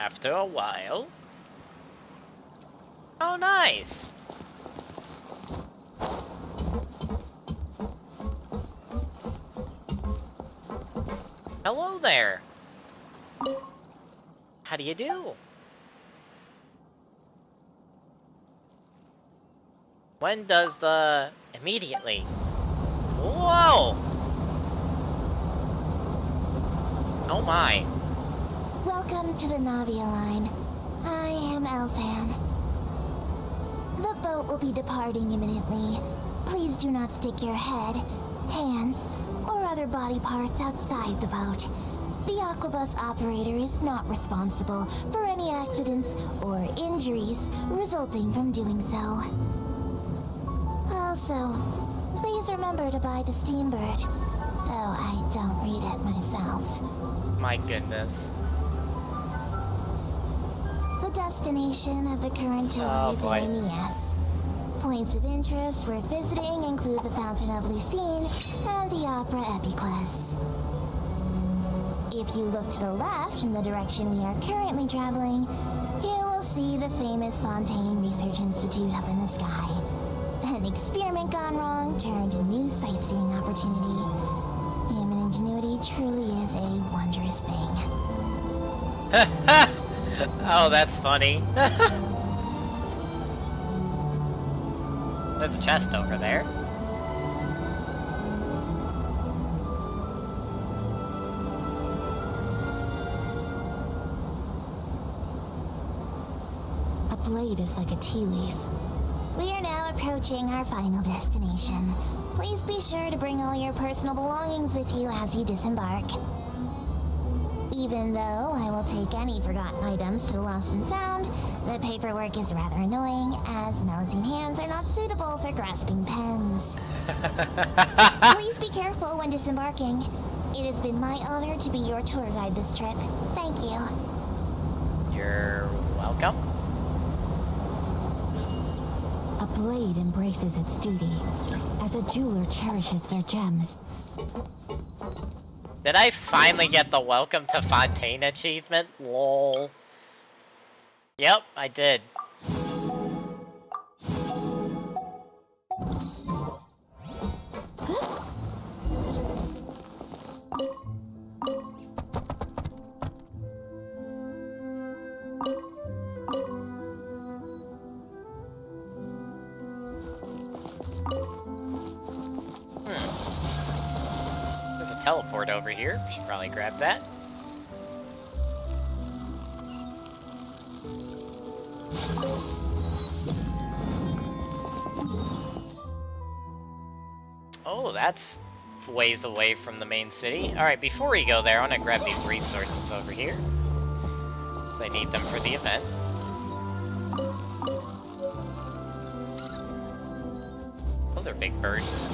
After a while. Oh, nice. Hello there. How do you do? When does the... Immediately. Whoa! Oh my. Welcome to the Navia line. I am Elfan. The boat will be departing imminently. Please do not stick your head, hands, or other body parts outside the boat. The Aquabus operator is not responsible for any accidents or injuries resulting from doing so. Also, please remember to buy the Steambird, though I don't read it myself. My goodness. The destination of the current tour is Elurin. Points of interest worth visiting include the Fountain of Lucine and the Opera Epiclese. If you look to the left in the direction we are currently traveling, you will see the famous Fontaine Research Institute up in the sky. An experiment gone wrong turned a new sightseeing opportunity. Human ingenuity truly is a wondrous thing. Oh, that's funny. There's a chest over there. A blade is like a tea leaf. We are now approaching our final destination. Please be sure to bring all your personal belongings with you as you disembark. Even though I will take any forgotten items to the lost and found, the paperwork is rather annoying, as Melusine hands are not suitable for grasping pens. Please be careful when disembarking. It has been my honor to be your tour guide this trip. Thank you. You're welcome. A blade embraces its duty, as a jeweler cherishes their gems. Did I finally get the Welcome to Fontaine achievement? Lol. Yep, I did. There's a teleport over here. Should probably grab that. Oh, that's ways away from the main city. Alright, before we go there, I want to grab these resources over here. So I need them for the event. Those are big birds.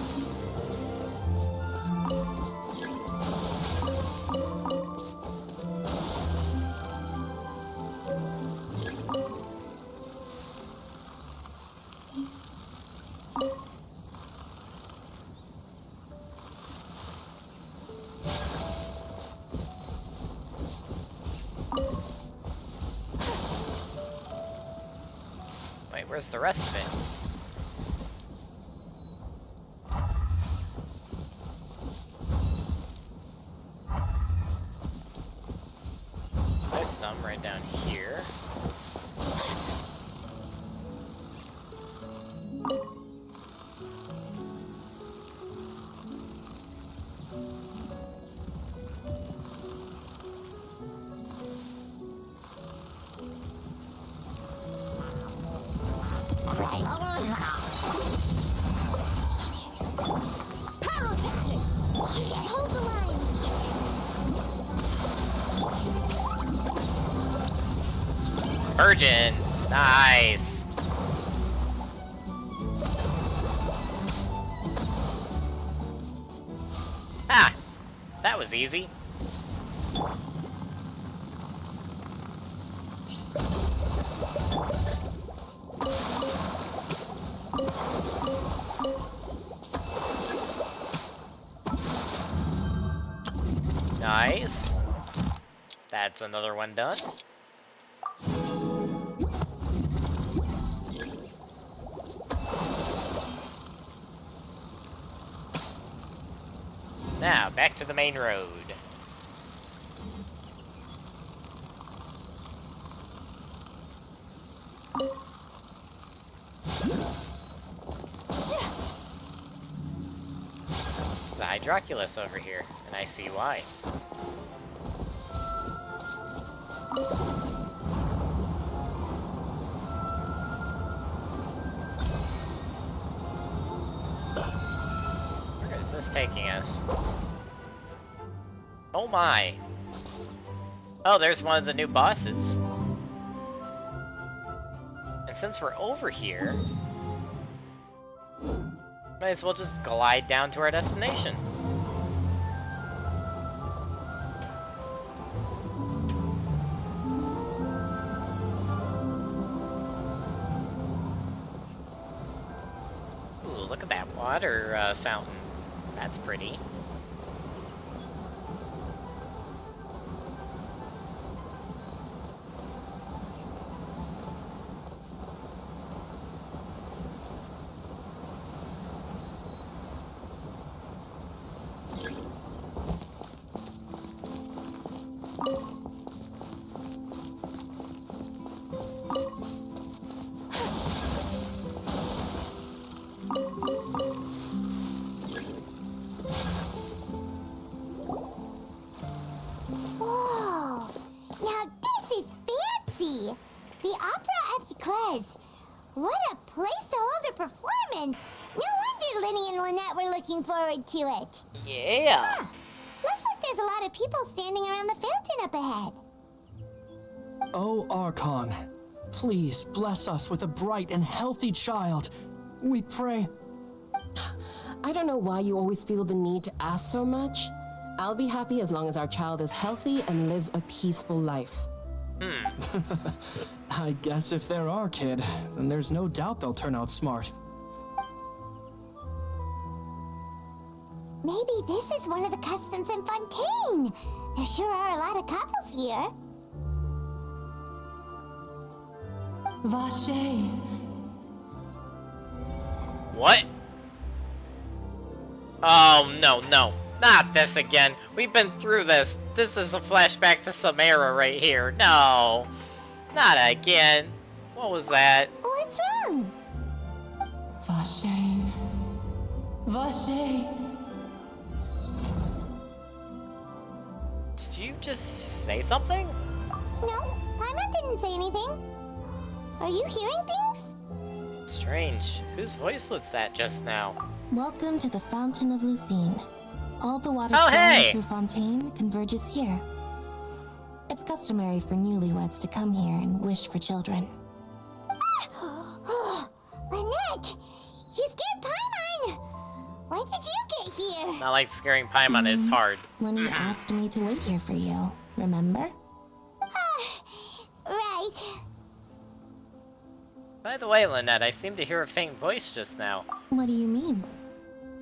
Wait, where's the rest of it? There's some right down here. Hold the line! Virgin! Nice! Ah! That was easy. Nice. That's another one done. Now, back to the main road. There's a Hydroculus over here, and I see why. Where is this taking us? Oh my! Oh, there's one of the new bosses. And since we're over here, might as well just glide down to our destination. Ooh, look at that water fountain. That's pretty. Whoa! Now this is fancy! The Opera Epiclese! What a place to hold a performance! No wonder Linny and Lynette were looking forward to it. Yeah! Huh. Looks like there's a lot of people standing around the fountain up ahead. Oh, Archon, please bless us with a bright and healthy child. We pray. I don't know why you always feel the need to ask so much. I'll be happy as long as our child is healthy and lives a peaceful life. I guess if they're our kid, then there's no doubt they'll turn out smart. Maybe this is one of the customs in Fontaine. There sure are a lot of couples here. Vache. What? Oh, no, no. Not this again. We've been through this. This is a flashback to Samara right here. No. Not again. What was that? What's wrong? Vache. Vache. Did you just say something? No, Paimon didn't say anything. Are you hearing things? Strange. Whose voice was that just now? Welcome to the Fountain of Lucine. All the water Oh, flowing hey! through Fontaine converges here. It's customary for newlyweds to come here and wish for children. Lynette! You scared Paimon! When did you get here? Not like scaring Paimon is hard. When you asked me to wait here for you, remember? Right. By the way, Lynette, I seem to hear a faint voice just now. What do you mean?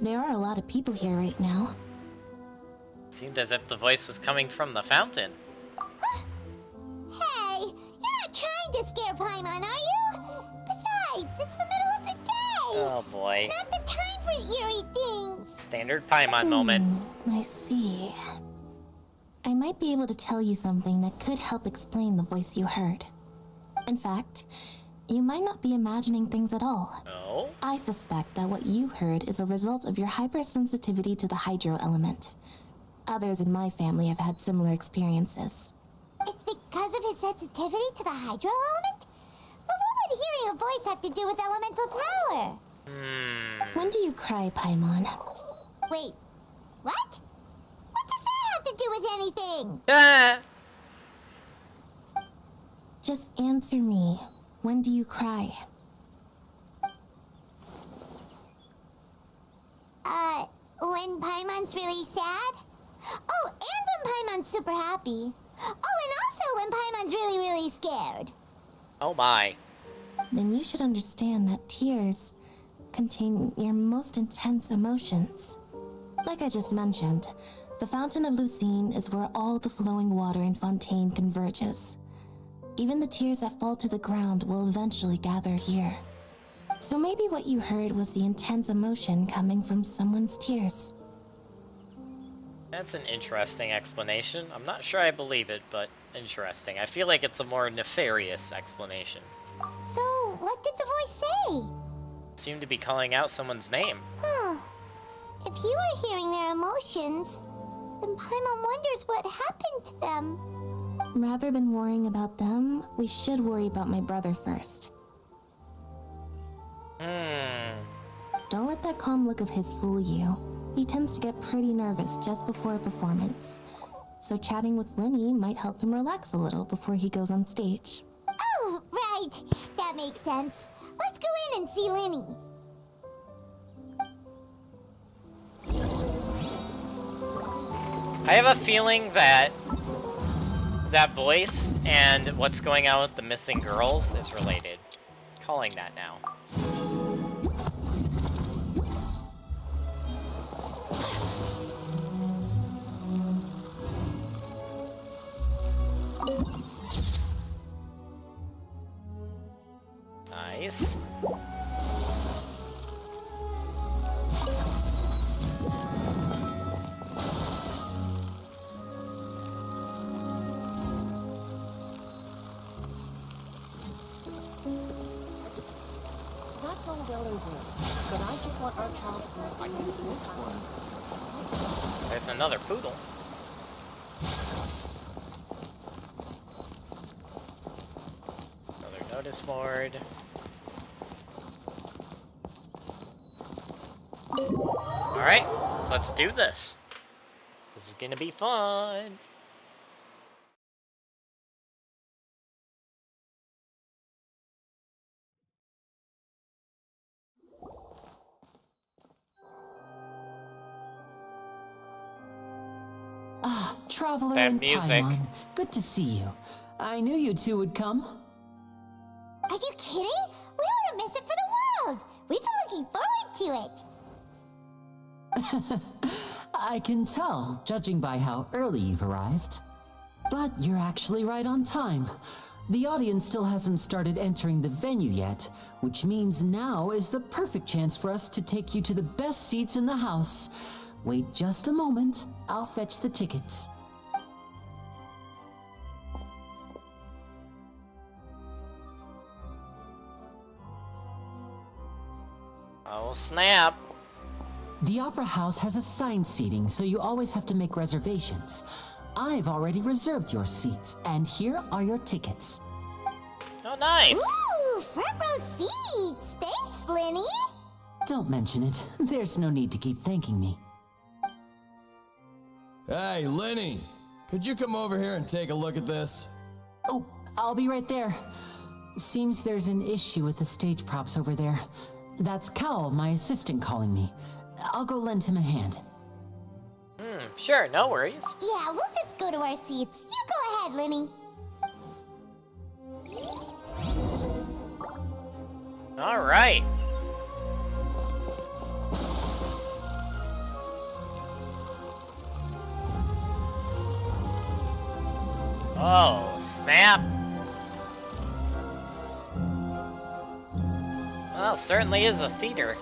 There are a lot of people here right now. Seemed as if the voice was coming from the fountain. Hey, you're not trying to scare Paimon, are you? Besides, it's the middle of the day. Oh boy. Not the time for eerie things. Standard Paimon moment. I see. I might be able to tell you something that could help explain the voice you heard. In fact, you might not be imagining things at all. Oh? I suspect that what you heard is a result of your hypersensitivity to the hydro element. Others in my family have had similar experiences. It's because of his sensitivity to the hydro element? But what would hearing a voice have to do with elemental power? When do you cry, Paimon? Wait, what? What does that have to do with anything? Ah! Just answer me. When do you cry? When Paimon's really sad? Oh, and when Paimon's super happy. Oh, and also when Paimon's really, really scared. Oh my. Then you should understand that tears contain your most intense emotions. Like I just mentioned, the Fountain of Lucine is where all the flowing water in Fontaine converges. Even the tears that fall to the ground will eventually gather here. So maybe what you heard was the intense emotion coming from someone's tears. That's an interesting explanation. I'm not sure I believe it, but interesting. I feel like it's a more nefarious explanation. So, what did the voice say? Seemed to be calling out someone's name. Huh. If you were hearing their emotions, then Paimon wonders what happened to them. Rather than worrying about them, we should worry about my brother first. Don't let that calm look of his fool you. He tends to get pretty nervous just before a performance. So chatting with Linny might help him relax a little before he goes on stage. Oh, right. That makes sense. Let's go in and see Linny. I have a feeling that that voice and what's going on with the missing girls is related. Calling that now. Nice. That's all well and good, but I just want our child to be safe in this one. There's another poodle. Another notice board. Alright, let's do this. This is gonna be fun. Ah, Traveler That and music. Paimon. Good to see you. I knew you two would come. Are you kidding? We wouldn't miss it for the world. We've been looking forward to it. I can tell, judging by how early you've arrived. But you're actually right on time. The audience still hasn't started entering the venue yet, which means now is the perfect chance for us to take you to the best seats in the house. Wait just a moment, I'll fetch the tickets. Oh snap. The Opera House has assigned seating, so you always have to make reservations. I've already reserved your seats, and here are your tickets. Oh nice. Ooh, front row seats. Thanks, Linny. Don't mention it. There's no need to keep thanking me. Hey, Linny! Could you come over here and take a look at this? Oh, I'll be right there. Seems there's an issue with the stage props over there. That's Cal, my assistant, calling me. I'll go lend him a hand. Sure, no worries. Yeah, we'll just go to our seats. You go ahead, Linny. Alright. Oh, snap. Well, certainly is a theater.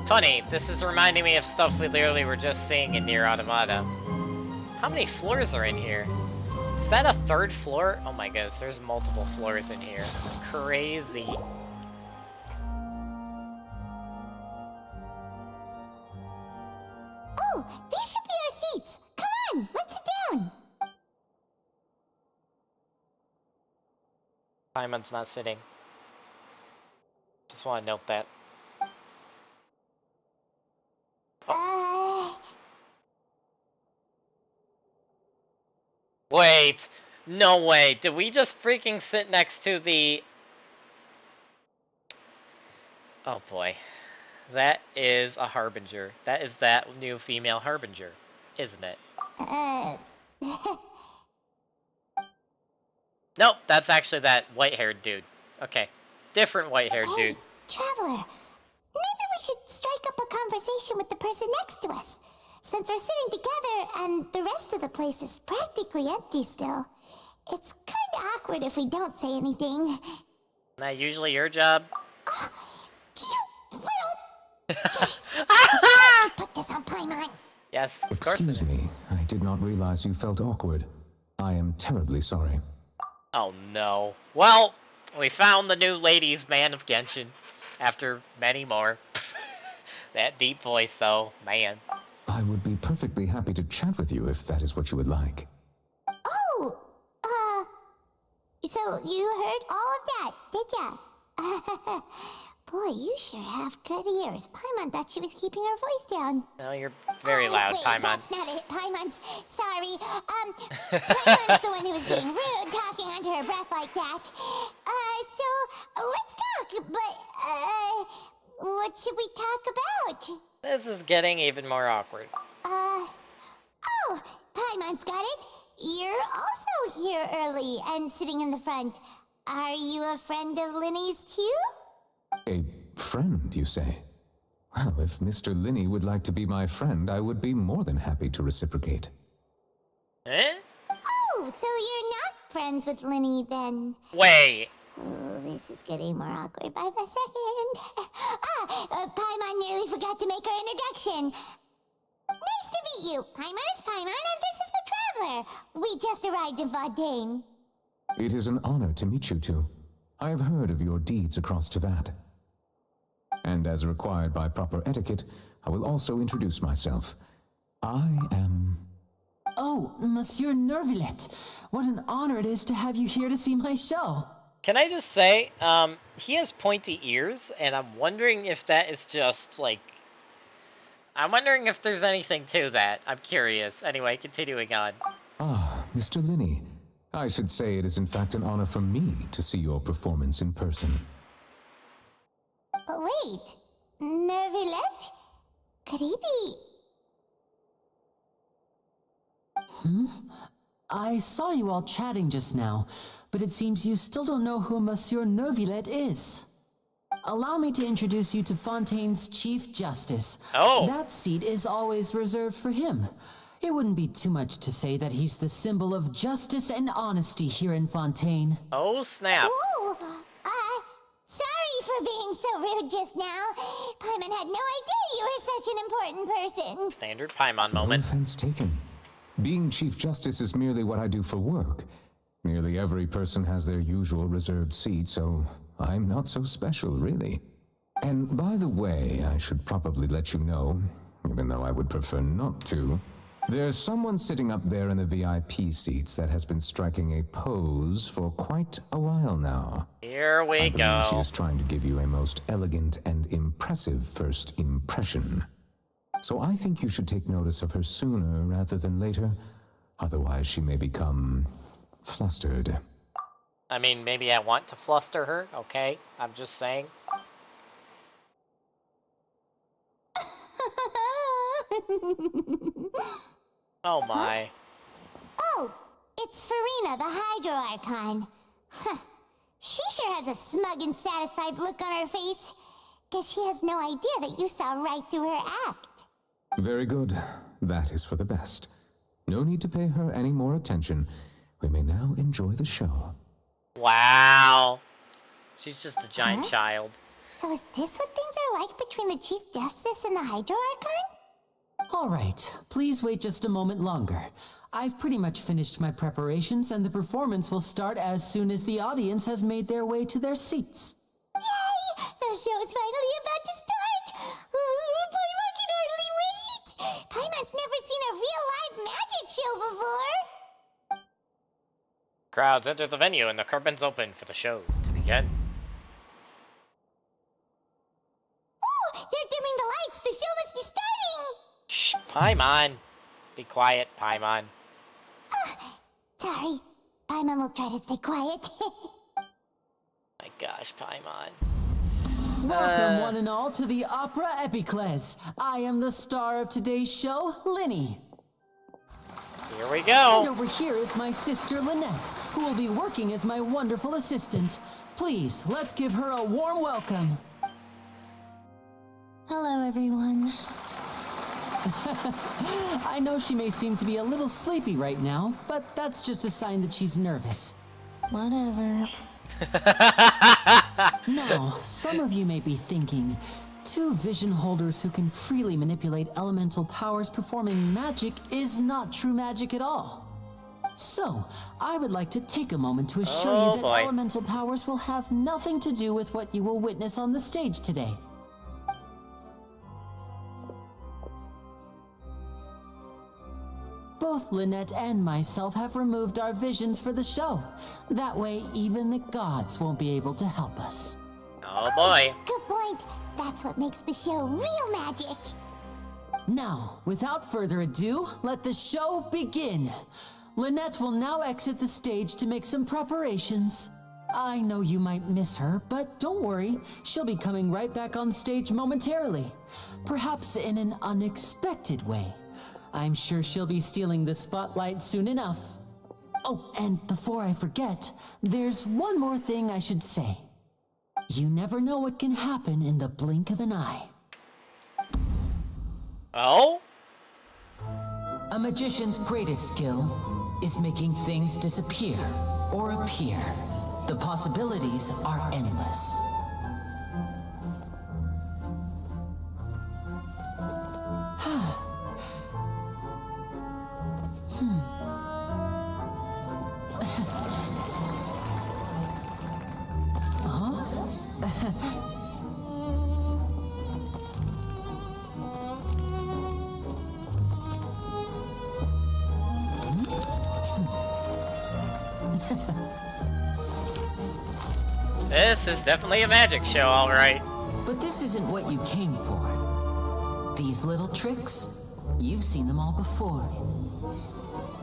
Funny, this is reminding me of stuff we literally were just seeing in Nier Automata. How many floors are in here? Is that a third floor? Oh my goodness, there's multiple floors in here. Crazy. Oh, these should be our seats. Come on, let's sit down. Simon's not sitting. Just want to note that. Wait, no way. Did we just freaking sit next to the... Oh boy. That is a Harbinger. That is that new female Harbinger, isn't it? Nope, that's actually that white-haired dude. Okay, different white-haired Hey, dude. Traveler, maybe we should strike up a conversation with the person next to us. Since we're sitting together and the rest of the place is practically empty still, it's kinda awkward if we don't say anything. Isn't that usually your job? You little... Put this on Paimon. Yes, of course. Excuse me, I did not realize you felt awkward. I am terribly sorry. Oh no. Well, we found the new ladies' man of Genshin. After many more. That deep voice though, man. I would be perfectly happy to chat with you if that is what you would like. Oh, so you heard all of that, did ya? Boy, you sure have good ears. Paimon thought she was keeping her voice down. No, you're very loud, wait, Paimon. That's not it. Paimon's sorry. Paimon's the one who was being rude, talking under her breath like that. So let's talk. But what should we talk about? This is getting even more awkward. Oh, Paimon's got it. You're also here early and sitting in the front. Are you a friend of Linny's too? A friend, you say? Well, if Mr. Linny would like to be my friend, I would be more than happy to reciprocate. Eh? Oh, so you're not friends with Linny then? Wait. Oh, this is getting more awkward by the second. Paimon nearly forgot to make her introduction. Nice to meet you. Paimon is Paimon, and this is the Traveler. We just arrived in Fontaine. It is an honor to meet you two. I have heard of your deeds across Teyvat. And as required by proper etiquette, I will also introduce myself. I am... Oh, Monsieur Nervillet. What an honor it is to have you here to see my show. Can I just say, he has pointy ears, and I'm wondering if that is just, like... I'm wondering if there's anything to that. I'm curious. Anyway, continuing on. Ah, Mr. Linny. I should say it is in fact an honor for me to see your performance in person. Wait, Nervillet? Could he be... I saw you all chatting just now, but it seems you still don't know who Monsieur Nervillet is. Allow me to introduce you to Fontaine's Chief Justice. Oh. That seat is always reserved for him. It wouldn't be too much to say that he's the symbol of justice and honesty here in Fontaine. Oh, snap. Ooh, sorry for being so rude just now. Paimon had no idea you were such an important person. Standard Paimon No moment. offense taken. Being Chief Justice is merely what I do for work. Nearly every person has their usual reserved seat, so I'm not so special, really. And by the way, I should probably let you know, even though I would prefer not to, there's someone sitting up there in the VIP seats that has been striking a pose for quite a while now. Here we I believe she go. is trying to give you a most elegant and impressive first impression. So I think you should take notice of her sooner rather than later. Otherwise, she may become flustered. I mean, maybe I want to fluster her, okay? I'm just saying. Oh my. Oh, it's Farina, the Hydro Archon. Huh. She sure has a smug and satisfied look on her face. Guess she has no idea that you saw right through her act. Very good. That is for the best. No need to pay her any more attention. We may now enjoy the show. Wow. She's just a giant Huh? child. So is this what things are like between the Chief Justice and the Hydro Archon? All right, please wait just a moment longer. I've pretty much finished my preparations, and the performance will start as soon as the audience has made their way to their seats. Yay! The show's finally about to start! Paimon can hardly wait! Paimon's never seen a real live magic show before! Crowds enter the venue and the curtains open for the show to begin. Oh, they're dimming the lights! The show must be starting! Shh, Paimon. Be quiet, Paimon. Sorry. Paimon will try to stay quiet. My gosh, Paimon. Welcome, one and all, to the Opera Epiclese. I am the star of today's show, Linny. Here we And go. over here is my sister, Lynette, who will be working as my wonderful assistant. Please, let's give her a warm welcome. Hello, everyone. I know she may seem to be a little sleepy right now, but that's just a sign that she's nervous. Whatever. Now, some of you may be thinking, Two vision holders who can freely manipulate elemental powers performing magic is not true magic at all. So, I would like to take a moment to assure you that elemental powers will have nothing to do with what you will witness on the stage today. Both Lynette and myself have removed our visions for the show. That way, even the gods won't be able to help us. Oh boy. Good point. That's what makes the show real magic. Now, without further ado, let the show begin. Lynette will now exit the stage to make some preparations. I know you might miss her, but don't worry. She'll be coming right back on stage momentarily. Perhaps in an unexpected way. I'm sure she'll be stealing the spotlight soon enough. Oh, and before I forget, there's one more thing I should say. You never know what can happen in the blink of an eye. Oh? A magician's greatest skill is making things disappear or appear. The possibilities are endless. This is definitely a magic show, alright. But this isn't what you came for. These little tricks, you've seen them all before.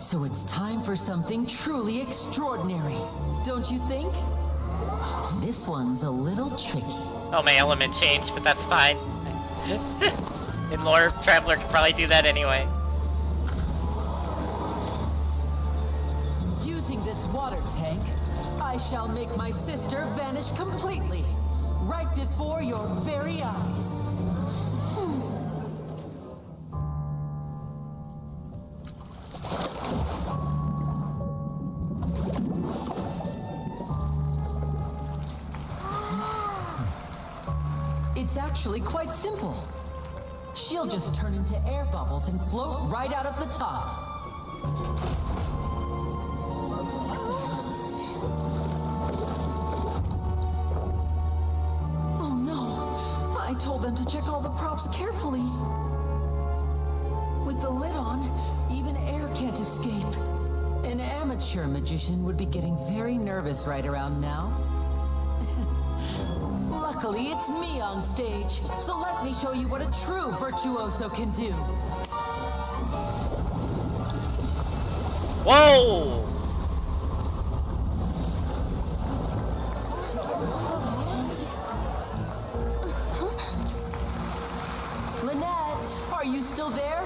So it's time for something truly extraordinary, don't you think? This one's a little tricky. Oh, my element changed, but that's fine. In lore, Traveler could probably do that anyway. Using this water tank, I shall make my sister vanish completely, right before your very eyes. It's actually quite simple. She'll just turn into air bubbles and float right out of the top. Oh no, I told them to check all the props carefully. With the lid on, even air can't escape. An amateur magician would be getting very nervous right around now. Luckily, it's me on stage, so let me show you what a true virtuoso can do. Whoa! Lynette, are you still there?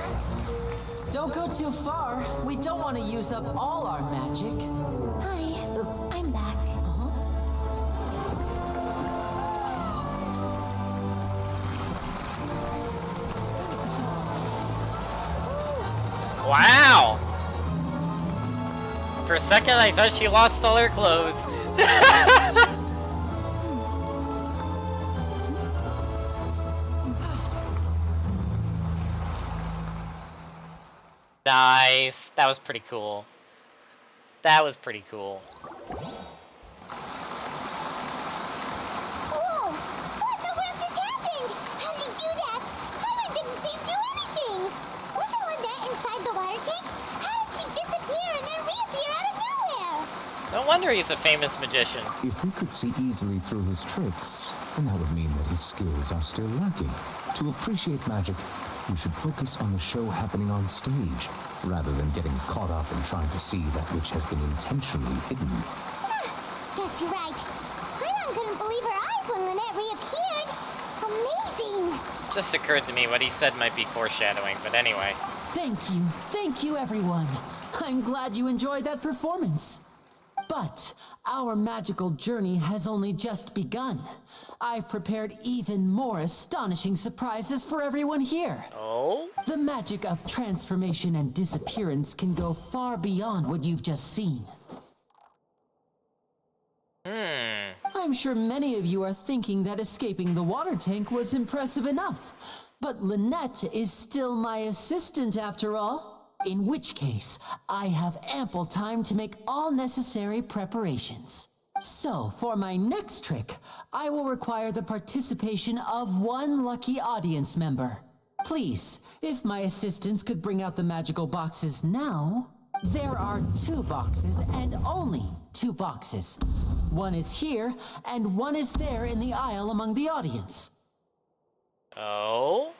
Don't go too far. We don't want to use up all our magic. Hi, I'm back. Wow! For a second, I thought she lost all her clothes. Nice. That was pretty cool. That was pretty cool. Whoa! What in the world just happened? How did he do that? Hyman didn't seem to do anything. Wasn't Lynette inside the water tank? How did she disappear and then reappear out of nowhere? No wonder he's a famous magician. If we could see easily through his tricks, then that would mean that his skills are still lacking. To appreciate magic, we should focus on the show happening on stage, rather than getting caught up in trying to see that which has been intentionally hidden. Guess you're right. Hyman couldn't believe her eyes when Lynette reappeared. Amazing! Just occurred to me what he said might be foreshadowing, but anyway. Thank you everyone. I'm glad you enjoyed that performance. But our magical journey has only just begun. I've prepared even more astonishing surprises for everyone here. Oh? The magic of transformation and disappearance can go far beyond what you've just seen. I'm I'm sure many of you are thinking that escaping the water tank was impressive enough. But Lynette is still my assistant after all. In which case, I have ample time to make all necessary preparations. So, for my next trick, I will require the participation of one lucky audience member. Please, if my assistants could bring out the magical boxes now. There are 2 boxes and only 2 boxes. One is here and one is there in the aisle among the audience. Oh?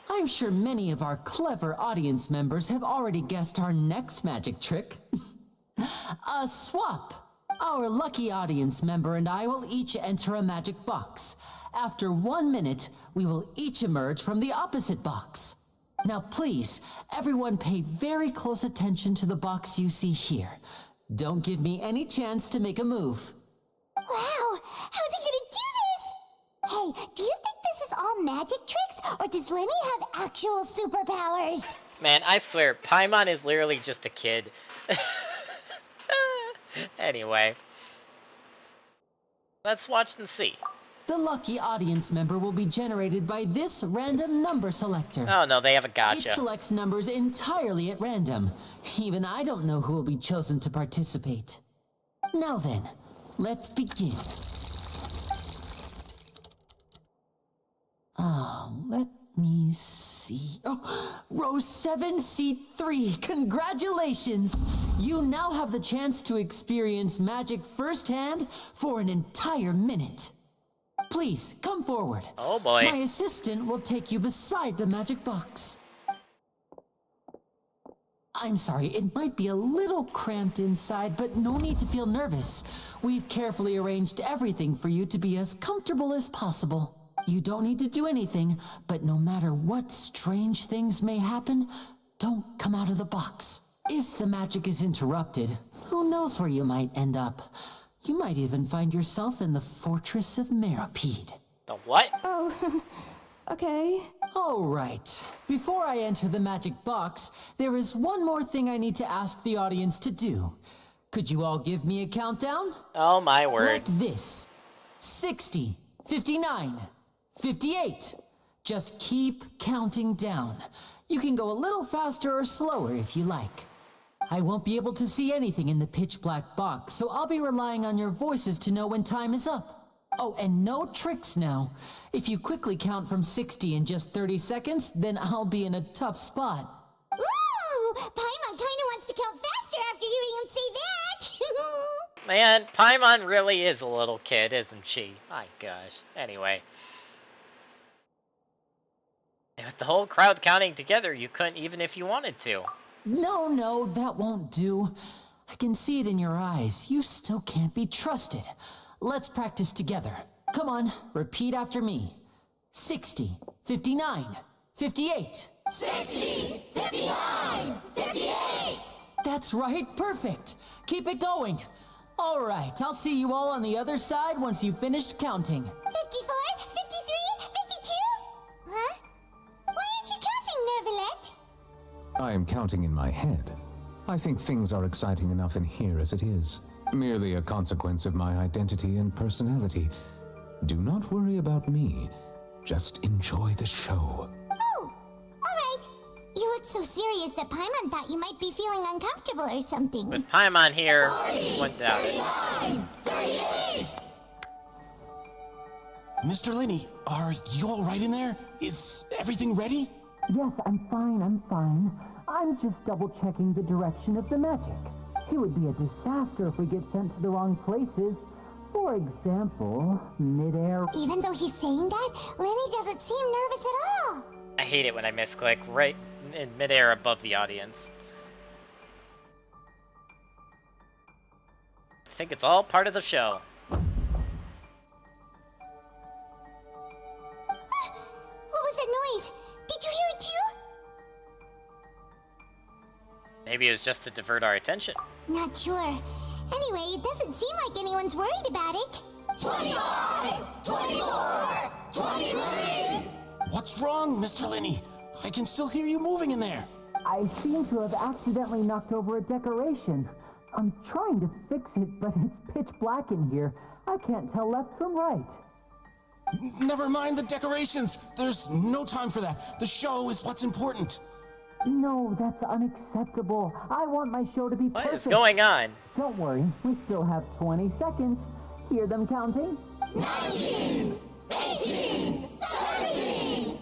I'm sure many of our clever audience members have already guessed our next magic trick. A swap. Our lucky audience member and I will each enter a magic box. After 1 minute, we will each emerge from the opposite box. Now please, everyone pay very close attention to the box you see here. Don't give me any chance to make a move. Wow, how's he gonna do this? Hey, do you think this is all magic tricks, or does Lenny have actual superpowers? Man, I swear, Paimon is literally just a kid. Anyway. Let's watch and see. The lucky audience member will be generated by this random number selector. Oh no, they have a gotcha. It selects numbers entirely at random. Even I don't know who will be chosen to participate. Now then, let's begin. Let me see. Oh, row 7C3, congratulations! You now have the chance to experience magic firsthand for an entire minute. Please, come forward. Oh boy. My assistant will take you beside the magic box. I'm sorry, it might be a little cramped inside, but no need to feel nervous. We've carefully arranged everything for you to be as comfortable as possible. You don't need to do anything, but no matter what strange things may happen, don't come out of the box. If the magic is interrupted, who knows where you might end up? You might even find yourself in the Fortress of Meropide. The what? Oh, okay. All right. Before I enter the magic box, there is one more thing I need to ask the audience to do. Could you all give me a countdown? Oh my word. Like this. 60, 59, 58. Just keep counting down. You can go a little faster or slower if you like. I won't be able to see anything in the pitch black box, so I'll be relying on your voices to know when time is up. Oh, and no tricks now. If you quickly count from 60 in just 30 seconds, then I'll be in a tough spot. Ooh, Paimon kinda wants to count faster after hearing him say that. Man, Paimon really is a little kid, isn't she? My gosh. Anyway. With the whole crowd counting together, you couldn't even if you wanted to. No, that won't do. I can see it in your eyes. You still can't be trusted. Let's practice together. Come on, repeat after me. 60, 59, 58. 60, 59, 58. That's right, perfect. Keep it going. All right, I'll see you all on the other side once you've finished counting. 54, 53, 52? Huh? Why aren't you counting, Nervalette? I am counting in my head. I think things are exciting enough in here as it is. Merely a consequence of my identity and personality. Do not worry about me. Just enjoy the show. Oh, alright. You look so serious that Paimon thought you might be feeling uncomfortable or something. With Paimon here, went down. 38! Mr. Linney, are you all right in there? Is everything ready? Yes, I'm fine. I'm just double-checking the direction of the magic. It would be a disaster if we get sent to the wrong places. For example, midair. Even though he's saying that, Lenny doesn't seem nervous at all. I hate it when I misclick right in midair above the audience. I think it's all part of the show. What was that noise? Did you hear it too? Maybe it was just to divert our attention. Not sure. Anyway, it doesn't seem like anyone's worried about it. 25! 24! 23! What's wrong, Mr. Linney? I can still hear you moving in there. I seem to have accidentally knocked over a decoration. I'm trying to fix it, but it's pitch black in here. I can't tell left from right. Never mind the decorations. There's no time for that. The show is what's important. No, that's unacceptable. I want my show to be perfect. What is going on? Don't worry, we still have 20 seconds. Hear them counting? 19, 18, 17.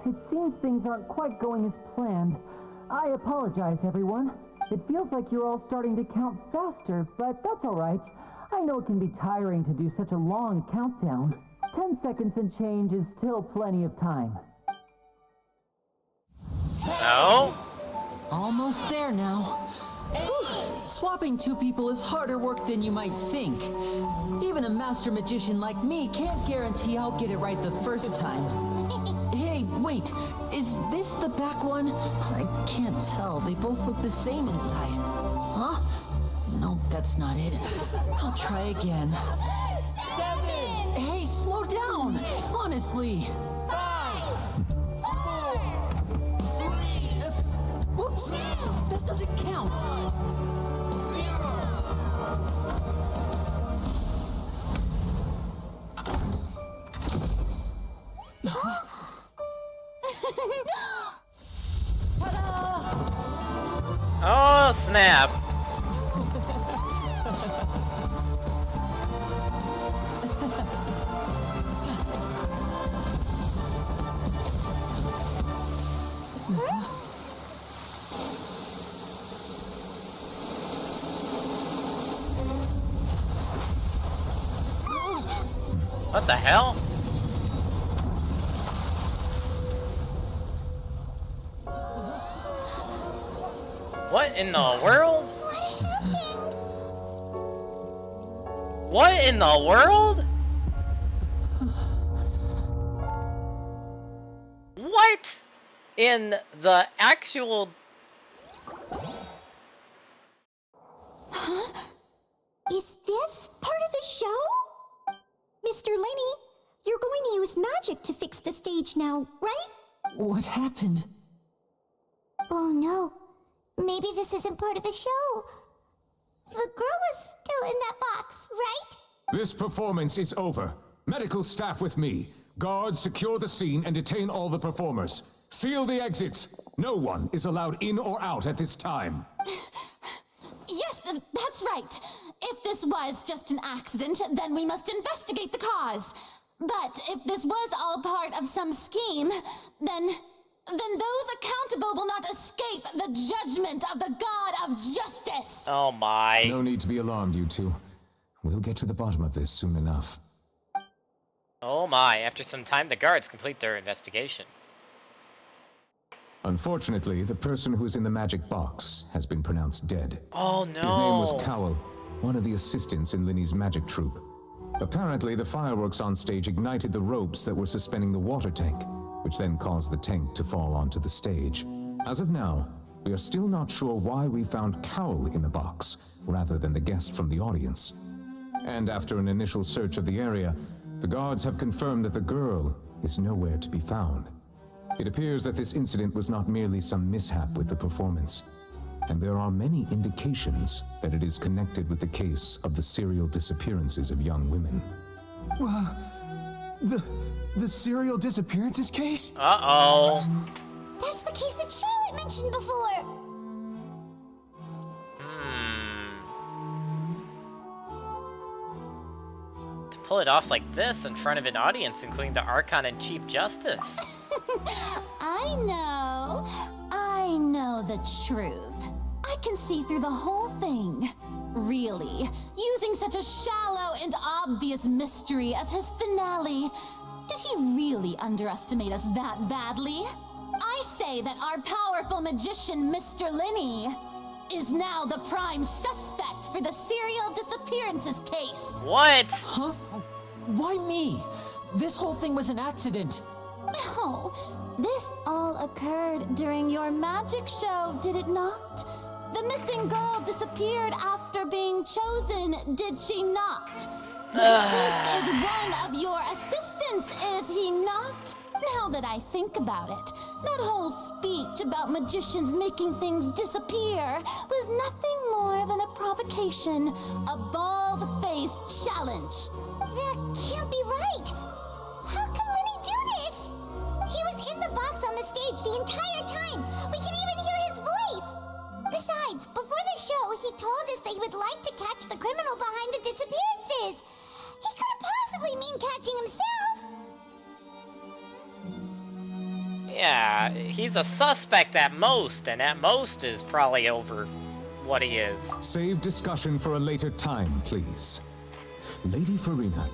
It seems things aren't quite going as planned. I apologize, everyone. It feels like you're all starting to count faster, but that's all right. I know it can be tiring to do such a long countdown. 10 seconds and change is still plenty of time. Oh? Almost there now. Swapping two people is harder work than you might think. Even a master magician like me can't guarantee I'll get it right the first time. Hey, wait, is this the back one? I can't tell, they both look the same inside. Huh? No, that's not it. I'll try again. 7! Hey, slow down! Honestly! 5, 4, 3, Whoops! That doesn't count! 0. Oh, snap. What the hell? What in the world? What in the world? What in the actual... Huh? Is this part of the show? Mr. Lenny, you're going to use magic to fix the stage now, right? What happened? Oh no. Maybe this isn't part of the show. The girl was still in that box, right? This performance is over. Medical staff with me. Guards, secure the scene and detain all the performers. Seal the exits. No one is allowed in or out at this time. Yes, that's right. If this was just an accident, then we must investigate the cause. But if this was all part of some scheme, then those accountable will not escape the judgment of the God of justice. Oh my. No need to be alarmed, you two. We'll get to the bottom of this soon enough. Oh my. After some time, the guards complete their investigation. Unfortunately, the person who is in the magic box has been pronounced dead. Oh no. His name was Cowell, one of the assistants in Linny's magic troupe. Apparently, the fireworks on stage ignited the ropes that were suspending the water tank, which then caused the tank to fall onto the stage. As of now, we are still not sure why we found Cowell in the box, rather than the guest from the audience. And after an initial search of the area, the guards have confirmed that the girl is nowhere to be found. It appears that this incident was not merely some mishap with the performance, and there are many indications that it is connected with the case of the serial disappearances of young women. The serial disappearances case? Uh-oh. That's the case that Charlotte mentioned before. To pull it off like this in front of an audience, including the Archon and Chief Justice. I know the truth. I can see through the whole thing. Really, using such a shallow and obvious mystery as his finale. Did he really underestimate us that badly? I say that our powerful magician, Mr. Linny, is now the prime suspect for the serial disappearances case. What? Huh? Why me? This whole thing was an accident. No, this all occurred during your magic show, did it not? The missing girl disappeared after being chosen, did she not? The deceased is one of your assistants, is he not? Now that I think about it, that whole speech about magicians making things disappear was nothing more than a provocation, a bald-faced challenge. That can't be right. How can Lenny do this? He was in the box on the stage the entire time. We can even hear his voice. Besides, before the show, he told us that he would like to catch the criminal behind the disappearances. He couldn't possibly mean catching himself. Yeah, he's a suspect at most, and at most is probably over what he is. Save discussion for a later time, please. Lady Farina,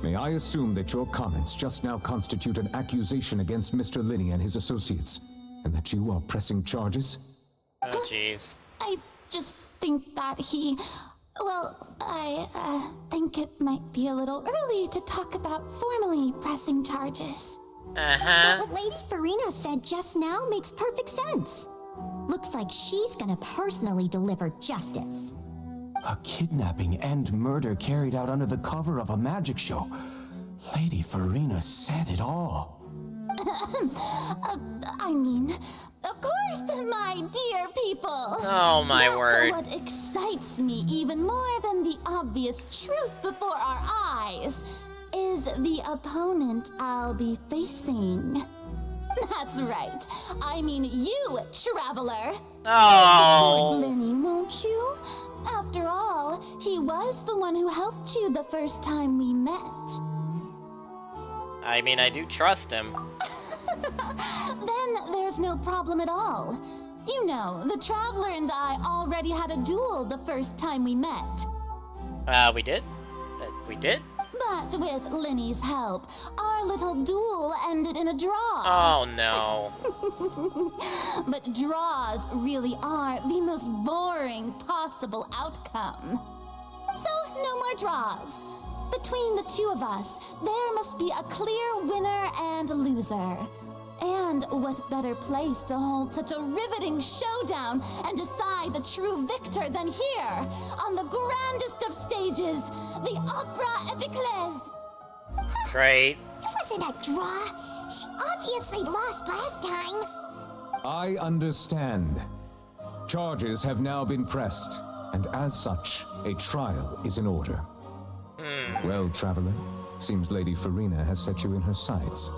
may I assume that your comments just now constitute an accusation against Mr. Linney and his associates, and that you are pressing charges? Oh, jeez. I just think that I think it might be a little early to talk about formally pressing charges. Uh-huh. But what Lady Farina said just now makes perfect sense. Looks like she's gonna personally deliver justice. A kidnapping and murder carried out under the cover of a magic show. Lady Farina said it all. I mean, of course, my dear people. Oh, my word. What excites me even more than the obvious truth before our eyes is the opponent I'll be facing. That's right. I mean you, Traveler. Oh. Support Lenny, won't you? After all, he was the one who helped you the first time we met. I mean, I do trust him. Then there's no problem at all. You know, the Traveler and I already had a duel the first time we met. We did? We did? But with Lenny's help, our little duel ended in a draw. Oh, no. But draws really are the most boring possible outcome. So, no more draws. Between the two of us, there must be a clear winner and loser. And what better place to hold such a riveting showdown and decide the true victor than here, on the grandest of stages, the Opera Epiclese. Great. It wasn't a draw. She obviously lost last time. I understand. Charges have now been pressed, and as such, a trial is in order. Well, Traveler, seems Lady Farina has set you in her sights.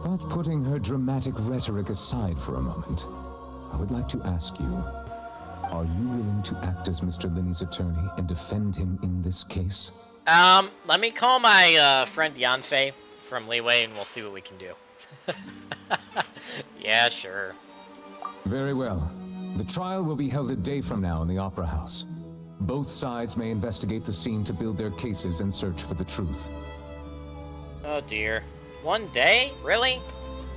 But putting her dramatic rhetoric aside for a moment, I would like to ask you, are you willing to act as Mr. Linney's attorney and defend him in this case? Let me call my friend Yanfei from Leeway and we'll see what we can do. Yeah, sure. Very well. The trial will be held a day from now in the Opera House. Both sides may investigate the scene to build their cases and search for the truth. Oh dear. 1 day? Really?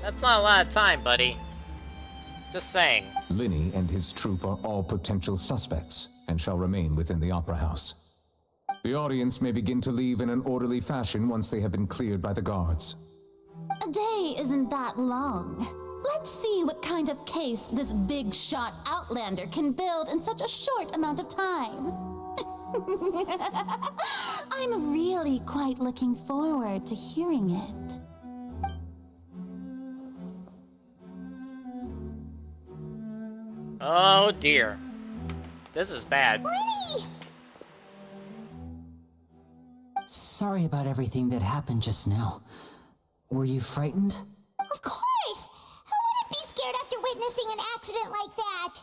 That's not a lot of time, buddy. Just saying. Linney and his troupe are all potential suspects and shall remain within the Opera House. The audience may begin to leave in an orderly fashion once they have been cleared by the guards. A day isn't that long. Let's see what kind of case this big shot Outlander can build in such a short amount of time. I'm really quite looking forward to hearing it. Oh dear. This is bad. Lenny! Sorry about everything that happened just now. Were you frightened? Of course! Who wouldn't be scared after witnessing an accident like that?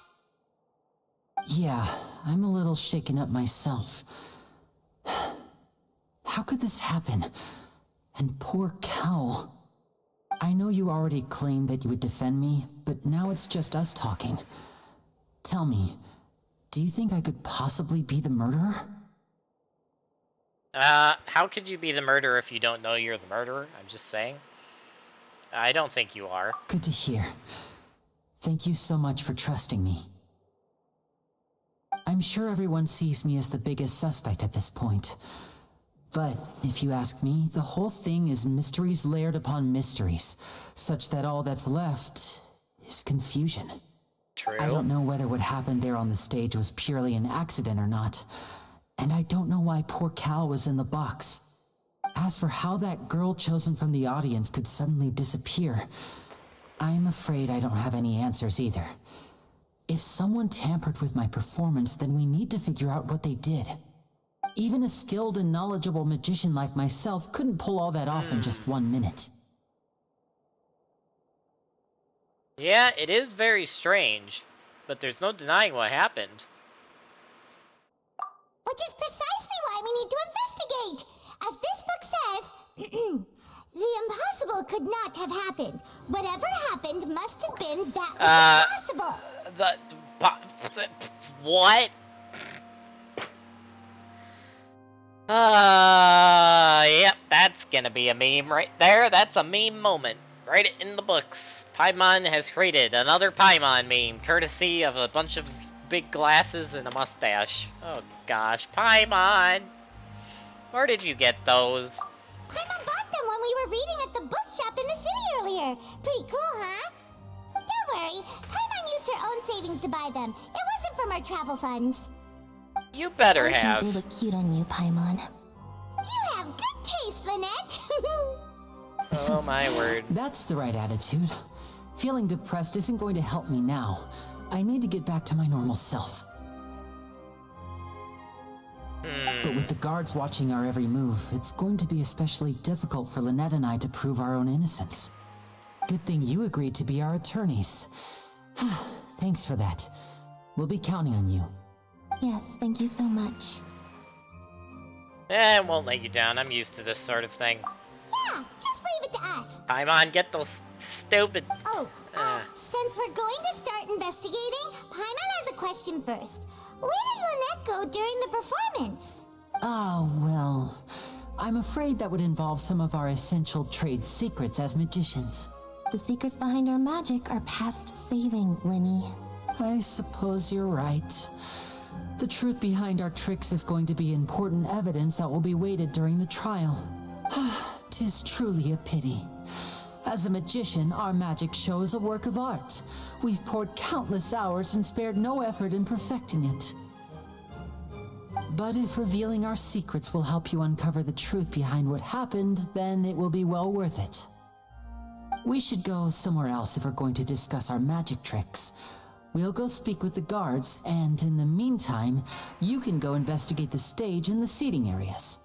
Yeah, I'm a little shaken up myself. How could this happen? And poor Cal. I know you already claimed that you would defend me, but now it's just us talking. Tell me, do you think I could possibly be the murderer? How could you be the murderer if you don't know you're the murderer? I'm just saying. I don't think you are. Good to hear. Thank you so much for trusting me. I'm sure everyone sees me as the biggest suspect at this point. But if you ask me, the whole thing is mysteries layered upon mysteries, such that all that's left is confusion. True. I don't know whether what happened there on the stage was purely an accident or not. And I don't know why poor Cal was in the box. As for how that girl chosen from the audience could suddenly disappear, I'm afraid I don't have any answers either. If someone tampered with my performance, then we need to figure out what they did. Even a skilled and knowledgeable magician like myself couldn't pull all that off in just 1 minute. Yeah, it is very strange, but there's no denying what happened. Which is precisely why we need to investigate. As this book says, the impossible could not have happened. Whatever happened must have been that which is possible. What? Yep, that's gonna be a meme right there. That's a meme moment. Write it in the books. Paimon has created another Paimon meme, courtesy of a bunch of big glasses and a mustache. Oh gosh, Paimon! Where did you get those? Paimon bought them when we were reading at the bookshop in the city earlier. Pretty cool, huh? Don't worry, Paimon used her own savings to buy them. It wasn't from our travel funds. You better I have. think they look cute on you, Paimon. You have good taste, Lynette. Oh my word. That's the right attitude. Feeling depressed isn't going to help me now. I need to get back to my normal self. But with the guards watching our every move, it's going to be especially difficult for Lynette and I to prove our own innocence. Good thing you agreed to be our attorneys. Thanks for that. We'll be counting on you. Yes, thank you so much. I won't let you down. I'm used to this sort of thing. Yeah, just leave it to us. Paimon, get those stupid... Oh, since we're going to start investigating, Paimon has a question first. Where did Lynette go during the performance? Oh, well, I'm afraid that would involve some of our essential trade secrets as magicians. The secrets behind our magic are past saving, Linny. I suppose you're right. The truth behind our tricks is going to be important evidence that will be weighted during the trial. 'Tis truly a pity. As a magician, our magic show is a work of art. We've poured countless hours and spared no effort in perfecting it. But if revealing our secrets will help you uncover the truth behind what happened, then it will be well worth it. We should go somewhere else if we're going to discuss our magic tricks. We'll go speak with the guards, and in the meantime, you can go investigate the stage and the seating areas.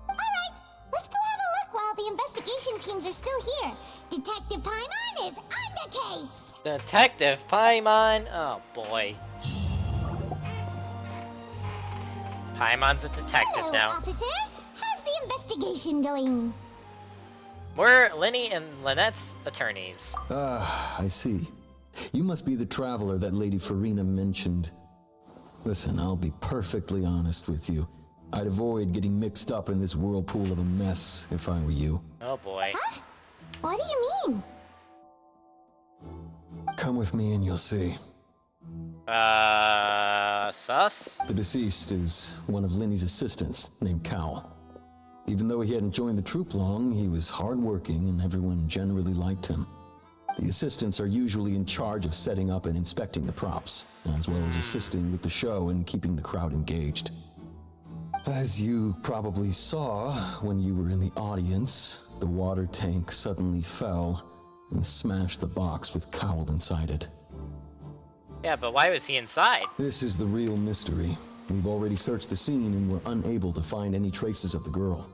Alright, let's go have a look while the investigation teams are still here. Detective Paimon is on the case! Detective Paimon? Oh boy. Paimon's a detective Hello, now. officer. How's the investigation going? We're Linny and Lynette's attorneys. I see. You must be the traveler that Lady Farina mentioned. Listen, I'll be perfectly honest with you. I'd avoid getting mixed up in this whirlpool of a mess if I were you. Oh boy. Huh? What do you mean? Come with me and you'll see. Sus? The deceased is one of Linny's assistants named Cal. Even though he hadn't joined the troupe long, he was hardworking and everyone generally liked him. The assistants are usually in charge of setting up and inspecting the props, as well as assisting with the show and keeping the crowd engaged. As you probably saw when you were in the audience, the water tank suddenly fell and smashed the box with Cowl inside it. Yeah, but why was he inside? This is the real mystery. We've already searched the scene and were unable to find any traces of the girl.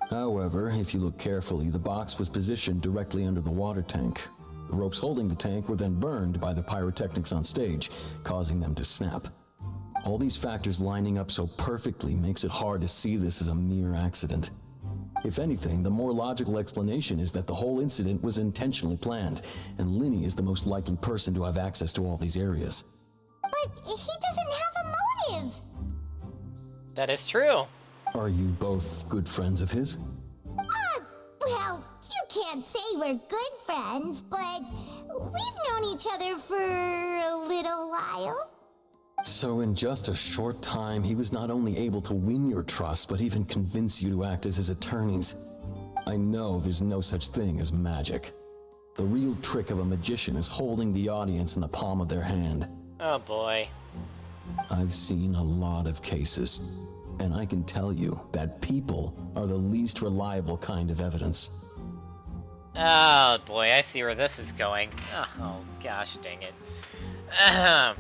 However, if you look carefully, the box was positioned directly under the water tank. The ropes holding the tank were then burned by the pyrotechnics on stage, causing them to snap. All these factors lining up so perfectly makes it hard to see this as a mere accident. If anything, the more logical explanation is that the whole incident was intentionally planned, and Linny is the most likely person to have access to all these areas. But he doesn't have a motive. That is true. Are you both good friends of his? Well, you can't say we're good friends, but we've known each other for a little while. So in just a short time, he was not only able to win your trust, but even convince you to act as his attorneys. I know there's no such thing as magic. The real trick of a magician is holding the audience in the palm of their hand. Oh boy. I've seen a lot of cases. And I can tell you that people are the least reliable kind of evidence. Oh boy, I see where this is going. Oh gosh, dang it. Ahem.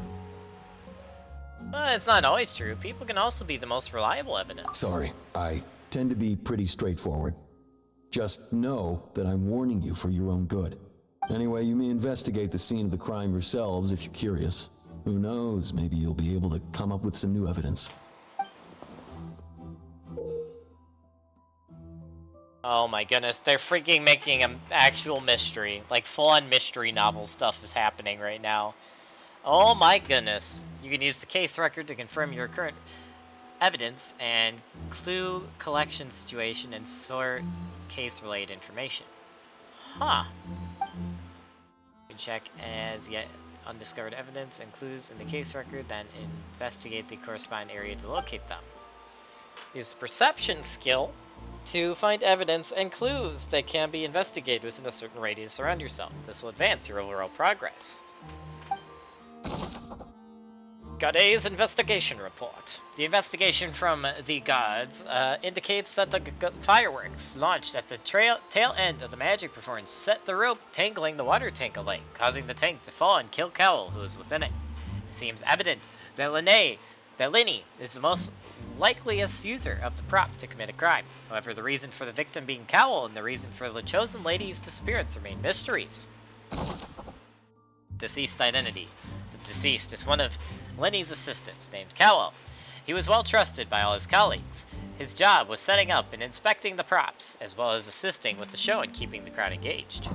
But it's not always true. People can also be the most reliable evidence. Sorry, I tend to be pretty straightforward. Just know that I'm warning you for your own good. Anyway, you may investigate the scene of the crime yourselves if you're curious. Who knows, maybe you'll be able to come up with some new evidence. Oh my goodness, they're freaking making an actual mystery. Like full-on mystery novel stuff is happening right now. Oh my goodness. You can use the case record to confirm your current evidence and clue collection situation and sort case-related information. Huh. You can check as yet undiscovered evidence and clues in the case record, then investigate the corresponding area to locate them. Use the perception skill to find evidence and clues that can be investigated within a certain radius around yourself. This will advance your overall progress. Goday's investigation report. The investigation from the gods indicates that the fireworks launched at the tail end of the magic performance set the rope tangling the water tank alight, causing the tank to fall and kill Cowell, who is within it. It seems evident that Linny is the most likeliest user of the prop to commit a crime. However, the reason for the victim being Cowell and the reason for the chosen lady's disappearance remain mysteries. Deceased identity. The deceased is one of Lenny's assistants named Cowell. He was well trusted by all his colleagues. His job was setting up and inspecting the props, as well as assisting with the show and keeping the crowd engaged.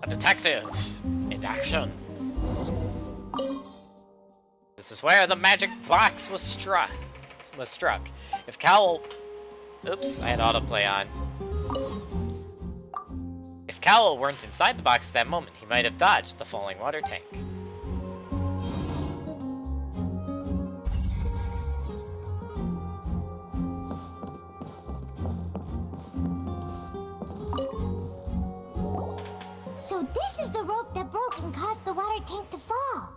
A detective in action. This is where the magic box was struck. If Cowell... Oops, I had autoplay on. If Cowell weren't inside the box at that moment, he might have dodged the falling water tank. So this is the rope that broke and caused the water tank to fall.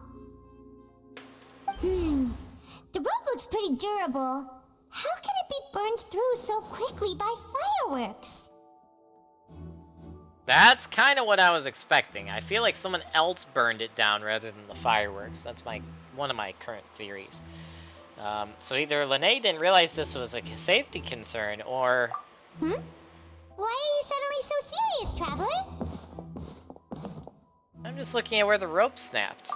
The rope looks pretty durable. How can it be burned through so quickly by fireworks? That's kind of what I was expecting. I feel like someone else burned it down rather than the fireworks. That's one of my current theories. So either Lene didn't realize this was a safety concern, or... Why are you suddenly so serious, Traveler? I'm just looking at where the rope snapped.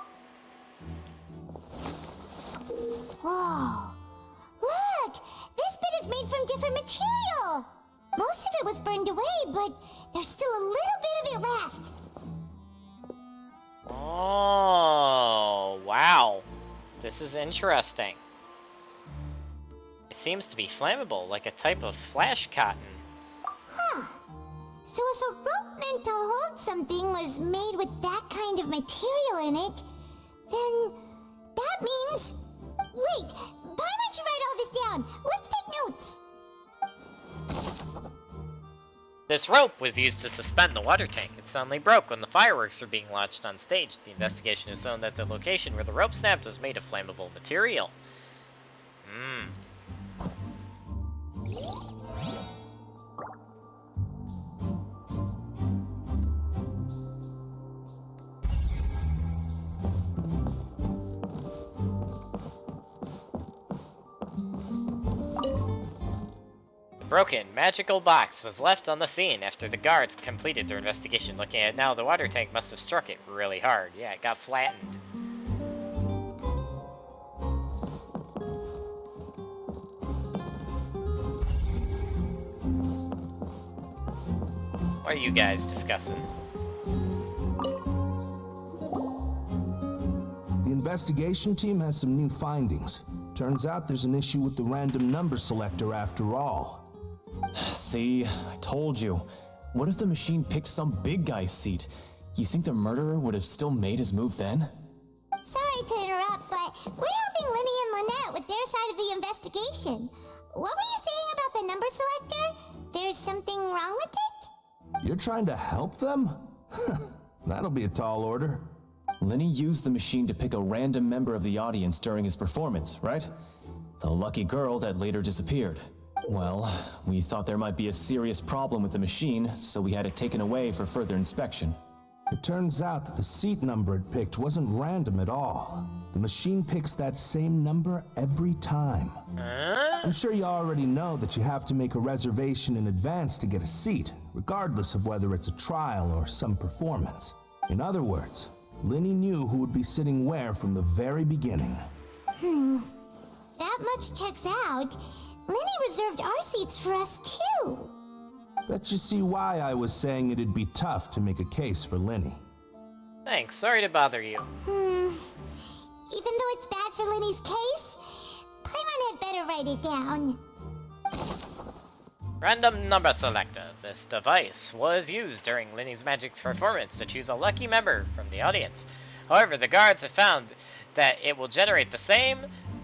Whoa. Look! This bit is made from different material! Most of it was burned away, but there's still a little bit of it left. Oh, wow. This is interesting. It seems to be flammable, like a type of flash cotton. Huh. So if a rope meant to hold something was made with that kind of material in it, then that means... Wait, why don't you write all this down? Let's take notes. This rope was used to suspend the water tank. It suddenly broke when the fireworks were being launched on stage. The investigation has shown that the location where the rope snapped was made of flammable material. The broken magical box was left on the scene after the guards completed their investigation. Looking at it now, the water tank must have struck it really hard. Yeah, it got flattened. What are you guys discussing? The investigation team has some new findings. Turns out there's an issue with the random number selector after all. See, I told you. What if the machine picked some big guy's seat? You think the murderer would have still made his move then? Sorry to interrupt, but we're helping Linny and Lynette with their side of the investigation. What were you saying about the number selector? There's something wrong with it? You're trying to help them? That'll be a tall order. Lenny used the machine to pick a random member of the audience during his performance, right? The lucky girl that later disappeared. Well, we thought there might be a serious problem with the machine, so we had it taken away for further inspection. It turns out that the seat number it picked wasn't random at all. The machine picks that same number every time. I'm sure you already know that you have to make a reservation in advance to get a seat, regardless of whether it's a trial or some performance. In other words, Lenny knew who would be sitting where from the very beginning. That much checks out. Lenny reserved our seats for us too. Bet you see why I was saying it'd be tough to make a case for Lenny. Thanks, sorry to bother you. Even though it's bad for Lenny's case, Paimon had better write it down. Random number selector. This device was used during Lenny's magic performance to choose a lucky member from the audience. However, the guards have found that it will generate the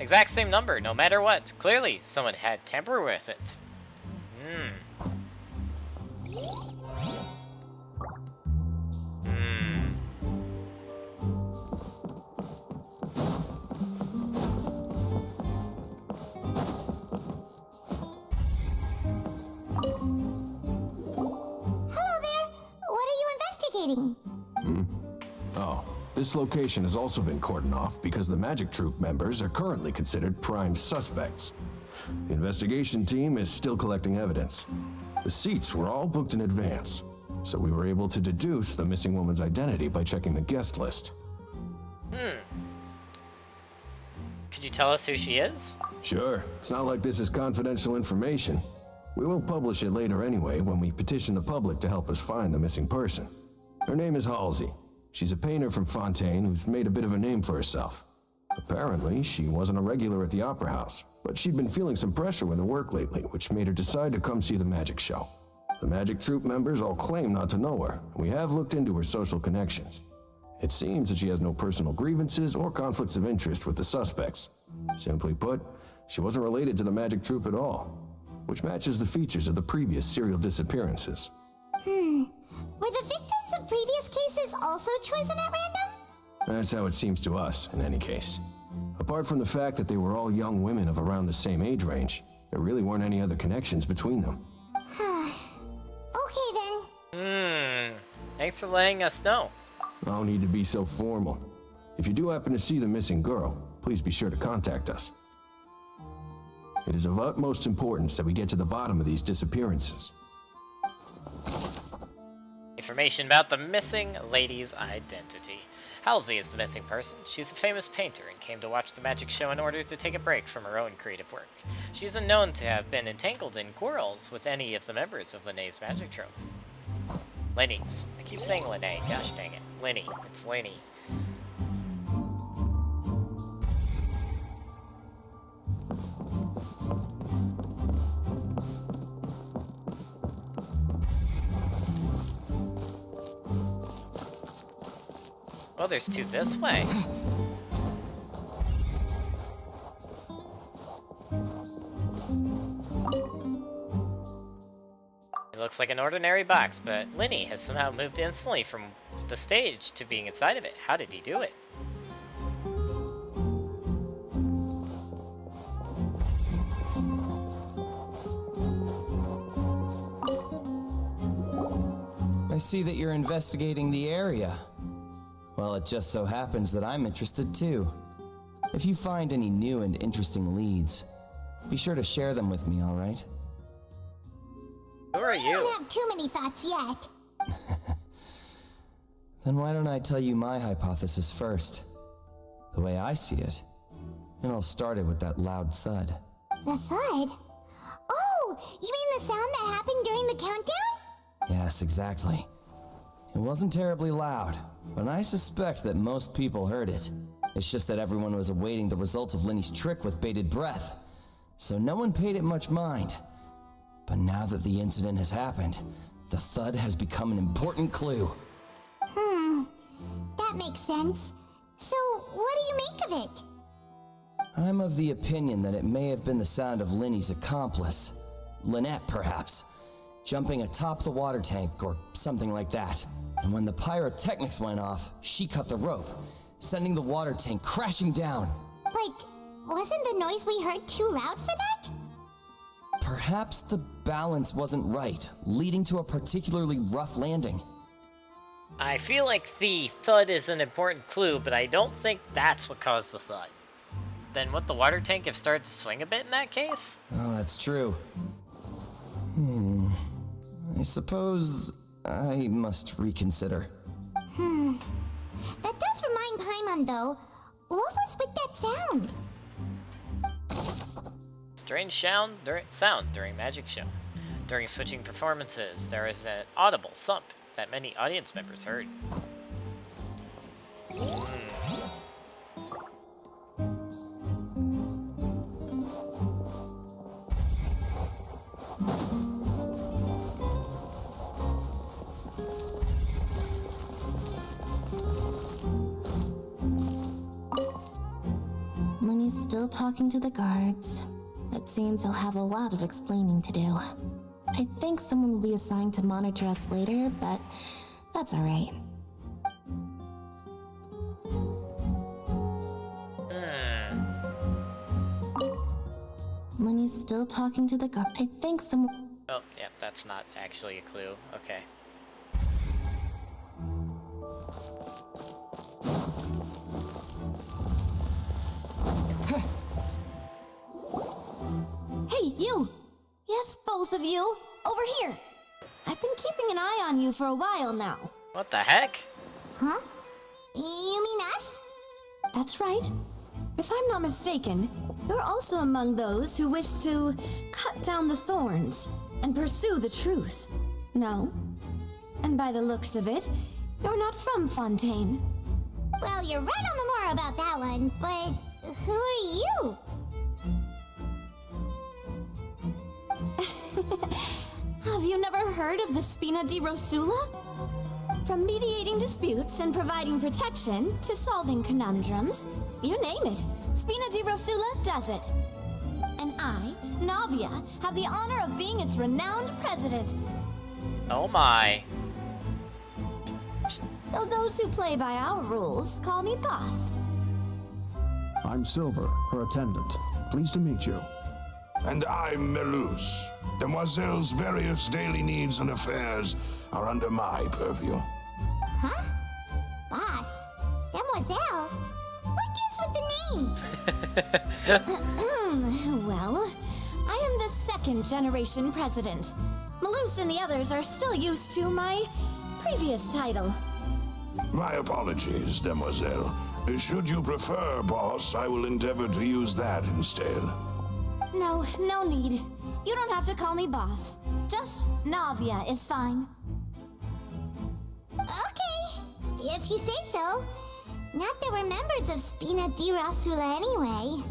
exact same number no matter what. Clearly, someone had tampered with it. Hello there. What are you investigating? Oh, this location has also been cordoned off because the Magic Troupe members are currently considered prime suspects. The investigation team is still collecting evidence. The seats were all booked in advance, so we were able to deduce the missing woman's identity by checking the guest list. Could you tell us who she is? Sure, it's not like this is confidential information. We will publish it later anyway when we petition the public to help us find the missing person. Her name is Halsey. She's a painter from Fontaine who's made a bit of a name for herself. Apparently, she wasn't a regular at the Opera House, but she'd been feeling some pressure with her work lately, which made her decide to come see the magic show. The Magic Troupe members all claim not to know her. We have looked into her social connections. It seems that she has no personal grievances or conflicts of interest with the suspects. Simply put, she wasn't related to the Magic Troupe at all, which matches the features of the previous serial disappearances. Were the victims of previous cases also chosen at random? That's how it seems to us, in any case. Apart from the fact that they were all young women of around the same age range, there really weren't any other connections between them. Okay then. Thanks for letting us know. No need to be so formal. If you do happen to see the missing girl, please be sure to contact us. It is of utmost importance that we get to the bottom of these disappearances. Information about the missing lady's identity. Halsey is the missing person. She's a famous painter and came to watch the magic show in order to take a break from her own creative work. She isn't known to have been entangled in quarrels with any of the members of Linné's magic troupe. Lenny's. I keep saying Linné. Gosh dang it. Lenny. It's Lenny. Oh, there's two this way. It looks like an ordinary box, but Lenny has somehow moved instantly from the stage to being inside of it. How did he do it? I see that you're investigating the area. Well, it just so happens that I'm interested too. If you find any new and interesting leads, be sure to share them with me, all right? Who are I you? don't have too many thoughts yet. Then why don't I tell you my hypothesis first? The way I see it. And I'll start it with that loud thud. The thud? Oh, you mean the sound that happened during the countdown? Yes, exactly. It wasn't terribly loud, but I suspect that most people heard it. It's just that everyone was awaiting the results of Lenny's trick with bated breath, so no one paid it much mind. But now that the incident has happened, the thud has become an important clue. That makes sense. So, what do you make of it? I'm of the opinion that it may have been the sound of Lenny's accomplice. Lynette, perhaps. jumping atop the water tank or something like that. And when the pyrotechnics went off, she cut the rope, sending the water tank crashing down. But wasn't the noise we heard too loud for that? Perhaps the balance wasn't right, leading to a particularly rough landing. I feel like the thud is an important clue, but I don't think that's what caused the thud. Then would the water tank have started to swing a bit in that case? Oh, that's true. I suppose I must reconsider. That does remind Paimon, though. What was with that sound? Strange sound during magic show. During switching performances, there is an audible thump that many audience members heard. When he's still talking to the guards, it seems he'll have a lot of explaining to do. I think someone will be assigned to monitor us later, but that's alright. When he's still talking to the guard, I think someone... Oh, yeah, that's not actually a clue. Okay. Hey, you! Yes, both of you! Over here! I've been keeping an eye on you for a while now. What the heck? Huh? You mean us? That's right. If I'm not mistaken, you're also among those who wish to cut down the thorns and pursue the truth. No? And by the looks of it, you're not from Fontaine. Well, you're right on the more about that one, but who are you? Have you never heard of the Spina di Rosula? From mediating disputes and providing protection to solving conundrums, you name it, Spina di Rosula does it. And I, Navia, have the honor of being its renowned president. Oh my. Though those who play by our rules call me boss. I'm Silver, her attendant. Pleased to meet you. And I'm Melus. Demoiselle's various daily needs and affairs are under my purview. Huh? Boss? Demoiselle? What gives with the names? Well, I am the second generation president. Melus and the others are still used to my previous title. My apologies, Demoiselle. Should you prefer, boss, I will endeavor to use that instead. No need. You don't have to call me boss. Just Navia is fine. Okay, if you say so. Not that we're members of Spina di Rosula anyway.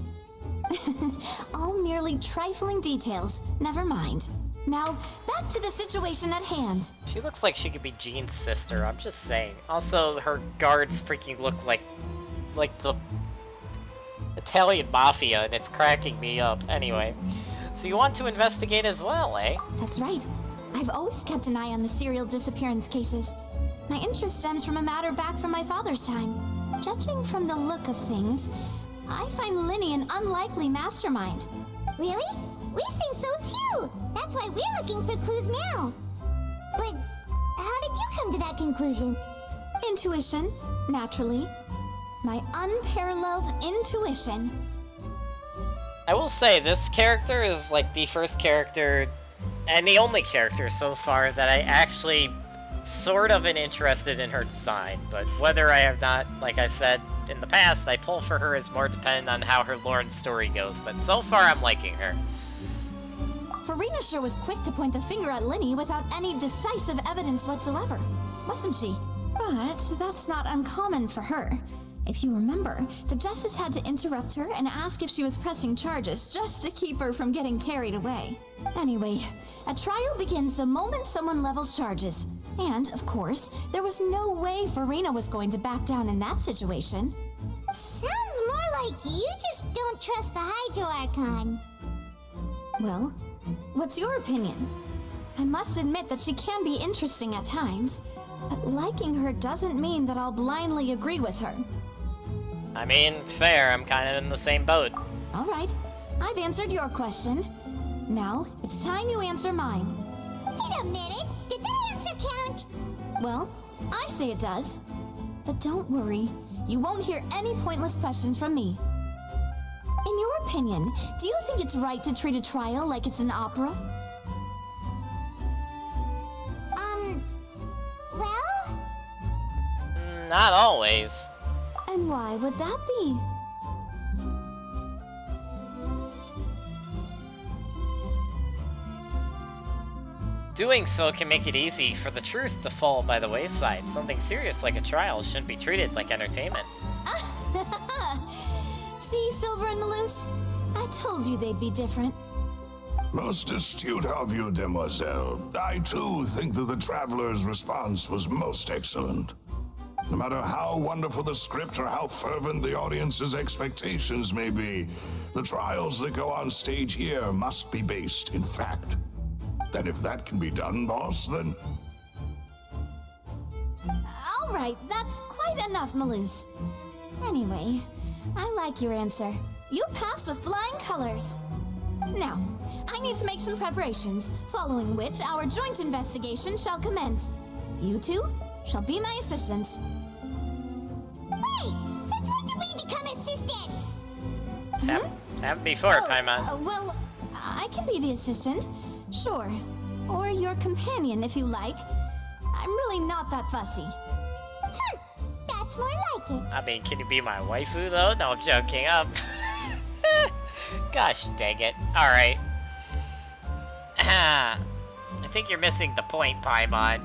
All merely trifling details. Never mind. Now, back to the situation at hand. She looks like she could be Jean's sister, I'm just saying. Also, her guards freaking look like the Italian mafia, and it's cracking me up. Anyway, so you want to investigate as well, eh? That's right. I've always kept an eye on the serial disappearance cases. My interest stems from a matter back from my father's time. Judging from the look of things, I find Linny an unlikely mastermind. Really? We think so too! That's why we're looking for clues now. But how did you come to that conclusion? Intuition, naturally. My unparalleled intuition. I will say, this character is like the first character, and the only character so far, that I actually sort of am interested in her design. But whether I have not, like I said in the past, I pull for her is more dependent on how her lore and story goes. But so far, I'm liking her. Farina sure was quick to point the finger at Linny without any decisive evidence whatsoever, wasn't she? But that's not uncommon for her. If you remember, the Justice had to interrupt her and ask if she was pressing charges just to keep her from getting carried away. Anyway, a trial begins the moment someone levels charges. And, of course, there was no way Farina was going to back down in that situation. Sounds more like you just don't trust the Hydro Archon. Well, what's your opinion? I must admit that she can be interesting at times, but liking her doesn't mean that I'll blindly agree with her. I mean, fair, I'm kind of in the same boat. Alright, I've answered your question. Now, it's time you answer mine. Wait a minute, did that answer count? Well, I say it does. But don't worry, you won't hear any pointless questions from me. In your opinion, do you think it's right to treat a trial like it's an opera? Well? Not always. And why would that be? Doing so can make it easy for the truth to fall by the wayside. Something serious like a trial shouldn't be treated like entertainment. See, Silver and Malus? I told you they'd be different. Most astute of you, demoiselle. I too think that the traveler's response was most excellent. No matter how wonderful the script or how fervent the audience's expectations may be, the trials that go on stage here must be based in fact. And if that can be done, boss, then... Alright, that's quite enough, Malus. Anyway, I like your answer. You passed with flying colors. Now, I need to make some preparations, following which our joint investigation shall commence. You two shall be my assistants. Wait! Since when did we become assistants? It's happened before, Paimon. Well, I can be the assistant, sure. Or your companion, if you like. I'm really not that fussy. That's more like it. I mean, can you be my waifu, though? No, I'm joking. Gosh dang it. Alright. I think you're missing the point, Paimon.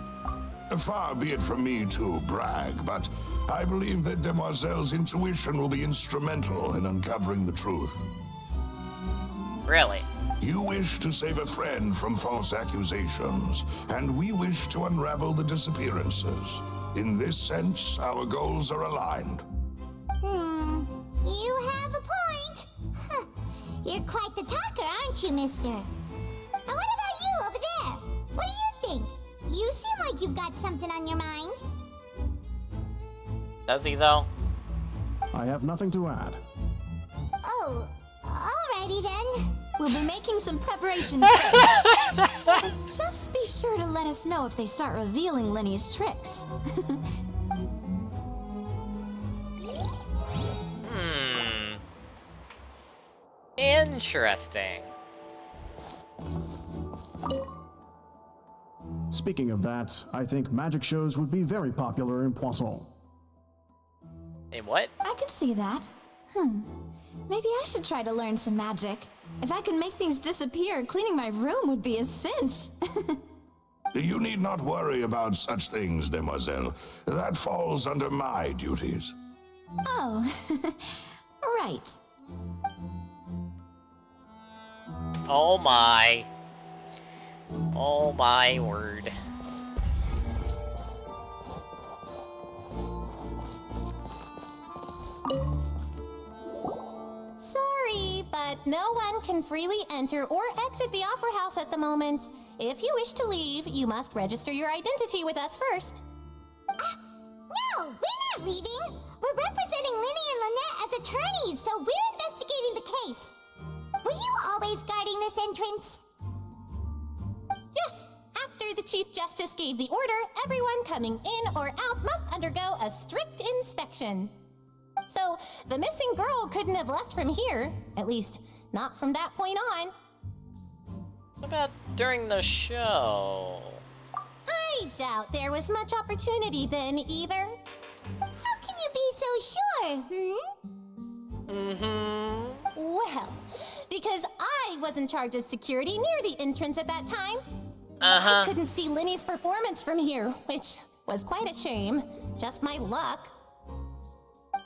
Far be it from me to brag, but I believe that Demoiselle's intuition will be instrumental in uncovering the truth. Really? You wish to save a friend from false accusations, and we wish to unravel the disappearances. In this sense, our goals are aligned. You have a point. Huh. You're quite the talker, aren't you, mister? And what about you over there? What do you think? You seem like you've got something on your mind. Does he, though? I have nothing to add. Oh, alrighty then. We'll be making some preparations first. Just be sure to let us know if they start revealing Lenny's tricks. Interesting. Speaking of that, I think magic shows would be very popular in Poisson. In what? I could see that. Maybe I should try to learn some magic. If I could make things disappear, cleaning my room would be a cinch. You need not worry about such things, demoiselle. That falls under my duties. Oh, right. Oh my. Oh my word. Sorry, but no one can freely enter or exit the Opera House at the moment. If you wish to leave, you must register your identity with us first. No, we're not leaving. We're representing Linny and Lynette as attorneys, so we're investigating the case. Were you always guarding this entrance? Yes. After the Chief Justice gave the order, everyone coming in or out must undergo a strict inspection. So, the missing girl couldn't have left from here. At least, not from that point on. What about during the show? I doubt there was much opportunity then, either. How can you be so sure, Well, because I was in charge of security near the entrance at that time. I couldn't see Linny's performance from here, which was quite a shame. Just my luck.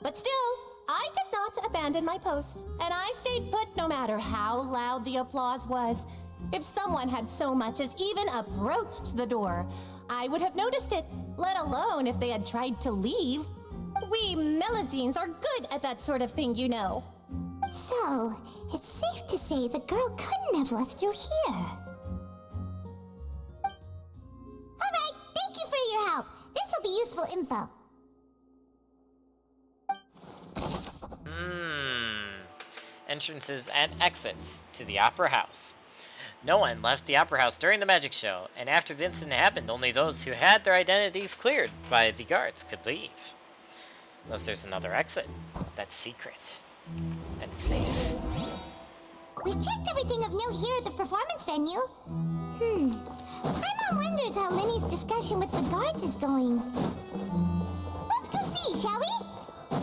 But still, I did not abandon my post, and I stayed put no matter how loud the applause was. If someone had so much as even approached the door, I would have noticed it, let alone if they had tried to leave. We Melusines are good at that sort of thing, you know. So, it's safe to say the girl couldn't have left through here. useful info. Entrances and exits to the Opera House. No one left the Opera House during the magic show, and after the incident happened, only those who had their identities cleared by the guards could leave. Unless there's another exit. That's secret. And safe. We've checked everything of note here at the performance venue. Paimon wonders how Lenny's discussion with the guards is going. Let's go see, shall we?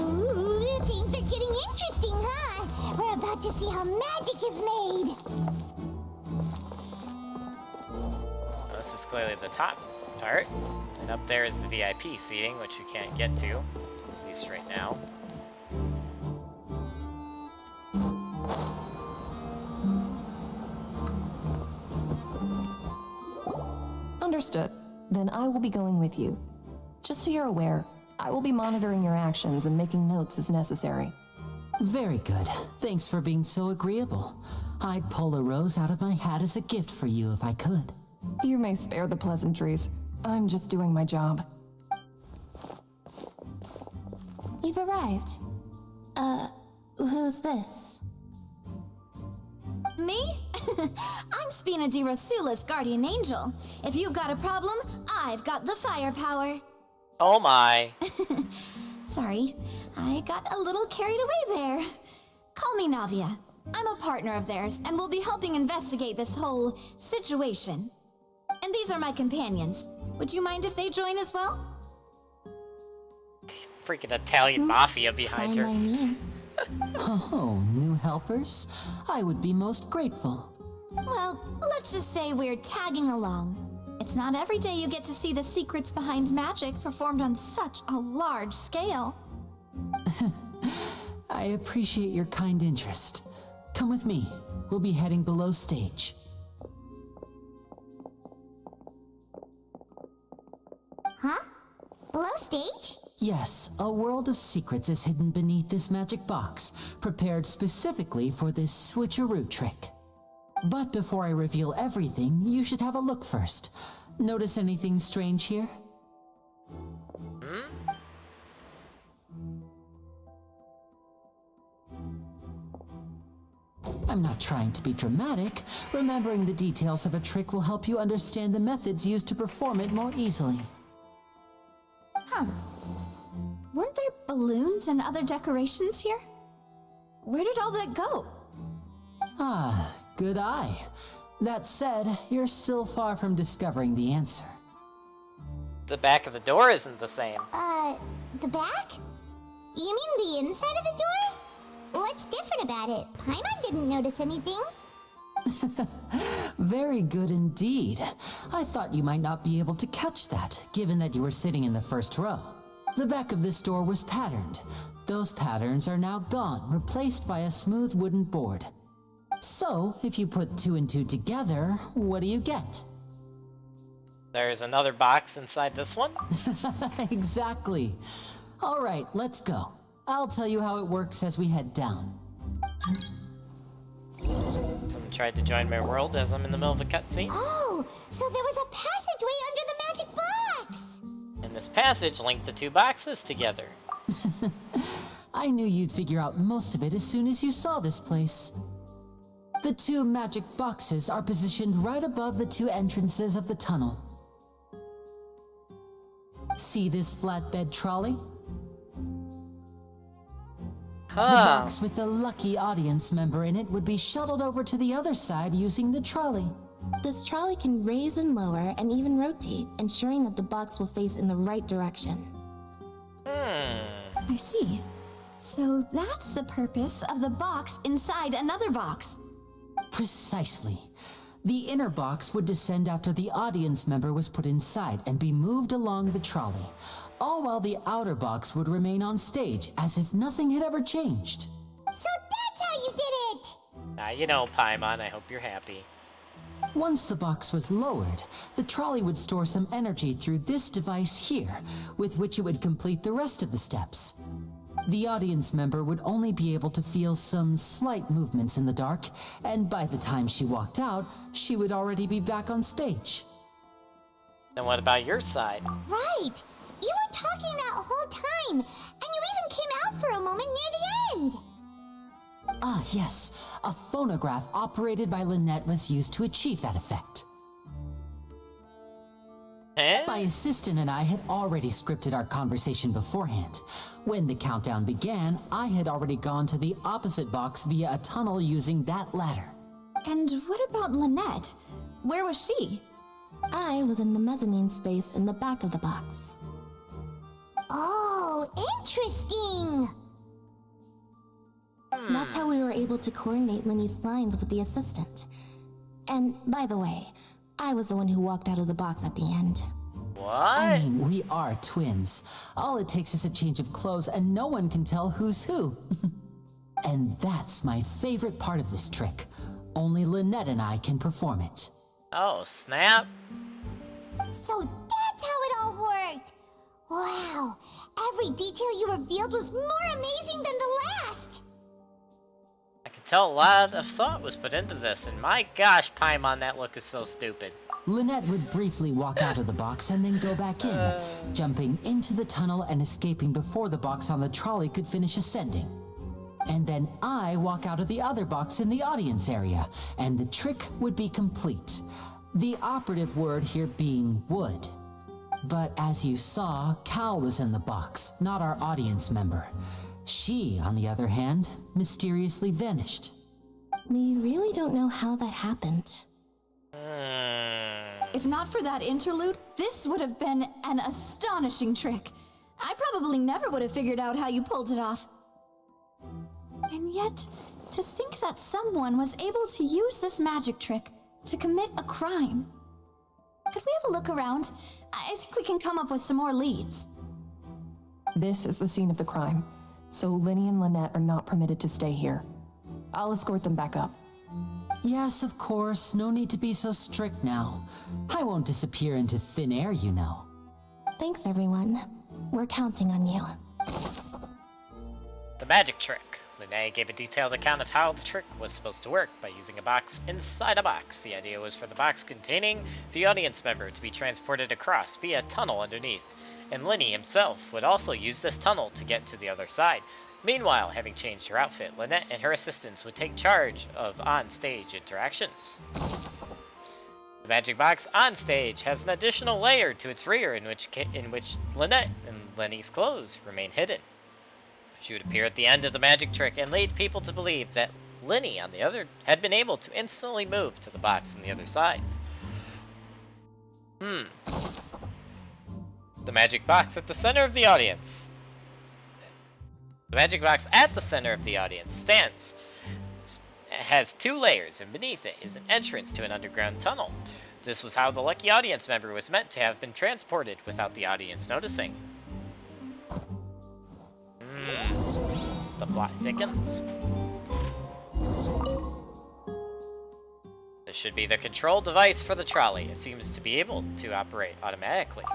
Ooh, things are getting interesting, huh? We're about to see how magic is made. Well, this is clearly the top part. And up there is the VIP seating, which you can't get to. At least right now. Understood. Then I will be going with you. Just so you're aware, I will be monitoring your actions and making notes as necessary. Very good. Thanks for being so agreeable. I'd pull a rose out of my hat as a gift for you if I could. You may spare the pleasantries. I'm just doing my job. You've arrived. Who's this? Me? I'm Spina di Rosula's guardian angel. If you've got a problem, I've got the firepower. Oh my. Sorry, I got a little carried away there. Call me Navia. I'm a partner of theirs, and will be helping investigate this whole situation. And these are my companions. Would you mind if they join as well? Freaking Italian mafia behind her. Oh, new helpers? I would be most grateful. Well, let's just say we're tagging along. It's not every day you get to see the secrets behind magic performed on such a large scale. I appreciate your kind interest. Come with me. We'll be heading below stage. Huh? Below stage? Yes, a world of secrets is hidden beneath this magic box, prepared specifically for this switcheroo trick. But before I reveal everything, you should have a look first. Notice anything strange here? I'm not trying to be dramatic. Remembering the details of a trick will help you understand the methods used to perform it more easily. Huh. Weren't there balloons and other decorations here? Where did all that go? Ah, good eye. That said, you're still far from discovering the answer. The back of the door isn't the same. The back? You mean the inside of the door? What's different about it? Paimon didn't notice anything. Very good indeed. I thought you might not be able to catch that, given that you were sitting in the first row. The back of this door was patterned. Those patterns are now gone, replaced by a smooth wooden board. So, if you put 2 and 2 together, what do you get? There's another box inside this one? Exactly. All right, let's go. I'll tell you how it works as we head down. Someone tried to join my world as I'm in the middle of a cutscene. Oh, so there was a passageway under the magic box! And this passage linked the 2 boxes together. I knew you'd figure out most of it as soon as you saw this place. The 2 magic boxes are positioned right above the 2 entrances of the tunnel. See this flatbed trolley? The box with the lucky audience member in it would be shuttled over to the other side using the trolley. This trolley can raise and lower and even rotate, ensuring that the box will face in the right direction. I see. So that's the purpose of the box inside another box. Precisely. The inner box would descend after the audience member was put inside and be moved along the trolley, all while the outer box would remain on stage as if nothing had ever changed. So that's how you did it! Now you know, Paimon, I hope you're happy. Once the box was lowered, the trolley would store some energy through this device here, with which it would complete the rest of the steps. The audience member would only be able to feel some slight movements in the dark, and by the time she walked out, she would already be back on stage. Then what about your side? Right! You were talking that whole time, and you even came out for a moment near the end. Ah, yes. A phonograph operated by Lynette was used to achieve that effect. My assistant and I had already scripted our conversation beforehand. When the countdown began, I had already gone to the opposite box via a tunnel using that ladder. And what about Lynette? Where was she? I was in the mezzanine space in the back of the box. Oh, interesting! That's how we were able to coordinate Linny's lines with the assistant. And, by the way, I was the one who walked out of the box at the end. What? I mean, we are twins. All it takes is a change of clothes and no one can tell who's who. And that's my favorite part of this trick. Only Lynette and I can perform it. Oh, snap. So that's how it all worked! Wow, every detail you revealed was more amazing than the last! I can tell a lot of thought was put into this, and my gosh, Paimon, that look is so stupid. Lynette would briefly walk out of the box and then go back in, jumping into the tunnel and escaping before the box on the trolley could finish ascending. And then I walk out of the other box in the audience area, and the trick would be complete. The operative word here being would. But as you saw, Cal was in the box, not our audience member. She, on the other hand, mysteriously vanished. We really don't know how that happened. If not for that interlude, this would have been an astonishing trick. I probably never would have figured out how you pulled it off. And yet, to think that someone was able to use this magic trick to commit a crime. Could we have a look around? I think we can come up with some more leads. This is the scene of the crime, so Linny and Lynette are not permitted to stay here. I'll escort them back up. Yes, of course. No need to be so strict now. I won't disappear into thin air, you know. Thanks, everyone. We're counting on you. The magic trick. Linnea gave a detailed account of how the trick was supposed to work by using a box inside a box. The idea was for the box containing the audience member to be transported across via a tunnel underneath, and Linny himself would also use this tunnel to get to the other side. Meanwhile, having changed her outfit, Lynette and her assistants would take charge of on-stage interactions. The magic box on stage has an additional layer to its rear in which Lynette and Lenny's clothes remain hidden. She would appear at the end of the magic trick and lead people to believe that Linny, on the other, had been able to instantly move to the box on the other side. The magic box at the center of the audience. The magic box at the center of the audience has two layers, and beneath it is an entrance to an underground tunnel. This was how the lucky audience member was meant to have been transported without the audience noticing. The plot thickens. This should be the control device for the trolley. It seems to be able to operate automatically.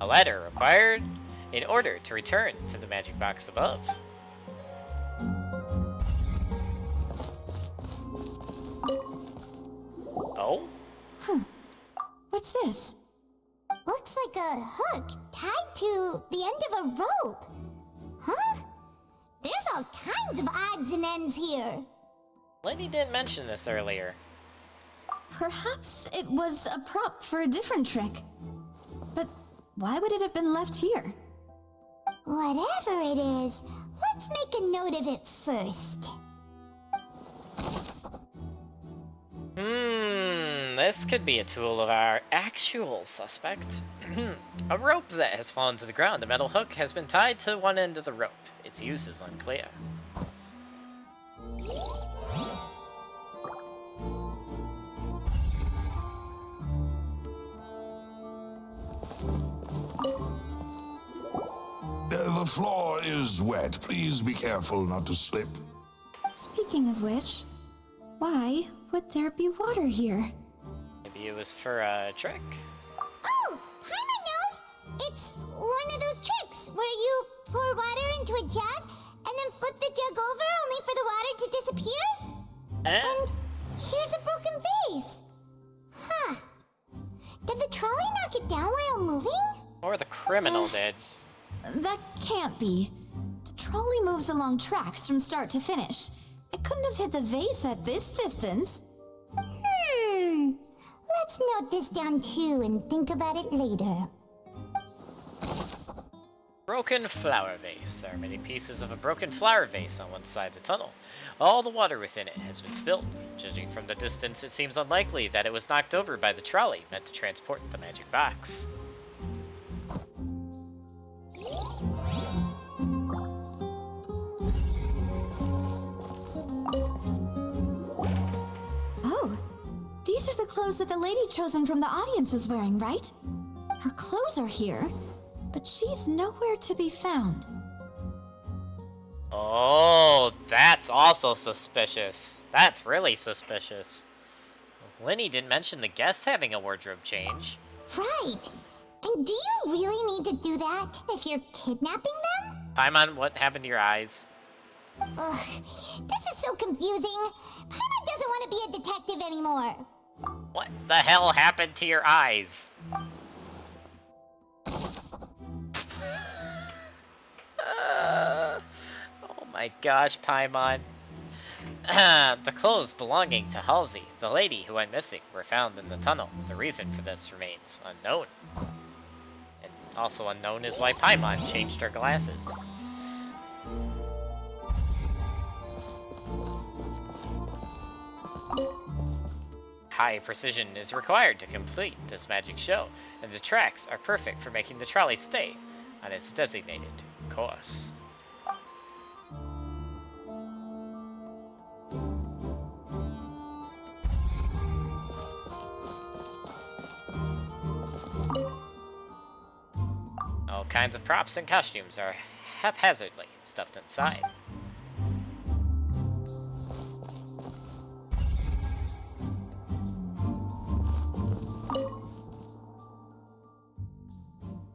A ladder required in order to return to the magic box above. Oh? What's this? Looks like a hook tied to the end of a rope. Huh? There's all kinds of odds and ends here. Lenny didn't mention this earlier. Perhaps it was a prop for a different trick. But why would it have been left here? Whatever it is, let's make a note of it first. This could be a tool of our actual suspect. A rope that has fallen to the ground. A metal hook has been tied to one end of the rope. Its use is unclear. The floor is wet. Please be careful not to slip. Speaking of which, why would there be water here? Maybe it was for a trick? Oh, Paimon knows! It's one of those tricks where you pour water into a jug and then flip the jug over only for the water to disappear? And here's a broken vase. Huh. Did the trolley knock it down while moving? Or the criminal did. That can't be. The trolley moves along tracks from start to finish. It couldn't have hit the vase at this distance. Let's note this down too and think about it later. Broken flower vase. There are many pieces of a broken flower vase on one side of the tunnel. All the water within it has been spilled. Judging from the distance, it seems unlikely that it was knocked over by the trolley meant to transport the magic box. Oh, these are the clothes that the lady chosen from the audience was wearing, right? Her clothes are here, but she's nowhere to be found. Oh, that's also suspicious. That's really suspicious. Lenny didn't mention the guest having a wardrobe change. Right. And do you really need to do that if you're kidnapping them? Paimon, what happened to your eyes? Ugh, this is so confusing. Paimon doesn't want to be a detective anymore. What the hell happened to your eyes? Oh my gosh, Paimon. The clothes belonging to Halsey, the lady who went missing, were found in the tunnel. The reason for this remains unknown. And also unknown is why Paimon changed her glasses. High precision is required to complete this magic show, and the tracks are perfect for making the trolley stay on its designated course. All kinds of props and costumes are haphazardly stuffed inside.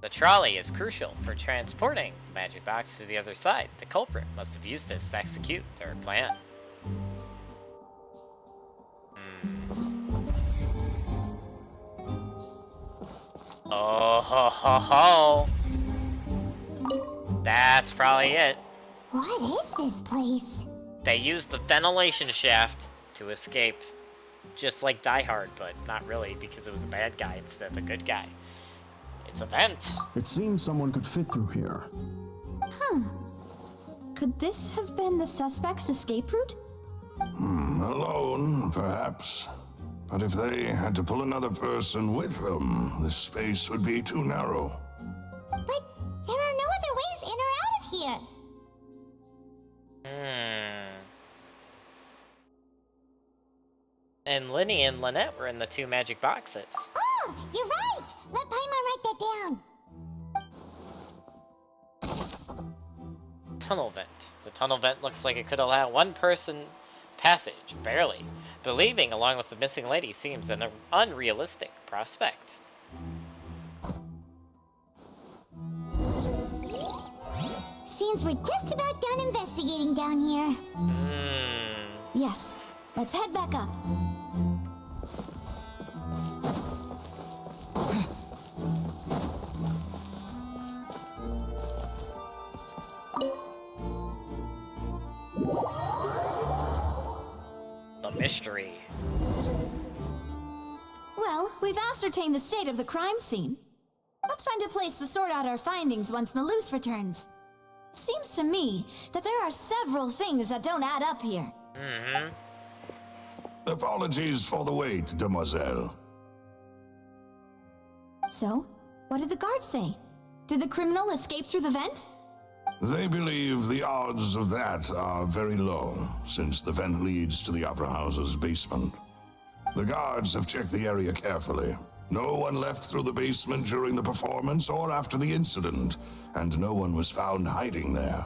The trolley is crucial for transporting the magic box to the other side. The culprit must have used this to execute their plan. Oh ho ho ho! That's probably it. What is this place? They used the ventilation shaft to escape. Just like Die Hard, but not really, because it was a bad guy instead of a good guy. It's a vent. It seems someone could fit through here. Could this have been the suspect's escape route? Alone, perhaps. But if they had to pull another person with them, the space would be too narrow. But there are no other ways in or out of here. And Lenny and Lynette were in the two magic boxes. Oh, you're right! Let Paimon write that down. Tunnel vent. The tunnel vent looks like it could allow one person passage, barely. But leaving along with the missing lady seems an unrealistic prospect. Seems we're just about done investigating down here. Yes, let's head back up. The mystery. Well, we've ascertained the state of the crime scene. Let's find a place to sort out our findings once Malus returns. Seems to me that there are several things that don't add up here. Apologies for the wait, demoiselle. So, what did the guards say? Did the criminal escape through the vent? They believe the odds of that are very low, since the vent leads to the Opera House's basement. The guards have checked the area carefully. No one left through the basement during the performance or after the incident, and no one was found hiding there.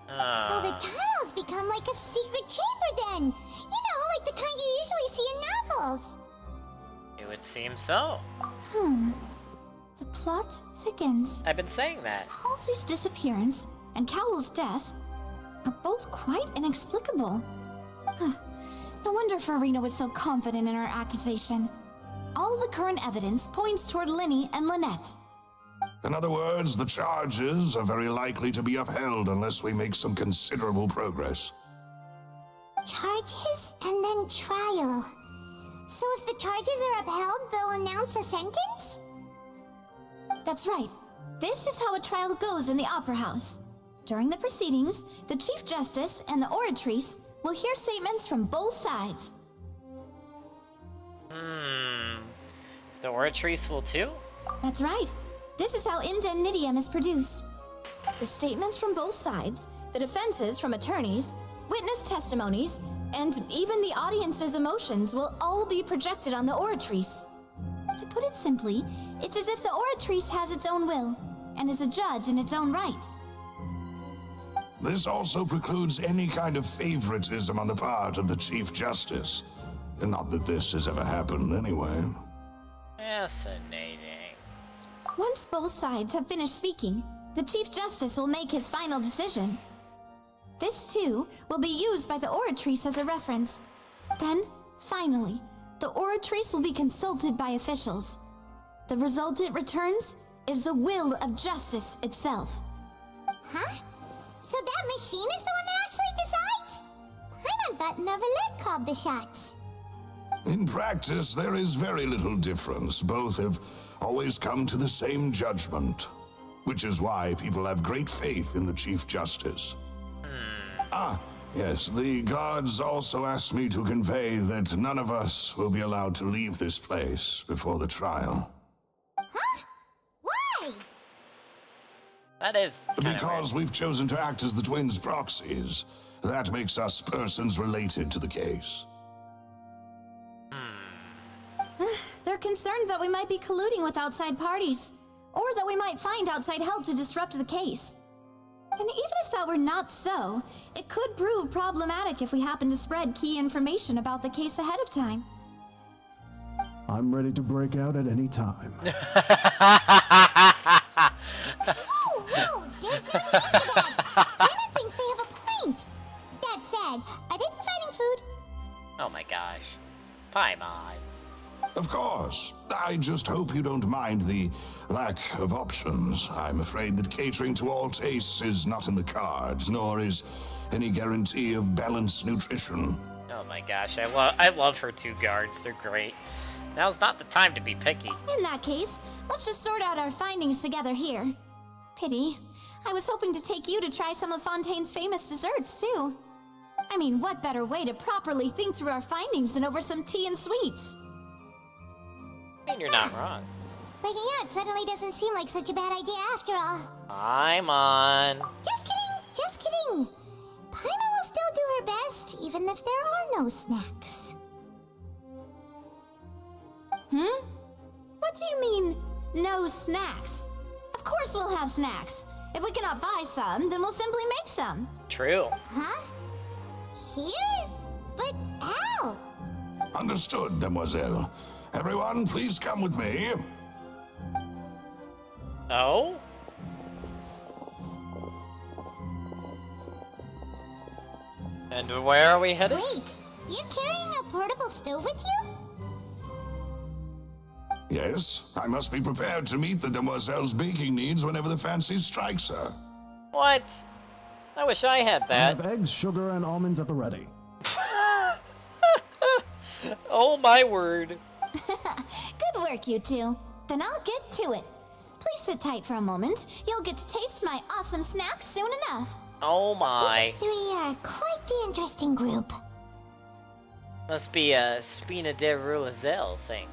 So the tunnels become like a secret chamber then! You know, like the kind you usually see in novels! It would seem so. The plot thickens. I've been saying that. Halsey's disappearance and Cowell's death are both quite inexplicable. No wonder Farina was so confident in her accusation. All the current evidence points toward Linny and Lynette. In other words, the charges are very likely to be upheld unless we make some considerable progress. Charges and then trial. So if the charges are upheld, they'll announce a sentence? That's right. This is how a trial goes in the Opera House. During the proceedings, the Chief Justice and the Oratrice will hear statements from both sides. The Oratrice will too? That's right. This is how Indemnitium is produced. The statements from both sides, the defenses from attorneys, witness testimonies, and even the audience's emotions will all be projected on the Oratrice. To put it simply, it's as if the Oratrice has its own will, and is a judge in its own right. This also precludes any kind of favoritism on the part of the Chief Justice. And not that this has ever happened anyway. Fascinating. Once both sides have finished speaking, the Chief Justice will make his final decision. This, too, will be used by the Oratrice as a reference. Then, finally, the Oratrice will be consulted by officials. The result it returns is the will of justice itself. Huh? So that machine is the one that actually decides? Paimon thought Neverlet called the shots. In practice, there is very little difference. Both have always come to the same judgment, which is why people have great faith in the Chief Justice. Yes, the guards also asked me to convey that none of us will be allowed to leave this place before the trial. Huh? Why? That is because we've chosen to act as the twins' proxies. That makes us persons related to the case. They're concerned that we might be colluding with outside parties, or that we might find outside help to disrupt the case. And even if that were not so, it could prove problematic if we happen to spread key information about the case ahead of time. I'm ready to break out at any time. No, there's no need for that. Paimon thinks they have a point. That said, are they providing food? Oh my gosh. Paimon. Of course. I just hope you don't mind the lack of options. I'm afraid that catering to all tastes is not in the cards, nor is any guarantee of balanced nutrition. Oh my gosh, I love her two guards. They're great. Now's not the time to be picky. In that case, let's just sort out our findings together here. Pity. I was hoping to take you to try some of Fontaine's famous desserts, too. I mean, what better way to properly think through our findings than over some tea and sweets? I mean, you're not wrong. Breaking out suddenly doesn't seem like such a bad idea after all. Paimon. Just kidding, just kidding. Paimon will still do her best, even if there are no snacks. What do you mean, no snacks? Of course we'll have snacks. If we cannot buy some, then we'll simply make some. True. Huh? Here? But how? Understood, demoiselle. Everyone, please come with me. Oh? And where are we headed? Wait, you're carrying a portable stove with you? Yes, I must be prepared to meet the demoiselle's baking needs whenever the fancy strikes her. What? I wish I had I that. have eggs, sugar, and almonds at the ready. Oh my word. Good work, you two. Then I'll get to it. Please sit tight for a moment. You'll get to taste my awesome snacks soon enough. Oh my. These three are quite the interesting group. Must be a Spina de Ruizel thing.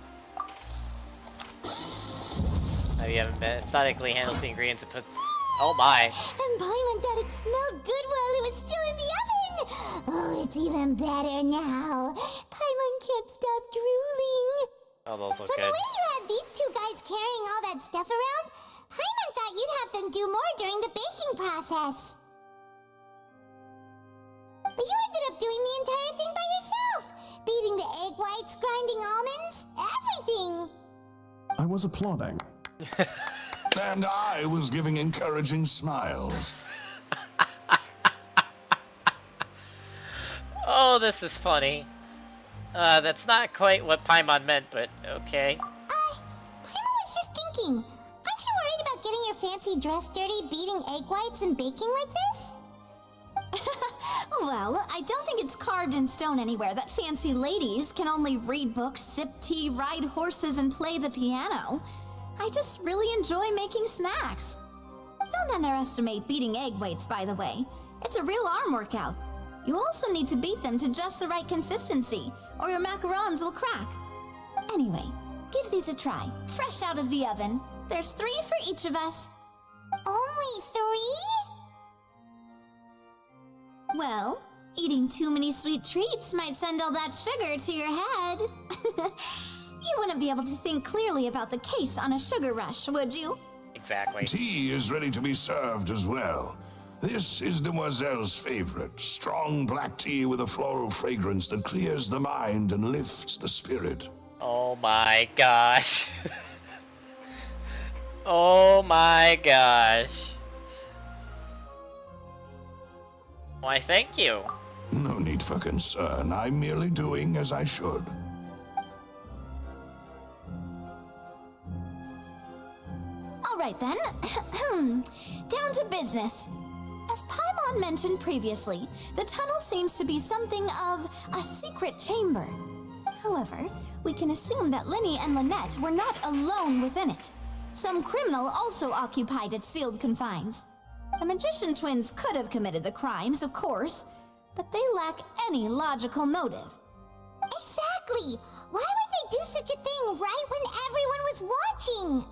Maybe you haven't methodically handles the ingredients and puts... Oh my. And Paimon thought it smelled good while it was still in the oven. Oh, it's even better now. Paimon can't stop drooling. Oh, those look From good. the way you had these two guys carrying all that stuff around, Paimon thought you'd have them do more during the baking process. But you ended up doing the entire thing by yourself. Beating the egg whites, grinding almonds, everything. I was applauding. And I was giving encouraging smiles. know this is funny. That's not quite what Paimon meant, but okay. Paimon was just thinking, aren't you worried about getting your fancy dress dirty, beating egg whites and baking like this? Well, I don't think it's carved in stone anywhere that fancy ladies can only read books, sip tea, ride horses, and play the piano. I just really enjoy making snacks. Don't underestimate beating egg whites, by the way. It's a real arm workout. You also need to beat them to just the right consistency, or your macarons will crack. Anyway, give these a try, fresh out of the oven. There's 3 for each of us. Only 3? Well, eating too many sweet treats might send all that sugar to your head. You wouldn't be able to think clearly about the case on a sugar rush, would you? Exactly. Tea is ready to be served as well. This is Demoiselle's favorite, strong black tea with a floral fragrance that clears the mind and lifts the spirit. Oh my gosh. Oh my gosh. Why, thank you. No need for concern. I'm merely doing as I should. All right then. Down to business. As Paimon mentioned previously, the tunnel seems to be something of a secret chamber. However, we can assume that Linny and Lynette were not alone within it. Some criminal also occupied its sealed confines. The magician twins could have committed the crimes, of course, but they lack any logical motive. Exactly! Why would they do such a thing right when everyone was watching?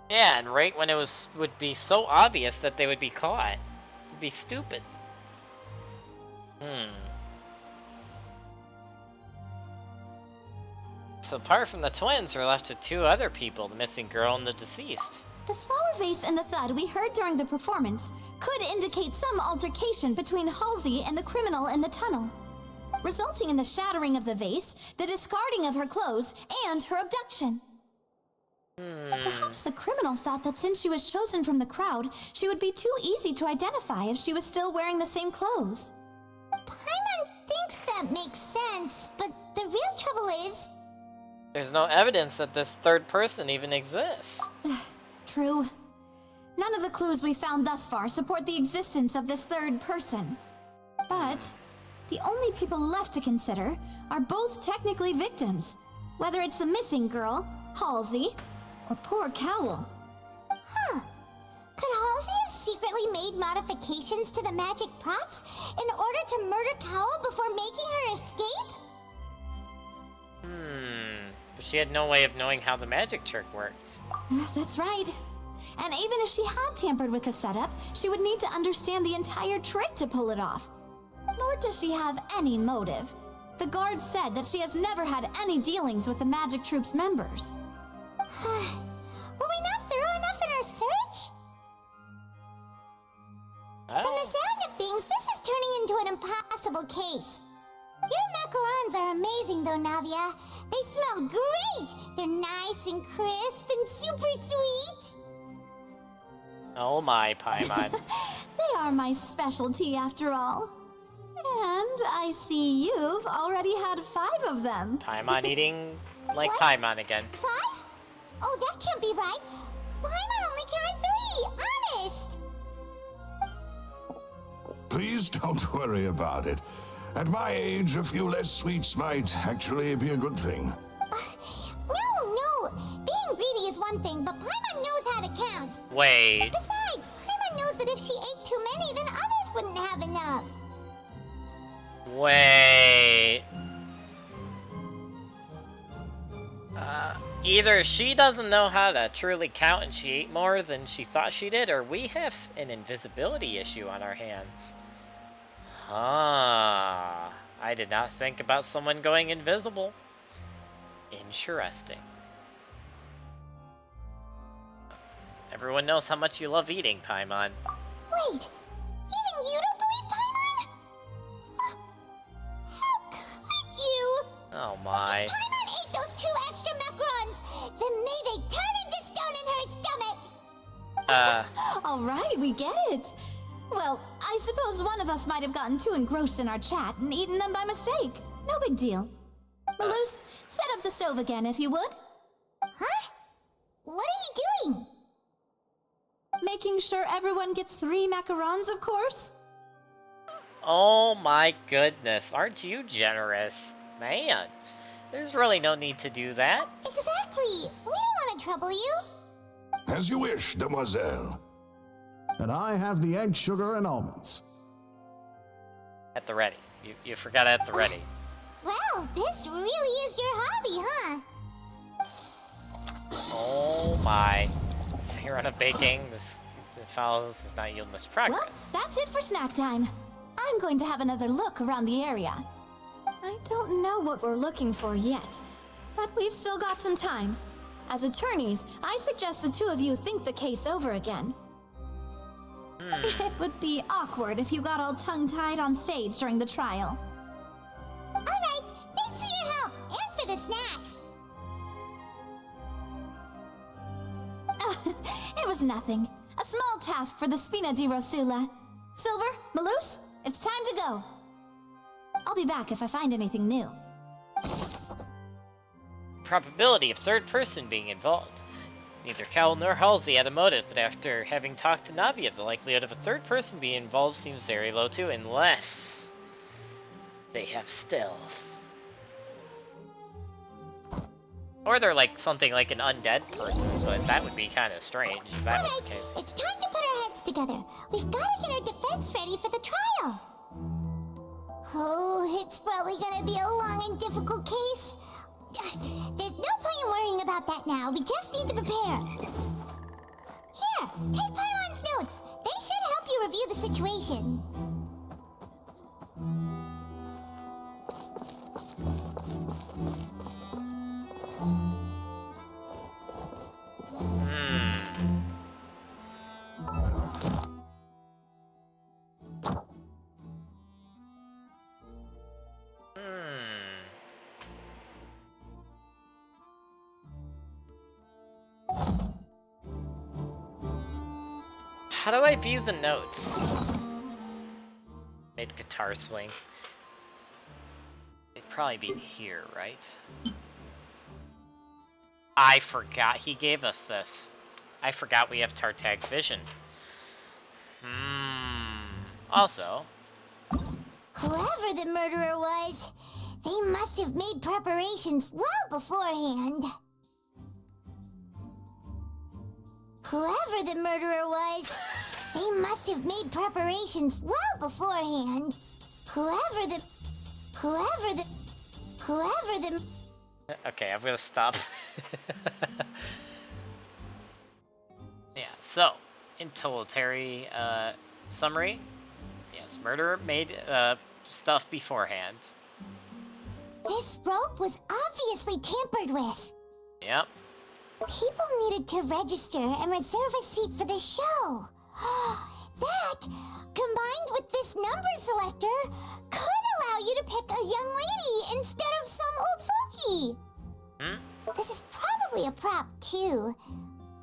Yeah, and right when it would be so obvious that they would be caught. It'd be stupid. So apart from the twins, we're left with 2 other people, the missing girl and the deceased. The flower vase and the thud we heard during the performance could indicate some altercation between Halsey and the criminal in the tunnel, resulting in the shattering of the vase, the discarding of her clothes, and her abduction. Perhaps the criminal thought that since she was chosen from the crowd, she would be too easy to identify if she was still wearing the same clothes. Paimon thinks that makes sense, but the real trouble is... There's no evidence that this third person even exists. True. None of the clues we found thus far support the existence of this third person. But the only people left to consider are both technically victims, whether it's the missing girl, Halsey, or poor Cowell. Huh. Could Halsey have secretly made modifications to the magic props in order to murder Cowell before making her escape? But she had no way of knowing how the magic trick worked. That's right. And even if she had tampered with the setup, she would need to understand the entire trick to pull it off. Nor does she have any motive. The guards said that she has never had any dealings with the magic troop's members. Were we not thorough enough in our search? From the sound of things, this is turning into an impossible case. Your macarons are amazing though, Navia. They smell great! They're nice and crisp and super sweet! Oh my, Paimon. They are my specialty after all. And I see you've already had 5 of them. Paimon eating like Paimon again. 5? Oh, that can't be right. Paimon only counted 3, honest! Please don't worry about it. At my age, a few less sweets might actually be a good thing. No! Being greedy is one thing, but Paimon knows how to count. Wait. Besides, Paimon knows that if she ate too many, then others wouldn't have enough. Wait. Either she doesn't know how to truly count and she ate more than she thought she did, or we have an invisibility issue on our hands. I did not think about someone going invisible. Interesting. Everyone knows how much you love eating, Paimon. Wait, even you don't believe Paimon? How could you? Oh my. If Paimon ate those 2 extra macarons, then may they turn into stone in her stomach! All right, we get it. Well, I suppose one of us might have gotten too engrossed in our chat and eaten them by mistake. No big deal. Malus, set up the stove again if you would. Huh? What are you doing? Making sure everyone gets 3 macarons, of course. Oh my goodness, aren't you generous? Man, there's really no need to do that. Exactly. We don't want to trouble you. As you wish, demoiselle. And I have the egg, sugar, and almonds. At the ready. You forgot at the ready. Well, this really is your hobby, huh? Oh my. So you're on a baking. This follows does not yield much progress. Well, that's it for snack time. I'm going to have another look around the area. I don't know what we're looking for yet, but we've still got some time. As attorneys, I suggest the 2 of you think the case over again. It would be awkward if you got all tongue-tied on stage during the trial. Alright, thanks for your help, and for the snacks. It was nothing. A small task for the Spina di Rosula. Silver, Malus, it's time to go. I'll be back if I find anything new. Probability of third person being involved. Neither Cal nor Halsey had a motive, but after having talked to Navia, the likelihood of a third person being involved seems very low too, unless they have stealth. Or they're like something like an undead person, but that would be kind of strange if that was the case. It's time to put our heads together. We've got to get our defense ready for the trial. Oh, it's probably gonna be a long and difficult case. There's no point in worrying about that now. We just need to prepare. Here, take Pyron's notes. They should help you review the situation. How do I view the notes? Mid guitar swing. It'd probably be here, right? I forgot he gave us this. I forgot we have Tartag's vision. Also, whoever the murderer was, they must have made preparations well beforehand. Whoever the murderer was, they must have made preparations well beforehand. Whoever the... Okay, I'm gonna stop. Yeah, so, in totality, summary. Yes, murderer made stuff beforehand. This rope was obviously tampered with. Yep. People needed to register and reserve a seat for the show. That, combined with this number selector, could allow you to pick a young lady instead of some old fogey. This is probably a prop, too.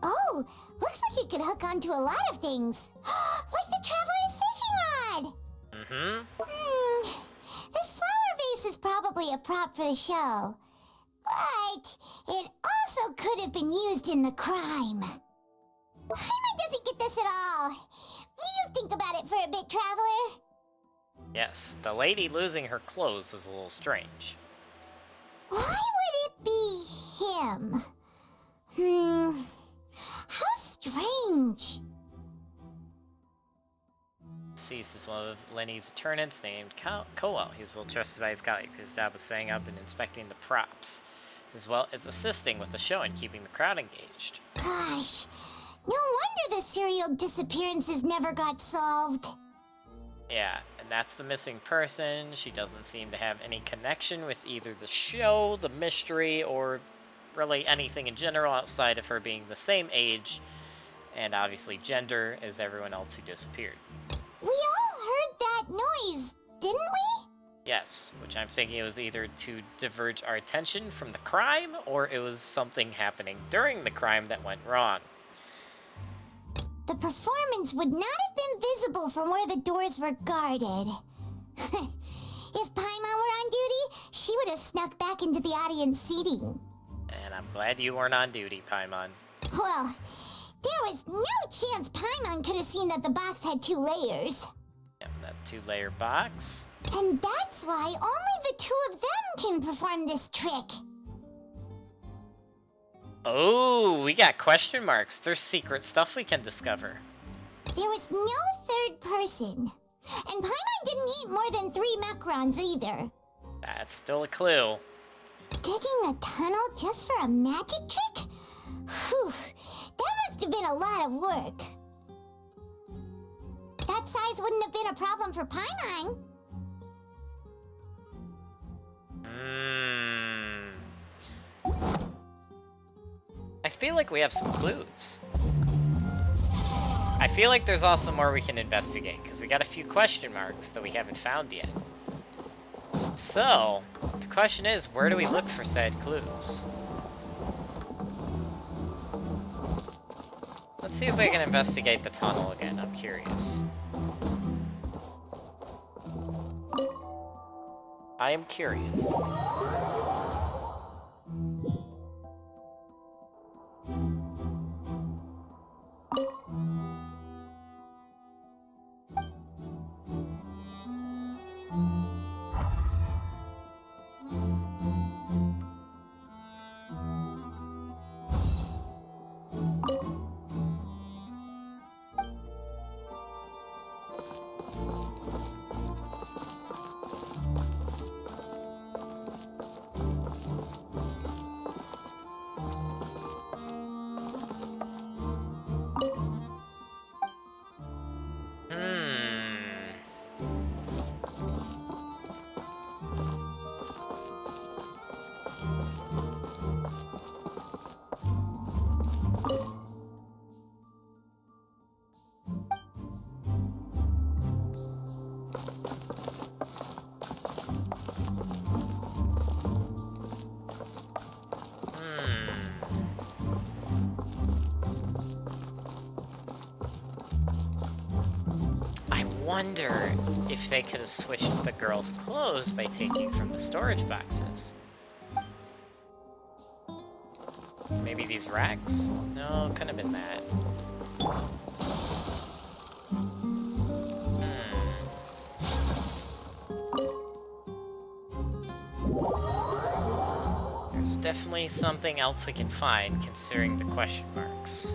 Oh, looks like it could hook onto a lot of things. Like the Traveler's fishing rod! This flower vase is probably a prop for the show. But it also could have been used in the crime. Paimon doesn't get this at all. You think about it for a bit, Traveler. Yes, the lady losing her clothes is a little strange. Why would it be him? How strange. Cease is one of Lenny's attendants named Kowal. He was well trusted by his colleagues. His job was setting up and inspecting the props, as well as assisting with the show and keeping the crowd engaged. Gosh, no wonder the serial disappearances never got solved. Yeah, and that's the missing person. She doesn't seem to have any connection with either the show, the mystery, or really anything in general outside of her being the same age and obviously gender as everyone else who disappeared. We all heard that noise, didn't we? Yes, which I'm thinking it was either to diverge our attention from the crime, or it was something happening during the crime that went wrong. the performance would not have been visible from where the doors were guarded. If Paimon were on duty, she would have snuck back into the audience seating. And I'm glad you weren't on duty, Paimon. Well, there was no chance Paimon could have seen that the box had 2 layers. Yep, that 2-layer box. And that's why only the 2 of them can perform this trick. Oh, we got question marks. There's secret stuff we can discover. There was no third person. And Paimon didn't eat more than 3 macarons either. That's still a clue. Digging a tunnel just for a magic trick? Whew, that must have been a lot of work. That size wouldn't have been a problem for Paimon. I feel like we have some clues. I feel like there's also more we can investigate, because we got a few question marks that we haven't found yet. So, the question is, where do we look for said clues? Let's see if we can investigate the tunnel again, I'm curious. I am curious. I wonder if they could have switched the girl's clothes by taking from the storage boxes. Maybe these racks? No, couldn't have been that. There's definitely something else we can find considering the question marks.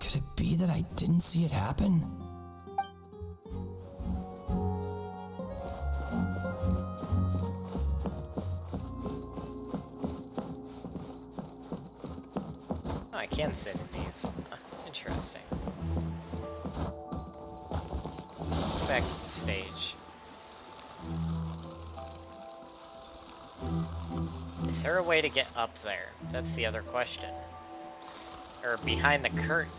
Could it be that I didn't see it happen? Oh, I can sit in these. Interesting. Back to the stage. Is there a way to get up there? That's the other question. Or behind the curtain.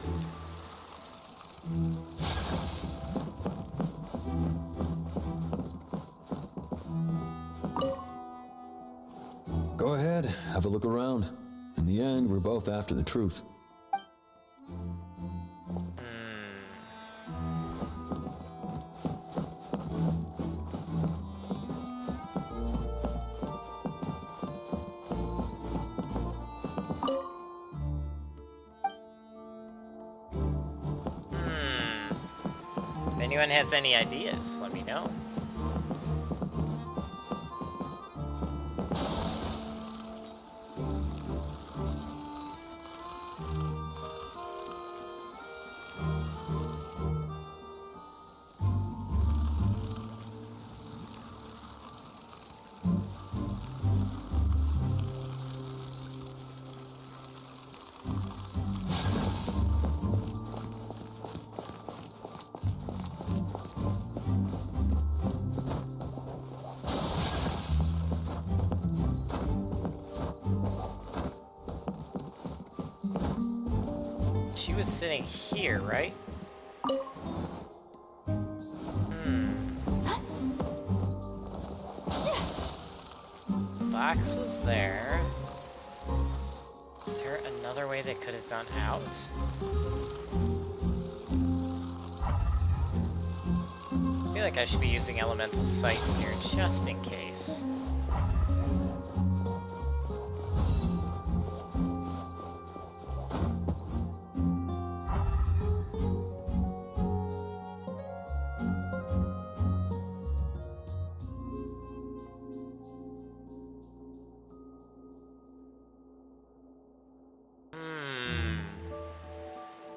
Go ahead, have a look around. In the end, we're both after the truth. If anyone has any ideas, let me know. She was sitting here, right? box was there. Is there another way they could have gone out? I feel like I should be using elemental sight in here just in case.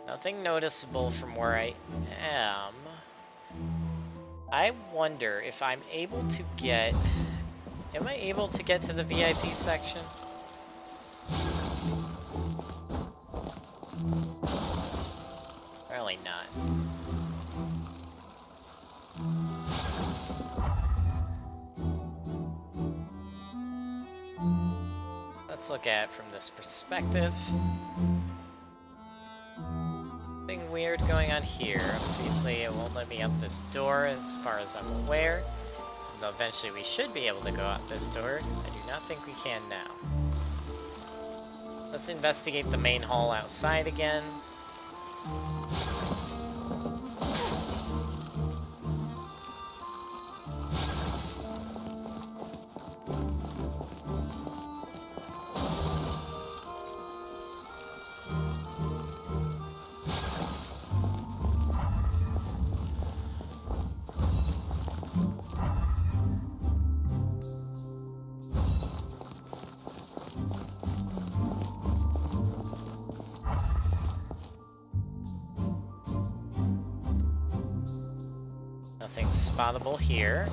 Nothing noticeable from where I am. I wonder if I'm able to get... Am I able to get to the VIP section? Probably not. Let's look at it from this perspective. Nothing weird going on here. Obviously, it won't let me up this door as far as I'm aware. Though eventually we should be able to go out this door. I do not think we can now. Let's investigate the main hall outside again. Nothing spottable here.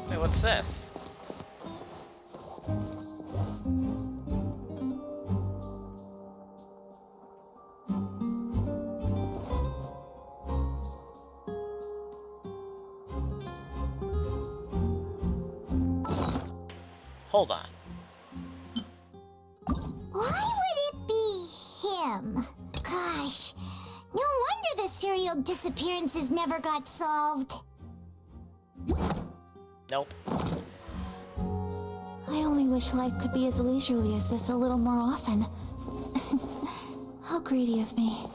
Wait, what's this? Hold on. Why would it be him? Gosh, no wonder the serial disappearances never got solved. Nope. I only wish life could be as leisurely as this a little more often. How greedy of me.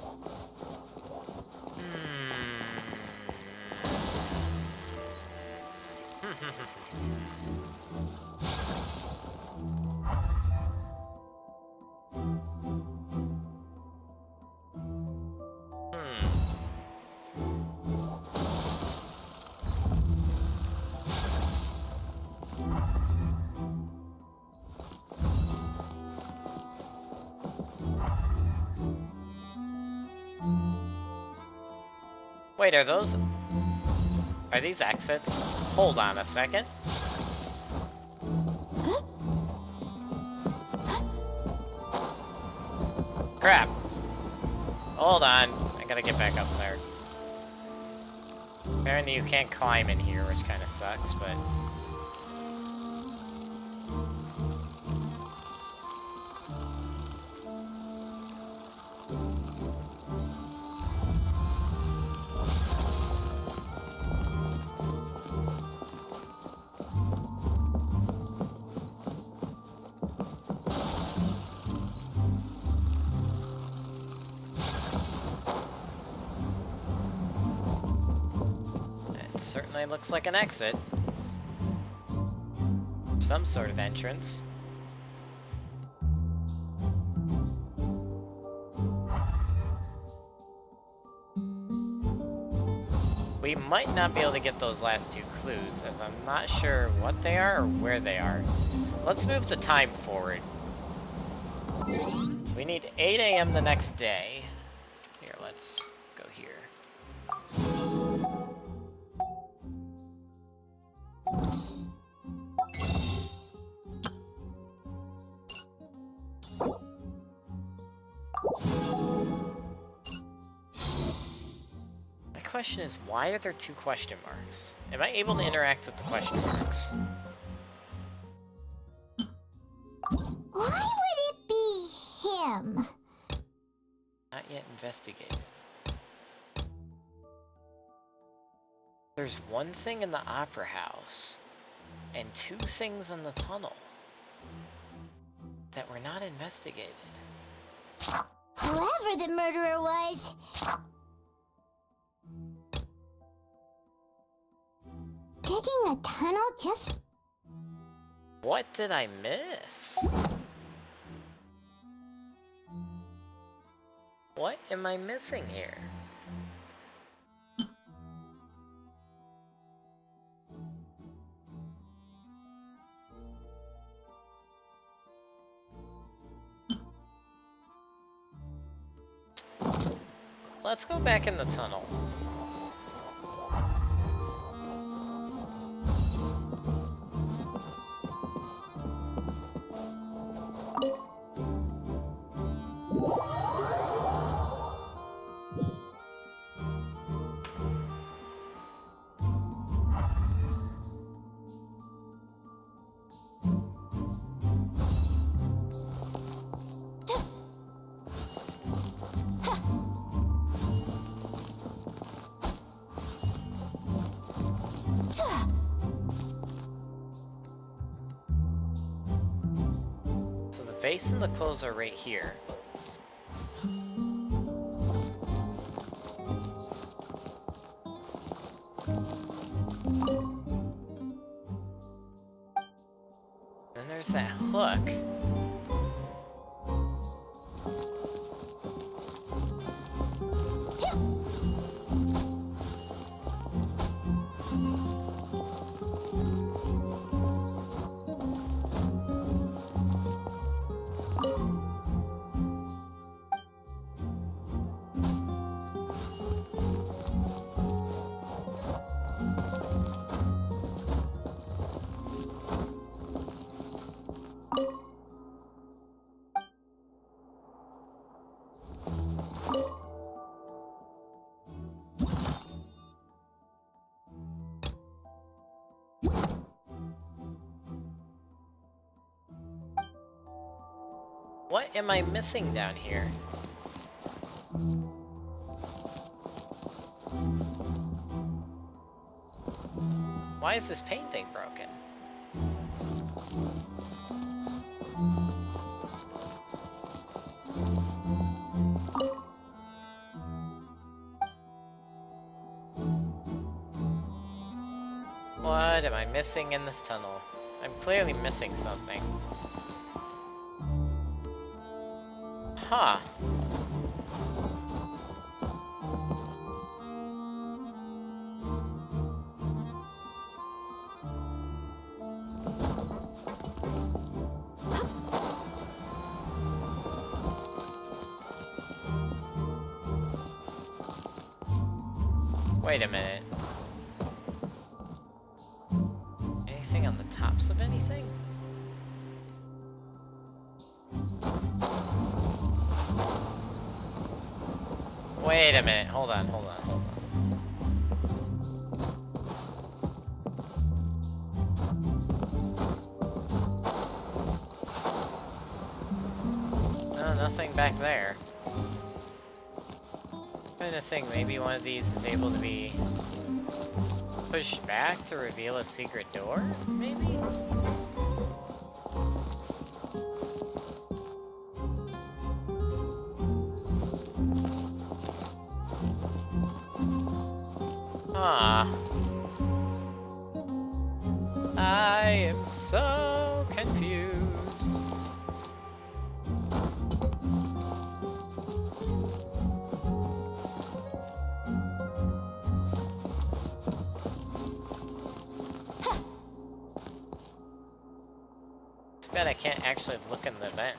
Wait, are these exits? Hold on a second. Crap. Hold on, I gotta get back up there. Apparently you can't climb in here, which kinda sucks, but... Certainly looks like an exit. Some sort of entrance. We might not be able to get those last two clues, as I'm not sure what they are or where they are. Let's move the time forward. So we need 8 AM the next day. Here, let's go here. My question is, why are there two question marks? Am I able to interact with the question marks? Why would it be him? Not yet investigated. There's one thing in the Opera House, and 2 things in the tunnel that were not investigated. Whoever the murderer was... digging a tunnel just... What did I miss? What am I missing here? Let's go back in the tunnel. So the vase and the clothes are right here. Then there's that hook. What am I missing down here? Why is this painting broken? What am I missing in this tunnel? I'm clearly missing something. Huh. Wait a minute. Anything on the tops of anything? Wait a minute, hold on. No, nothing back there. I'm trying to think, maybe one of these is able to be pushed back to reveal a secret door, maybe? I am so confused. Too bad I can't actually look in the vent.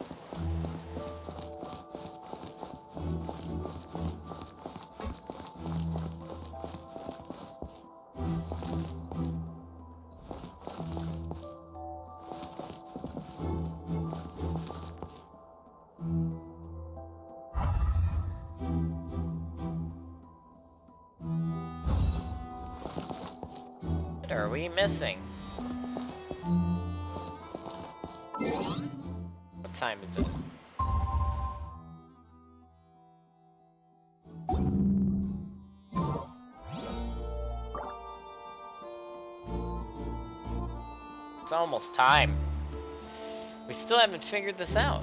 What are we missing? What time is it? It's almost time. We still haven't figured this out.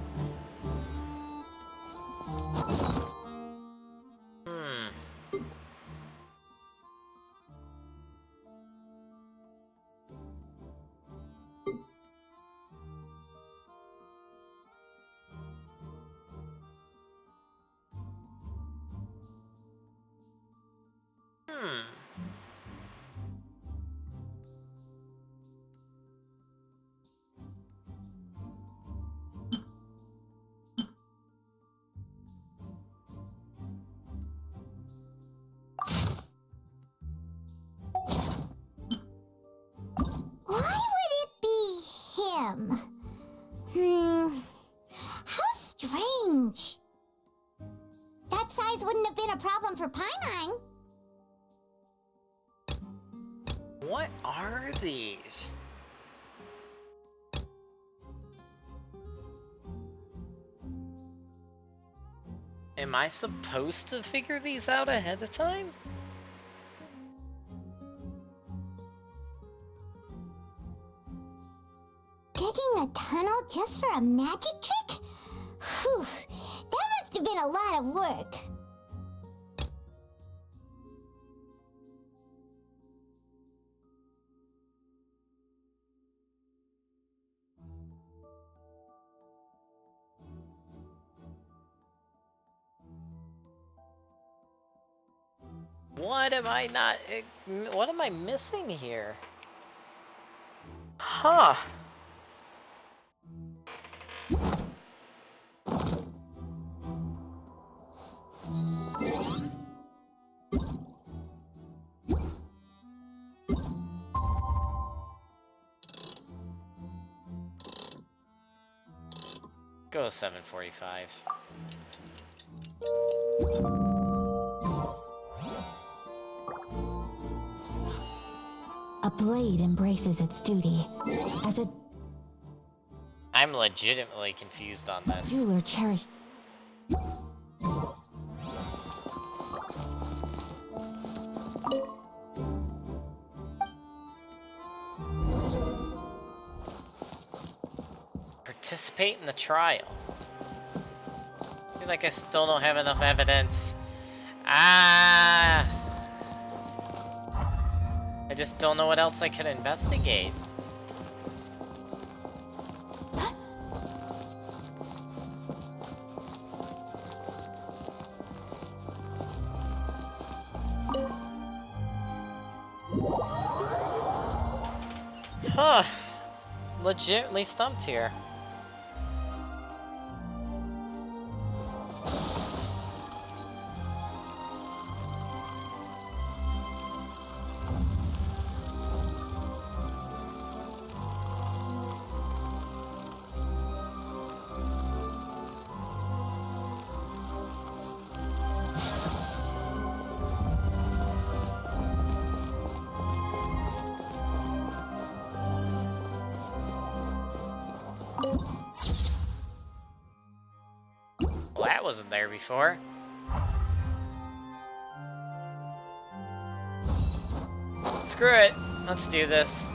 Why would it be him? How strange. That size wouldn't have been a problem for Paimon. What are these? Am I supposed to figure these out ahead of time? Digging a tunnel just for a magic trick? Whew, that must have been a lot of work. What am I not... What am I missing here? Huh. Go 7:45. A blade embraces its duty. As a I'm legitimately confused on this. jeweler cherished. Participate in the trial. I feel like I still don't have enough evidence. I just don't know what else I could investigate. Huh. Legitimately stumped here. Well, that wasn't there before. Screw it. Let's do this.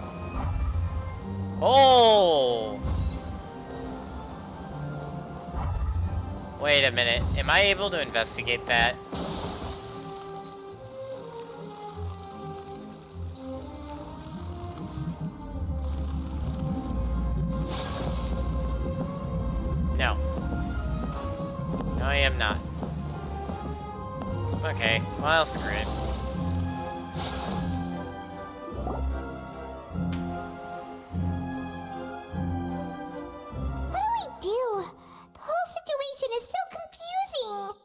Oh! Wait a minute. Am I able to investigate that? No. No, I am not. Okay, well, screw it. What do we do? The whole situation is so confusing.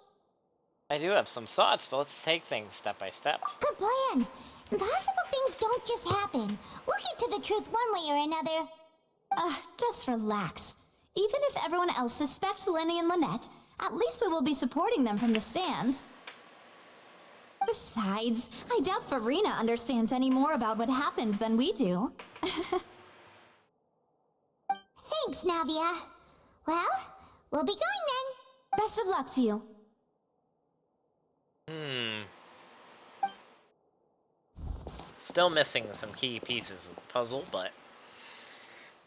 I do have some thoughts, but let's take things step by step. Good plan. Impossible things don't just happen. We'll get to the truth one way or another. Just relax. Even if everyone else suspects Lenny and Lynette, at least we will be supporting them from the stands. Besides, I doubt Farina understands any more about what happened than we do. Thanks, Navia. Well, we'll be going then. Best of luck to you. Still missing some key pieces of the puzzle, but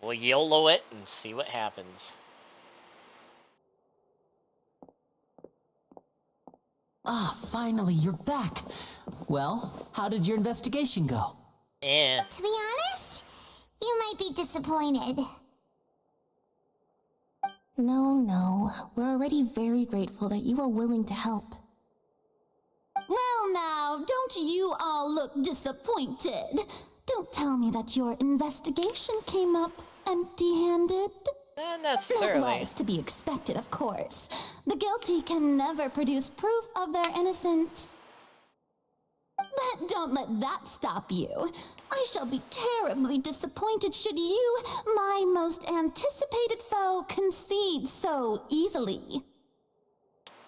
We'll YOLO it and see what happens. Ah, finally, you're back. Well, how did your investigation go? To be honest, you might be disappointed. No. We're already very grateful that you were willing to help. Well now, don't you all look disappointed. Don't tell me that your investigation came up empty-handed. Not necessarily. That was to be expected, of course. The guilty can never produce proof of their innocence. But don't let that stop you. I shall be terribly disappointed should you, my most anticipated foe, concede so easily.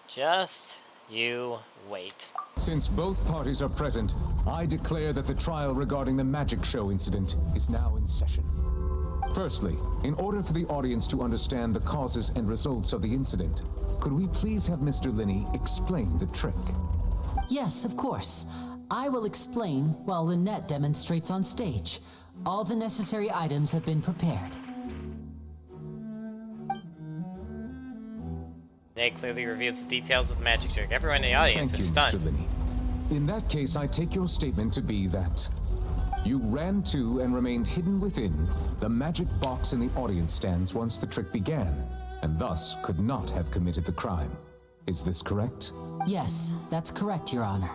Just you wait. Since both parties are present, I declare that the trial regarding the magic show incident is now in session. Firstly, in order for the audience to understand the causes and results of the incident, could we please have Mr. Linney explain the trick? Yes, of course. I will explain while Lynette demonstrates on stage. All the necessary items have been prepared. They clearly reveals the details of the magic trick. Everyone in the audience is stunned. Thank you, Mr. Linney. In that case, I take your statement to be that you ran to and remained hidden within the magic box in the audience stands once the trick began, and thus could not have committed the crime. Is this correct? Yes, that's correct, Your Honor.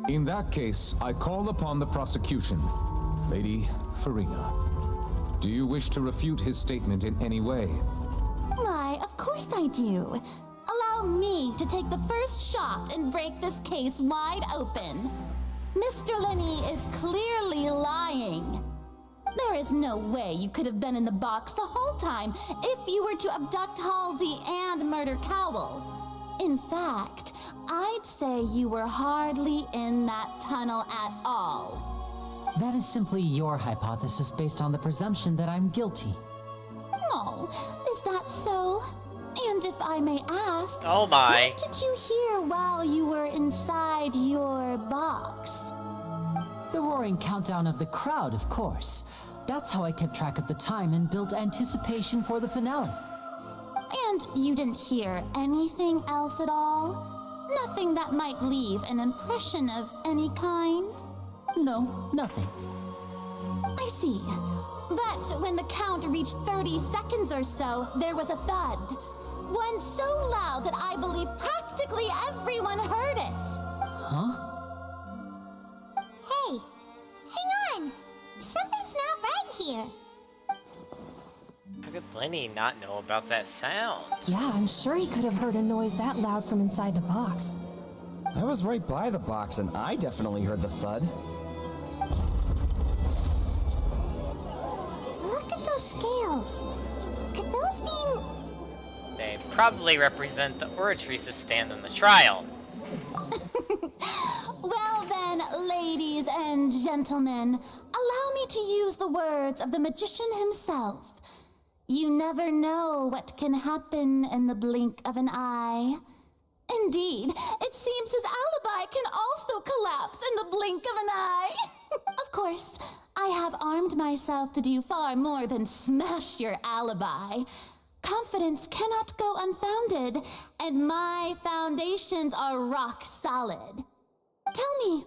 In that case, I call upon the prosecution. Lady Farina, do you wish to refute his statement in any way? Why, of course I do. Allow me to take the first shot and break this case wide open. Mr. Linney is clearly lying. There is no way you could have been in the box the whole time if you were to abduct Halsey and murder Cowell. In fact, I'd say you were hardly in that tunnel at all. That is simply your hypothesis based on the presumption that I'm guilty. Oh, is that so? And if I may ask, oh my, what did you hear while you were inside your box? The roaring countdown of the crowd, of course. That's how I kept track of the time and built anticipation for the finale. And you didn't hear anything else at all? Nothing that might leave an impression of any kind? No, nothing. I see. But when the count reached 30 seconds or so, there was a thud. One so loud that I believe practically everyone heard it. Huh? Hey, hang on. Something's not right here. How could Lenny not know about that sound? Yeah, I'm sure he could have heard a noise that loud from inside the box. I was right by the box and I definitely heard the thud. Look at those scales. Could those mean... They probably represent the Oratrice's stand on the trial. Well then, ladies and gentlemen, allow me to use the words of the magician himself. You never know what can happen in the blink of an eye. Indeed, it seems his alibi can also collapse in the blink of an eye. Of course, I have armed myself to do far more than smash your alibi. Confidence cannot go unfounded, and my foundations are rock solid. Tell me,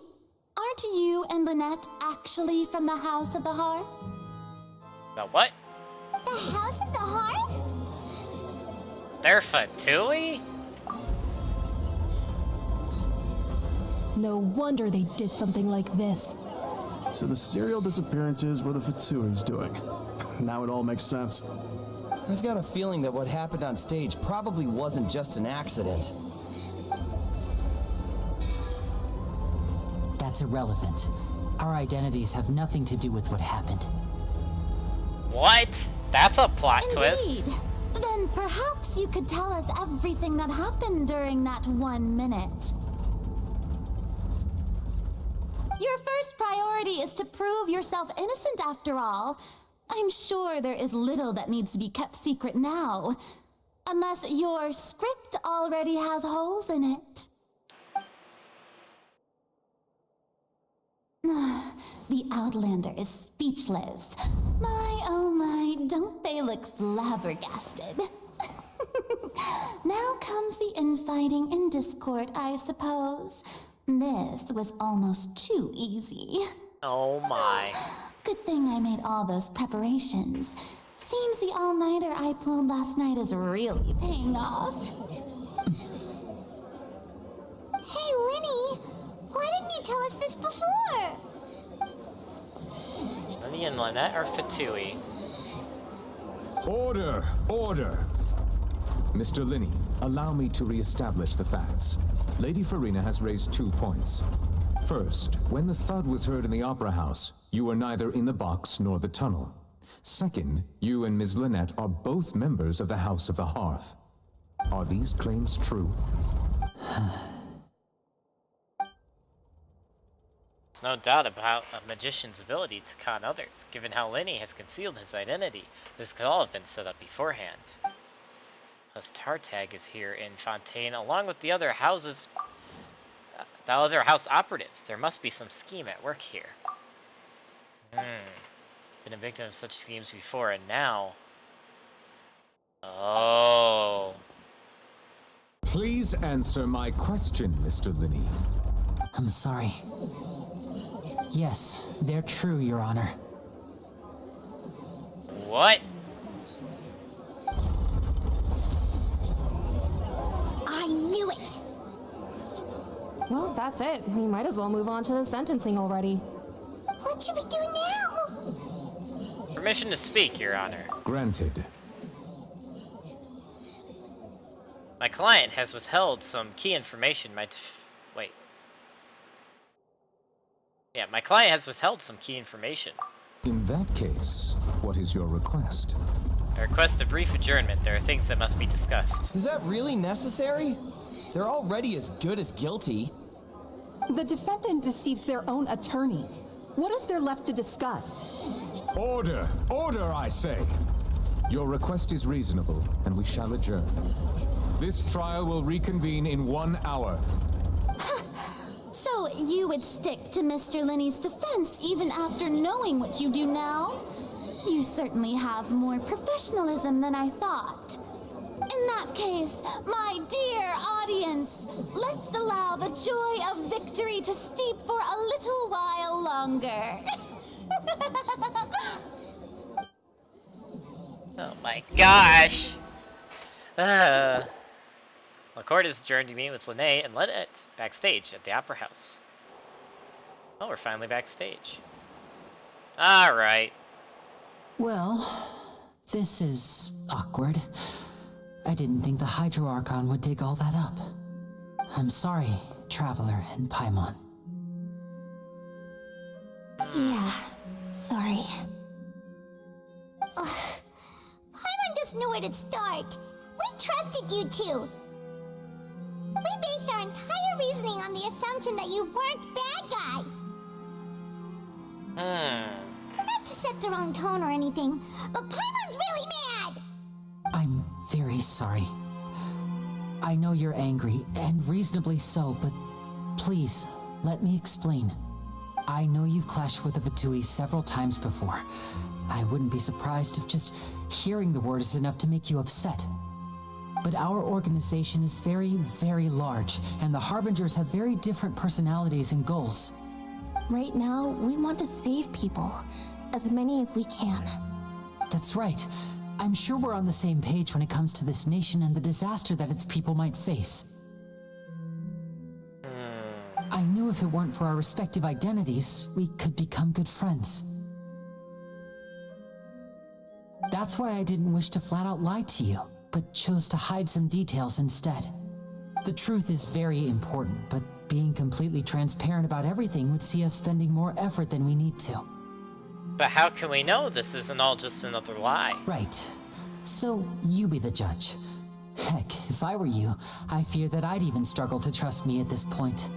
aren't you and Lynette actually from the House of the Hearth? The what? The House of the Hearth? They're Fatui? No wonder they did something like this. So the serial disappearances were the Fatui's doing. Now it all makes sense. I've got a feeling that what happened on stage probably wasn't just an accident. That's irrelevant. Our identities have nothing to do with what happened. What? That's a plot Indeed. twist. Then perhaps you could tell us everything that happened during that 1 minute. Your first priority is to prove yourself innocent after all. I'm sure there is little that needs to be kept secret now. Unless your script already has holes in it. The Outlander is speechless. My, oh my, don't they look flabbergasted? Now comes the infighting and discord, I suppose. This was almost too easy. Oh my. Good thing I made all those preparations. Seems the all-nighter I pulled last night is really paying off. Hey, Linny! Why didn't you tell us this before? Linny and Lynette are Fatui. Order! Order! Mr. Linney, allow me to re-establish the facts. Lady Farina has raised 2 points. First, when the thud was heard in the Opera House, you were neither in the box nor the tunnel. Second, you and Ms. Lynette are both members of the House of the Hearth. Are these claims true? There's no doubt about a magician's ability to con others. Given how Lenny has concealed his identity, this could all have been set up beforehand. Plus, Tartag is here in Fontaine, along with the other houses, the other house operatives. There must be some scheme at work here. Been a victim of such schemes before, and now... Oh... Please answer my question, Mr. Linney. I'm sorry. Yes, they're true, Your Honor. What? I knew it! Well, that's it. We might as well move on to the sentencing already. What should we do now? Permission to speak, Your Honor. Granted. My client has withheld some key information. My client has withheld some key information. In that case, what is your request? I request a brief adjournment. There are things that must be discussed. Is that really necessary? They're already as good as guilty. The defendant deceived their own attorneys. What is there left to discuss? Order! Order, I say! Your request is reasonable, and we shall adjourn. This trial will reconvene in 1 hour. So you would stick to Mr. Linney's defense even after knowing what you do now? You certainly have more professionalism than I thought. In that case, my dear audience, let's allow the joy of victory to steep for a little while longer. Oh my gosh! The court is adjourned to meet with Lene and Lynette backstage at the Opera House. Oh, we're finally backstage. Alright. Well, this is awkward. I didn't think the Hydro Archon would dig all that up. I'm sorry, Traveler and Paimon. Yeah, sorry. Paimon just knew where to start. We trusted you two. We based our entire reasoning on the assumption that you weren't bad guys. Not to set the wrong tone or anything, but Paimon's really mad! I'm very sorry. I know you're angry, and reasonably so, but please, let me explain. I know you've clashed with the Fatui several times before. I wouldn't be surprised if just hearing the word is enough to make you upset. But our organization is very, very large, and the Harbingers have very different personalities and goals. Right now, we want to save people, as many as we can. That's right. I'm sure we're on the same page when it comes to this nation and the disaster that its people might face. I knew if it weren't for our respective identities, we could become good friends. That's why I didn't wish to flat out lie to you, but chose to hide some details instead. The truth is very important, but being completely transparent about everything would see us spending more effort than we need to. But how can we know this isn't all just another lie? Right. So, you be the judge. Heck, if I were you, I fear that I'd even struggle to trust me at this point.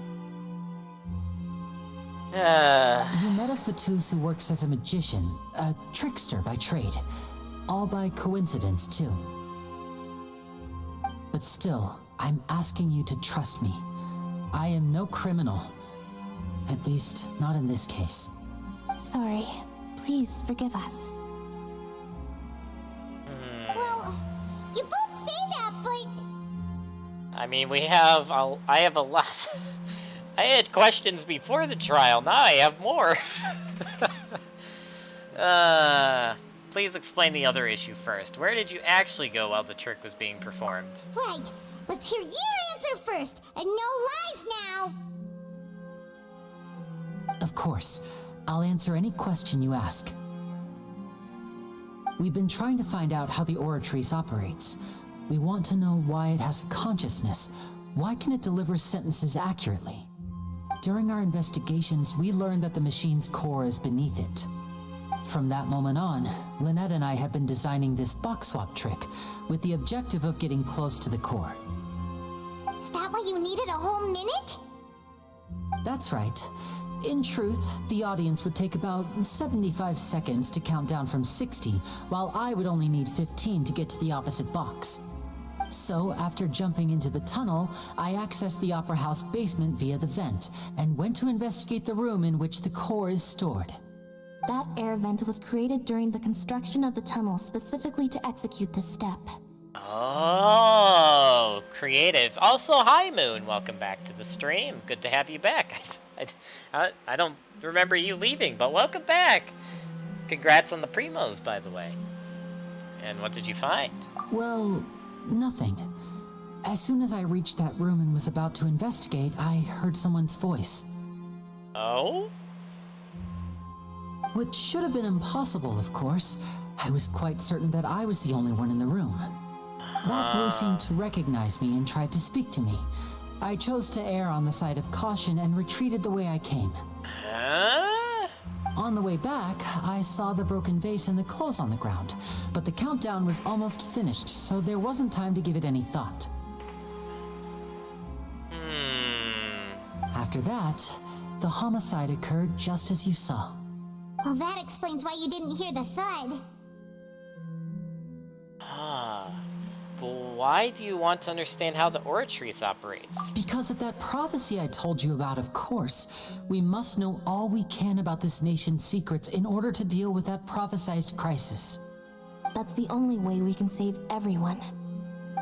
You met a Fatus who works as a magician, a trickster by trade. All by coincidence, too. But still, I'm asking you to trust me. I am no criminal. At least, not in this case. Sorry. Please forgive us. Well, you both say that, but... I mean, I have a lot. I had questions before the trial, now I have more. Please explain the other issue first. Where did you actually go while the trick was being performed? Right. Let's hear your answer first, and no lies now! Of course. I'll answer any question you ask. We've been trying to find out how the Oratrice operates. We want to know why it has a consciousness. Why can it deliver sentences accurately? During our investigations, we learned that the machine's core is beneath it. From that moment on, Lynette and I have been designing this box swap trick with the objective of getting close to the core. Is that why you needed a whole minute? That's right. In truth, the audience would take about 75 seconds to count down from 60, while I would only need 15 to get to the opposite box. So, after jumping into the tunnel, I accessed the Opera House basement via the vent, and went to investigate the room in which the core is stored. That air vent was created during the construction of the tunnel specifically to execute this step. Oh, creative. Also, hi Moon, welcome back to the stream. Good to have you back. I don't remember you leaving, but welcome back. Congrats on the primos, by the way. And what did you find? Well, nothing. As soon as I reached that room and was about to investigate, I heard someone's voice. Oh? Which should have been impossible, of course. I was quite certain that I was the only one in the room. That voice seemed to recognize me and tried to speak to me. I chose to err on the side of caution and retreated the way I came. On the way back, I saw the broken vase and the clothes on the ground, but the countdown was almost finished, so there wasn't time to give it any thought. After that, the homicide occurred just as you saw. Well, that explains why you didn't hear the thud. Why do you want to understand how the Oratrice operates? Because of that prophecy I told you about, of course. We must know all we can about this nation's secrets in order to deal with that prophesized crisis. That's the only way we can save everyone.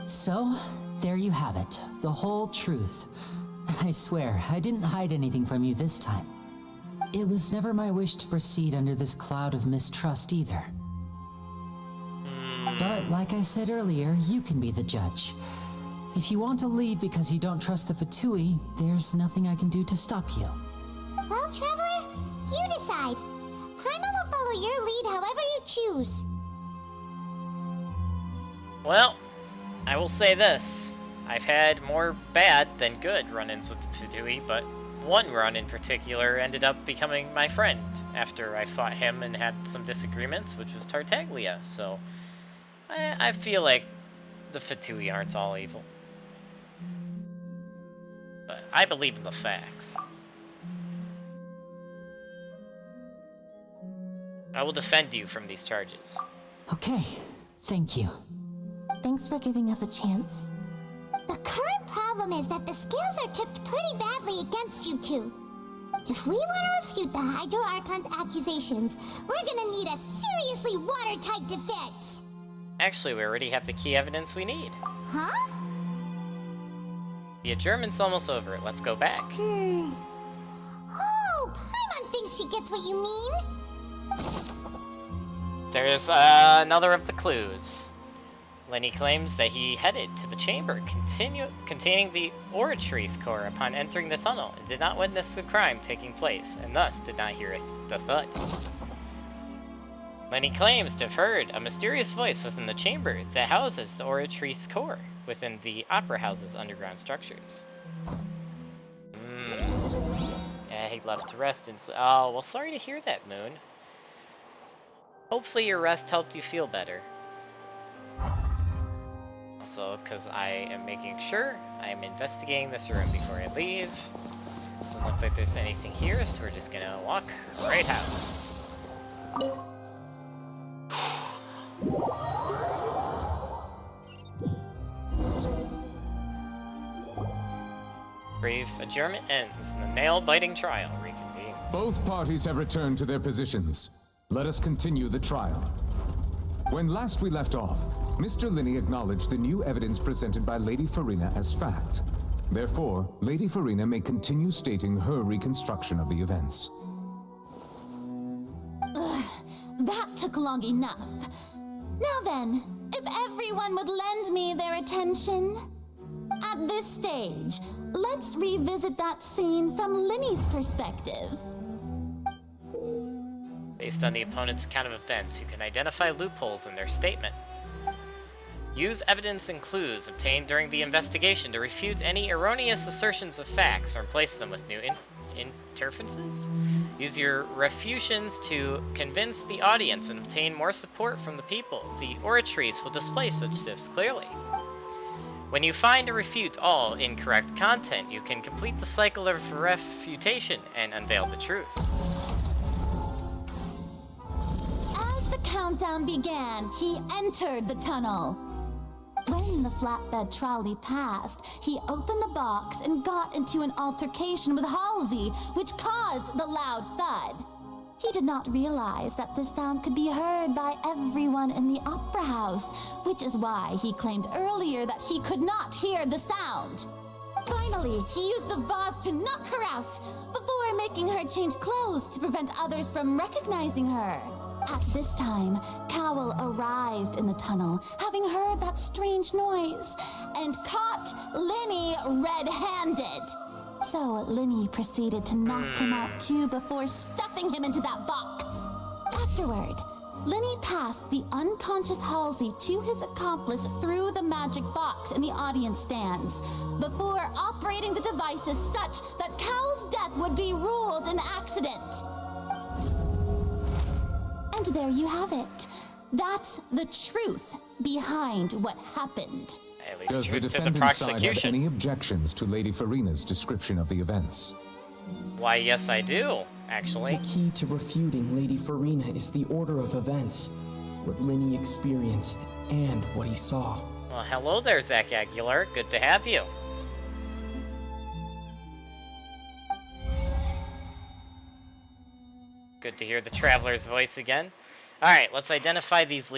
So, there you have it. The whole truth. I swear, I didn't hide anything from you this time. It was never my wish to proceed under this cloud of mistrust either. But like I said earlier, you can be the judge. If you want to leave because you don't trust the Fatui, there's nothing I can do to stop you. Well, Traveler, you decide. Paimon will follow your lead however you choose. Well, I will say this. I've had more bad than good run-ins with the Fatui, but one run in particular ended up becoming my friend after I fought him and had some disagreements, which was Tartaglia, so I feel like the Fatui aren't all evil. But I believe in the facts. I will defend you from these charges. Okay, thank you. Thanks for giving us a chance. The current problem is that the scales are tipped pretty badly against you two. If we want to refute the Hydro Archon's accusations, we're gonna need a seriously watertight defense. Actually, we already have the key evidence we need. Huh? The adjournment's almost over. Let's go back. Oh, Paimon thinks she gets what you mean. There's another of the clues. Lenny claims that he headed to the chamber containing the Oratrice core upon entering the tunnel and did not witness the crime taking place, and thus did not hear the thud. Lenny claims to have heard a mysterious voice within the chamber that houses the Oratrice core within the Opera House's underground structures. Yeah, he left to rest and oh, well, sorry to hear that, Moon. Hopefully your rest helped you feel better. Also, because I am making sure I am investigating this room before I leave. Doesn't look like there's anything here, so we're just gonna walk right out. Brief adjournment ends, and the nail-biting trial reconvenes. Both parties have returned to their positions. Let us continue the trial. When last we left off, Mr. Linney acknowledged the new evidence presented by Lady Farina as fact. Therefore, Lady Farina may continue stating her reconstruction of the events. Ugh, that took long enough. Now then, if everyone would lend me their attention. At this stage, let's revisit that scene from Linney's perspective. Based on the opponent's account of events, you can identify loopholes in their statement. Use evidence and clues obtained during the investigation to refute any erroneous assertions of facts or replace them with new interferences. Use your refusions to convince the audience and obtain more support from the people. The oratories will display such shifts clearly. When you find or refute all incorrect content, you can complete the cycle of refutation and unveil the truth. As the countdown began, he entered the tunnel. When the flatbed trolley passed, he opened the box and got into an altercation with Halsey, which caused the loud thud. He did not realize that the sound could be heard by everyone in the opera house, which is why he claimed earlier that he could not hear the sound. Finally, he used the vase to knock her out, before making her change clothes to prevent others from recognizing her. At this time, Cowell arrived in the tunnel, having heard that strange noise, and caught Linney red-handed. So Linney proceeded to knock him out too before stuffing him into that box. Afterward, Linney passed the unconscious Halsey to his accomplice through the magic box in the audience stands, before operating the devices such that Cowell's death would be ruled an accident. And there you have it. That's the truth behind what happened. Does the defendant's side have any objections to Lady Farina's description of the events? Why, yes I do, actually. The key to refuting Lady Farina is the order of events, what Linney experienced, and what he saw. Well, hello there, Zach Aguilar. Good to have you. Good to hear the Traveler's voice again. Alright, let's identify these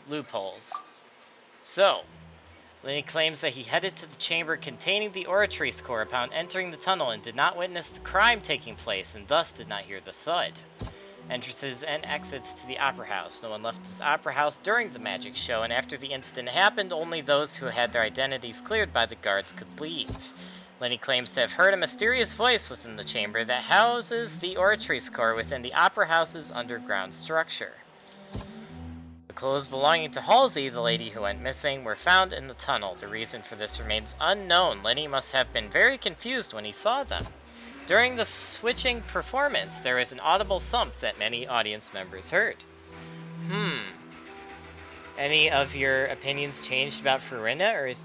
loopholes. So, Linney claims that he headed to the chamber containing the oratory score upon entering the tunnel and did not witness the crime taking place and thus did not hear the thud. Entrances and exits to the opera house. No one left the opera house during the magic show, and after the incident happened, only those who had their identities cleared by the guards could leave. Linney claims to have heard a mysterious voice within the chamber that houses the oratory score within the opera house's underground structure. The clothes belonging to Halsey, the lady who went missing, were found in the tunnel. The reason for this remains unknown. Linney must have been very confused when he saw them. During the switching performance, there was an audible thump that many audience members heard. Any of your opinions changed about Farina, or is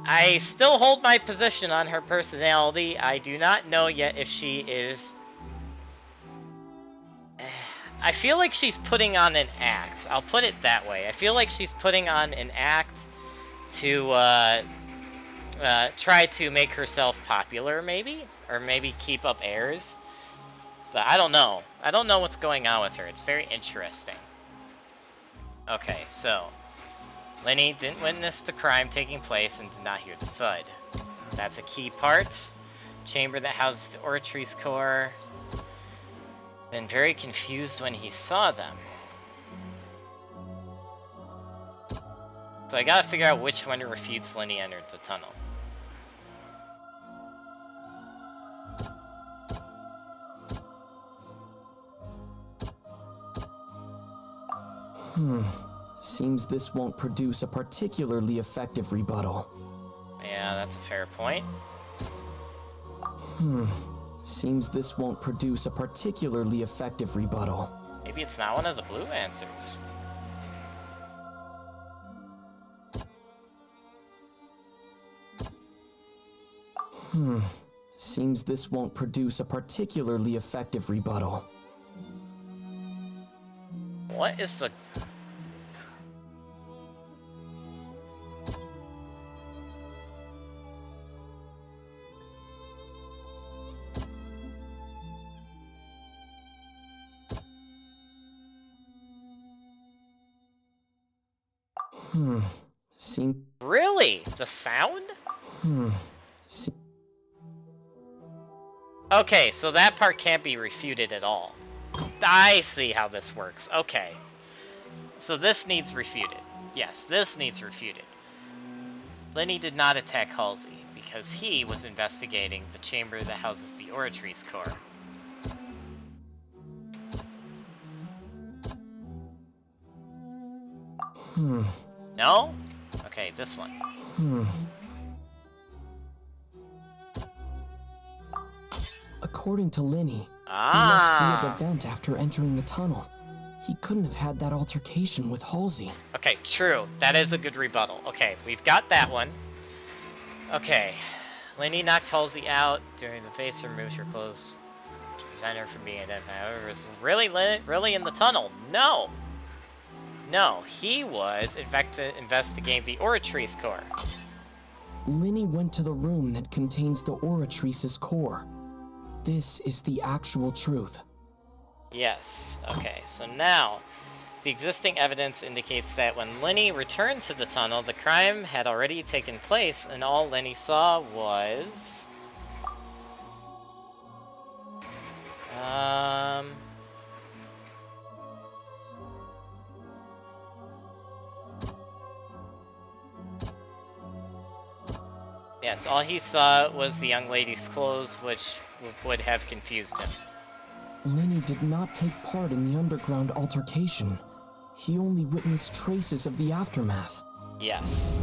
I still hold my position on her personality. I do not know yet if she is... I feel like she's putting on an act. I'll put it that way. I feel like she's putting on an act to try to make herself popular, maybe? Or maybe keep up airs. But I don't know. I don't know what's going on with her. It's very interesting. Okay, so... Linney didn't witness the crime taking place and did not hear the thud. That's a key part. Chamber that houses the oratory's core. Been very confused when he saw them. So I gotta figure out which one refutes Linney entered the tunnel. Seems this won't produce a particularly effective rebuttal. Yeah, that's a fair point. Seems this won't produce a particularly effective rebuttal. Maybe it's not one of the blue answers. Seems this won't produce a particularly effective rebuttal. What is the... Really? The sound? See. Okay, so that part can't be refuted at all. I see how this works. Okay. So this needs refuted. Yes, this needs refuted. Lenny did not attack Halsey because he was investigating the chamber that houses the Oratrice core. No? Okay, this one. According to Lenny, he left via the vent after entering the tunnel. He couldn't have had that altercation with Halsey. Okay, true. That is a good rebuttal. Okay, we've got that one. Okay. Lenny knocked Halsey out during the face, removed her clothes to prevent her from being identified. However, was really in the tunnel? No! No, he was investigating the Oratrice core. Lenny went to the room that contains the Oratrice's core. This is the actual truth. Yes. Okay, so now, the existing evidence indicates that when Lenny returned to the tunnel, the crime had already taken place, and all Lenny saw was... Yes, all he saw was the young lady's clothes, which would have confused him. Lenny did not take part in the underground altercation. He only witnessed traces of the aftermath. Yes.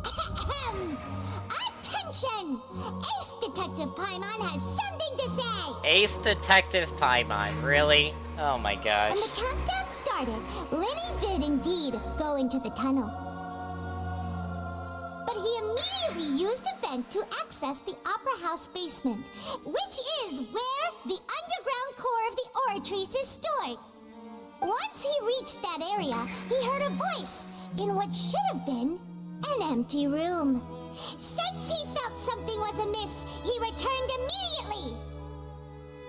Attention! Ace Detective Paimon has something to say! Ace Detective Paimon, really? Oh my gosh. When the countdown started, Lenny did indeed go into the tunnel. But he immediately used a vent to access the Opera House basement, which is where the underground core of the Oratrice is stored. Once he reached that area, he heard a voice in what should have been an empty room. Since he felt something was amiss, he returned immediately.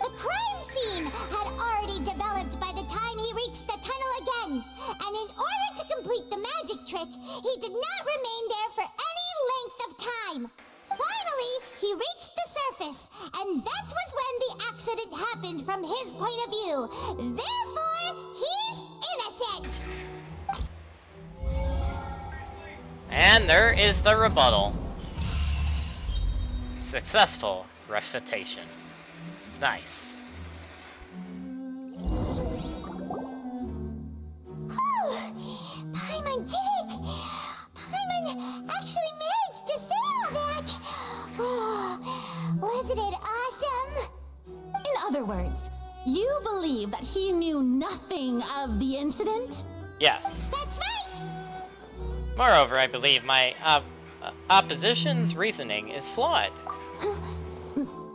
The crime scene had already developed by the time he reached the tunnel again, and in order to complete the magic trick, he did not remain there for any length of time. Finally, he reached the surface, and that was when the accident happened from his point of view. Therefore, he's innocent. And there is the rebuttal. Successful refutation. Nice. Paimon did it! Paimon actually managed to say all that! Oh, wasn't it awesome? In other words, you believe that he knew nothing of the incident? Yes. That's right! Moreover, I believe my opposition's reasoning is flawed.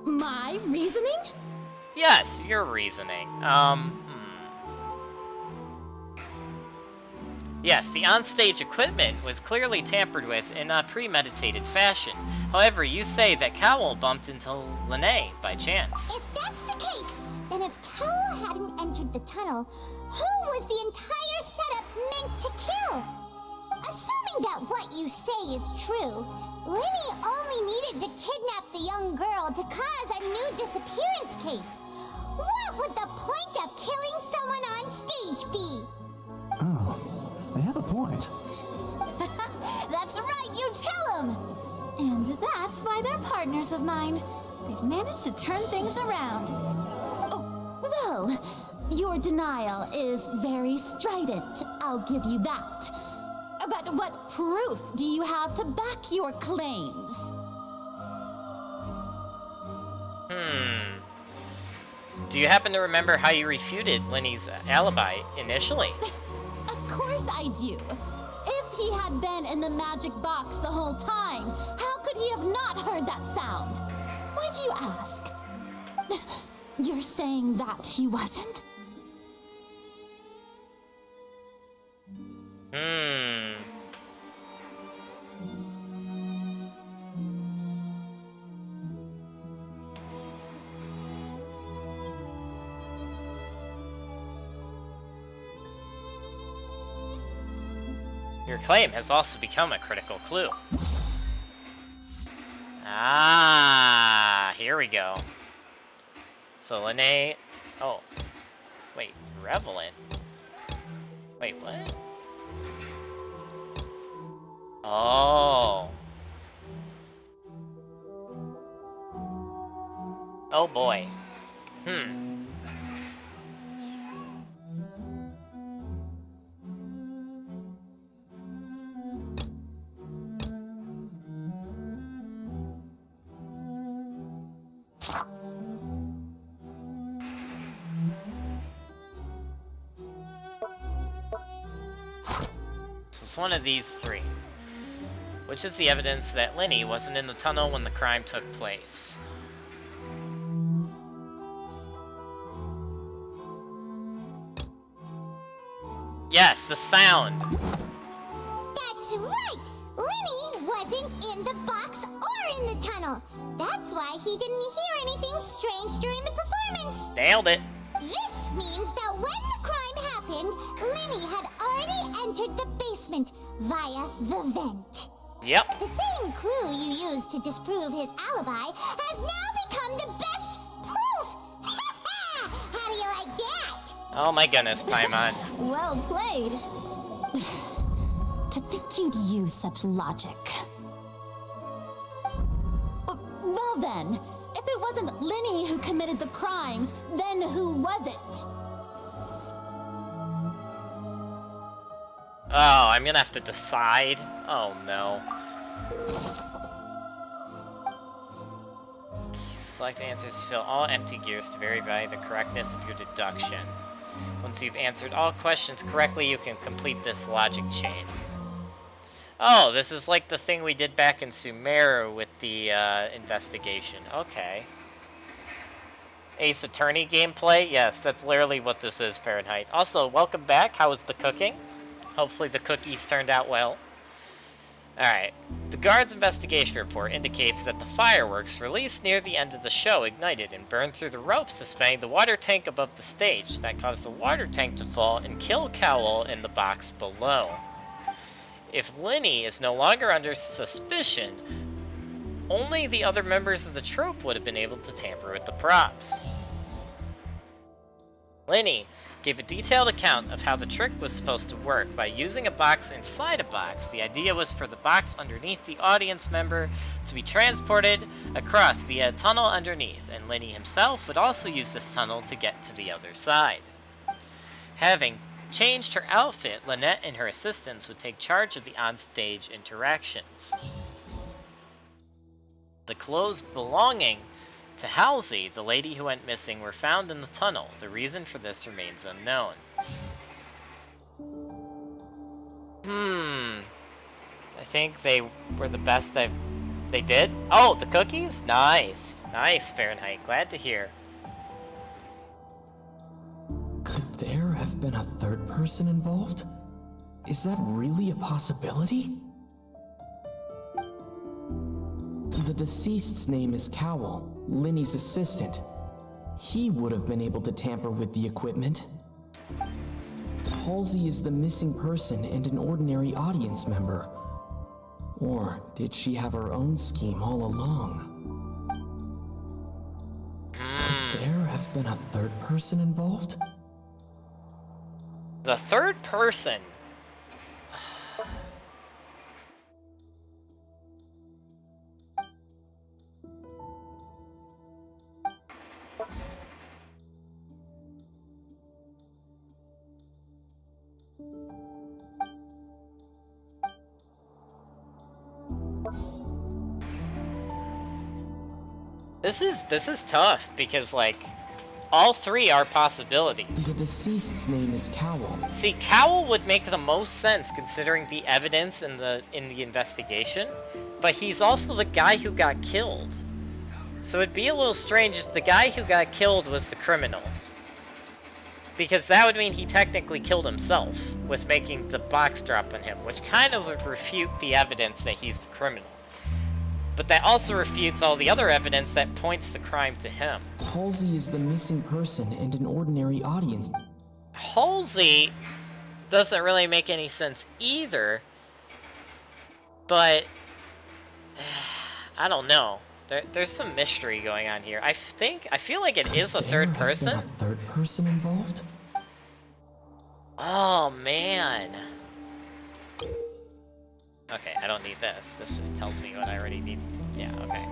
My reasoning? Yes, your reasoning. Yes, the onstage equipment was clearly tampered with in a premeditated fashion. However, you say that Cowell bumped into Lene by chance. If that's the case, then if Cowell hadn't entered the tunnel, who was the entire setup meant to kill? Assuming that what you say is true, Lenny only needed to kidnap the young girl to cause a new disappearance case. What would the point of killing someone on stage be? Oh, they have a point. That's right, you tell him! And that's why they're partners of mine. They've managed to turn things around. Oh, well, your denial is very strident, I'll give you that. But what proof do you have to back your claims? Do you happen to remember how you refuted Lenny's alibi initially? Of course I do. If he had been in the magic box the whole time, how could he have not heard that sound? Why do you ask? You're saying that he wasn't? Your claim has also become a critical clue. Ah, here we go. So Lene... Oh. Wait, Revelant? Wait, what? Oh. Oh boy. So it's one of these three. Which is the evidence that Lenny wasn't in the tunnel when the crime took place? Yes, the sound. That's right! Lenny wasn't in the box or in the tunnel. That's why he didn't hear anything strange during the performance. Nailed it. This means that when the crime happened, Lenny had already entered the basement via the vent. Yep. The same clue you used to disprove his alibi has now become the best proof! How do you like that? Oh my goodness, Paimon. Well played. To think you'd use such logic. Well then, if it wasn't Lenny who committed the crimes, then who was it? Oh, I'm gonna have to decide. Oh no. Select answers to fill all empty gears to verify the correctness of your deduction. Once you've answered all questions correctly, you can complete this logic chain. Oh, this is like the thing we did back in Sumeru with the investigation. Okay. Ace Attorney gameplay? Yes, that's literally what this is, Fahrenheit. Also, welcome back. How was the cooking? Hopefully the cookies turned out well. Alright. The guard's investigation report indicates that the fireworks released near the end of the show ignited and burned through the ropes suspending the water tank above the stage. That caused the water tank to fall and kill Cowell in the box below. If Lenny is no longer under suspicion, only the other members of the troupe would have been able to tamper with the props. Lenny gave a detailed account of how the trick was supposed to work by using a box inside a box. The idea was for the box underneath the audience member to be transported across via a tunnel underneath, and Lenny himself would also use this tunnel to get to the other side. Having changed her outfit, Lynette and her assistants would take charge of the onstage interactions. The clothes belonging to Halsey, the lady who went missing, were found in the tunnel. The reason for this remains unknown. I think they were the best they did. Oh, the cookies? Nice. Nice, Fahrenheit. Glad to hear. Could there have been a third person involved? Is that really a possibility? The deceased's name is Cowell, Lenny's assistant. He would have been able to tamper with the equipment. Halsey is the missing person and an ordinary audience member. Or did she have her own scheme all along? Could there have been a third person involved? The third person. This is tough because like all three are possibilities. The deceased's name is Cowell. See, Cowell would make the most sense considering the evidence in the investigation, but he's also the guy who got killed. So it'd be a little strange if the guy who got killed was the criminal. Because that would mean he technically killed himself with making the box drop on him, which kind of would refute the evidence that he's the criminal. But that also refutes all the other evidence that points the crime to him. Halsey is the missing person and an ordinary audience. Halsey doesn't really make any sense either, But I don't know. There's some mystery going on here. I feel like it is a third person. A third person involved? Oh man. Okay, I don't need this. This just tells me what I already need. Yeah, okay.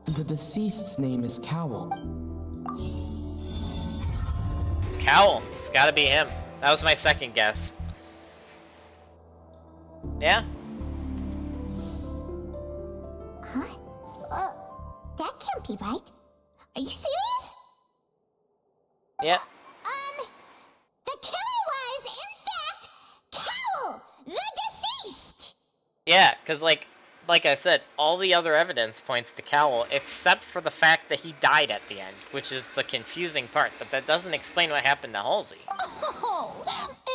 The deceased's name is Cowl. Cowl. It's gotta be him. That was my second guess. Yeah? Huh? That can't be right. Are you serious? Yep. The killer was, in fact, Cowl, the deceased! Yeah, because like I said, all the other evidence points to Cowl, except for the fact that he died at the end, which is the confusing part, but that doesn't explain what happened to Halsey. Oh,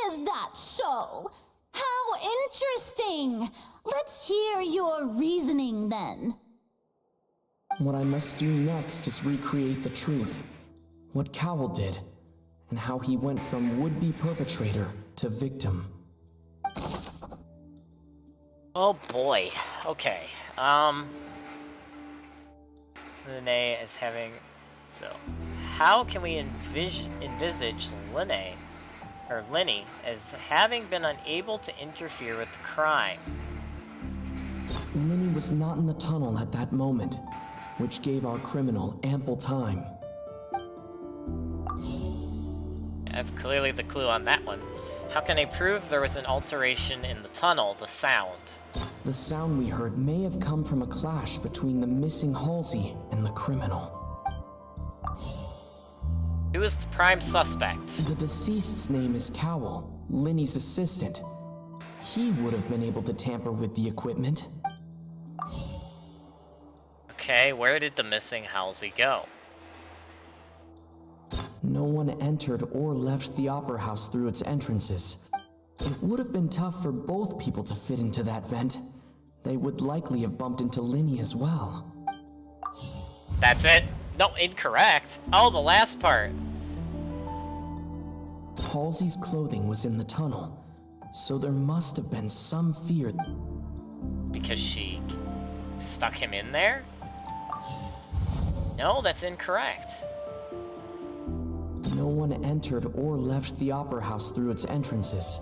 is that so? How interesting! Let's hear your reasoning then. What I must do next is recreate the truth. What Cowl did, and how he went from would-be perpetrator to victim. Oh boy. Okay. Linnae is having... So, how can we envisage Lenny as having been unable to interfere with the crime? Lenny was not in the tunnel at that moment, which gave our criminal ample time. That's clearly the clue on that one. How can I prove there was an alteration in the tunnel, the sound? The sound we heard may have come from a clash between the missing Halsey and the criminal. Who is the prime suspect? The deceased's name is Cowl, Lenny's assistant. He would have been able to tamper with the equipment. Okay, where did the missing Halsey go? No one entered or left the Opera House through its entrances. It would have been tough for both people to fit into that vent. They would likely have bumped into Lenny as well. That's it? No, incorrect. Oh, the last part. Halsey's clothing was in the tunnel, so there must have been some fear. Because she stuck him in there? No, that's incorrect. No one entered or left the Opera House through its entrances.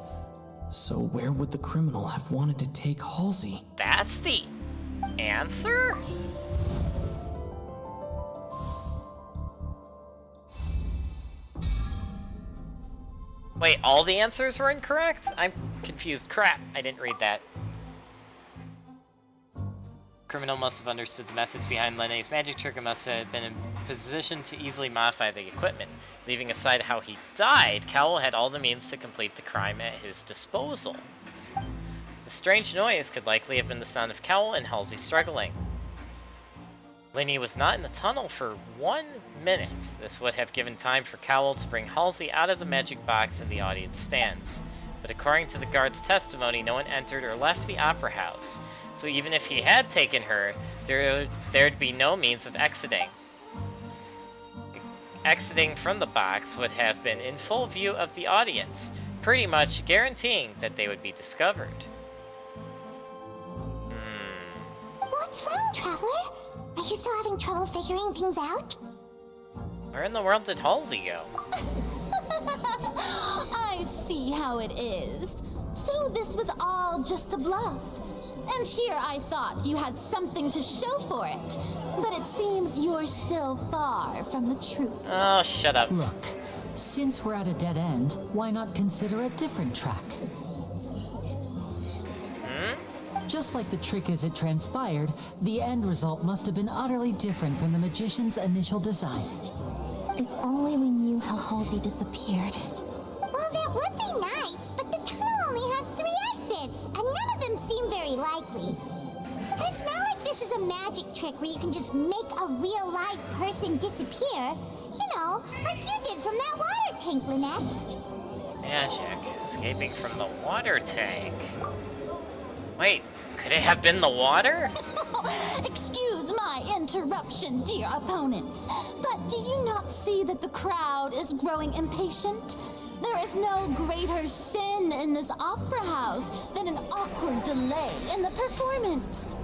So where would the criminal have wanted to take Halsey? That's the answer? Wait, all the answers were incorrect? I'm confused. Crap, I didn't read that. Criminal must have understood the methods behind Lenne's magic trick and must have been in position to easily modify the equipment. Leaving aside how he died, Cowl had all the means to complete the crime at his disposal. The strange noise could likely have been the sound of Cowl and Halsey struggling. Lenny was not in the tunnel for 1 minute. This would have given time for Cowl to bring Halsey out of the magic box in the audience stands. But according to the guard's testimony, no one entered or left the Opera House. So even if he had taken her, there'd be no means of exiting. Exiting from the box would have been in full view of the audience, pretty much guaranteeing that they would be discovered. What's wrong, Traveler? Are you still having trouble figuring things out? Where in the world did Halsey go? I see how it is. So this was all just a bluff. And here I thought you had something to show for it. But it seems you're still far from the truth. Oh, shut up. Look, since we're at a dead end, why not consider a different track? Just like the trick as it transpired, the end result must have been utterly different from the magician's initial design. If only we knew how Halsey disappeared. Well, that would be nice, but the tunnel only has 3 exits, and none of them seem very likely. And it's not like this is a magic trick where you can just make a real live person disappear. You know, like you did from that water tank, Lynette. Magic escaping from the water tank. Wait, could it have been the water? Excuse my interruption, dear opponents. But do you not see that the crowd is growing impatient? There is no greater sin in this opera house than an awkward delay in the performance.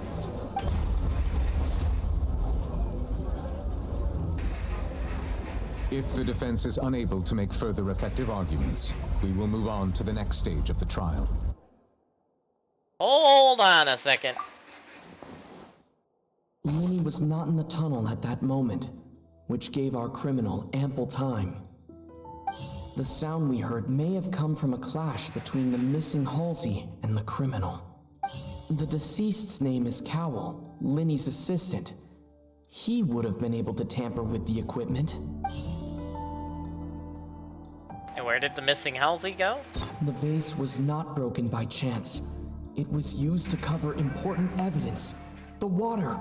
If the defense is unable to make further effective arguments, we will move on to the next stage of the trial. Hold on a second. Linny was not in the tunnel at that moment, which gave our criminal ample time. The sound we heard may have come from a clash between the missing Halsey and the criminal. The deceased's name is Cowell, Linny's assistant. He would have been able to tamper with the equipment. And where did the missing Halsey go? The vase was not broken by chance. It was used to cover important evidence. The water.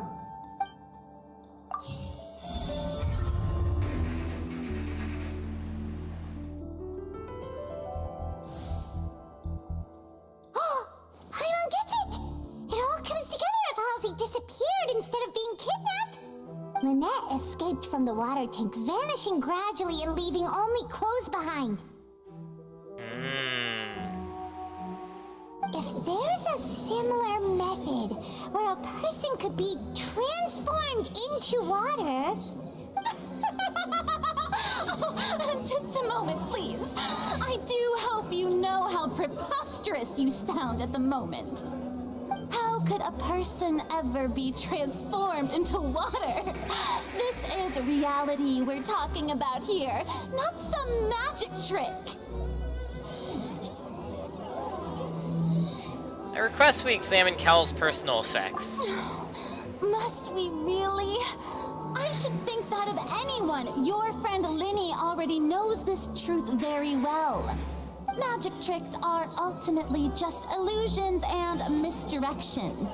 Paimon gets it! It all comes together if Halsey disappeared instead of being kidnapped. Lynette escaped from the water tank, vanishing gradually and leaving only clothes behind. If there's a similar method where a person could be transformed into water... Just a moment, please. I do hope you know how preposterous you sound at the moment. How could a person ever be transformed into water? This is reality we're talking about here, not some magic trick. I request we examine Cal's personal effects. Must we really? I should think that of anyone. Your friend Linny already knows this truth very well. Magic tricks are ultimately just illusions and misdirection.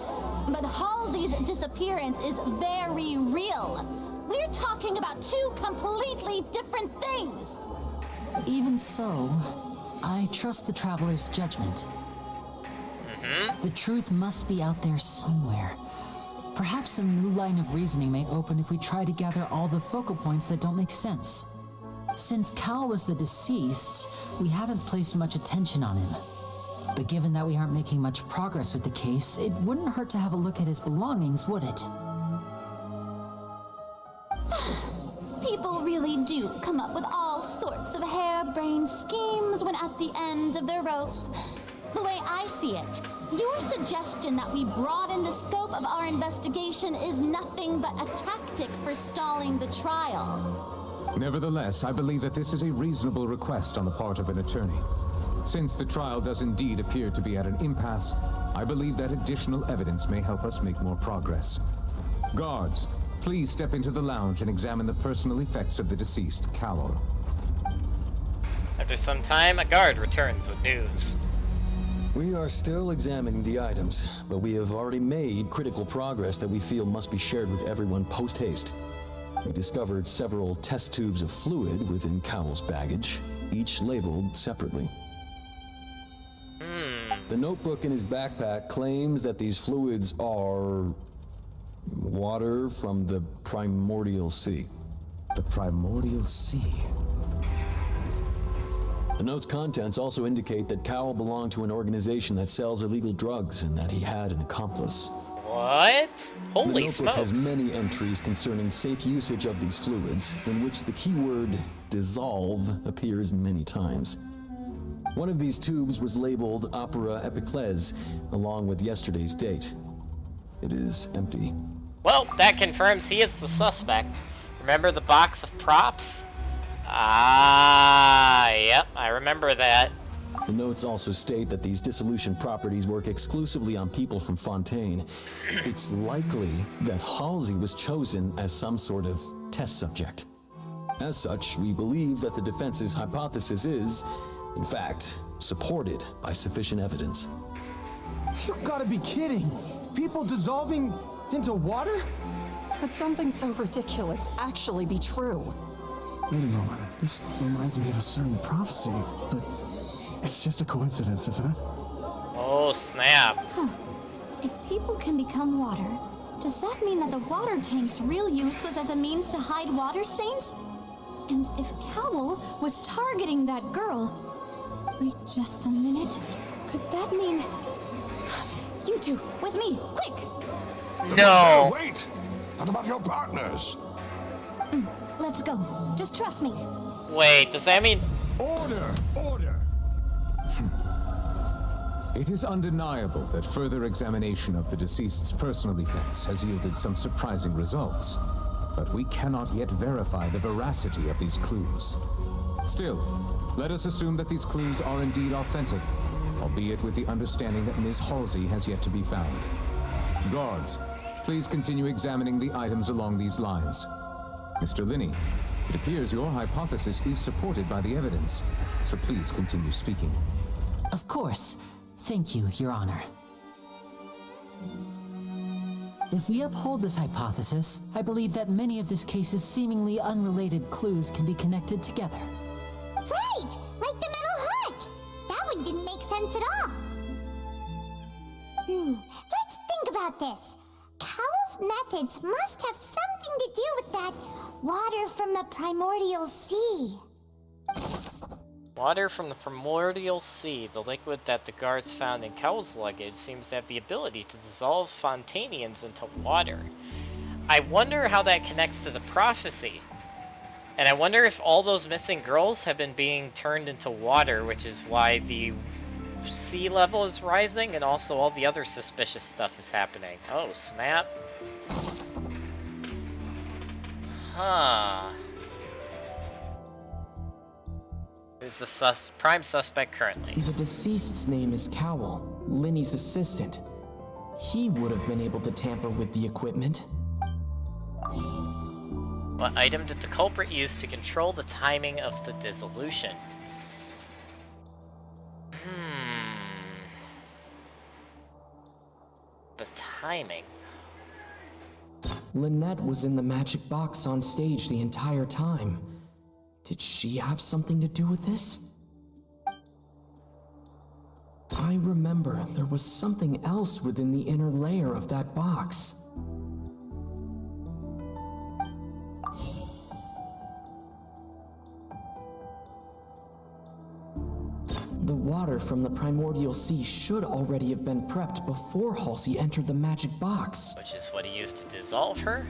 But Halsey's disappearance is very real. We're talking about two completely different things. Even so, I trust the traveler's judgment. The truth must be out there somewhere. Perhaps a new line of reasoning may open if we try to gather all the focal points that don't make sense. Since Cal was the deceased, we haven't placed much attention on him. But given that we aren't making much progress with the case, it wouldn't hurt to have a look at his belongings, would it? People really do come up with all sorts of harebrained schemes when at the end of their rope. The way I see it, your suggestion that we broaden the scope of our investigation is nothing but a tactic for stalling the trial. Nevertheless, I believe that this is a reasonable request on the part of an attorney. Since the trial does indeed appear to be at an impasse, I believe that additional evidence may help us make more progress. Guards, please step into the lounge and examine the personal effects of the deceased, Cowell. After some time, a guard returns with news. We are still examining the items, but we have already made critical progress that we feel must be shared with everyone post-haste. We discovered several test tubes of fluid within Cowell's baggage, each labeled separately. The notebook in his backpack claims that these fluids are water from the primordial sea. The primordial sea? The note's contents also indicate that Cowell belonged to an organization that sells illegal drugs and that he had an accomplice. What? Holy the notebook smokes. has many entries concerning safe usage of these fluids, in which the keyword dissolve appears many times. One of these tubes was labeled Opera Epiclese, along with yesterday's date. It is empty. Well, that confirms he is the suspect. Remember the box of props? Ah, yep, I remember that. The notes also state that these dissolution properties work exclusively on people from Fontaine. It's likely that Halsey was chosen as some sort of test subject. As such, we believe that the defense's hypothesis is, in fact, supported by sufficient evidence. You've got to be kidding! People dissolving into water? Could something so ridiculous actually be true? Wait a moment. This reminds me of a certain prophecy, but it's just a coincidence, isn't it? Oh, snap. If people can become water, Does that mean that the water tank's real use was as a means to hide water stains? And if Cowl was targeting that girl... Wait just a minute. Could that mean... You two, with me, quick! No! Wait! What about your partners? Let's go. Just trust me. Wait, does that mean... Order! Order! It is undeniable that further examination of the deceased's personal effects has yielded some surprising results, but we cannot yet verify the veracity of these clues. Still, let us assume that these clues are indeed authentic, albeit with the understanding that Ms. Halsey has yet to be found. Guards, please continue examining the items along these lines. Mr. Linney, it appears your hypothesis is supported by the evidence, so please continue speaking. Of course. Thank you, Your Honor. If we uphold this hypothesis, I believe that many of this case's seemingly unrelated clues can be connected together. Right! Like the metal hook! That one didn't make sense at all. Let's think about this. Cowell's methods must have something to do with that water from the primordial sea. Water from the primordial sea, the liquid that the guards found in Cowell's luggage, seems to have the ability to dissolve Fontainians into water. I wonder how that connects to the prophecy. And I wonder if all those missing girls have been being turned into water, which is why the sea level is rising and also all the other suspicious stuff is happening. Oh, snap. Huh. Who's the prime suspect currently? The deceased's name is Cowell, Linny's assistant. He would have been able to tamper with the equipment. What item did the culprit use to control the timing of the dissolution? The timing. Lynette was in the magic box on stage the entire time. Did she have something to do with this? I remember there was something else within the inner layer of that box. The water from the primordial sea should already have been prepped before Halsey entered the magic box. Which is what he used to dissolve her?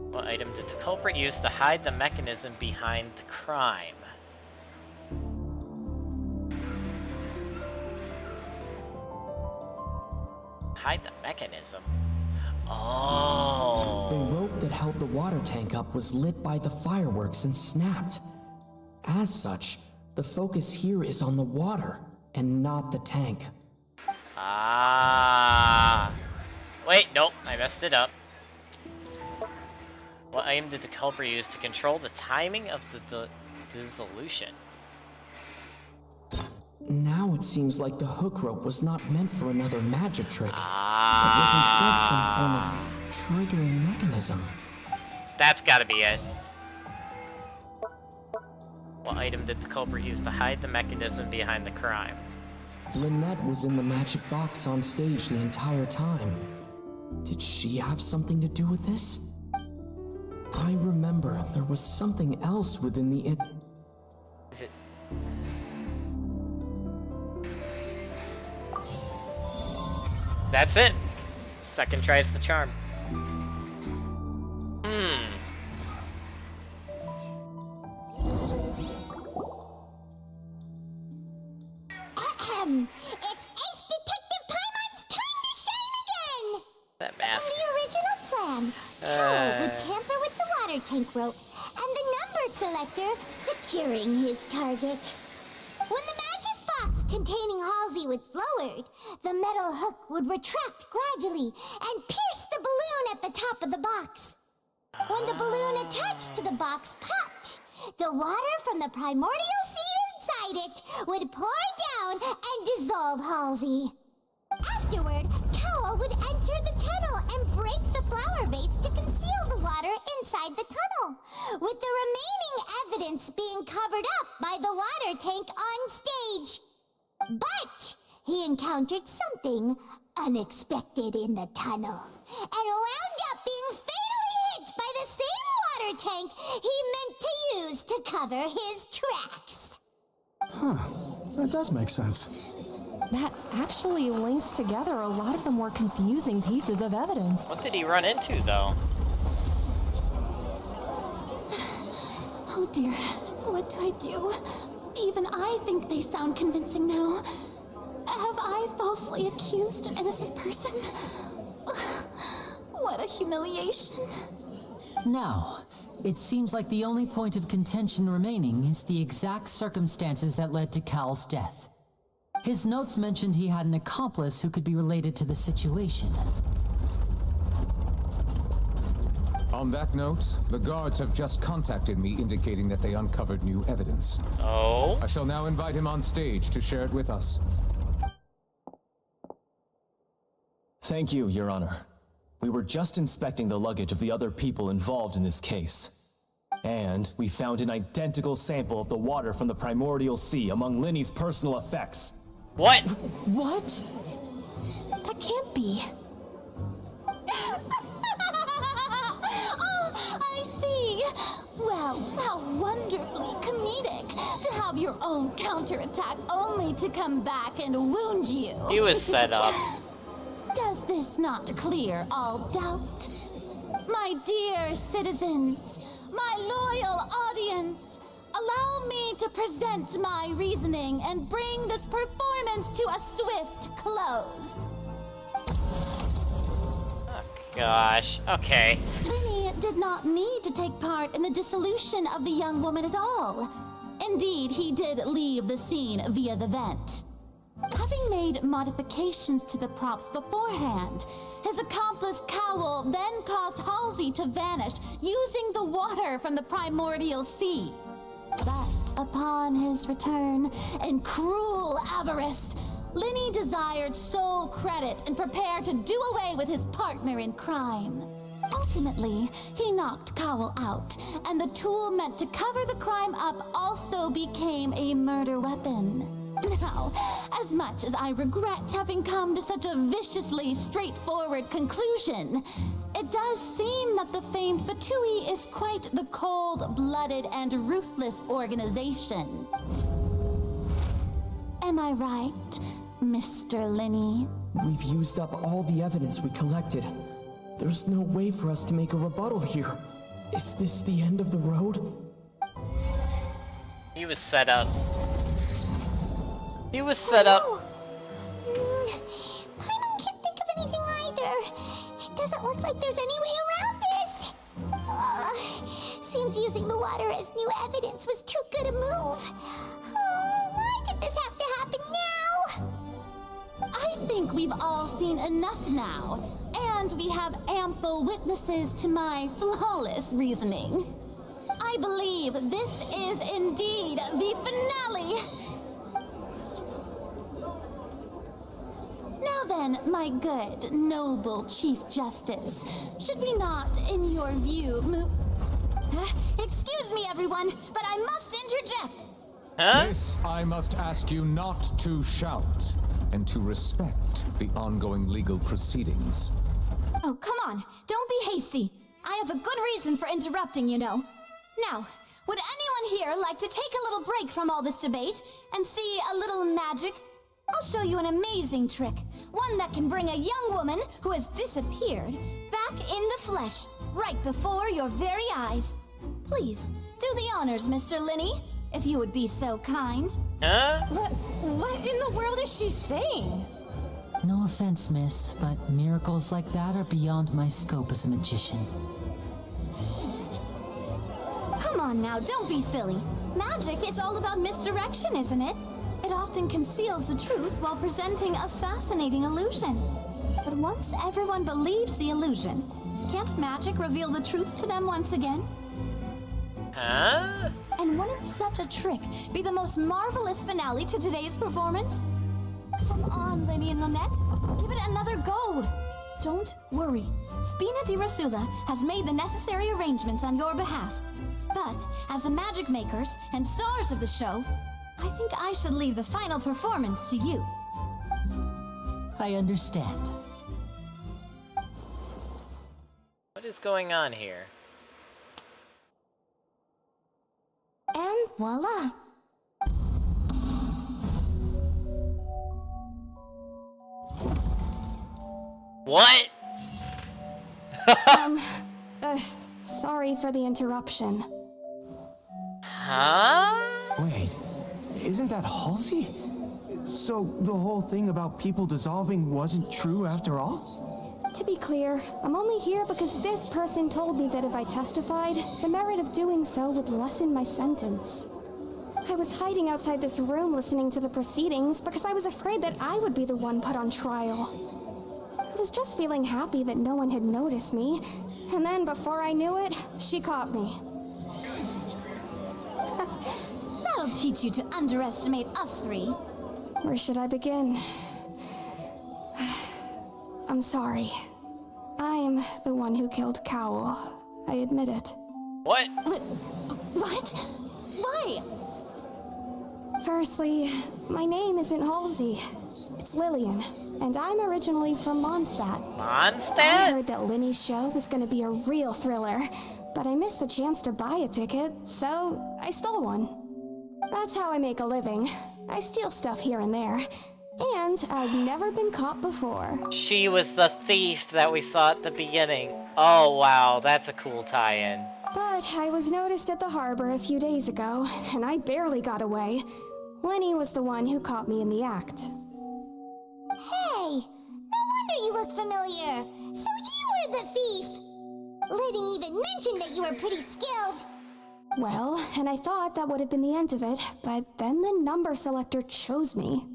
What item did the culprit use to hide the mechanism behind the crime? Hide the mechanism? Oh. The rope that held the water tank up was lit by the fireworks and snapped. As such, the focus here is on the water and not the tank. Ah. Wait, nope, I messed it up. What item did the culprit use to control the timing of the dissolution? Now it seems like the hook rope was not meant for another magic trick. Ah. It was instead some form of triggering mechanism. That's gotta be it. What item did the culprit use to hide the mechanism behind the crime? Lynette was in the magic box on stage the entire time. Did she have something to do with this? I remember there was something else within the Is it? That's it. Second tries the charm. It's Ace Detective Paimon's time to shine again! That mask. In the original plan, Cowell would tamper with the water tank rope and the number selector securing his target. When the magic box containing Halsey was lowered, the metal hook would retract gradually and pierce the balloon at the top of the box. When the balloon attached to the box popped, the water from the primordial sea inside it would pour down and dissolve Halsey. Afterward, Cowell would enter the tunnel and break the flower vase to conceal the water inside the tunnel, with the remaining evidence being covered up by the water tank on stage. But he encountered something unexpected in the tunnel and wound up being fatally hit by the same water tank he meant to use to cover his tracks. Huh. That does make sense. That actually links together a lot of the more confusing pieces of evidence. What did he run into, though? Oh dear, what do I do? Even I think they sound convincing now. Have I falsely accused an innocent person? What a humiliation. Now, it seems like the only point of contention remaining is the exact circumstances that led to Cal's death. His notes mentioned he had an accomplice who could be related to the situation. On that note, the guards have just contacted me indicating that they uncovered new evidence. Oh? I shall now invite him on stage to share it with us. Thank you, Your Honor. We were just inspecting the luggage of the other people involved in this case. And we found an identical sample of the water from the primordial sea among Linny's personal effects. What? What? That can't be. Oh, I see. Well, how wonderfully comedic to have your own counterattack only to come back and wound you. He was set up. Does this not clear all doubt? My dear citizens, my loyal audience, allow me to present my reasoning and bring this performance to a swift close. Oh, gosh. Okay. Linny did not need to take part in the dissolution of the young woman at all. Indeed, he did leave the scene via the vent. Having made modifications to the props beforehand, his accomplice Cowell then caused Halsey to vanish using the water from the primordial sea. But upon his return, in cruel avarice, Linny desired sole credit and prepared to do away with his partner in crime. Ultimately, he knocked Cowell out, and the tool meant to cover the crime up also became a murder weapon. Now, as much as I regret having come to such a viciously straightforward conclusion, it does seem that the famed Fatui is quite the cold-blooded and ruthless organization. Am I right, Mr. Linny? We've used up all the evidence we collected. There's no way for us to make a rebuttal here. Is this the end of the road? He was set up. He was set up. I can't think of anything either. It doesn't look like there's any way around this. Seems using the water as new evidence was too good a move. Why did this have to happen now? I think we've all seen enough now, and we have ample witnesses to my flawless reasoning. I believe this is indeed the finale. Now then, my good, noble Chief Justice, should we not, in your view, excuse me, everyone, but I must interject. Huh? Miss, I must ask you not to shout and to respect the ongoing legal proceedings. Oh, come on, don't be hasty. I have a good reason for interrupting, you know. Now, would anyone here like to take a little break from all this debate and see a little magic? I'll show you an amazing trick, one that can bring a young woman who has disappeared back in the flesh, right before your very eyes. Please, do the honors, Mr. Linny, if you would be so kind. Huh? What in the world is she saying? No offense, miss, but miracles like that are beyond my scope as a magician. Come on now, don't be silly. Magic is all about misdirection, isn't it? It often conceals the truth while presenting a fascinating illusion. But once everyone believes the illusion, can't magic reveal the truth to them once again? Huh? And wouldn't such a trick be the most marvelous finale to today's performance? Come on, Linny and Lynette. Give it another go. Don't worry. Spina di Rasula has made the necessary arrangements on your behalf. But as the magic makers and stars of the show, I think I should leave the final performance to you. I understand. What is going on here? And voila! What? Sorry for the interruption. Huh? Wait, isn't that Halsey? So the whole thing about people dissolving wasn't true after all? To be clear, I'm only here because this person told me that if I testified, the merit of doing so would lessen my sentence. I was hiding outside this room listening to the proceedings because I was afraid that I would be the one put on trial. I was just feeling happy that no one had noticed me, and then before I knew it, she caught me. That'll teach you to underestimate us three. Where should I begin? I'm sorry. I am the one who killed Cowell. I admit it. What? What? Why? Firstly, my name isn't Halsey. It's Lillian, and I'm originally from Mondstadt. Mondstadt? I heard that Lenny's show was gonna be a real thriller, but I missed the chance to buy a ticket, so I stole one. That's how I make a living. I steal stuff here and there, and I've never been caught before. She was the thief that we saw at the beginning. Oh wow, that's a cool tie-in. But I was noticed at the harbor a few days ago, and I barely got away. Lenny was the one who caught me in the act. Hey, no wonder you look familiar. So you were the thief. Lenny even mentioned that you were pretty skilled. Well, and I thought that would have been the end of it, but then the number selector chose me.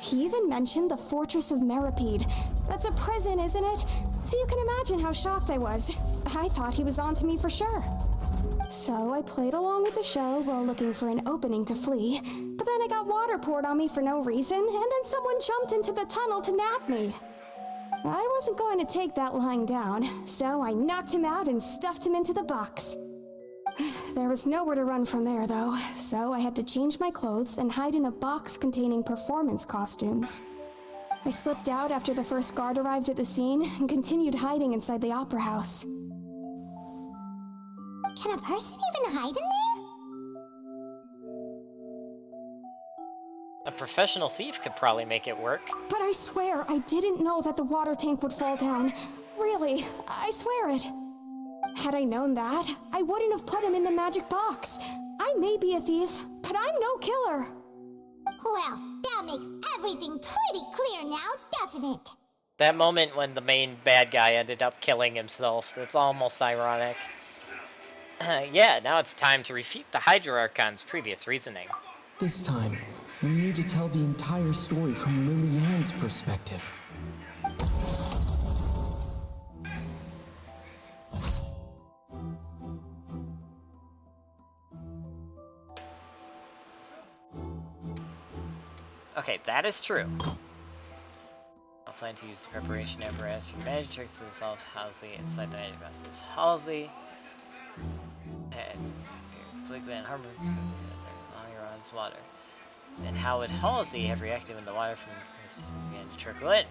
He even mentioned the Fortress of Meripede. That's a prison, isn't it? So you can imagine how shocked I was. I thought he was onto me for sure. So I played along with the show while looking for an opening to flee, but then I got water poured on me for no reason, and then someone jumped into the tunnel to nab me. I wasn't going to take that lying down, so I knocked him out and stuffed him into the box. There was nowhere to run from there, though, so I had to change my clothes and hide in a box containing performance costumes. I slipped out after the first guard arrived at the scene and continued hiding inside the opera house. Can a person even hide in there? A professional thief could probably make it work. But I swear I didn't know that the water tank would fall down. Really, I swear it. Had I known that, I wouldn't have put him in the magic box. I may be a thief, but I'm no killer. Well, that makes everything pretty clear now, doesn't it? That moment when the main bad guy ended up killing himself, it's almost ironic. Yeah, now it's time to refute the Hydra Archon's previous reasoning. This time, we need to tell the entire story from Lily-Ann's perspective. Okay, that is true. I'll plan to use the preparation apparatus for the magic tricks to dissolve Halsey inside the magic box. This Halsey and completely on harbor on his water. And how would Halsey have reacted when the water from his began to trickle in?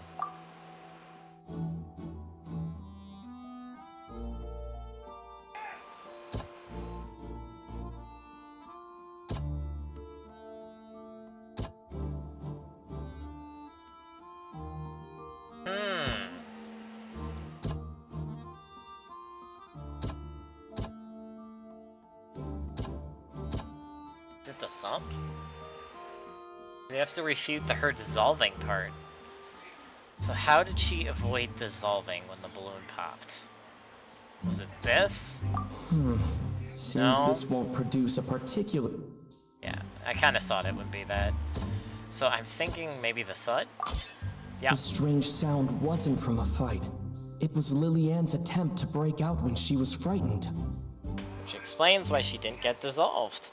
Is it the thump? We have to refute the her dissolving part. So how did she avoid dissolving when the balloon popped? Was it this? Seems this won't produce a particular... Yeah, I kind of thought it would be that. So I'm thinking maybe the thud? Yeah. The strange sound wasn't from a fight. It was Lily-Ann's attempt to break out when she was frightened. Which explains why she didn't get dissolved.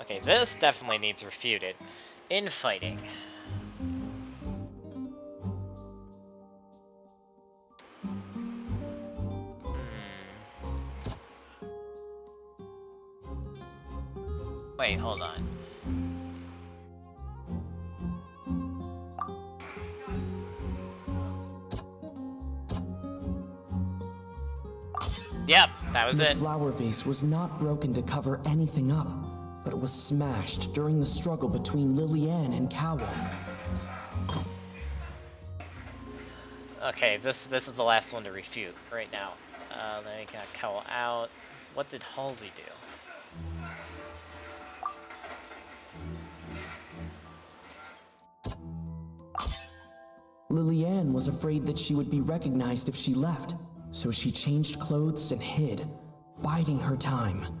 Okay, this definitely needs refuted. Infighting. Wait, hold on. Yep, that was it. The flower vase was not broken to cover anything up, but it was smashed during the struggle between Lillian and Cowell. Okay, this is the last one to refute right now. Then we got Cowell out. What did Halsey do? Lillian was afraid that she would be recognized if she left, so she changed clothes and hid, biding her time.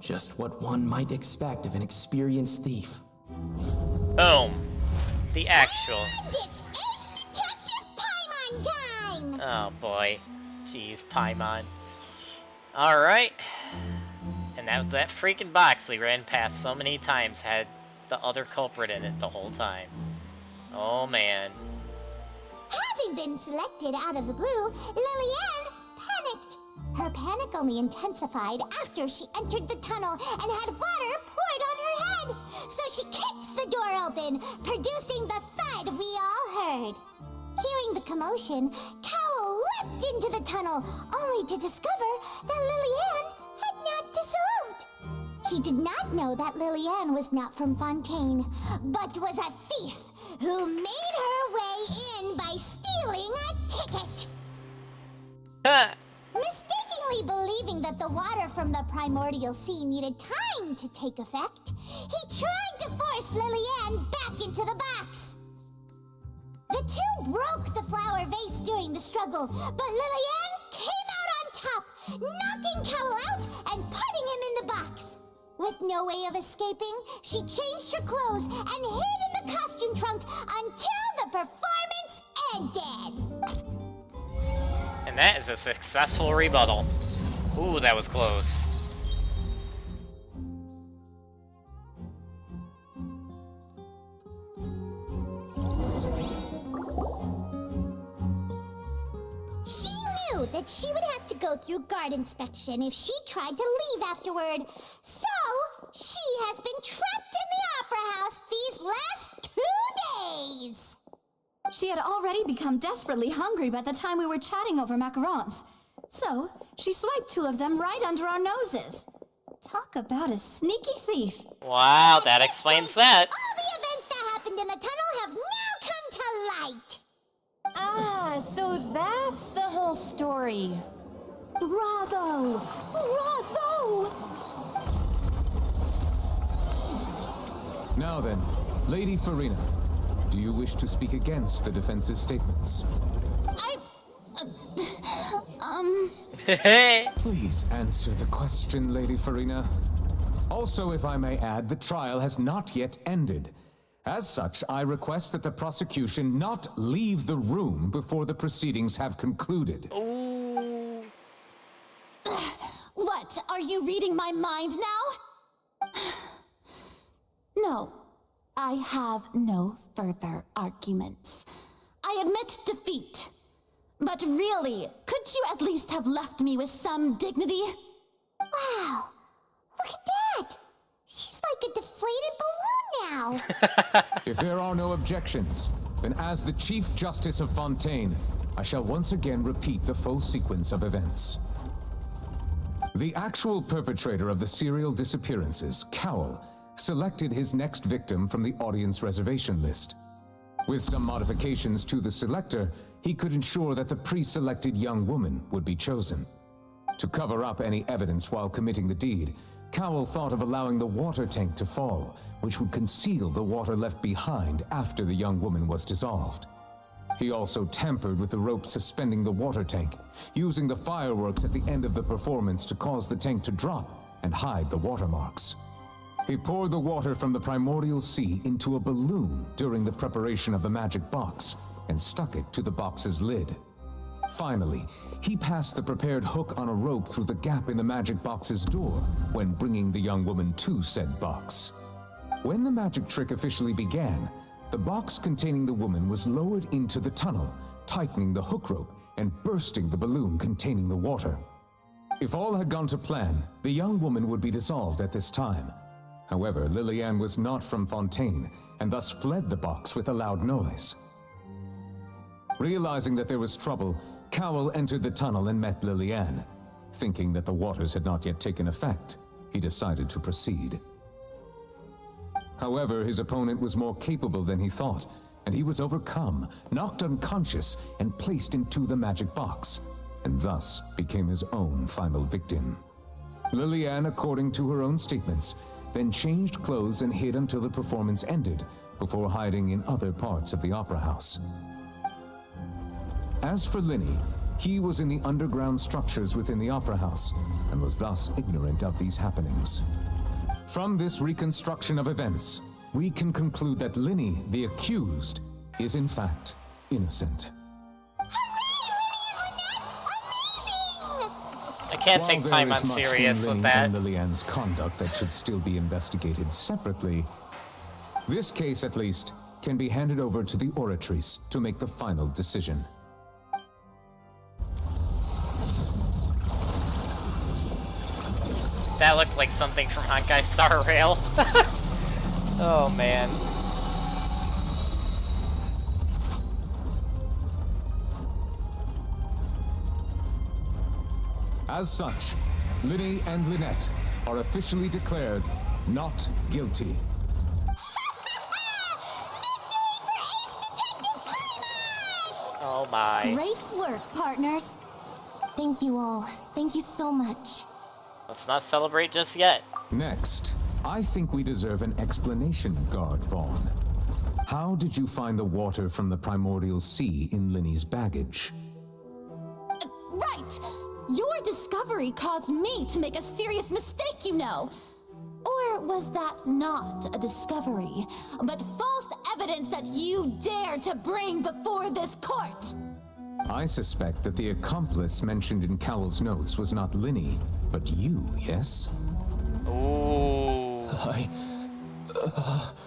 Just what one might expect of an experienced thief. Boom. The actual. It's Ace Detective Paimon time! Oh boy. Jeez, Paimon. Alright. And that freaking box we ran past so many times had the other culprit in it the whole time. Oh man. Having been selected out of the blue, Lillian panicked. Her panic only intensified after she entered the tunnel and had water poured on her head. So she kicked the door open, producing the thud we all heard. Hearing the commotion, Cowell leapt into the tunnel, only to discover that Lillian had not dissolved. He did not know that Lillian was not from Fontaine, but was a thief who made her way in by stealing a ticket. Mistakenly believing that the water from the primordial sea needed time to take effect, he tried to force Lillian back into the box. The two broke the flower vase during the struggle, but Lillian came out on top, knocking Cowell out and putting him in the box. With no way of escaping, she changed her clothes and hid in the costume trunk until the performance ended. And that is a successful rebuttal. Ooh, that was close. She knew that she would have to go through guard inspection if she tried to leave afterward. So, she has been trapped in the Opera House these last 2 days. She had already become desperately hungry by the time we were chatting over macarons. So, she swiped 2 of them right under our noses. Talk about a sneaky thief. Wow, that explains that. All the events that happened in the tunnel have now come to light. Ah, so that's the whole story. Bravo! Bravo! Now then, Lady Farina, do you wish to speak against the defense's statements? Please answer the question, Lady Farina. Also, if I may add, the trial has not yet ended. As such, I request that the prosecution not leave the room before the proceedings have concluded. What? Are you reading my mind now? No, I have no further arguments. I admit defeat. But really, could you at least have left me with some dignity? Wow, look at that! She's like a deflated balloon now. If there are no objections, then as the Chief Justice of Fontaine, I shall once again repeat the full sequence of events. The actual perpetrator of the serial disappearances, Cowell, selected his next victim from the audience reservation list. With some modifications to the selector, he could ensure that the pre-selected young woman would be chosen. To cover up any evidence while committing the deed, Cowell thought of allowing the water tank to fall, which would conceal the water left behind after the young woman was dissolved. He also tampered with the rope suspending the water tank, using the fireworks at the end of the performance to cause the tank to drop and hide the watermarks. He poured the water from the primordial sea into a balloon during the preparation of the magic box and stuck it to the box's lid. Finally, he passed the prepared hook on a rope through the gap in the magic box's door when bringing the young woman to said box. When the magic trick officially began, the box containing the woman was lowered into the tunnel, tightening the hook rope and bursting the balloon containing the water. If all had gone to plan, the young woman would be dissolved at this time. However, Lillian was not from Fontaine, and thus fled the box with a loud noise. Realizing that there was trouble, Cowell entered the tunnel and met Lillian. Thinking that the waters had not yet taken effect, he decided to proceed. However, his opponent was more capable than he thought, and he was overcome, knocked unconscious, and placed into the magic box, and thus became his own final victim. Lillian, according to her own statements, then changed clothes and hid until the performance ended, before hiding in other parts of the opera house. As for Linny, he was in the underground structures within the opera house, and was thus ignorant of these happenings. From this reconstruction of events, we can conclude that Linny, the accused, is in fact innocent. I can't take Paimon serious with that. And Lillian's conduct that should still be investigated separately, this case, at least, can be handed over to the Oratrice to make the final decision. That looked like something from Honkai Star Rail. Oh man. As such, Linny and Lynette are officially declared not guilty. Oh my. Great work, partners. Thank you all. Thank you so much. Let's not celebrate just yet. Next, I think we deserve an explanation, Guard Vaughn. How did you find the water from the primordial sea in Linny's baggage? Right! Your discovery caused me to make a serious mistake, you know. Or was that not a discovery, but false evidence that you dared to bring before this court? I suspect that the accomplice mentioned in Cowell's notes was not Linny, but you, yes? Ooh.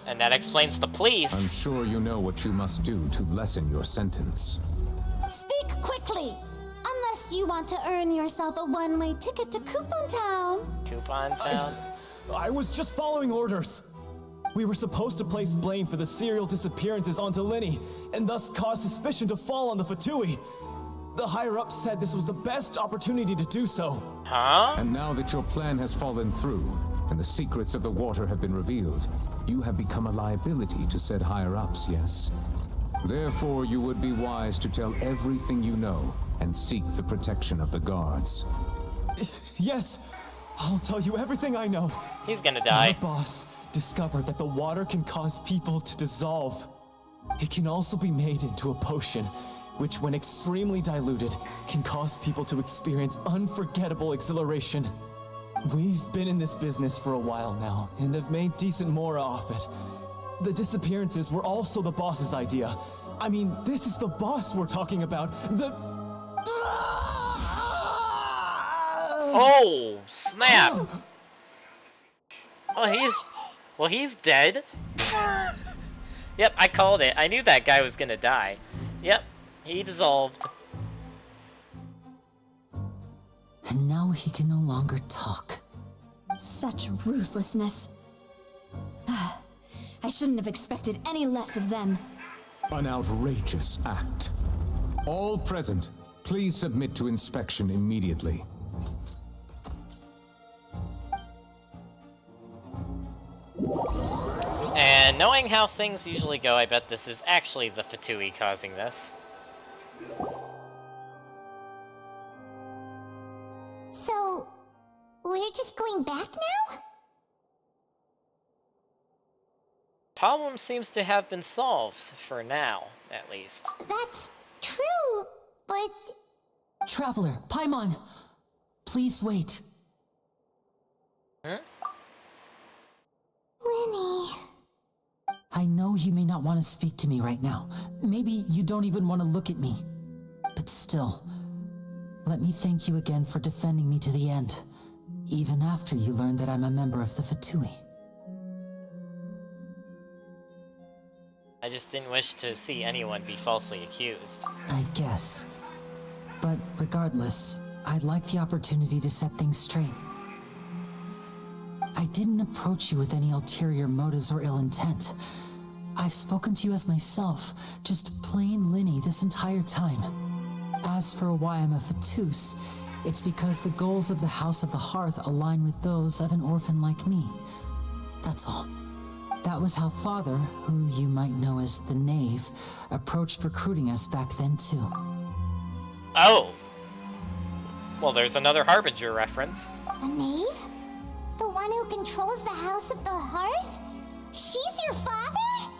And that explains the police. I'm sure you know what you must do to lessen your sentence. Speak quickly! Unless you want to earn yourself a one-way ticket to Coupon Town. Coupon Town? I was just following orders. We were supposed to place blame for the serial disappearances onto Linny, and thus cause suspicion to fall on the Fatui. The higher-ups said this was the best opportunity to do so. Huh? And now that your plan has fallen through, and the secrets of the water have been revealed, you have become a liability to said higher-ups, yes? Therefore, you would be wise to tell everything you know, and seek the protection of the guards. Yes, I'll tell you everything I know. He's gonna die. Our boss discovered that the water can cause people to dissolve. It can also be made into a potion, which when extremely diluted, can cause people to experience unforgettable exhilaration. We've been in this business for a while now, and have made decent more off it. The disappearances were also the boss's idea. I mean, this is the boss we're talking about. Oh, snap! Well, he's dead. Yep, I called it. I knew that guy was gonna die. Yep, he dissolved. And now he can no longer talk. Such ruthlessness. I shouldn't have expected any less of them. An outrageous act. All present, please submit to inspection immediately. And knowing how things usually go, I bet this is actually the Fatui causing this. So, we're just going back now? Problem seems to have been solved, for now, at least. That's true, but... Traveler, Paimon, please wait. Huh? Linny... I know you may not want to speak to me right now. Maybe you don't even want to look at me. But still, let me thank you again for defending me to the end, even after you learned that I'm a member of the Fatui. I just didn't wish to see anyone be falsely accused. I guess. But regardless, I'd like the opportunity to set things straight. I didn't approach you with any ulterior motives or ill intent. I've spoken to you as myself, just plain Linny this entire time. As for why I'm a Fatus, it's because the goals of the House of the Hearth align with those of an orphan like me. That's all. That was how Father, who you might know as the Knave, approached recruiting us back then too. Oh! Well, there's another Harbinger reference. A knave? The one who controls the House of the Hearth? She's your father?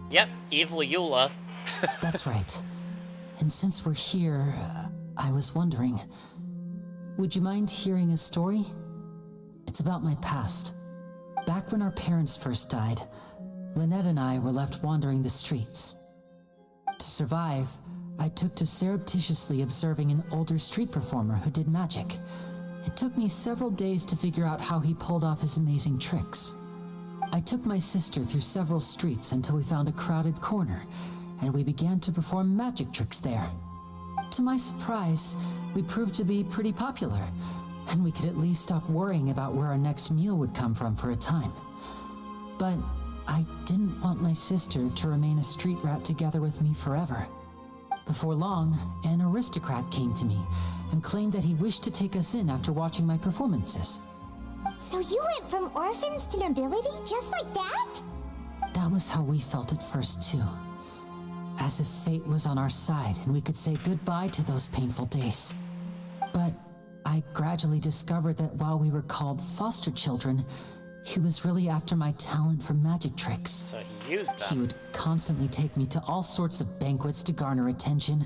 Yep, evil Eula. That's right. And since we're here, I was wondering, would you mind hearing a story? It's about my past. Back when our parents first died, Lynette and I were left wandering the streets. To survive, I took to surreptitiously observing an older street performer who did magic. It took me several days to figure out how he pulled off his amazing tricks. I took my sister through several streets until we found a crowded corner, and we began to perform magic tricks there. To my surprise, we proved to be pretty popular, and we could at least stop worrying about where our next meal would come from for a time. But I didn't want my sister to remain a street rat together with me forever. Before long, an aristocrat came to me and claimed that he wished to take us in after watching my performances. So you went from orphans to nobility just like that? That was how we felt at first too. As if fate was on our side and we could say goodbye to those painful days. But I gradually discovered that while we were called foster children, he was really after my talent for magic tricks. So he used them. He would constantly take me to all sorts of banquets to garner attention,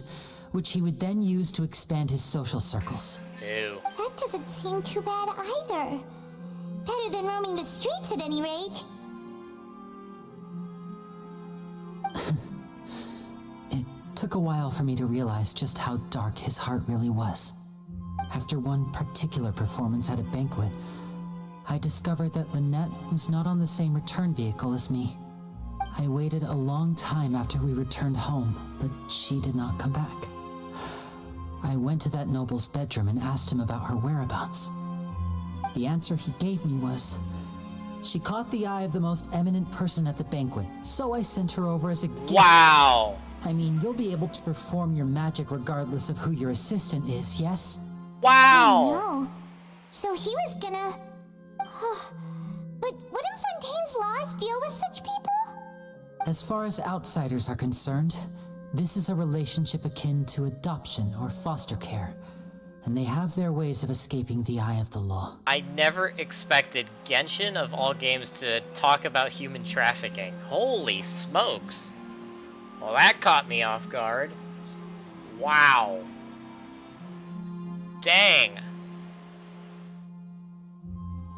which he would then use to expand his social circles. Ew. That doesn't seem too bad either. Better than roaming the streets at any rate. It took a while for me to realize just how dark his heart really was. After one particular performance at a banquet, I discovered that Lynette was not on the same return vehicle as me. I waited a long time after we returned home, but she did not come back. I went to that noble's bedroom and asked him about her whereabouts. The answer he gave me was, she caught the eye of the most eminent person at the banquet, so I sent her over as a gift. Wow! I mean, you'll be able to perform your magic regardless of who your assistant is, yes? Wow! Oh, no. So he was gonna... But wouldn't Fontaine's laws deal with such people? As far as outsiders are concerned, this is a relationship akin to adoption or foster care, and they have their ways of escaping the eye of the law. I never expected Genshin of all games to talk about human trafficking. Holy smokes. Well, that caught me off guard. Wow. Dang.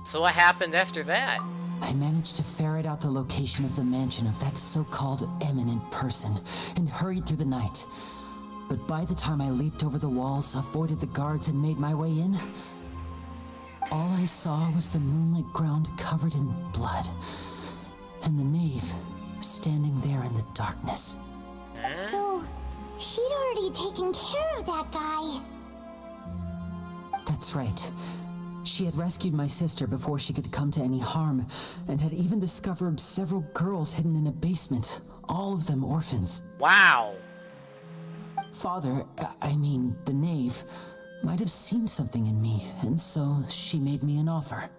So what happened after that? I managed to ferret out the location of the mansion of that so-called eminent person and hurried through the night. But by the time I leaped over the walls, avoided the guards, and made my way in, all I saw was the moonlit ground covered in blood, and the knave standing there in the darkness. So, she'd already taken care of that guy. That's right. She had rescued my sister before she could come to any harm, and had even discovered several girls hidden in a basement, all of them orphans. Wow. Father, I mean, the knave, might have seen something in me, and so she made me an offer.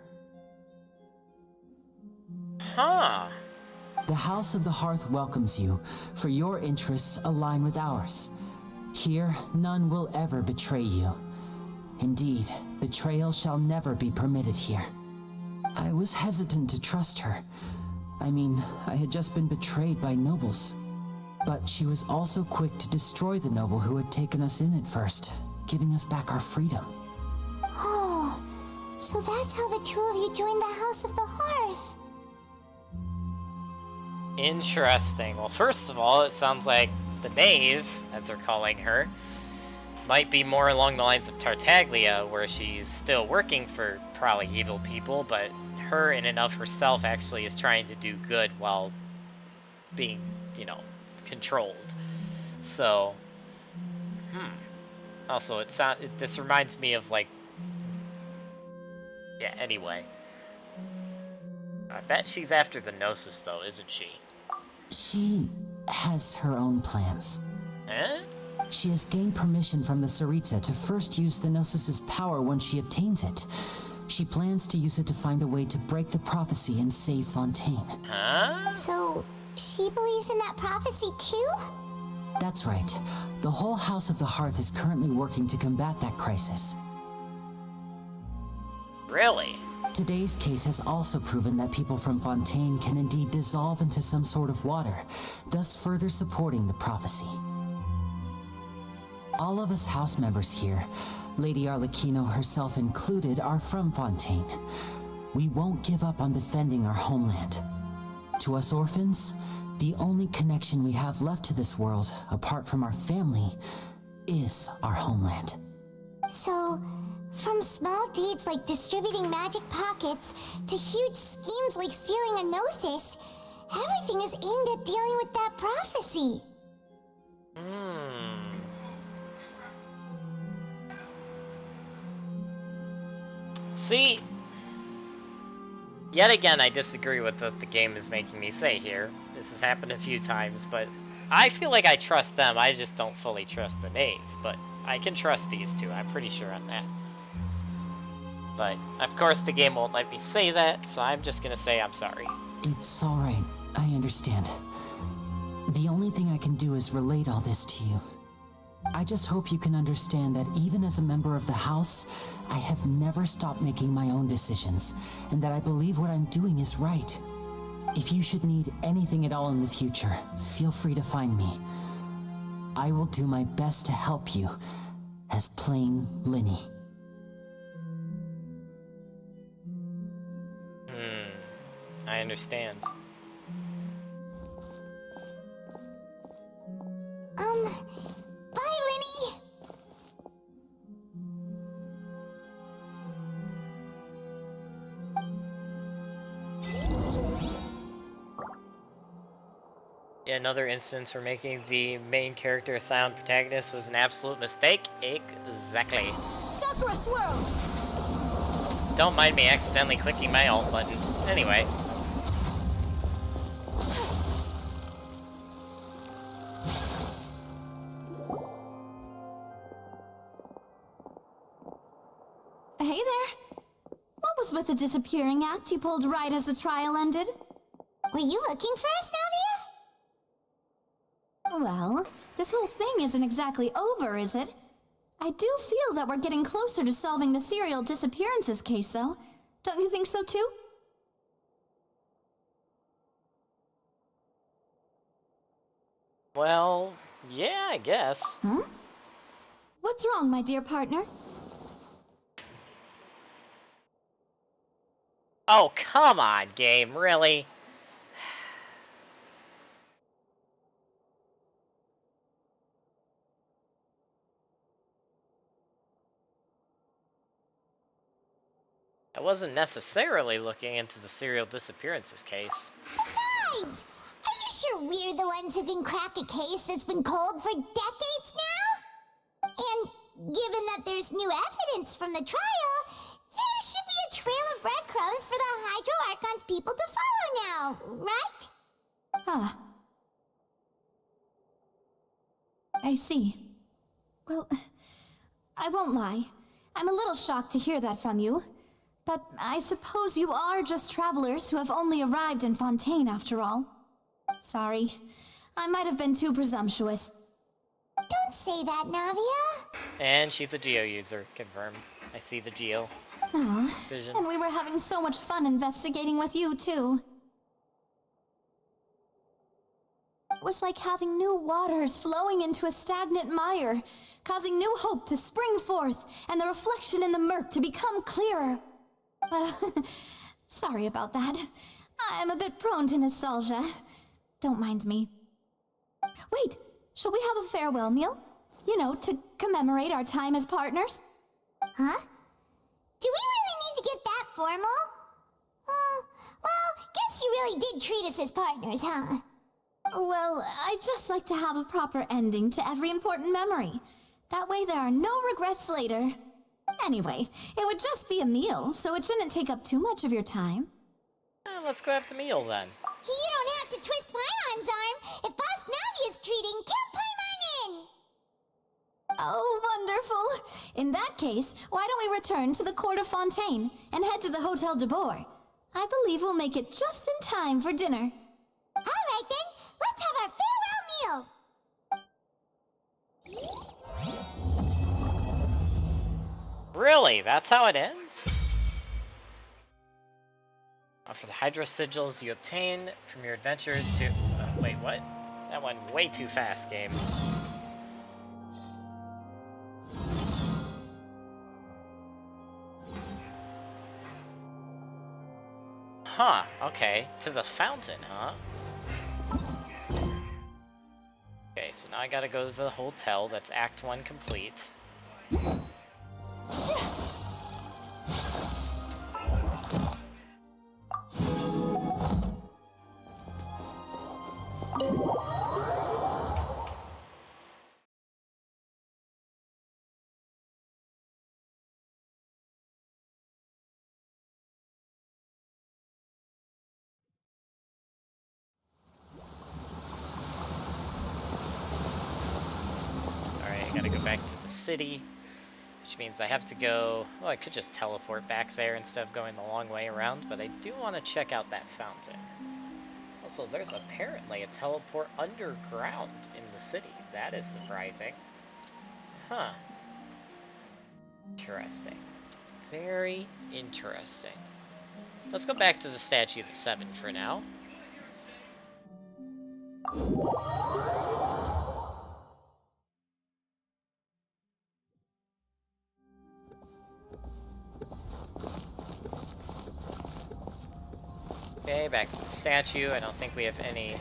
Huh. The House of the Hearth welcomes you, for your interests align with ours. Here, none will ever betray you. Indeed, betrayal shall never be permitted here. I was hesitant to trust her. I mean, I had just been betrayed by nobles. But she was also quick to destroy the noble who had taken us in at first, giving us back our freedom. Oh, so that's how the two of you joined the House of the Hearth. Interesting. Well, first of all, it sounds like the knave, as they're calling her, might be more along the lines of Tartaglia, where she's still working for probably evil people, but her in and of herself actually is trying to do good while being, you know, controlled. So, also, this reminds me of, like, Yeah, anyway. I bet she's after the Gnosis, though, isn't she? She has her own plans. Eh? She has gained permission from the Sarita to first use the Gnosis's power when she obtains it. She plans to use it to find a way to break the prophecy and save Fontaine. Huh? So, she believes in that prophecy too? That's right. The whole House of the Hearth is currently working to combat that crisis. Really? Today's case has also proven that people from Fontaine can indeed dissolve into some sort of water, thus further supporting the prophecy. All of us house members here, Lady Arlecchino herself included, are from Fontaine. We won't give up on defending our homeland. To us orphans, the only connection we have left to this world, apart from our family, is our homeland. So, from small deeds like distributing magic pockets to huge schemes like stealing a Gnosis, everything is aimed at dealing with that prophecy. See, yet again, I disagree with what the game is making me say here. This has happened a few times, but I feel like I trust them. I just don't fully trust the knave, but I can trust these two. I'm pretty sure on that. But, of course, the game won't let me say that, so I'm just gonna say I'm sorry. It's alright, I understand. The only thing I can do is relate all this to you. I just hope you can understand that even as a member of the House, I have never stopped making my own decisions, and that I believe what I'm doing is right. If you should need anything at all in the future, feel free to find me. I will do my best to help you, as plain Linny. I understand. Bye, Linny! Yeah, another instance for making the main character a silent protagonist was an absolute mistake. Exactly. Sakura Swirl! Don't mind me accidentally clicking my alt button. Anyway. Hey there. What was with the disappearing act you pulled right as the trial ended? Were you looking for us, Navia? Well, this whole thing isn't exactly over, is it? I do feel that we're getting closer to solving the serial disappearances case, though. Don't you think so, too? Well, yeah, I guess. Huh? What's wrong, my dear partner? Oh, come on, game, really? I wasn't necessarily looking into the serial disappearances case. Besides, are you sure we're the ones who can crack a case that's been cold for decades now? And given that there's new evidence from the trial, there should be a trail of breadcrumbs for the Hydro Archon's people to follow now, right? Ah. I see. Well, I won't lie. I'm a little shocked to hear that from you. But I suppose you are just travelers who have only arrived in Fontaine after all. Sorry. I might have been too presumptuous. Don't say that, Navia. And she's a Geo user, confirmed. I see the Geo vision. And we were having so much fun investigating with you, too. It was like having new waters flowing into a stagnant mire, causing new hope to spring forth, and the reflection in the murk to become clearer. Well, sorry about that. I'm a bit prone to nostalgia. Don't mind me. Wait, shall we have a farewell meal? You know, to commemorate our time as partners? Huh? Do we really need to get that formal? Well, guess you really did treat us as partners, huh? Well, I'd just like to have a proper ending to every important memory. That way there are no regrets later. Anyway, it would just be a meal, so it shouldn't take up too much of your time. Let's go have the meal then. You don't have to twist Paimon's arm. If Boss Navi is treating, count Paimon in! Oh, wonderful. In that case, why don't we return to the court of Fontaine and head to the Hotel de Boer? I believe we'll make it just in time for dinner. All right then, let's have our farewell meal. Really? That's how it ends? For the Hydra sigils you obtain from your adventures to... wait, what? That went way too fast, game. Huh, okay. To the fountain, huh? Okay, so now I gotta go to the hotel. That's Act 1 complete. Gotta go back to the city, which means I have to go... Well, I could just teleport back there instead of going the long way around, but I do want to check out that fountain. Also, there's apparently a teleport underground in the city. That is surprising. Huh. Interesting. Very interesting. Let's go back to the Statue of the Seven for now. Okay, back to the statue. I don't think we have any...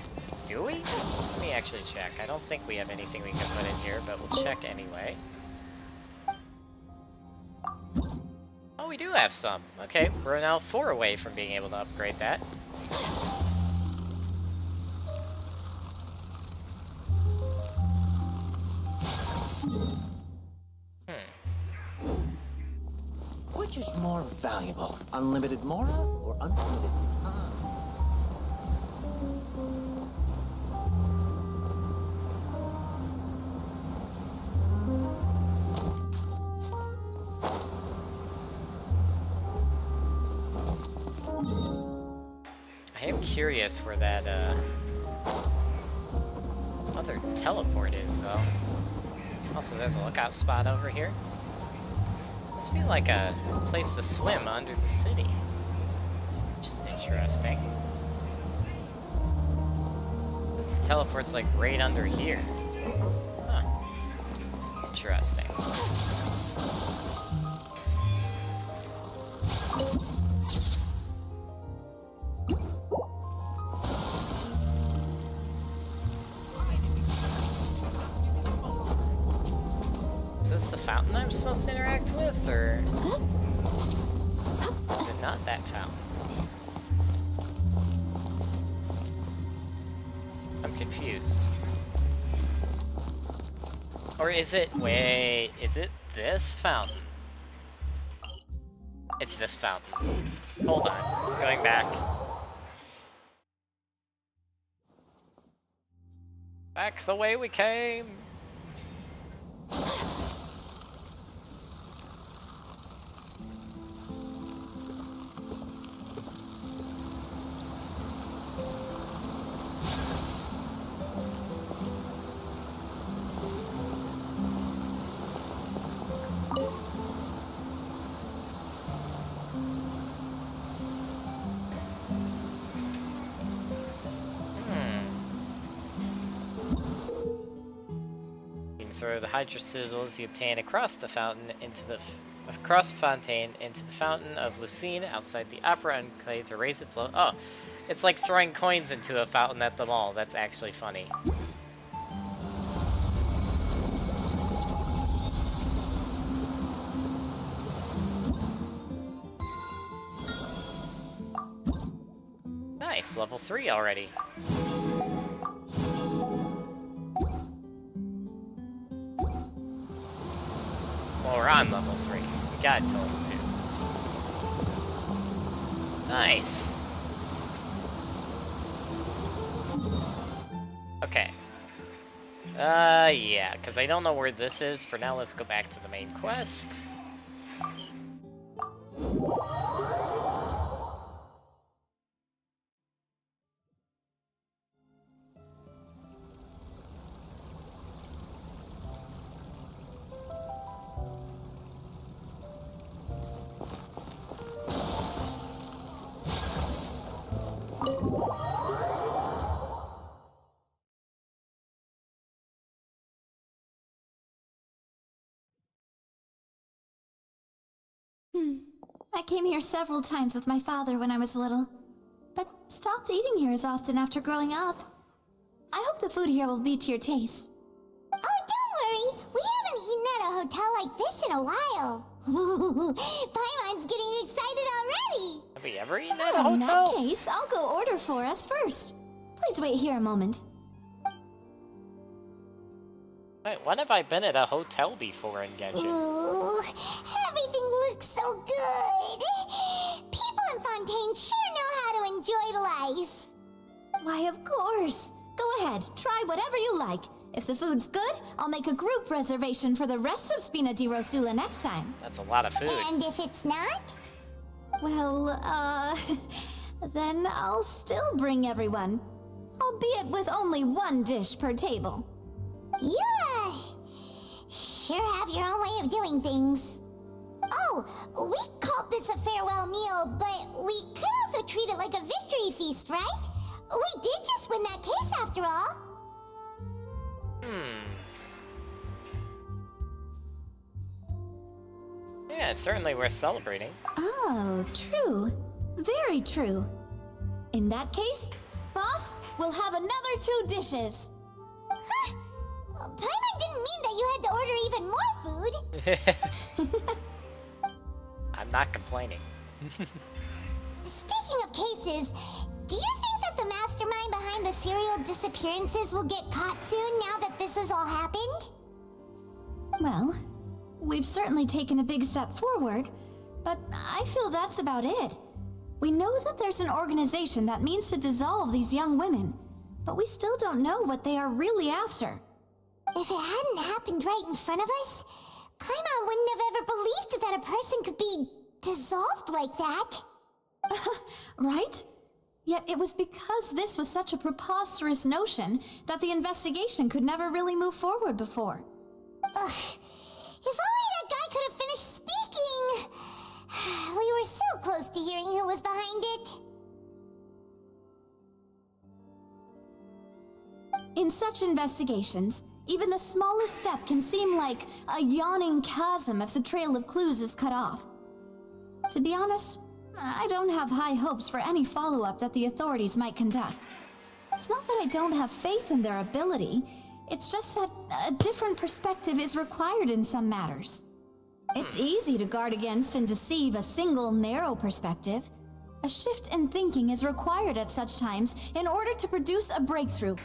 Do we? Let me actually check. I don't think we have anything we can put in here, but we'll check anyway. Oh, we do have some. Okay, we're now 4 away from being able to upgrade that. Which is more valuable, unlimited mora or unlimited time? I am curious where that other teleport is, though. Also, there's a lookout spot over here. Must be like a place to swim under the city, which is interesting. This teleport's like right under here. Huh. Interesting. Is this the fountain I'm supposed to interact with, or is it not that fountain? I'm confused. Or is it, wait, is it this fountain? It's this fountain. Hold on, going back. Back the way we came. Throw the Hydra sigils you obtain across the fountain into the Fontaine into the fountain of Lucine outside the Opera Enclave to raise its level. Oh, it's like throwing coins into a fountain at the mall. That's actually funny. Nice, level 3 already. Well, we're on level 3. got told to. Nice. Okay. Yeah, because I don't know where this is. For now, let's go back to the main quest. I came here several times with my father when I was little, but stopped eating here as often after growing up. I hope the food here will be to your taste. Oh, don't worry. We haven't eaten at a hotel like this in a while. Paimon's getting excited already. Have we ever eaten at a In hotel? that case, I'll go order for us first. Please wait here a moment. Wait, when have I been at a hotel before in Genshin? Ooh, everything looks so good. People in Fontaine sure know how to enjoy life. Why, of course. Go ahead, try whatever you like. If the food's good, I'll make a group reservation for the rest of Spina di Rosula next time. That's a lot of food. And if it's not? Well, then I'll still bring everyone. Albeit with only one dish per table. You, sure have your own way of doing things. Oh, we called this a farewell meal, but we could also treat it like a victory feast, right? We did just win that case after all. Yeah, it's certainly worth celebrating. Oh, true. Very true. In that case, boss, we'll have another 2 dishes. Huh? Paimon didn't mean that you had to order even more food. I'm not complaining. Speaking of cases, do you think that the mastermind behind the serial disappearances will get caught soon now that this has all happened? Well, we've certainly taken a big step forward, but I feel that's about it. We know that there's an organization that means to dissolve these young women, but we still don't know what they are really after. If it hadn't happened right in front of us, Paimon wouldn't have ever believed that a person could be dissolved like that. Right? Yet it was because this was such a preposterous notion that the investigation could never really move forward before. Ugh. If only that guy could have finished speaking! We were so close to hearing who was behind it. In such investigations, even the smallest step can seem like a yawning chasm if the trail of clues is cut off. To be honest, I don't have high hopes for any follow-up that the authorities might conduct. It's not that I don't have faith in their ability, it's just that a different perspective is required in some matters. It's easy to guard against and deceive a single narrow perspective. A shift in thinking is required at such times in order to produce a breakthrough.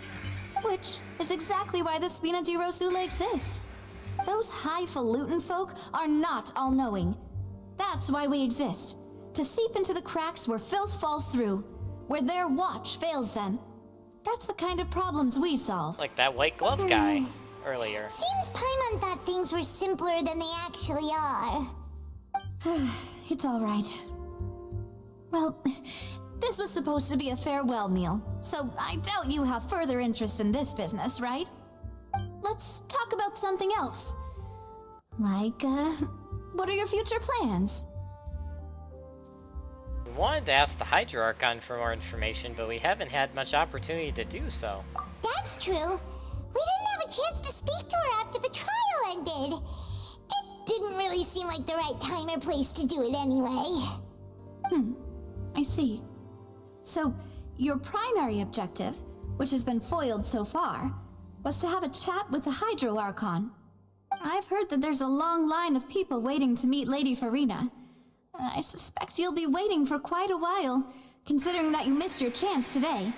Which is exactly why the Spina di Rosula exist. Those highfalutin folk are not all-knowing. That's why we exist. To seep into the cracks where filth falls through, where their watch fails them. That's the kind of problems we solve. Like that white glove guy earlier. Seems Paimon thought things were simpler than they actually are. It's all right. Well, this was supposed to be a farewell meal, so I doubt you have further interest in this business, right? Let's talk about something else. Like, what are your future plans? We wanted to ask the Hydra Archon for more information, but we haven't had much opportunity to do so. That's true. We didn't have a chance to speak to her after the trial ended. It didn't really seem like the right time or place to do it anyway. I see. So, your primary objective, which has been foiled so far, was to have a chat with the Hydro Archon. I've heard that there's a long line of people waiting to meet Lady Farina. I suspect you'll be waiting for quite a while, considering that you missed your chance today.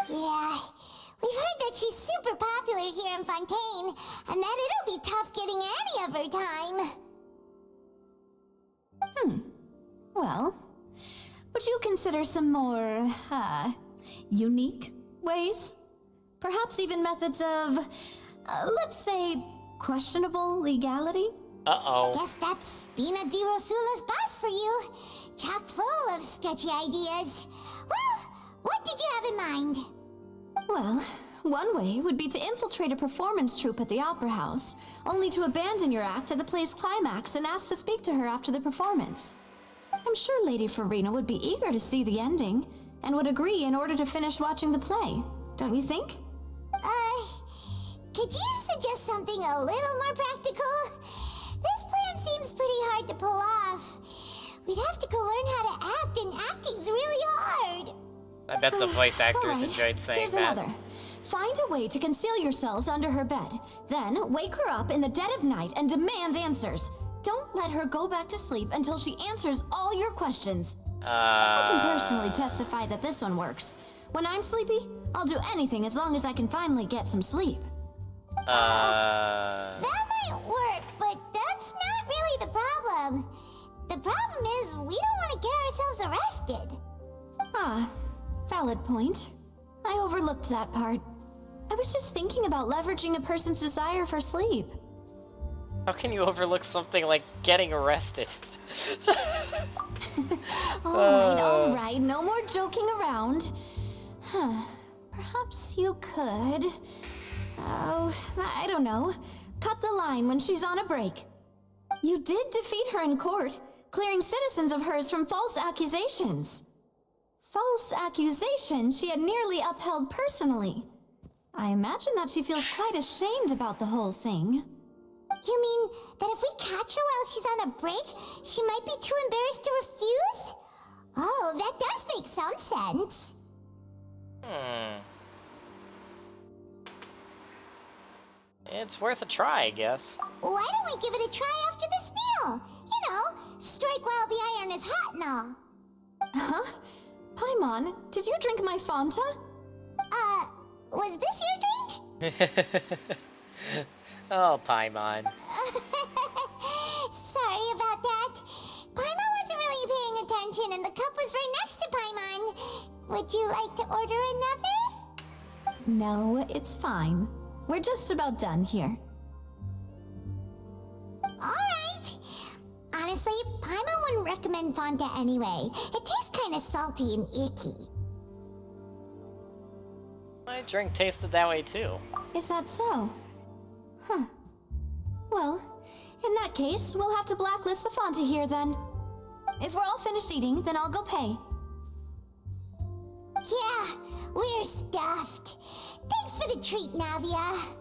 Yeah, we've heard that she's super popular here in Fontaine, and that it'll be tough getting any of her time. Well, would you consider some more, unique ways? Perhaps even methods of, let's say, questionable legality? Uh-oh. Guess that's Spina di Rosula's boss for you. Chock full of sketchy ideas. Well, what did you have in mind? Well, one way would be to infiltrate a performance troupe at the Opera House, only to abandon your act at the play's climax and ask to speak to her after the performance. I'm sure Lady Farina would be eager to see the ending, and would agree in order to finish watching the play. Don't you think? Could you suggest something a little more practical? This plan seems pretty hard to pull off. We'd have to go learn how to act, and acting's really hard. I bet the voice actors enjoyed saying Here's that. another. Find a way to conceal yourselves under her bed. Then wake her up in the dead of night and demand answers. Don't let her go back to sleep until she answers all your questions. I can personally testify that this one works. When I'm sleepy, I'll do anything as long as I can finally get some sleep. That might work, but that's not really the problem. The problem is we don't want to get ourselves arrested. Valid point. I overlooked that part. I was just thinking about leveraging a person's desire for sleep. How can you overlook something like getting arrested? Alright, no more joking around. Perhaps you could... Oh, I don't know. Cut the line when she's on a break. You did defeat her in court, clearing citizens of hers from false accusations. False accusations she had nearly upheld personally. I imagine that she feels quite ashamed about the whole thing. You mean that if we catch her while she's on a break, she might be too embarrassed to refuse? Oh, that does make some sense. It's worth a try, I guess. Why don't we give it a try after this meal? You know, strike while the iron is hot and all. Huh? Paimon, did you drink my Fanta? Was this your drink? Oh, Paimon. Sorry about that. Paimon wasn't really paying attention and the cup was right next to Paimon. Would you like to order another? No, it's fine. We're just about done here. Alright. Honestly, Paimon wouldn't recommend Fanta anyway. It tastes kind of salty and icky. My drink tasted that way too. Is that so? Huh. Well, in that case, we'll have to blacklist the Fanta here then. If we're all finished eating, then I'll go pay. Yeah, we're stuffed. Thanks for the treat, Navia.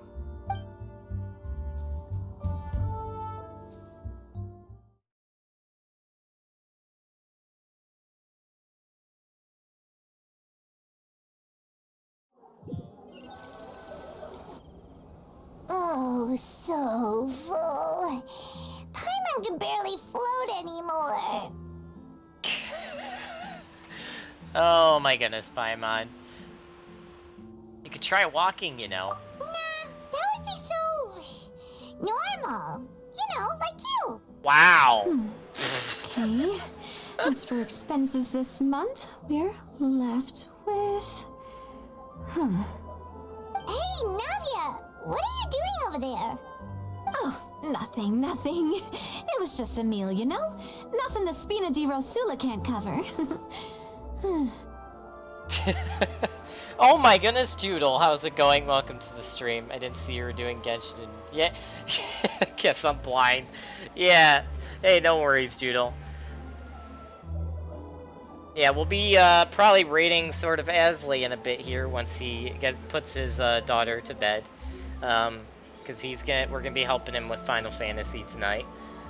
Oh, so full. Paimon can barely float anymore. Oh my goodness, Paimon. You could try walking, you know. Nah, that would be so... normal. You know, like you. Wow. Okay. As for expenses this month, we're left with... Hey, Navia! What are you doing over there? Oh, nothing. It was just a meal, you know? Nothing the Spina di Rosula can't cover. Oh my goodness, Doodle, how's it going? Welcome to the stream. I didn't see you were doing Genshin. Yeah, guess I'm blind. Yeah, hey, no worries, Doodle. Yeah, we'll be probably raiding sort of Asley in a bit here once he puts his daughter to bed. Because we're gonna be helping him with Final Fantasy tonight.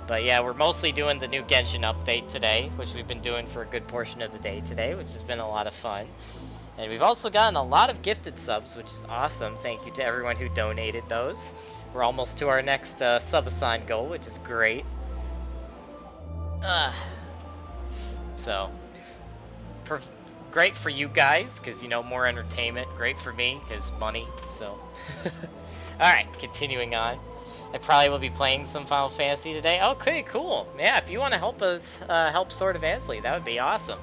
But yeah, we're mostly doing the new Genshin update today, which we've been doing for a good portion of the day today, which has been a lot of fun. And we've also gotten a lot of gifted subs, which is awesome. Thank you to everyone who donated those. We're almost to our next subathon goal, which is great. So, great for you guys, because, you know, more entertainment. Great for me, because money, so. Alright, continuing on. I probably will be playing some Final Fantasy today. Okay, cool. Yeah, if you want to help us help Sword of Asley, that would be awesome.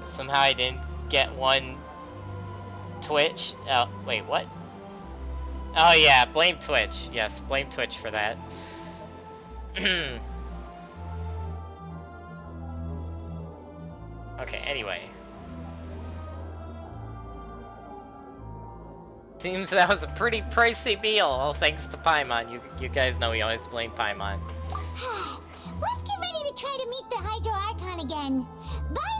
Somehow I didn't get one Twitch. Oh, wait, what? Oh yeah, blame Twitch. Yes, blame Twitch for that. Okay, anyway. Seems that was a pretty pricey meal, all thanks to Paimon. You guys know we always blame Paimon. Let's get ready to try to meet the Hydro Archon again. Bye,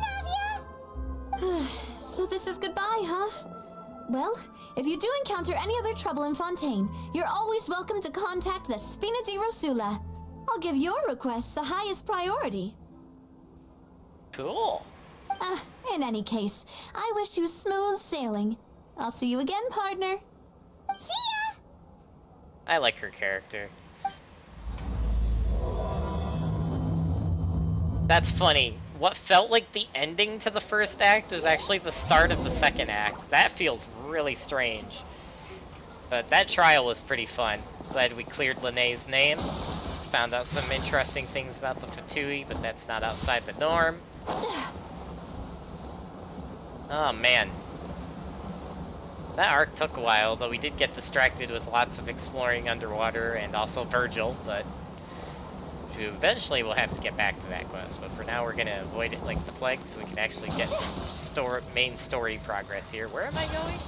Navia! So this is goodbye, huh? Well, if you do encounter any other trouble in Fontaine, you're always welcome to contact the Spina di Rosula. I'll give your request the highest priority. Cool. In any case, I wish you smooth sailing. I'll see you again, partner. See ya! I like her character. That's funny. What felt like the ending to the first act was actually the start of the second act. That feels really strange. But that trial was pretty fun. Glad we cleared Linnea's name. Found out some interesting things about the Fatui, but that's not outside the norm. Oh man. That arc took a while, though we did get distracted with lots of exploring underwater and also Virgil, but eventually we'll have to get back to that quest. But for now we're gonna avoid it like the plague so we can actually get some main story progress here. Where am I going?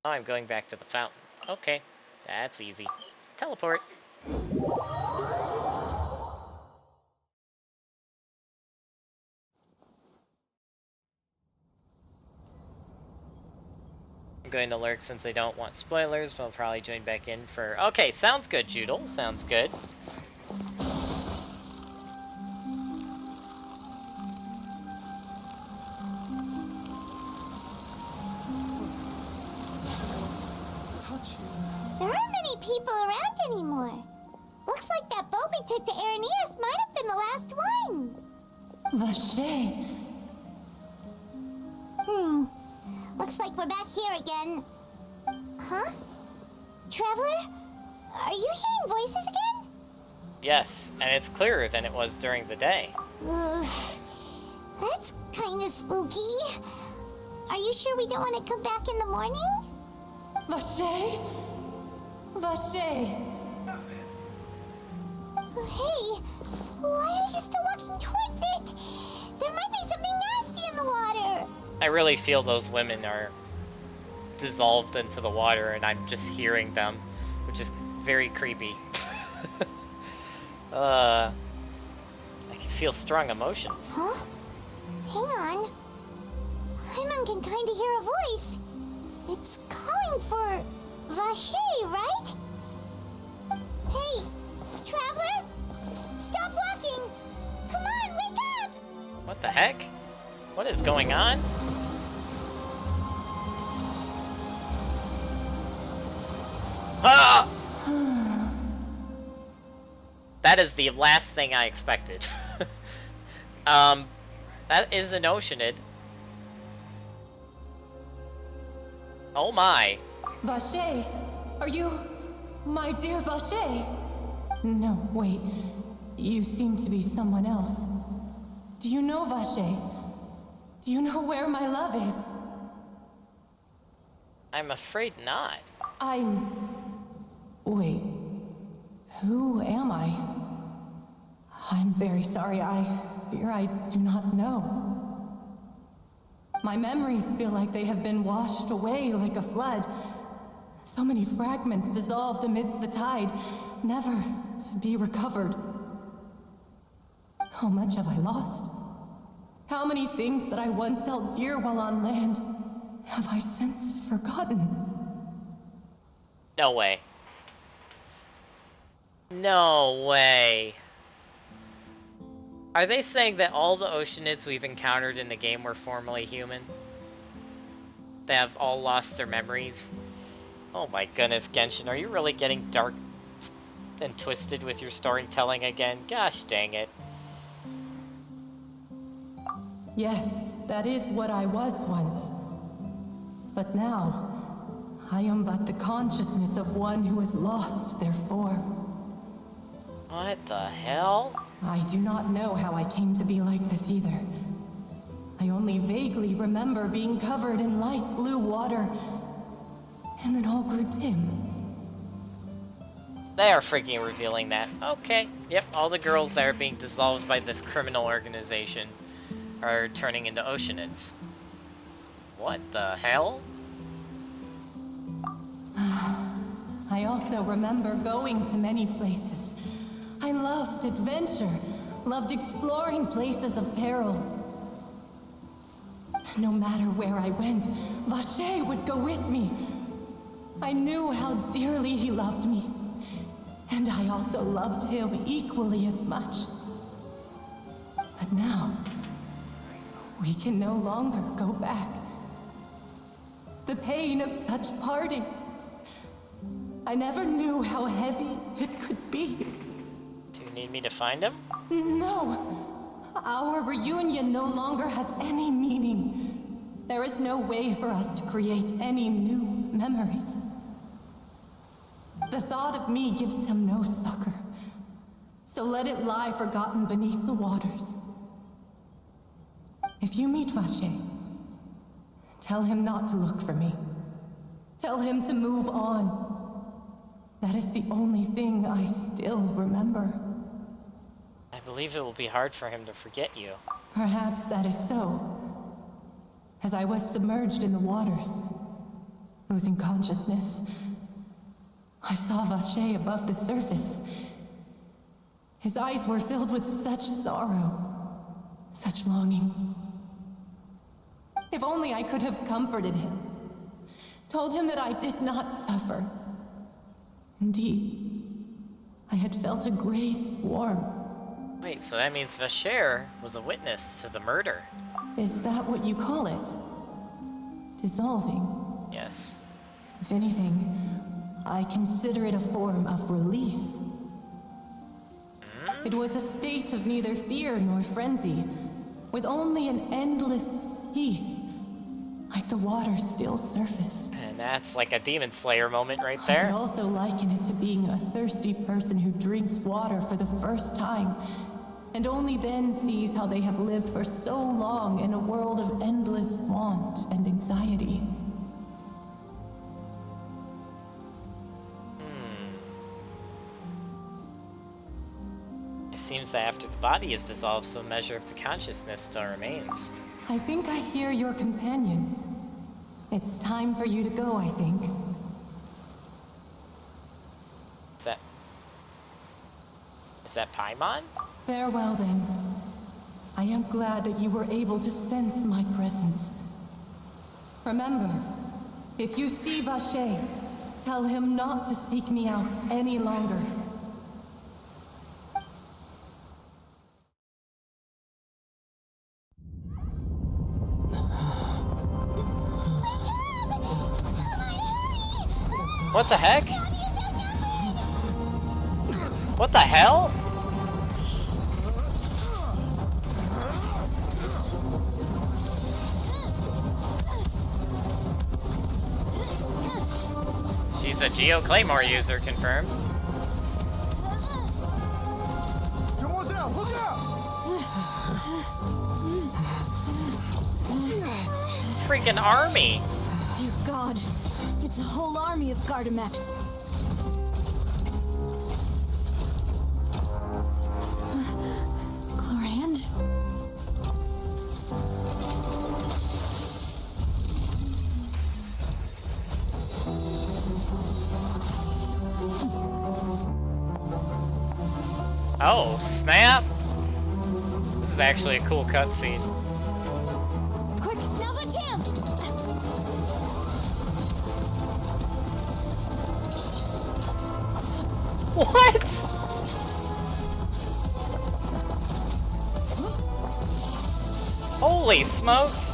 Oh, I'm going back to the fountain. Okay, that's easy. Teleport. I'm going to lurk since I don't want spoilers, but I'll probably join back in for... Okay, sounds good, Joodle. Sounds good. There aren't many people around anymore. Looks like that boat we took to Aranias might have been the last one. Vache. Looks like we're back here again. Huh? Traveler? Are you hearing voices again? Yes, and it's clearer than it was during the day. That's kinda spooky. Are you sure we don't want to come back in the morning? Vache? Vache. Hey, why are you still walking towards it? There might be something nasty in the water. I really feel those women are dissolved into the water and I'm just hearing them, which is very creepy. I can feel strong emotions. Huh? Hang on. Paimon can kinda hear a voice. It's calling for Vache, right? Hey, Traveler? Stop walking! Come on, wake up! What the heck? What is going on? Ah! That is the last thing I expected. That is an Oceanid. Oh my. Vache, are you my dear Vache? No, wait. You seem to be someone else. Do you know Vache? Do you know where my love is? I'm afraid not. Wait. Who am I? I'm very sorry. I fear I do not know. My memories feel like they have been washed away like a flood. So many fragments dissolved amidst the tide, never to be recovered. How much have I lost? How many things that I once held dear while on land have I since forgotten? No way. No way. Are they saying that all the Oceanids we've encountered in the game were formerly human? They have all lost their memories? Oh my goodness, Genshin, are you really getting dark and twisted with your storytelling again? Gosh dang it. Yes, that is what I was once. But now, I am but the consciousness of one who is lost, therefore. What the hell? I do not know how I came to be like this either. I only vaguely remember being covered in light blue water, and then all grew dim. They are freaking revealing that. Okay, yep, all the girls that are being dissolved by this criminal organization are turning into oceanids. What the hell? I also remember going to many places. I loved adventure, loved exploring places of peril. No matter where I went, Vacher would go with me. I knew how dearly he loved me, and I also loved him equally as much. But now, we can no longer go back. The pain of such parting, I never knew how heavy it could be. Do you need me to find him? No. Our reunion no longer has any meaning. There is no way for us to create any new memories. The thought of me gives him no succor, so let it lie forgotten beneath the waters. If you meet Vacher, tell him not to look for me. Tell him to move on. That is the only thing I still remember. I believe it will be hard for him to forget you. Perhaps that is so. As I was submerged in the waters, losing consciousness, I saw Vacher above the surface. His eyes were filled with such sorrow, such longing. If only I could have comforted him, told him that I did not suffer. Indeed, I had felt a great warmth. Wait, so that means Vacher was a witness to the murder. Is that what you call it? Dissolving? Yes. If anything, I consider it a form of release. It was a state of neither fear nor frenzy, with only an endless peace, like the water's still surface. And that's like a Demon Slayer moment right I there. could also liken it to being a thirsty person who drinks water for the first time, and only then sees how they have lived for so long in a world of endless want and anxiety. It seems that after the body is dissolved, some measure of the consciousness still remains. I think I hear your companion. It's time for you to go, I think. Is that Paimon? Farewell, then. I am glad that you were able to sense my presence. Remember, if you see Vacher, tell him not to seek me out any longer. What the heck? What the hell? She's a Geo Claymore user, confirmed. Demoiselle, look out! Freaking army! Dear God, it's a whole army of Gardamex. Chlorand? Oh, snap! This is actually a cool cutscene. Quick, now's our chance! What? Holy smokes!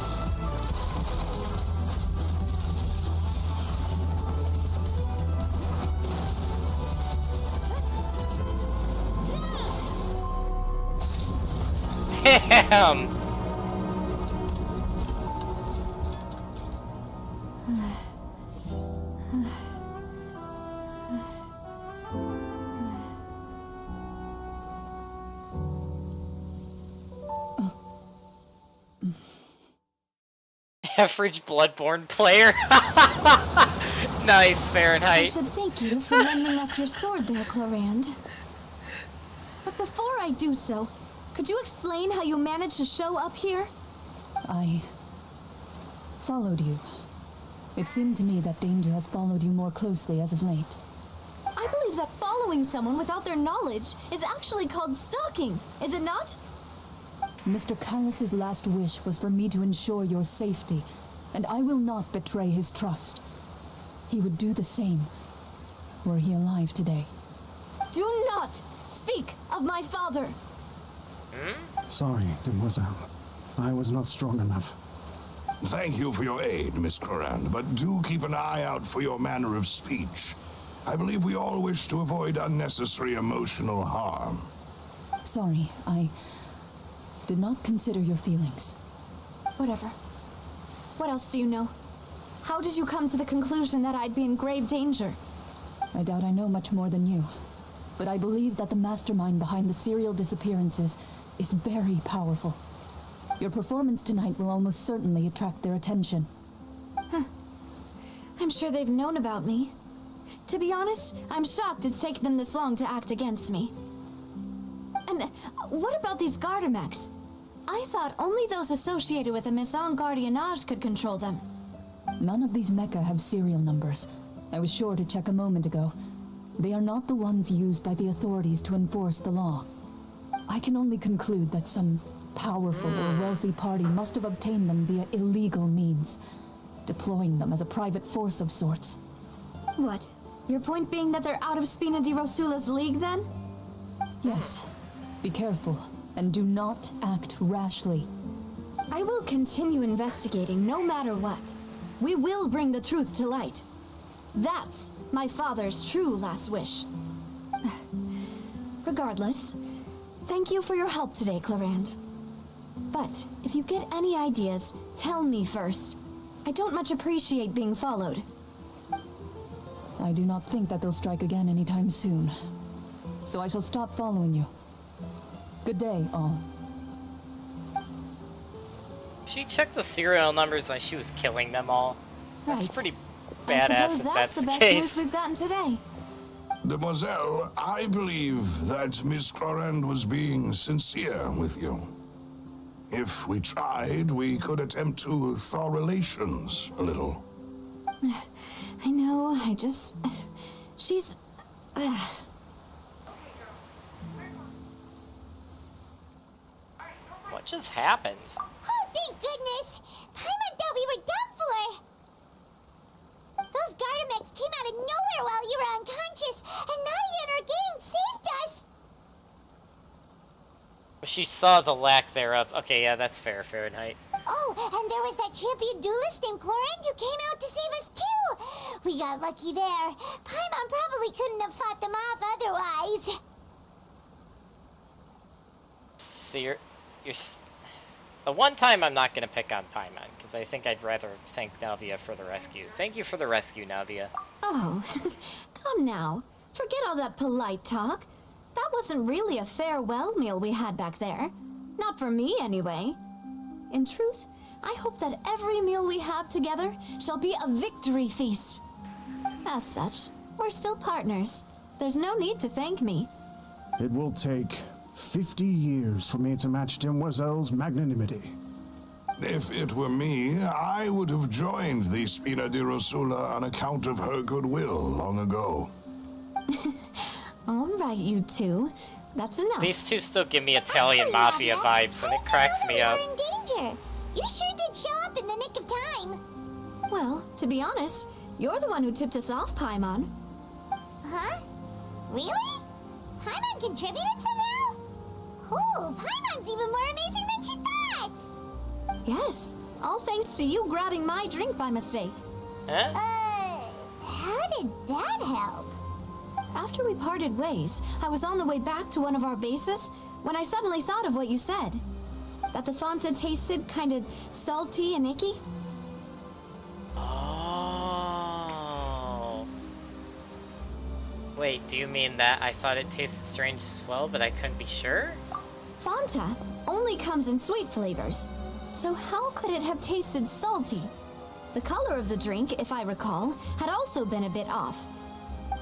Damn! average Bloodborne player. Nice, I Fahrenheit. should thank you for lending us your sword there, Clorand. But before I do so, could you explain how you managed to show up here? I followed you. It seemed to me that danger has followed you more closely as of late. I believe that following someone without their knowledge is actually called stalking, is it not? Mr. Callus's last wish was for me to ensure your safety, and I will not betray his trust. He would do the same, were he alive today. Do not speak of my father! Sorry, Demoiselle. I was not strong enough. Thank you for your aid, Miss Clorand, but do keep an eye out for your manner of speech. I believe we all wish to avoid unnecessary emotional harm. Sorry, I did not consider your feelings. Whatever. What else do you know? How did you come to the conclusion that I'd be in grave danger? I doubt I know much more than you, but I believe that the mastermind behind the serial disappearances is very powerful. Your performance tonight will almost certainly attract their attention. Huh. I'm sure they've known about me. To be honest, I'm shocked it's taken them this long to act against me. And what about these Gardamex? I thought only those associated with the Maison Gardiennage could control them. None of these mecha have serial numbers. I was sure to check a moment ago. They are not the ones used by the authorities to enforce the law. I can only conclude that some powerful or wealthy party must have obtained them via illegal means, deploying them as a private force of sorts. What? Your point being that they're out of Spina di Rosula's league, then? Yes. Be careful, and do not act rashly. I will continue investigating no matter what. We will bring the truth to light. That's my father's true last wish. Regardless, thank you for your help today, Clorand. But if you get any ideas, tell me first. I don't much appreciate being followed. I do not think that they'll strike again anytime soon. So I shall stop following you. Good day, all. She checked the serial numbers when she was killing them all. That's Right. pretty I badass suppose if that's the the best case. news we've gotten today. Demoiselle, I believe that Miss Clorand was being sincere with you. If we tried, we could attempt to thaw relations a little. I know, I just... She's... What just happened? Oh, thank goodness! Paimon thought we were done for! Those Gardamex came out of nowhere while you were unconscious, and Nadia and her gang saved us! She saw the lack thereof. Okay, yeah, that's fair, Fahrenheit. Oh, and there was that champion duelist named Clorand who came out to save us too! We got lucky there. Paimon probably couldn't have fought them off otherwise. So you're the one time I'm not gonna pick on Paimon, because I think I'd rather thank Navia for the rescue. Thank you for the rescue, Navia. Oh, come now. Forget all that polite talk. That wasn't really a farewell meal we had back there. Not for me, anyway. In truth, I hope that every meal we have together shall be a victory feast. As such, we're still partners. There's no need to thank me. It will take 50 years for me to match Demoiselle's magnanimity. If it were me, I would have joined the Spina di Rosula on account of her goodwill long ago. All right, you two. That's enough. These two still give me Italian mafia vibes, and it cracks me up. We're in danger. You sure did show up in the nick of time. Well, to be honest, you're the one who tipped us off, Paimon. Huh? Really? Paimon contributed somehow? Ooh, Paimon's even more amazing than she thought! Yes, all thanks to you grabbing my drink by mistake. Huh? How did that help? After we parted ways, I was on the way back to one of our bases when I suddenly thought of what you said. That the Fanta tasted kind of salty and icky. Oh. Wait, do you mean that I thought it tasted strange as well, but I couldn't be sure? Fanta only comes in sweet flavors. So how could it have tasted salty? The color of the drink, if I recall, had also been a bit off.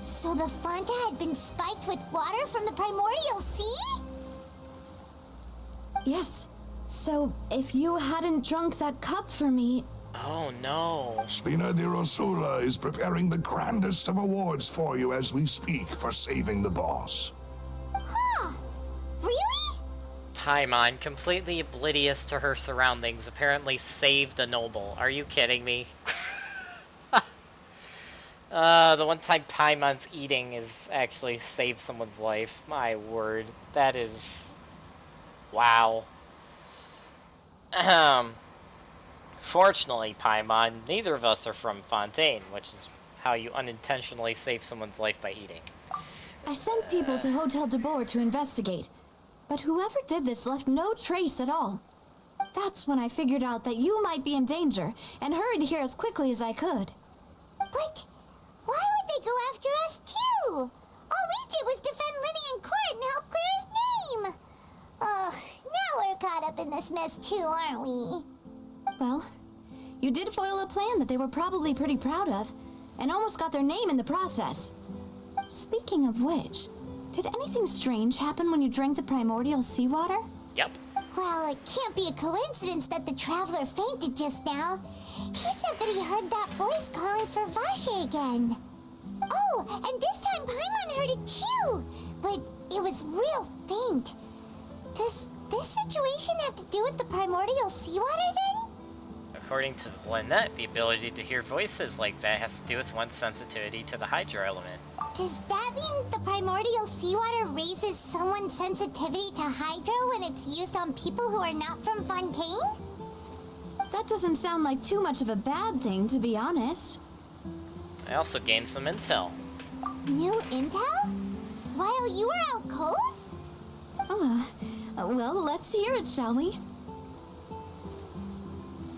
So the Fanta had been spiked with water from the primordial sea? Yes. So if you hadn't drunk that cup for me... Oh no. Spina di Rosula is preparing the grandest of awards for you as we speak for saving the boss. Huh? Really? Paimon, completely oblivious to her surroundings, apparently saved a noble. Are you kidding me? The one time Paimon's eating is actually saved someone's life. My word. That is... wow. Fortunately, Paimon, neither of us are from Fontaine, which is how you unintentionally save someone's life by eating. I sent people to Hotel de Boer to investigate, but whoever did this left no trace at all. That's when I figured out that you might be in danger, and hurried here as quickly as I could. But why would they go after us too? All we did was defend Lenny in court and help clear his name. Now we're caught up in this mess too, aren't we? Well, you did foil a plan that they were probably pretty proud of, and almost got their name in the process. Speaking of which, did anything strange happen when you drank the primordial seawater? Yep. Well, it can't be a coincidence that the traveler fainted just now. He said that he heard that voice calling for Vache again. Oh, and this time Paimon heard it too, but it was real faint. Does this situation have to do with the primordial seawater then? According to Lynette, the ability to hear voices like that has to do with one's sensitivity to the hydro element. Does that mean the primordial seawater raises someone's sensitivity to hydro when it's used on people who are not from Fontaine? That doesn't sound like too much of a bad thing, to be honest. I also gained some intel. New intel? While you were out cold? Well, let's hear it, shall we?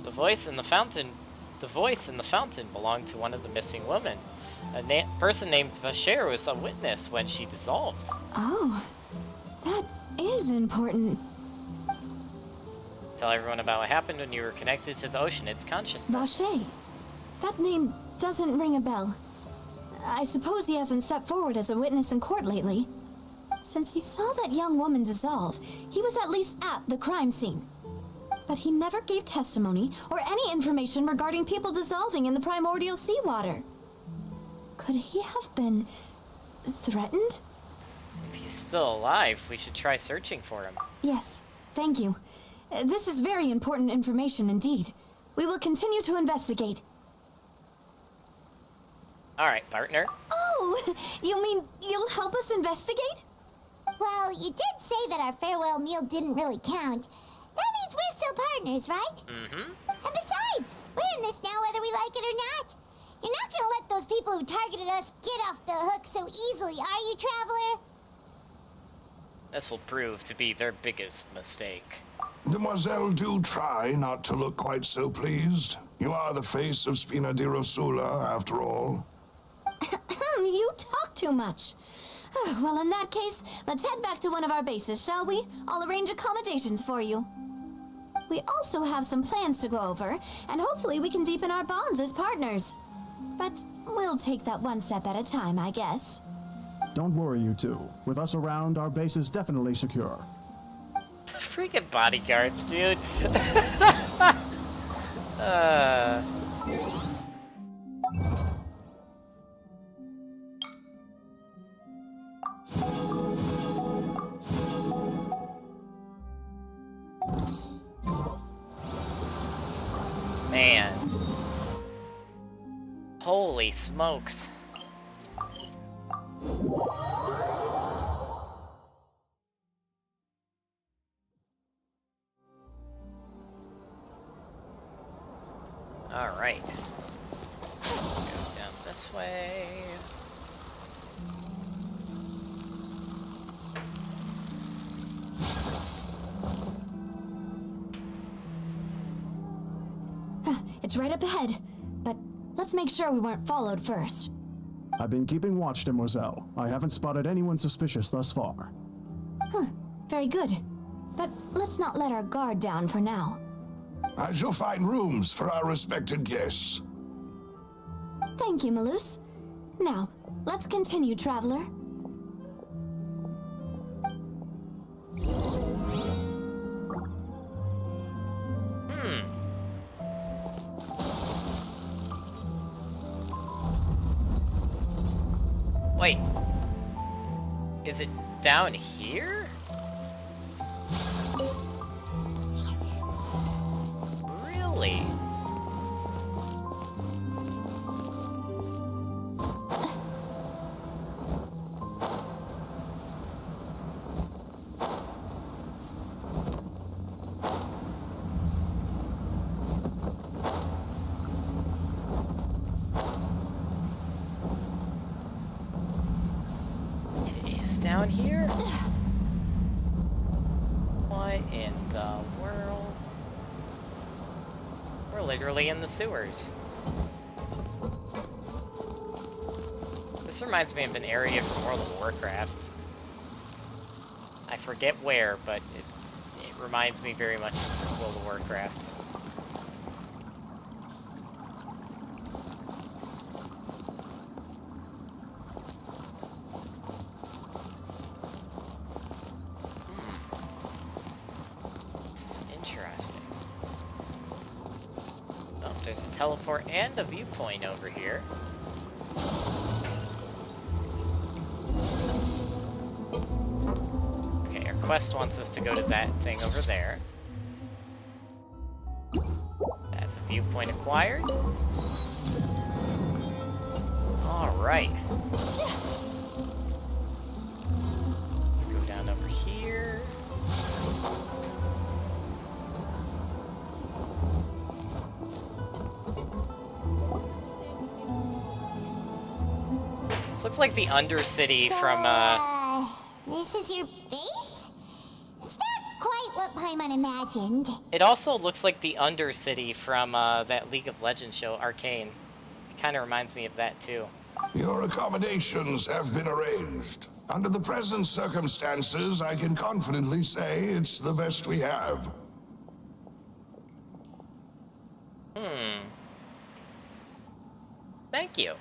The voice in the fountain belonged to one of the missing women. A person named Vacher was a witness when she dissolved. Oh, that is important. Tell everyone about what happened when you were connected to the Oceanid's consciousness. Vacher. That name doesn't ring a bell. I suppose he hasn't stepped forward as a witness in court lately. Since he saw that young woman dissolve, he was at least at the crime scene. But he never gave testimony or any information regarding people dissolving in the primordial seawater. Could he have been threatened? If he's still alive, we should try searching for him. Yes, thank you. This is very important information indeed. We will continue to investigate. Alright, partner. Oh, you mean you'll help us investigate? Well, you did say that our farewell meal didn't really count. That means we're still partners, right? Mm-hmm. And besides, we're in this now whether we like it or not. You're not gonna let those people who targeted us get off the hook so easily, are you, Traveler? This will prove to be their biggest mistake. Demoiselle, do try not to look quite so pleased. You are the face of Spina di Rosula, after all. You talk too much. Well, in that case, let's head back to one of our bases, shall we? I'll arrange accommodations for you. We also have some plans to go over, and hopefully we can deepen our bonds as partners. But we'll take that one step at a time, I guess. Don't worry, you two. With us around, our base is definitely secure. Freaking bodyguards, dude. Man. Holy smokes. Alright. Goes down this way. It's right up ahead, but let's make sure we weren't followed first. I've been keeping watch, Demoiselle. I haven't spotted anyone suspicious thus far. Very good. But let's not let our guard down for now. I shall find rooms for our respected guests. Thank you, Malus. Now, let's continue, traveler. Wait. Is it down here? Really? Down here? What in the world? We're literally in the sewers. This reminds me of an area from World of Warcraft. I forget where, but it reminds me very much of World of Warcraft. There's a teleport and a viewpoint over here. Okay, our quest wants us to go to that thing over there. That's a viewpoint acquired. Alright. Let's go down over here. This looks like the Undercity from, This is your base? It's not quite what Paimon imagined. It also looks like the Undercity from, that League of Legends show, Arcane. It kind of reminds me of that, too. Your accommodations have been arranged. Under the present circumstances, I can confidently say it's the best we have. Thank you.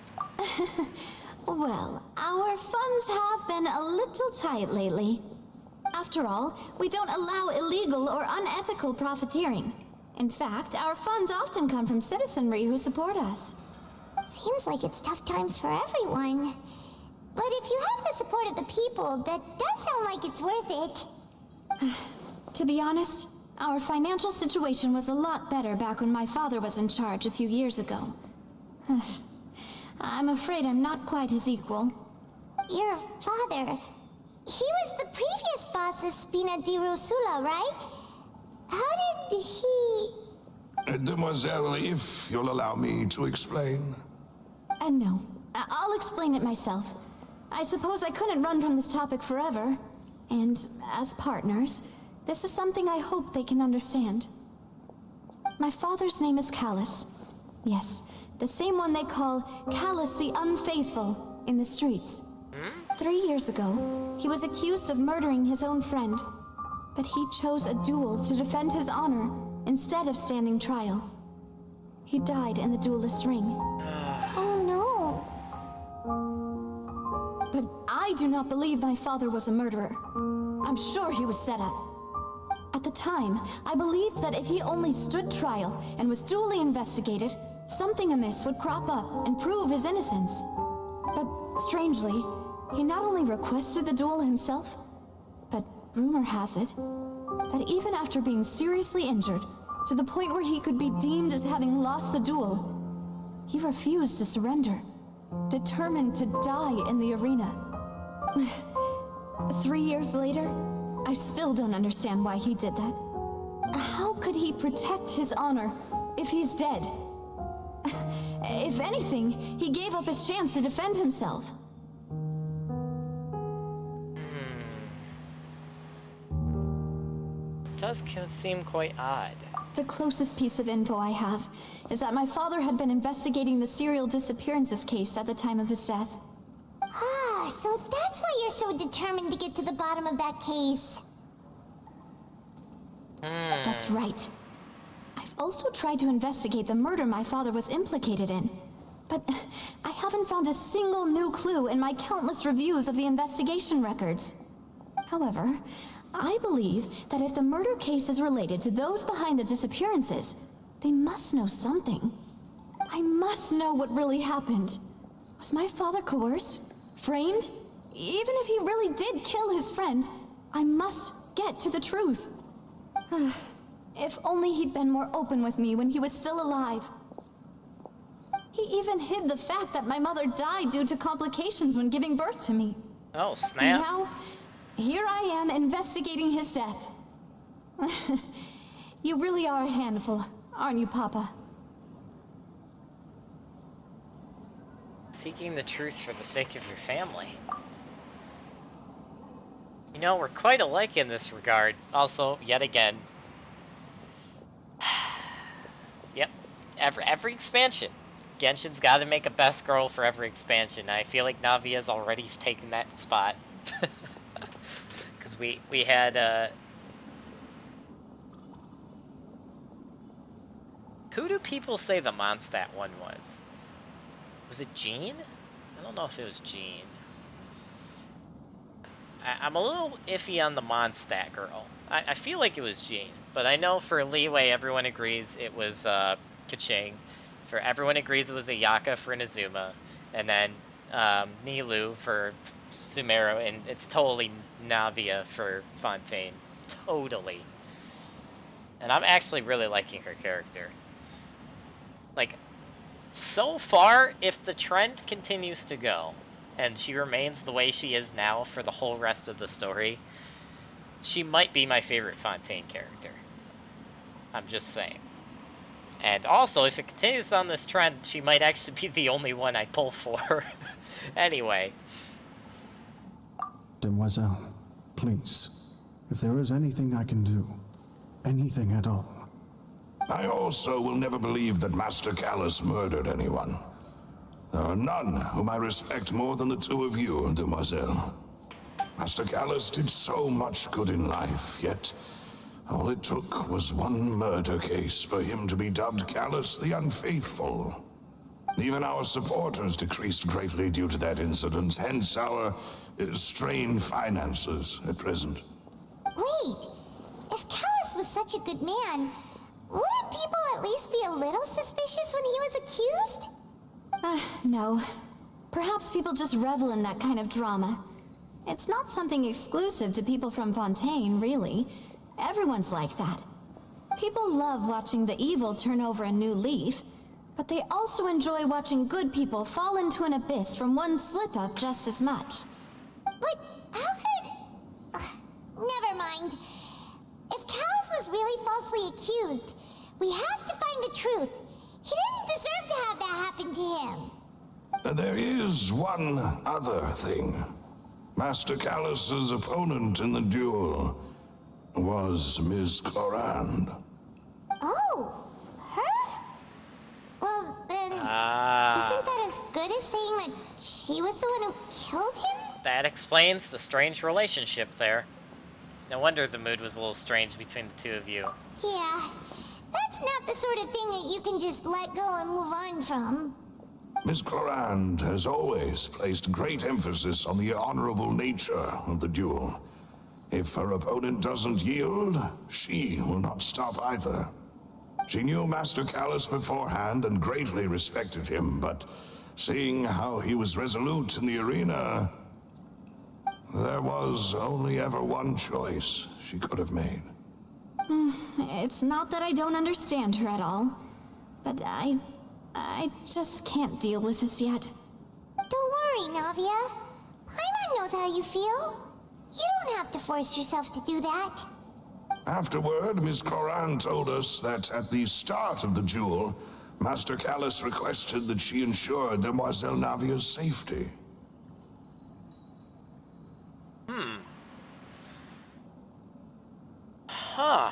Well, our funds have been a little tight lately. After all, we don't allow illegal or unethical profiteering. In fact, our funds often come from citizenry who support us. Seems like it's tough times for everyone. But if you have the support of the people, that does sound like it's worth it. To be honest, our financial situation was a lot better back when my father was in charge a few years ago. I'm afraid I'm not quite his equal. Your father... he was the previous boss of Spina di Rosula, right? How did he... Demoiselle, if you'll allow me to explain. No. I'll explain it myself. I suppose I couldn't run from this topic forever. And as partners, this is something I hope they can understand. My father's name is Callus. Yes, the same one they call Callus the Unfaithful in the streets. 3 years ago, he was accused of murdering his own friend, but he chose a duel to defend his honor instead of standing trial. He died in the duelist's ring. Oh no. But I do not believe my father was a murderer. I'm sure he was set up. At the time, I believed that if he only stood trial and was duly investigated, something amiss would crop up and prove his innocence. But strangely, he not only requested the duel himself, but rumor has it that even after being seriously injured, to the point where he could be deemed as having lost the duel, he refused to surrender, determined to die in the arena. 3 years later, I still don't understand why he did that. How could he protect his honor if he's dead? If anything, he gave up his chance to defend himself. Does seem quite odd. The closest piece of info I have is that my father had been investigating the serial disappearances case at the time of his death. Ah, so that's why you're so determined to get to the bottom of that case. That's right. I've also tried to investigate the murder my father was implicated in. But I haven't found a single new clue in my countless reviews of the investigation records. However, I believe that if the murder case is related to those behind the disappearances, they must know something. I must know what really happened. Was my father coerced? Framed? Even if he really did kill his friend, I must get to the truth. If only he'd been more open with me when he was still alive. He even hid the fact that my mother died due to complications when giving birth to me. Oh, snap. And now, here I am investigating his death. You really are a handful, aren't you, Papa? Seeking the truth for the sake of your family. You know, we're quite alike in this regard. Also, yet again. Yep. Every expansion. Genshin's got to make a best girl for every expansion. I feel like Navia's already taken that spot. Because we had, who do people say the Mondstadt one was? Was it Jean? I don't know if it was Jean. I'm a little iffy on the Mondstadt girl. I feel like it was Jean, but I know for Leeway everyone agrees it was Kaching. For everyone agrees it was Ayaka for Inazuma, and then Nilou for Sumeru, and it's totally Navia for Fontaine. Totally. And I'm actually really liking her character. Like, so far, if the trend continues to go, and she remains the way she is now for the whole rest of the story, she might be my favorite Fontaine character. I'm just saying. And also, if it continues on this trend, she might actually be the only one I pull for. Anyway. Demoiselle, please, if there is anything I can do, anything at all. I also will never believe that Master Callus murdered anyone. There are none whom I respect more than the two of you, Demoiselle. Master Callus did so much good in life, yet all it took was one murder case for him to be dubbed Callus the Unfaithful. Even our supporters decreased greatly due to that incident, hence our strained finances at present. Wait, if Callus was such a good man, wouldn't people at least be a little suspicious when he was accused? No. Perhaps people just revel in that kind of drama. It's not something exclusive to people from Fontaine, really. Everyone's like that. People love watching the evil turn over a new leaf, but they also enjoy watching good people fall into an abyss from one slip-up just as much. But how could... never mind. If Callus was really falsely accused, we have to find the truth. He didn't deserve to have that happen to him. There is one other thing. Master Callus's opponent in the duel was Ms. Clorand. Oh, her? Well, then, isn't that as good as saying that she was the one who killed him? That explains the strange relationship there. No wonder the mood was a little strange between the two of you. Yeah, that's not the sort of thing that you can just let go and move on from. Ms. Clorand has always placed great emphasis on the honorable nature of the duel. If her opponent doesn't yield, she will not stop either. She knew Master Callus beforehand and greatly respected him, but seeing how he was resolute in the arena, there was only ever one choice she could have made. It's not that I don't understand her at all, but I just can't deal with this yet. Don't worry, Navia. Paimon knows how you feel. You don't have to force yourself to do that. Afterward, Ms. Clorand told us that at the start of the duel, Master Callus requested that she ensure Demoiselle Navia's safety. Huh.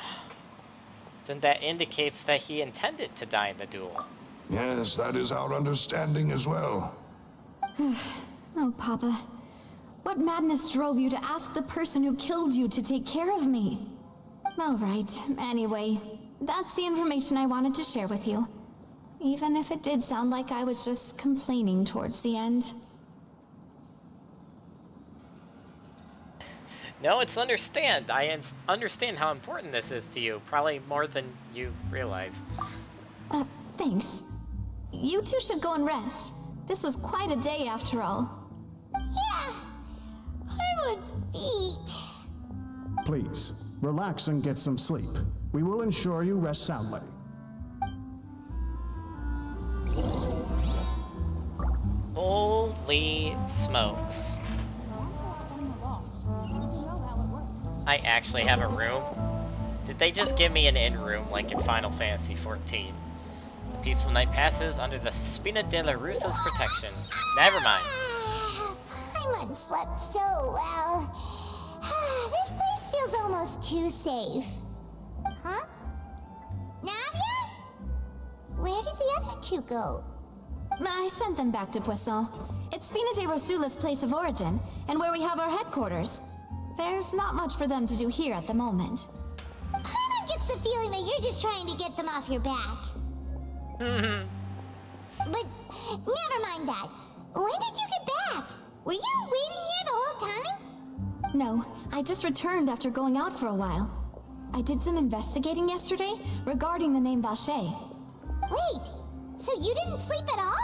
Then that indicates that he intended to die in the duel. Yes, that is our understanding as well. Oh, Papa. What madness drove you to ask the person who killed you to take care of me? All right, anyway, That's the information I wanted to share with you. Even if it did sound like I was just complaining towards the end. No, it's understand. I understand how important this is to you. Probably more than you realize. Thanks. You two should go and rest. This was quite a day after all. Yeah, Harwood's beat. Please, relax and get some sleep. We will ensure you rest soundly. Holy smokes. I actually have a room? Did they just give me an in-room like in Final Fantasy XIV? A peaceful night passes under the Spina de la Russo's protection. Never mind. Paimon slept so well. This place feels almost too safe. Huh? Navia? Where did the other two go? I sent them back to Poisson. It's Spina de Rosula's place of origin, and where we have our headquarters. There's not much for them to do here at the moment. Paimon gets the feeling that you're just trying to get them off your back. But never mind that. When did you get back? Were you waiting here the whole time? No, I just returned after going out for a while. I did some investigating yesterday regarding the name Vacher. Wait, so you didn't sleep at all?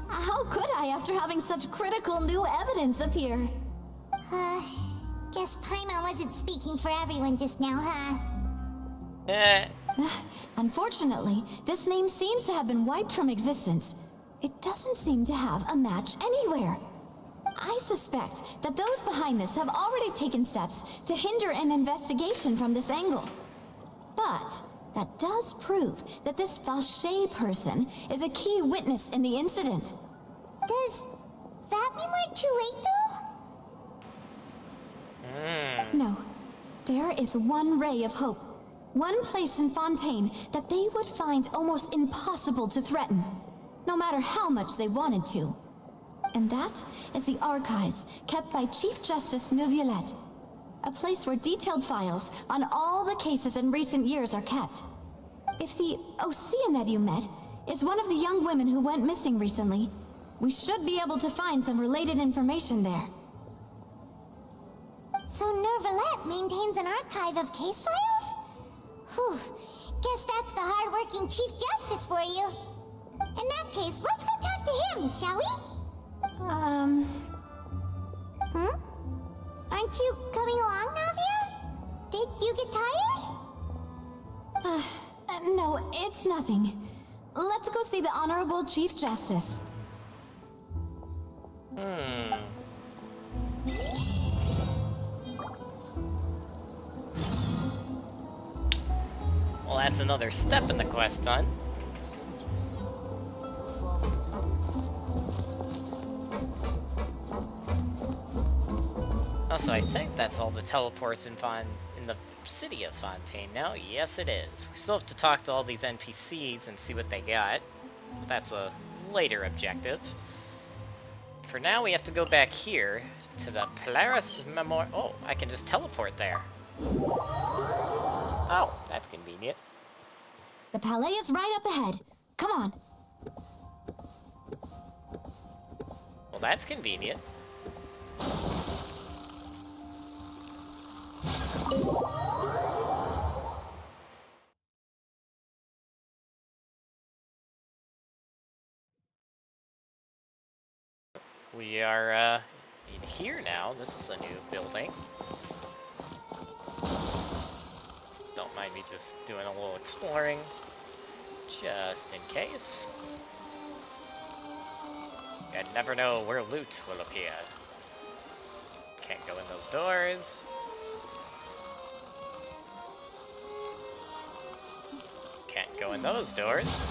How could I after having such critical new evidence appear? Guess Paimon wasn't speaking for everyone just now, huh? Unfortunately, this name seems to have been wiped from existence. It doesn't seem to have a match anywhere. I suspect that those behind this have already taken steps to hinder an investigation from this angle. But that does prove that this Vacher person is a key witness in the incident. Does that mean we're too late, though? No. There is one ray of hope. One place in Fontaine that they would find almost impossible to threaten, no matter how much they wanted to. And that is the archives kept by Chief Justice Neuvillette. A place where detailed files on all the cases in recent years are kept. If the Oceanette you met is one of the young women who went missing recently, we should be able to find some related information there. So Neuvillette maintains an archive of case files? Whew, guess that's the hard-working Chief Justice for you. In that case, let's go talk to him, shall we? Aren't you coming along, Navia? Did you get tired? No, it's nothing. Let's go see the Honorable Chief Justice. Well, that's another step in the quest done. Also, I think that's all the teleports in the city of Fontaine now. Yes, it is. We still have to talk to all these NPCs and see what they got. But that's a later objective. For now, we have to go back here to the Polaris Memorial. Oh, I can just teleport there. Oh, that's convenient. The Palais is right up ahead. Come on. Well, that's convenient. We are in here now. This is a new building. Don't mind me just doing a little exploring, just in case. You never know where loot will appear. Can't go in those doors. Can't go in those doors.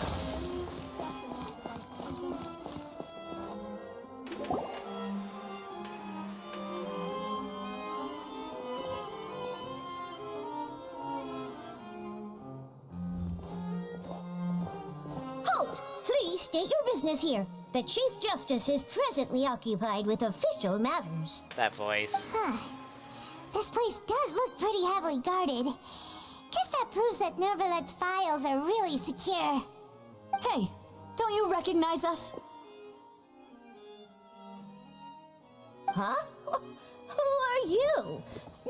Halt! Please state your business here. The Chief Justice is presently occupied with official matters. That voice. This place does look pretty heavily guarded. Guess that proves that Nervalet's files are really secure. Hey, don't you recognize us? Huh? Who are you?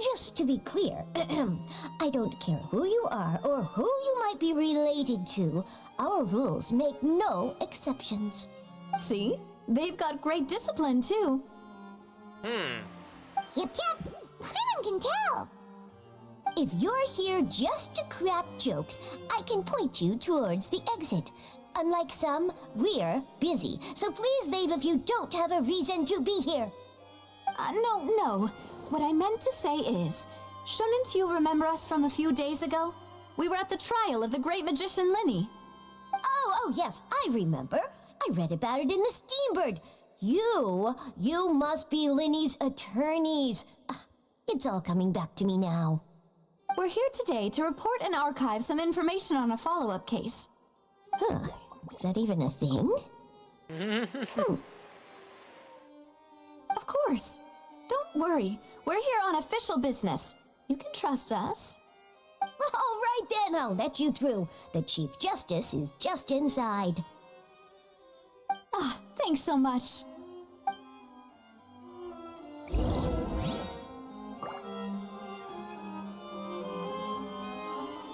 Just to be clear, I don't care who you are or who you might be related to. Our rules make no exceptions. See? They've got great discipline, too. Yep. Anyone can tell. If you're here just to crack jokes, I can point you towards the exit. Unlike some, we're busy, so please leave if you don't have a reason to be here. No. What I meant to say is, shouldn't you remember us from a few days ago? We were at the trial of the great magician Linny. Oh, yes, I remember. I read about it in the Steambird. You must be Linny's attorneys. It's all coming back to me now. We're here today to report and archive some information on a follow-up case. Huh, is that even a thing? Of course. Don't worry, we're here on official business. You can trust us. All right then, I'll let you through. The Chief Justice is just inside. Thanks so much.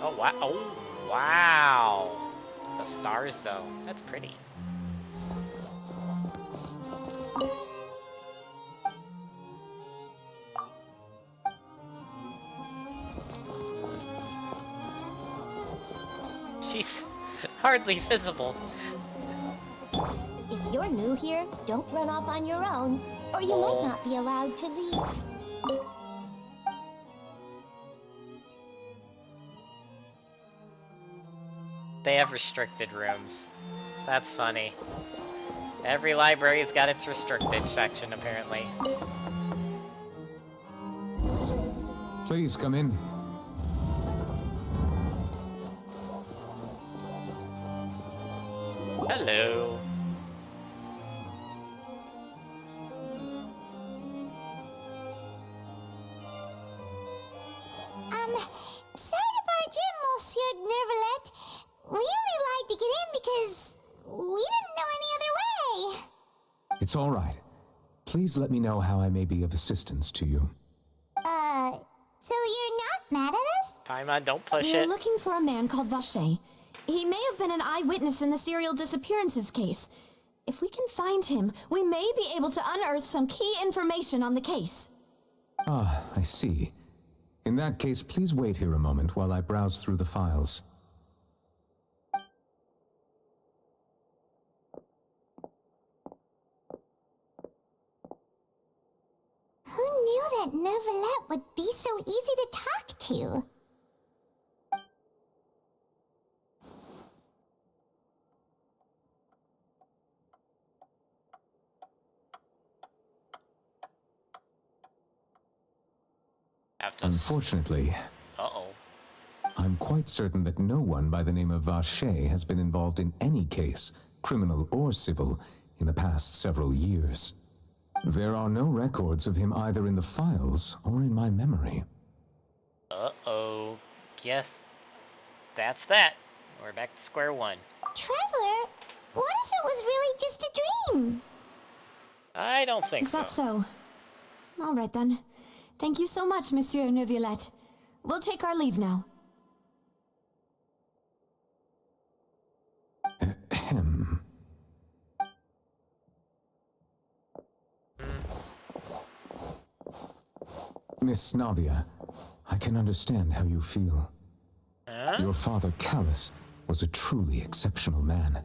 Oh, wow. Oh, wow. The stars, though. That's pretty. She's hardly visible. If you're new here, don't run off on your own, or you might not be allowed to leave. They have restricted rooms. That's funny. Every library's got its restricted section, apparently. Please come in. Hello. Sorry to barge in, Monsieur Nervalet. We only lied to get in because we didn't know any other way. It's all right. Please let me know how I may be of assistance to you. So you're not mad at us? Paimon, don't push We're it. looking for a man called Vache. He may have been an eyewitness in the serial disappearances case. If we can find him, we may be able to unearth some key information on the case. Ah, I see. In that case, please wait here a moment while I browse through the files. Who knew that Nervalet would be so easy to talk to? Unfortunately, I'm quite certain that no one by the name of Vache has been involved in any case, criminal or civil, in the past several years. There are no records of him either in the files or in my memory. Uh-oh. Guess that's that. We're back to square one. Traveler, what if it was really just a dream? I don't think Is that so? All right then. Thank you so much, Monsieur Neuvillette. We'll take our leave now. Miss Navia, I can understand how you feel. Your father, Callus, was a truly exceptional man.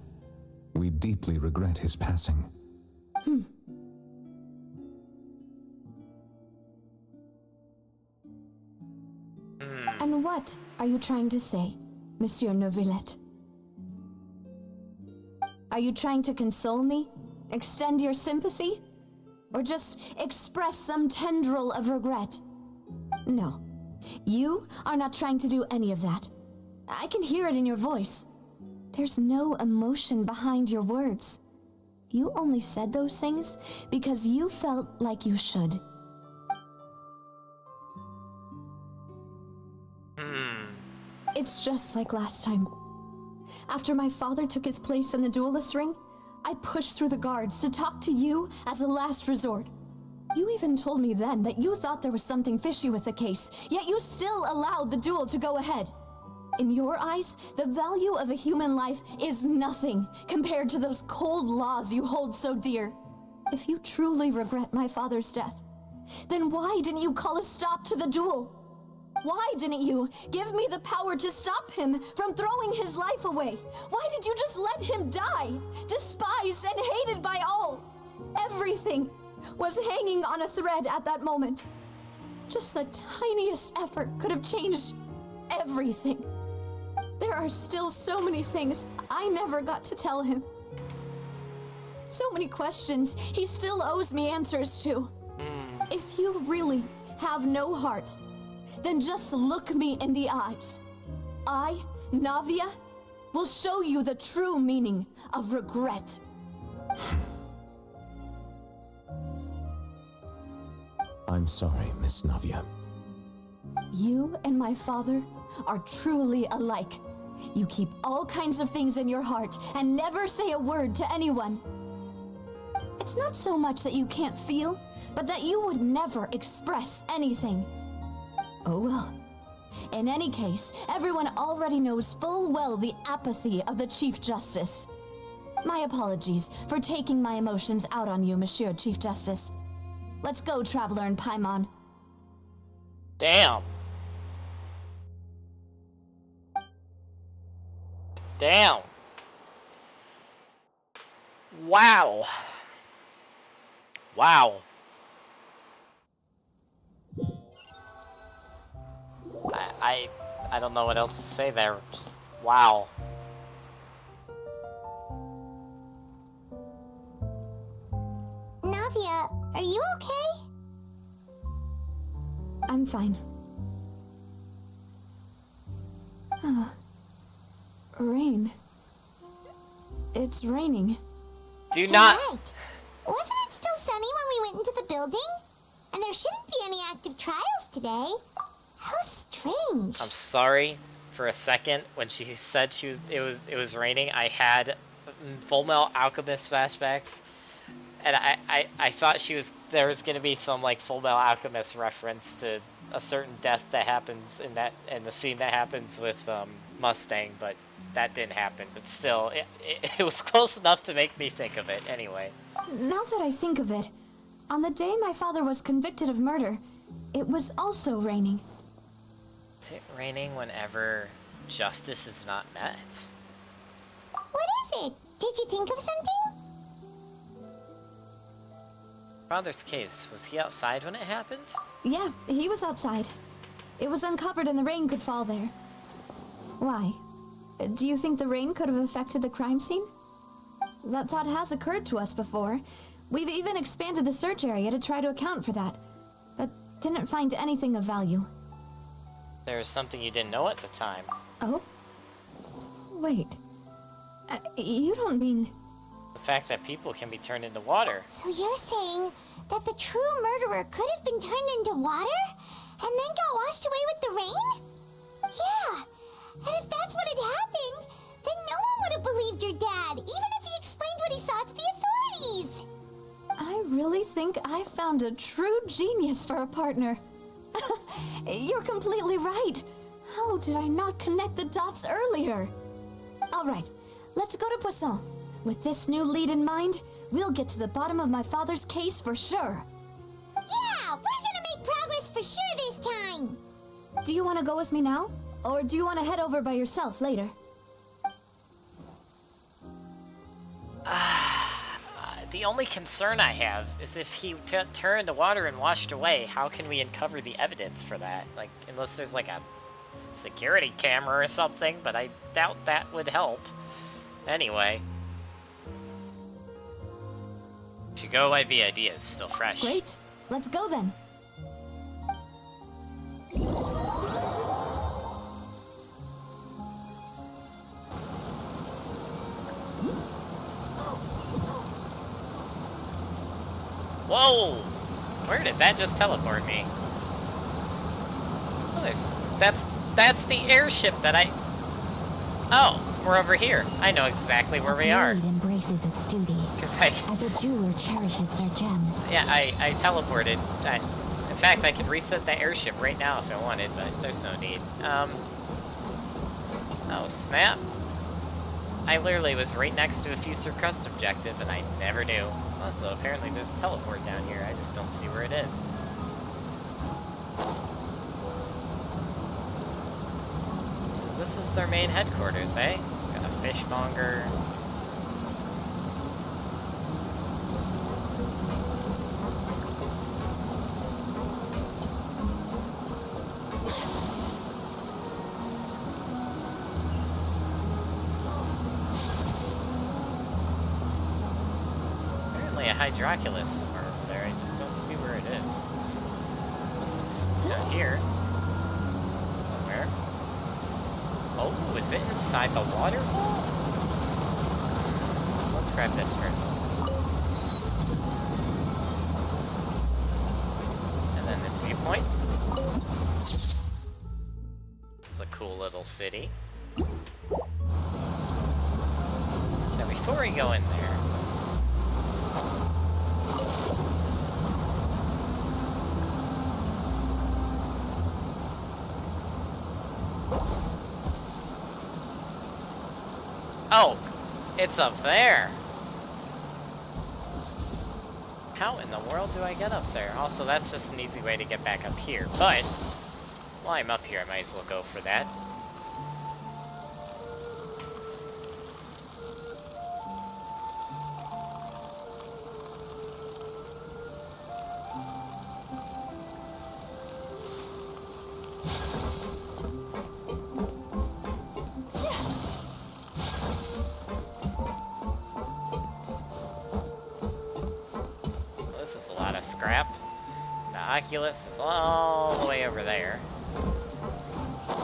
We deeply regret his passing. And what are you trying to say, Monsieur Neuvillette? Are you trying to console me? Extend your sympathy? Or just express some tendril of regret? No. You are not trying to do any of that. I can hear it in your voice. There's no emotion behind your words. You only said those things because you felt like you should. It's just like last time. After my father took his place in the duelist ring, I pushed through the guards to talk to you as a last resort. You even told me then that you thought there was something fishy with the case, yet you still allowed the duel to go ahead. In your eyes, the value of a human life is nothing compared to those cold laws you hold so dear. If you truly regret my father's death, then why didn't you call a stop to the duel? Why didn't you give me the power to stop him from throwing his life away? Why did you just let him die, despised and hated by all? Everything was hanging on a thread at that moment. Just the tiniest effort could have changed everything. There are still so many things I never got to tell him. So many questions he still owes me answers to. If you really have no heart, then just look me in the eyes. I, Navia, will show you the true meaning of regret. I'm sorry, Miss Navia. You and my father are truly alike. You keep all kinds of things in your heart and never say a word to anyone. It's not so much that you can't feel, but that you would never express anything. Oh well. In any case, everyone already knows full well the apathy of the Chief Justice. My apologies for taking my emotions out on you, Monsieur Chief Justice. Let's go, Traveler and Paimon. Damn. Damn. Wow. Wow. I don't know what else to say there. Just, wow. Navia, are you okay? I'm fine. Rain. It's raining. Do not. Right. Wasn't it still sunny when we went into the building? And there shouldn't be any active trials today. How strange. I'm sorry. For a second, when she said it was raining, I had Full Metal Alchemist flashbacks, and I thought there was gonna be some like Full Metal Alchemist reference to a certain death that happens in the scene that happens with Mustang, but that didn't happen. But still, it was close enough to make me think of it anyway. Now that I think of it, on the day my father was convicted of murder, it was also raining. Is it raining whenever justice is not met? What is it? Did you think of something? Father's case, was he outside when it happened? Yeah, he was outside. It was uncovered and the rain could fall there. Why? Do you think the rain could have affected the crime scene? That thought has occurred to us before. We've even expanded the search area to try to account for that, but didn't find anything of value. There was something you didn't know at the time. Oh? Wait. You don't mean... The fact that people can be turned into water. So you're saying that the true murderer could have been turned into water? And then got washed away with the rain? Yeah. And if that's what had happened, then no one would have believed your dad, even if he explained what he saw to the authorities. I really think I found a true genius for a partner. You're completely right. How did I not connect the dots earlier? All right, let's go to Poisson. With this new lead in mind, we'll get to the bottom of my father's case for sure. Yeah, we're gonna make progress for sure this time. Do you want to go with me now? Or do you want to head over by yourself later? The only concern I have is if he turned into water and washed away, how can we uncover the evidence for that? Like, unless there's like a security camera or something, but I doubt that would help. Anyway. Should go by the idea, it's still fresh. Great, let's go then. Whoa! Where did that just teleport me? Oh, That's the airship that I... Oh, we're over here. I know exactly where we are. Blade embraces its duty. As a jeweler cherishes their gems. Yeah, I teleported. In fact, I could reset the airship right now if I wanted, but there's no need. Oh, snap. I literally was right next to a Fuster Crust objective, and I never knew. Also, apparently there's a teleport down here. I just don't see where it is. So this is their main headquarters, eh? Got a fishmonger. A Hydroculus somewhere over there. I just don't see where it is. Unless it's down here. Somewhere. Oh, is it inside the waterfall? Let's grab this first. And then this viewpoint. This is a cool little city. Now before we go in there, oh, it's up there. How in the world do I get up there? Also, that's just an easy way to get back up here, but while I'm up here, I might as well go for that. Scrap. The Oculus is all the way over there.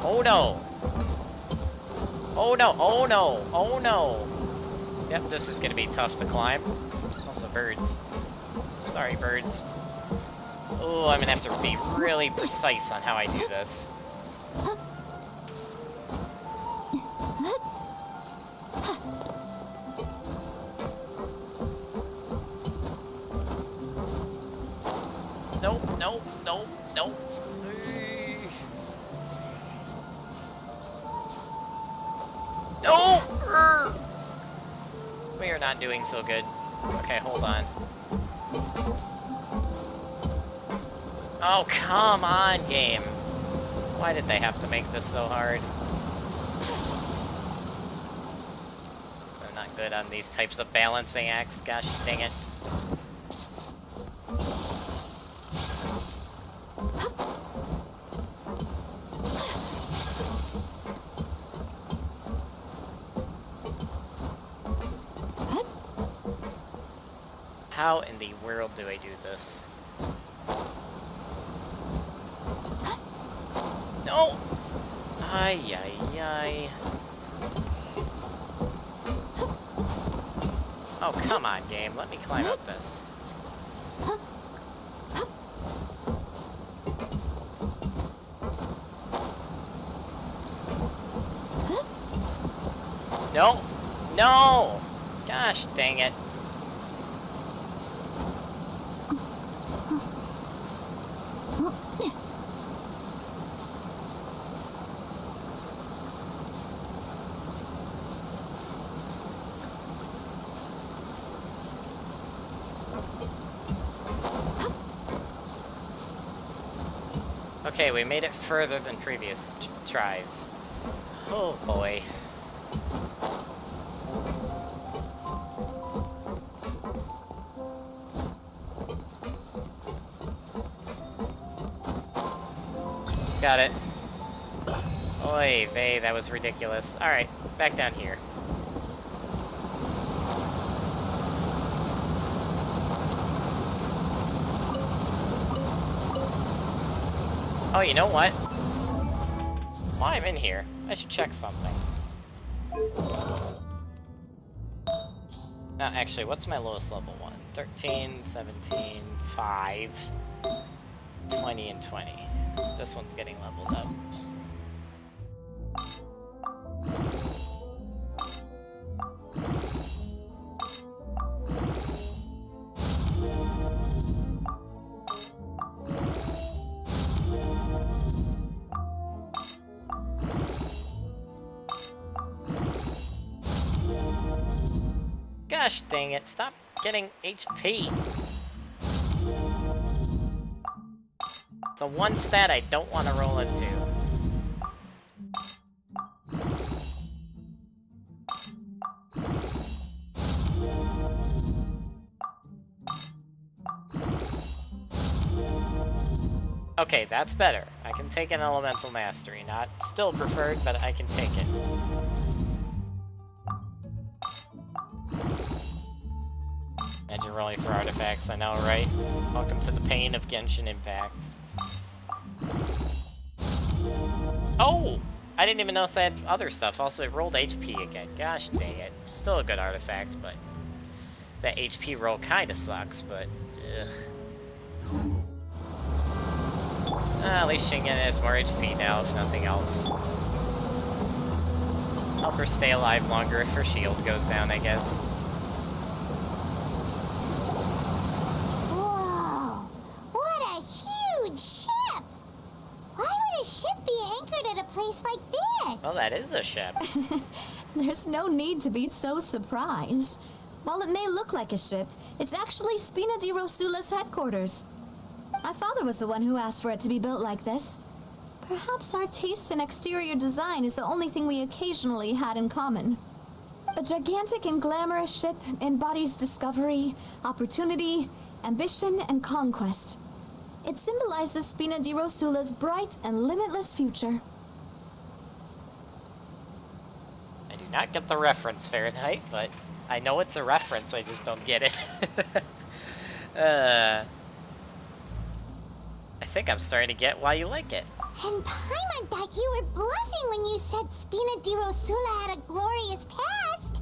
Oh no! Oh no! Oh no! Oh no! Yep, this is gonna be tough to climb. Also birds. Sorry, birds. Oh, I'm gonna have to be really precise on how I do this. Nope, nope, nope, nope. No! We are not doing so good. Okay, hold on. Oh, come on, game. Why did they have to make this so hard? I'm not good on these types of balancing acts, gosh dang it. How in the world do I do this? No! Ay, ay, ay. Oh, come on, game. Let me climb up this. No! No! Gosh dang it. Okay, we made it further than previous tries. Oh boy. Got it. Oy vey, that was ridiculous. Alright, back down here. Oh, you know what? While I'm in here, I should check something. Actually, what's my lowest level one? 13, 17, 5, 20, and 20. This one's getting leveled up. Gosh dang it, stop getting HP. It's a one stat I don't want to roll into. Okay, that's better. I can take an elemental mastery. Not still preferred, but I can take it. Imagine rolling for artifacts, I know, right? Welcome to the pain of Genshin Impact. Oh! I didn't even notice I had other stuff. Also, it rolled HP again. Gosh dang it. Still a good artifact, but that HP roll kinda sucks, but ugh. At least Shingen has more HP now, if nothing else. Help her stay alive longer if her shield goes down, I guess. Whoa! What a huge ship! Why would a ship be anchored at a place like this? Well, that is a ship. There's no need to be so surprised. While it may look like a ship, it's actually Spina di Rosula's headquarters. My father was the one who asked for it to be built like this. Perhaps our taste in exterior design is the only thing we occasionally had in common. A gigantic and glamorous ship embodies discovery, opportunity, ambition, and conquest. It symbolizes Spina di Rosula's bright and limitless future. I do not get the reference, Fahrenheit, but I know it's a reference, I just don't get it. I think I'm starting to get why you like it. And Paimon thought you were bluffing when you said Spina di Rosula had a glorious past.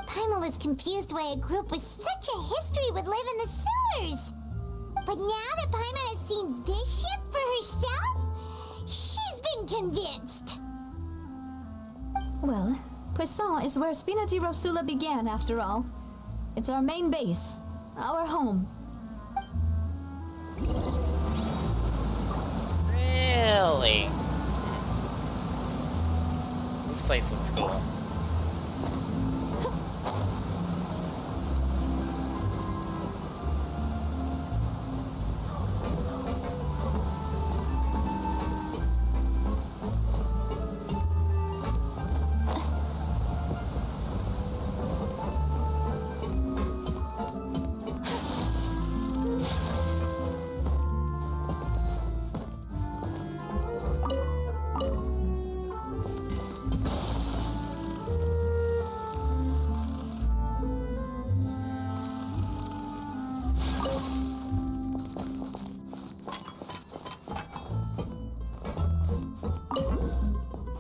Paimon was confused why a group with such a history would live in the sewers. But now that Paimon has seen this ship for herself, she's been convinced. Well, Poisson is where Spina di Rosula began, after all. It's our main base, our home. Really? This place looks cool.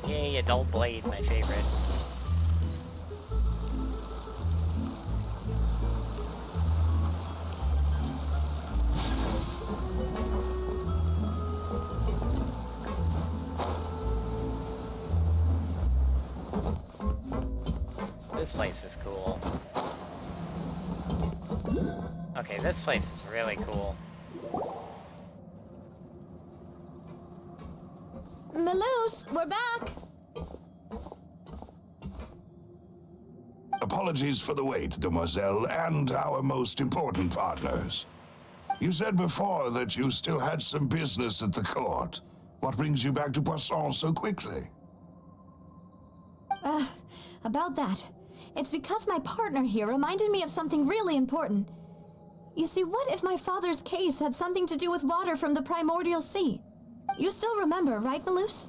Yay, adult blade, my favorite. This place is cool. Okay, this place is really cool. Melus, we're back! Apologies for the wait, demoiselle, and our most important partners. You said before that you still had some business at the court. What brings you back to Poisson so quickly? About that. It's because my partner here reminded me of something really important. You see, what if my father's case had something to do with water from the primordial sea? You still remember, right, Melus?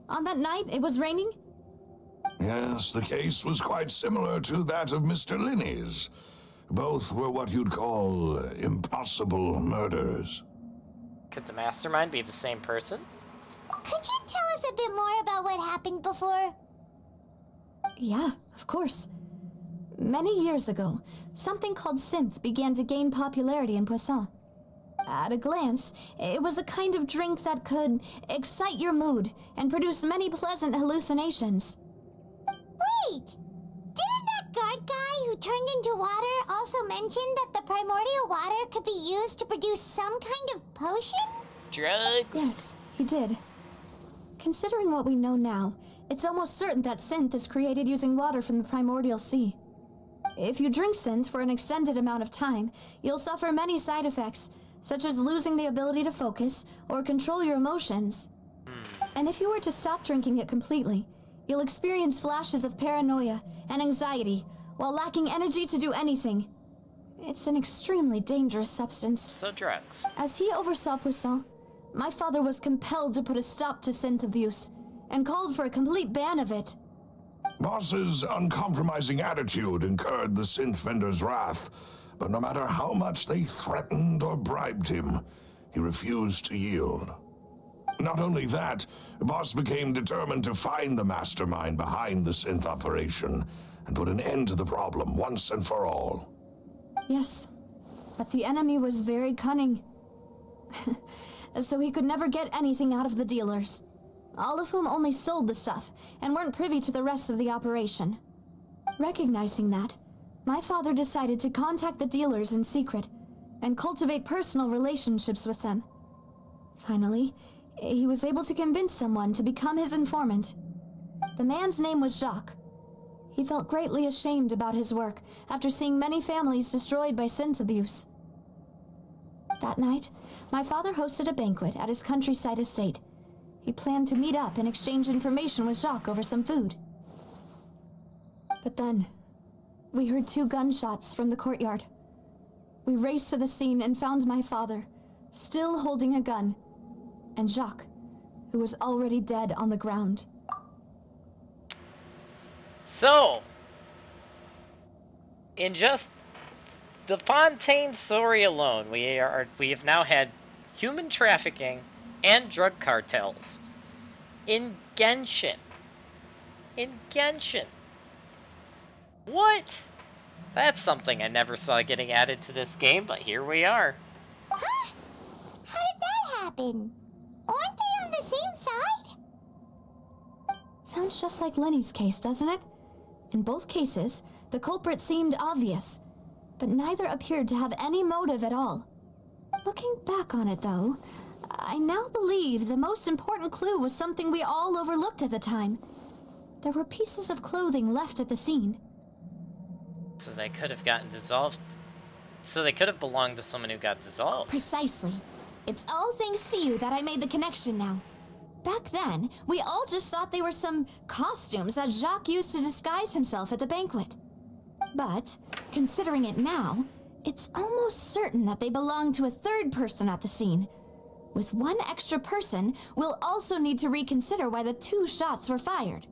On that night, it was raining? Yes, the case was quite similar to that of Mr. Linney's. Both were what you'd call impossible murders. Could the mastermind be the same person? Could you tell us a bit more about what happened before? Yeah, of course. Many years ago, something called synth began to gain popularity in Poisson. At a glance, it was a kind of drink that could excite your mood and produce many pleasant hallucinations. Wait! Didn't that guard guy who turned into water also mention that the primordial water could be used to produce some kind of potion? Drugs? Yes, he did. Considering what we know now, it's almost certain that synth is created using water from the primordial sea. If you drink synth for an extended amount of time, you'll suffer many side effects, such as losing the ability to focus or control your emotions. And if you were to stop drinking it completely, you'll experience flashes of paranoia and anxiety while lacking energy to do anything. It's an extremely dangerous substance. So drugs. As he oversaw Poisson, my father was compelled to put a stop to synth abuse and called for a complete ban of it. Boss's uncompromising attitude incurred the synth vendor's wrath, but no matter how much they threatened or bribed him, he refused to yield. Not only that, Boss became determined to find the mastermind behind the synth operation and put an end to the problem once and for all. Yes, but the enemy was very cunning. So he could never get anything out of the dealers, all of whom only sold the stuff and weren't privy to the rest of the operation. Recognizing that, my father decided to contact the dealers in secret and cultivate personal relationships with them. Finally, he was able to convince someone to become his informant. The man's name was Jacques. He felt greatly ashamed about his work after seeing many families destroyed by synth abuse. That night, my father hosted a banquet at his countryside estate. He planned to meet up and exchange information with Jacques over some food. But then, we heard 2 gunshots from the courtyard. We raced to the scene and found my father, still holding a gun, and Jacques, who was already dead on the ground. So, in just the Fontaine story alone, we have now had human trafficking and drug cartels in Genshin. What? That's something I never saw getting added to this game, but here we are. Huh? How did that happen? Aren't they on the same side? Sounds just like Lenny's case, doesn't it? In both cases, the culprit seemed obvious, but neither appeared to have any motive at all. Looking back on it, though, I now believe the most important clue was something we all overlooked at the time. There were pieces of clothing left at the scene. So they could have gotten dissolved. So they could have belonged to someone who got dissolved. Precisely. It's all thanks to you that I made the connection now. Back then, we all just thought they were some costumes that Jacques used to disguise himself at the banquet. But, considering it now, it's almost certain that they belong to a third person at the scene. With one extra person, we'll also need to reconsider why the 2 shots were fired.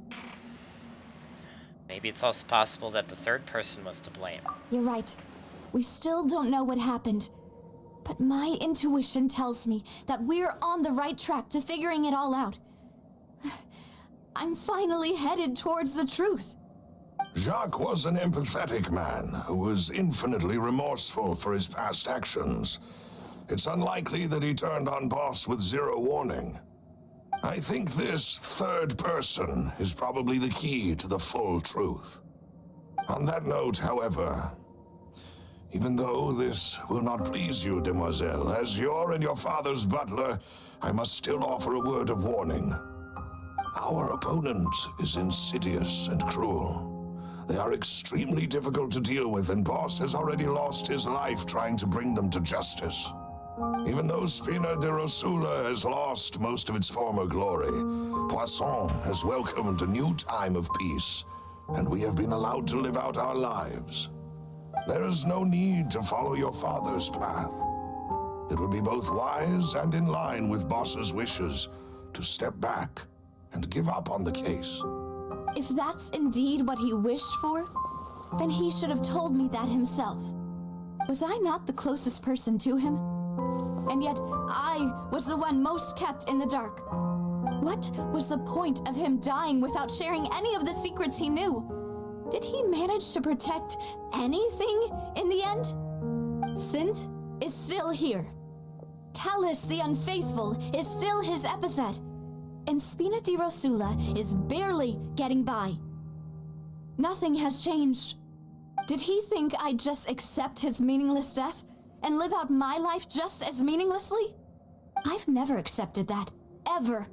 Maybe it's also possible that the third person was to blame. You're right. We still don't know what happened. But my intuition tells me that we're on the right track to figuring it all out. I'm finally headed towards the truth. Jacques was an empathetic man who was infinitely remorseful for his past actions. It's unlikely that he turned on Boss with 0 warning. I think this third person is probably the key to the full truth. On that note, however, even though this will not please you, demoiselle, as your and your father's butler, I must still offer a word of warning. Our opponent is insidious and cruel. They are extremely difficult to deal with, and Boss has already lost his life trying to bring them to justice. Even though Spina de Rosula has lost most of its former glory, Poisson has welcomed a new time of peace, and we have been allowed to live out our lives. There is no need to follow your father's path. It would be both wise and in line with Boss's wishes to step back and give up on the case. If that's indeed what he wished for, then he should have told me that himself. Was I not the closest person to him? And yet, I was the one most kept in the dark. What was the point of him dying without sharing any of the secrets he knew? Did he manage to protect anything in the end? Synth is still here. Callus the Unfaithful is still his epithet. And Spina di Rosula is barely getting by. Nothing has changed. Did he think I'd just accept his meaningless death and live out my life just as meaninglessly? I've never accepted that, ever.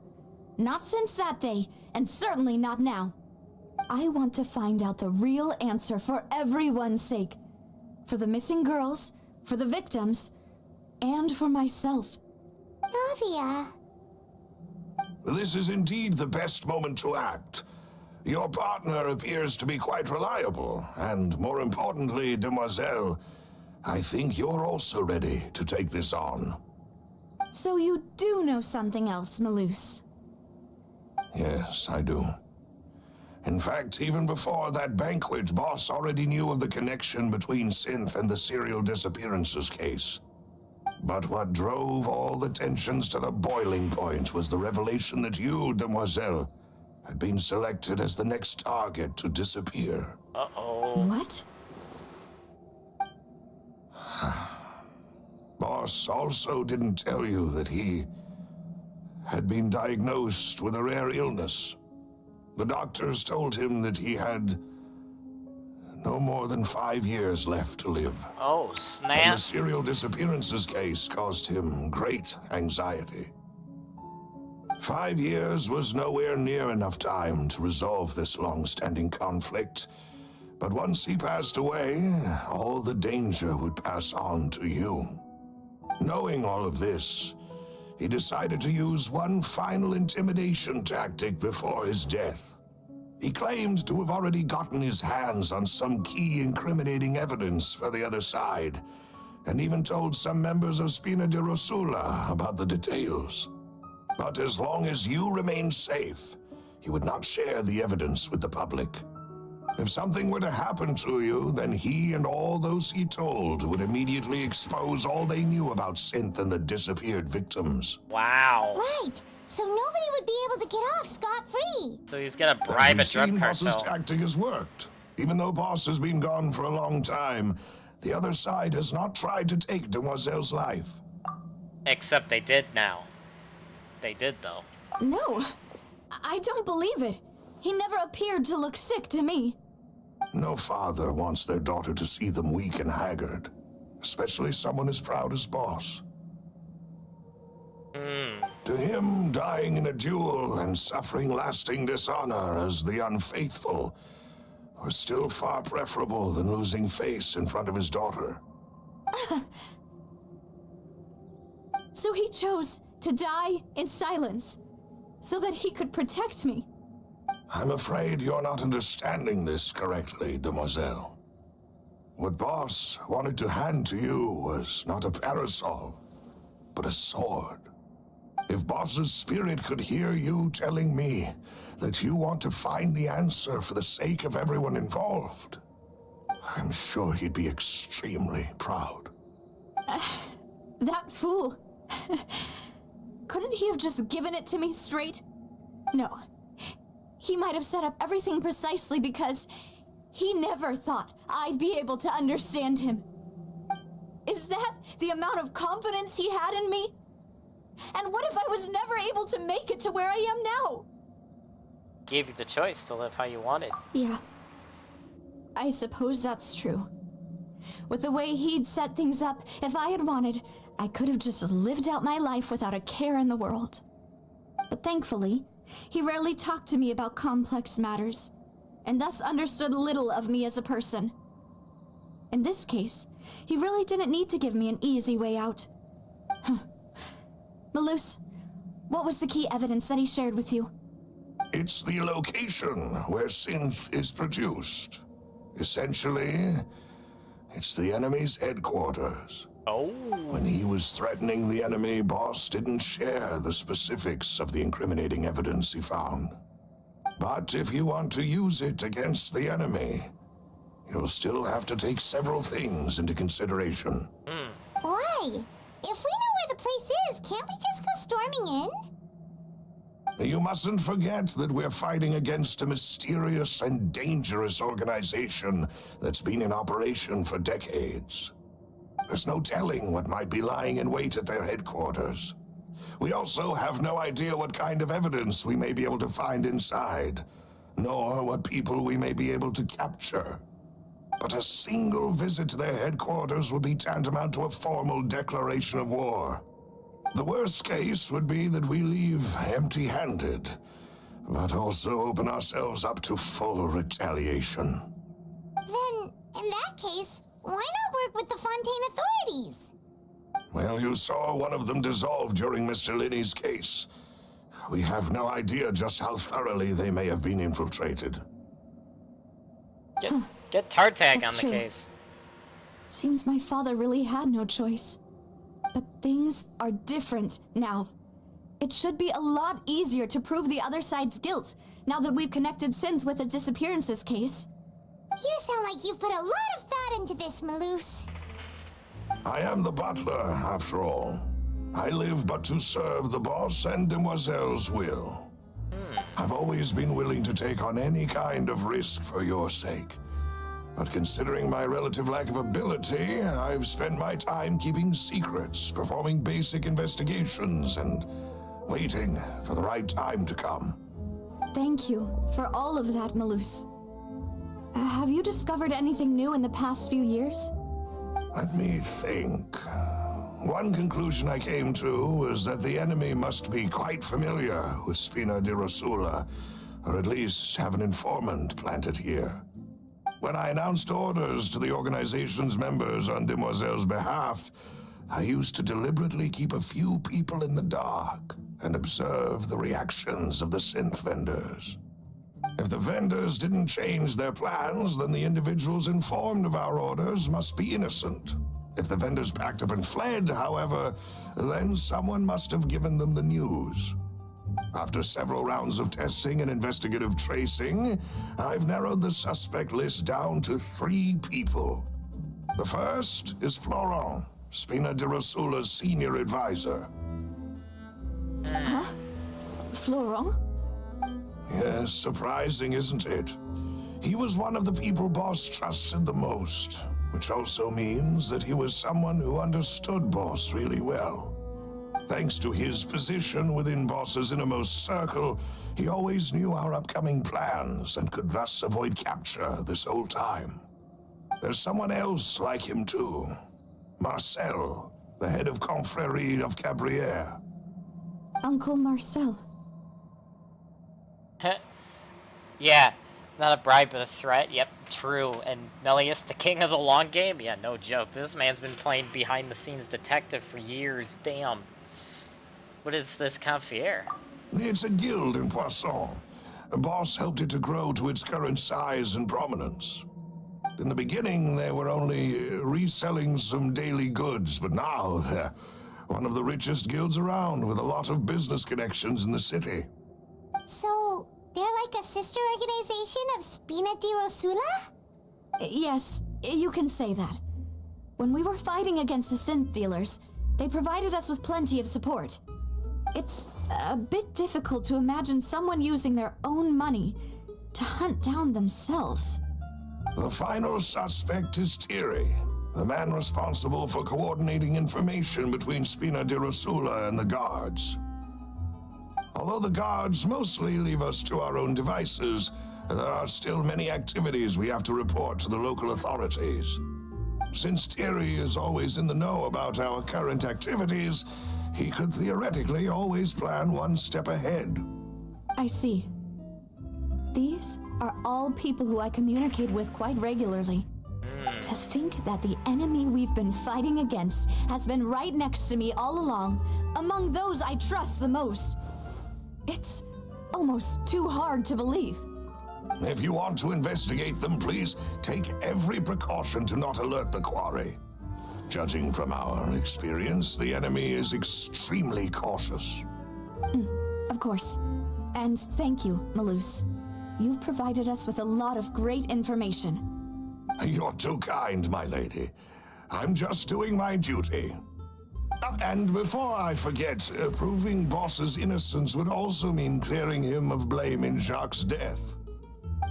Not since that day, and certainly not now. I want to find out the real answer for everyone's sake. For the missing girls, for the victims, and for myself. Navia. This is indeed the best moment to act. Your partner appears to be quite reliable, and more importantly, Demoiselle, I think you're also ready to take this on. So you do know something else, Malus? Yes, I do. In fact, even before that banquet, Boss already knew of the connection between Synth and the serial disappearances case. But what drove all the tensions to the boiling point was the revelation that you, Demoiselle, had been selected as the next target to disappear. Uh-oh. What? Boss also didn't tell you that he had been diagnosed with a rare illness. The doctors told him that he had no more than 5 years left to live. Oh, snap. And the serial disappearances case caused him great anxiety. 5 years was nowhere near enough time to resolve this long-standing conflict. But once he passed away, all the danger would pass on to you. Knowing all of this, he decided to use one final intimidation tactic before his death. He claimed to have already gotten his hands on some key incriminating evidence for the other side, and even told some members of Spina di Rosula about the details. But as long as you remained safe, he would not share the evidence with the public. If something were to happen to you, then he and all those he told would immediately expose all they knew about Synth and the disappeared victims. Wow. Right. So nobody would be able to get off scot-free. So he's gonna bribe a drug Boss's cartel. tactic has worked. Even though Boss has been gone for a long time, the other side has not tried to take Demoiselle's life. Except they did now. They did, though. No, I don't believe it. He never appeared to look sick to me. No father wants their daughter to see them weak and haggard, especially someone as proud as Boss. To him, dying in a duel and suffering lasting dishonor as the unfaithful were still far preferable than losing face in front of his daughter. So he chose to die in silence, so that he could protect me. I'm afraid you're not understanding this correctly, Demoiselle. What Boss wanted to hand to you was not a parasol, but a sword. If Boss's spirit could hear you telling me that you want to find the answer for the sake of everyone involved, I'm sure he'd be extremely proud. That fool. Couldn't he have just given it to me straight? No. He might have set up everything precisely because he never thought I'd be able to understand him. Is that the amount of confidence he had in me? And what if I was never able to make it to where I am now? Gave you the choice to live how you wanted. Yeah. I suppose that's true. With the way he'd set things up, if I had wanted, I could have just lived out my life without a care in the world. But thankfully, he rarely talked to me about complex matters, and thus understood little of me as a person. In this case, he really didn't need to give me an easy way out. Malus, what was the key evidence that he shared with you? It's the location where Synth is produced. Essentially, it's the enemy's headquarters. Oh. When he was threatening the enemy, Boss didn't share the specifics of the incriminating evidence he found. But if you want to use it against the enemy, you'll still have to take several things into consideration. Why? If we know where the place is, can't we just go storming in? You mustn't forget that we're fighting against a mysterious and dangerous organization that's been in operation for decades. There's no telling what might be lying in wait at their headquarters. We also have no idea what kind of evidence we may be able to find inside. nor what people we may be able to capture. But a single visit to their headquarters would be tantamount to a formal declaration of war. The worst case would be that we leave empty-handed, but also open ourselves up to full retaliation. Then, in that case, why not work with the Fontaine authorities? Well, you saw one of them dissolve during Mr. Linney's case. We have no idea just how thoroughly they may have been infiltrated. Get Tartag That's on the true. case. Seems my father really had no choice. But things are different now. It should be a lot easier to prove the other side's guilt, now that we've connected Synth with the disappearances case. You sound like you've put a lot of thought into this, Maloose. I am the butler, after all. I live but to serve the boss and Demoiselle's will. I've always been willing to take on any kind of risk for your sake. But considering my relative lack of ability, I've spent my time keeping secrets, performing basic investigations, and waiting for the right time to come. Thank you for all of that, Maloose. Have you discovered anything new in the past few years? Let me think. One conclusion I came to was that the enemy must be quite familiar with Spina di Rosula, or at least have an informant planted here. When I announced orders to the organization's members on Demoiselle's behalf, I used to deliberately keep a few people in the dark and observe the reactions of the synth vendors. If the vendors didn't change their plans, then the individuals informed of our orders must be innocent. If the vendors packed up and fled, however, then someone must have given them the news. After several rounds of testing and investigative tracing, I've narrowed the suspect list down to 3 people. The first is Florent, Spina di Rosula's senior advisor. Huh? Florent? Yes, surprising, isn't it? He was one of the people Boss trusted the most, which also means that he was someone who understood Boss really well. Thanks to his position within Boss's innermost circle, he always knew our upcoming plans and could thus avoid capture this whole time. There's someone else like him too. Marcel, the head of Confrérie of Cabrières. Uncle Marcel. Yeah, not a bribe but a threat. Yep, true. And Melius, the king of the long game? Yeah, no joke. This man's been playing behind-the-scenes detective for years. Damn. What is this Confiere? It's a guild in Poisson. Boss helped it to grow to its current size and prominence. In the beginning, they were only reselling some daily goods, but now they're one of the richest guilds around with a lot of business connections in the city. So, they're like a sister organization of Spina di Rosula? Yes, you can say that. When we were fighting against the synth dealers, they provided us with plenty of support. It's a bit difficult to imagine someone using their own money to hunt down themselves. The final suspect is Thierry, the man responsible for coordinating information between Spina di Rosula and the guards. Although the guards mostly leave us to our own devices, there are still many activities we have to report to the local authorities. Since Thierry is always in the know about our current activities, he could theoretically always plan one step ahead. I see. These are all people who I communicate with quite regularly. To think that the enemy we've been fighting against has been right next to me all along, among those I trust the most. It's almost too hard to believe. If you want to investigate them, please take every precaution to not alert the quarry. Judging from our experience, the enemy is extremely cautious. Of course. And thank you, Maloose. You've provided us with a lot of great information. You're too kind, my lady. I'm just doing my duty. And before I forget, proving Boss's innocence would also mean clearing him of blame in Jacques' death.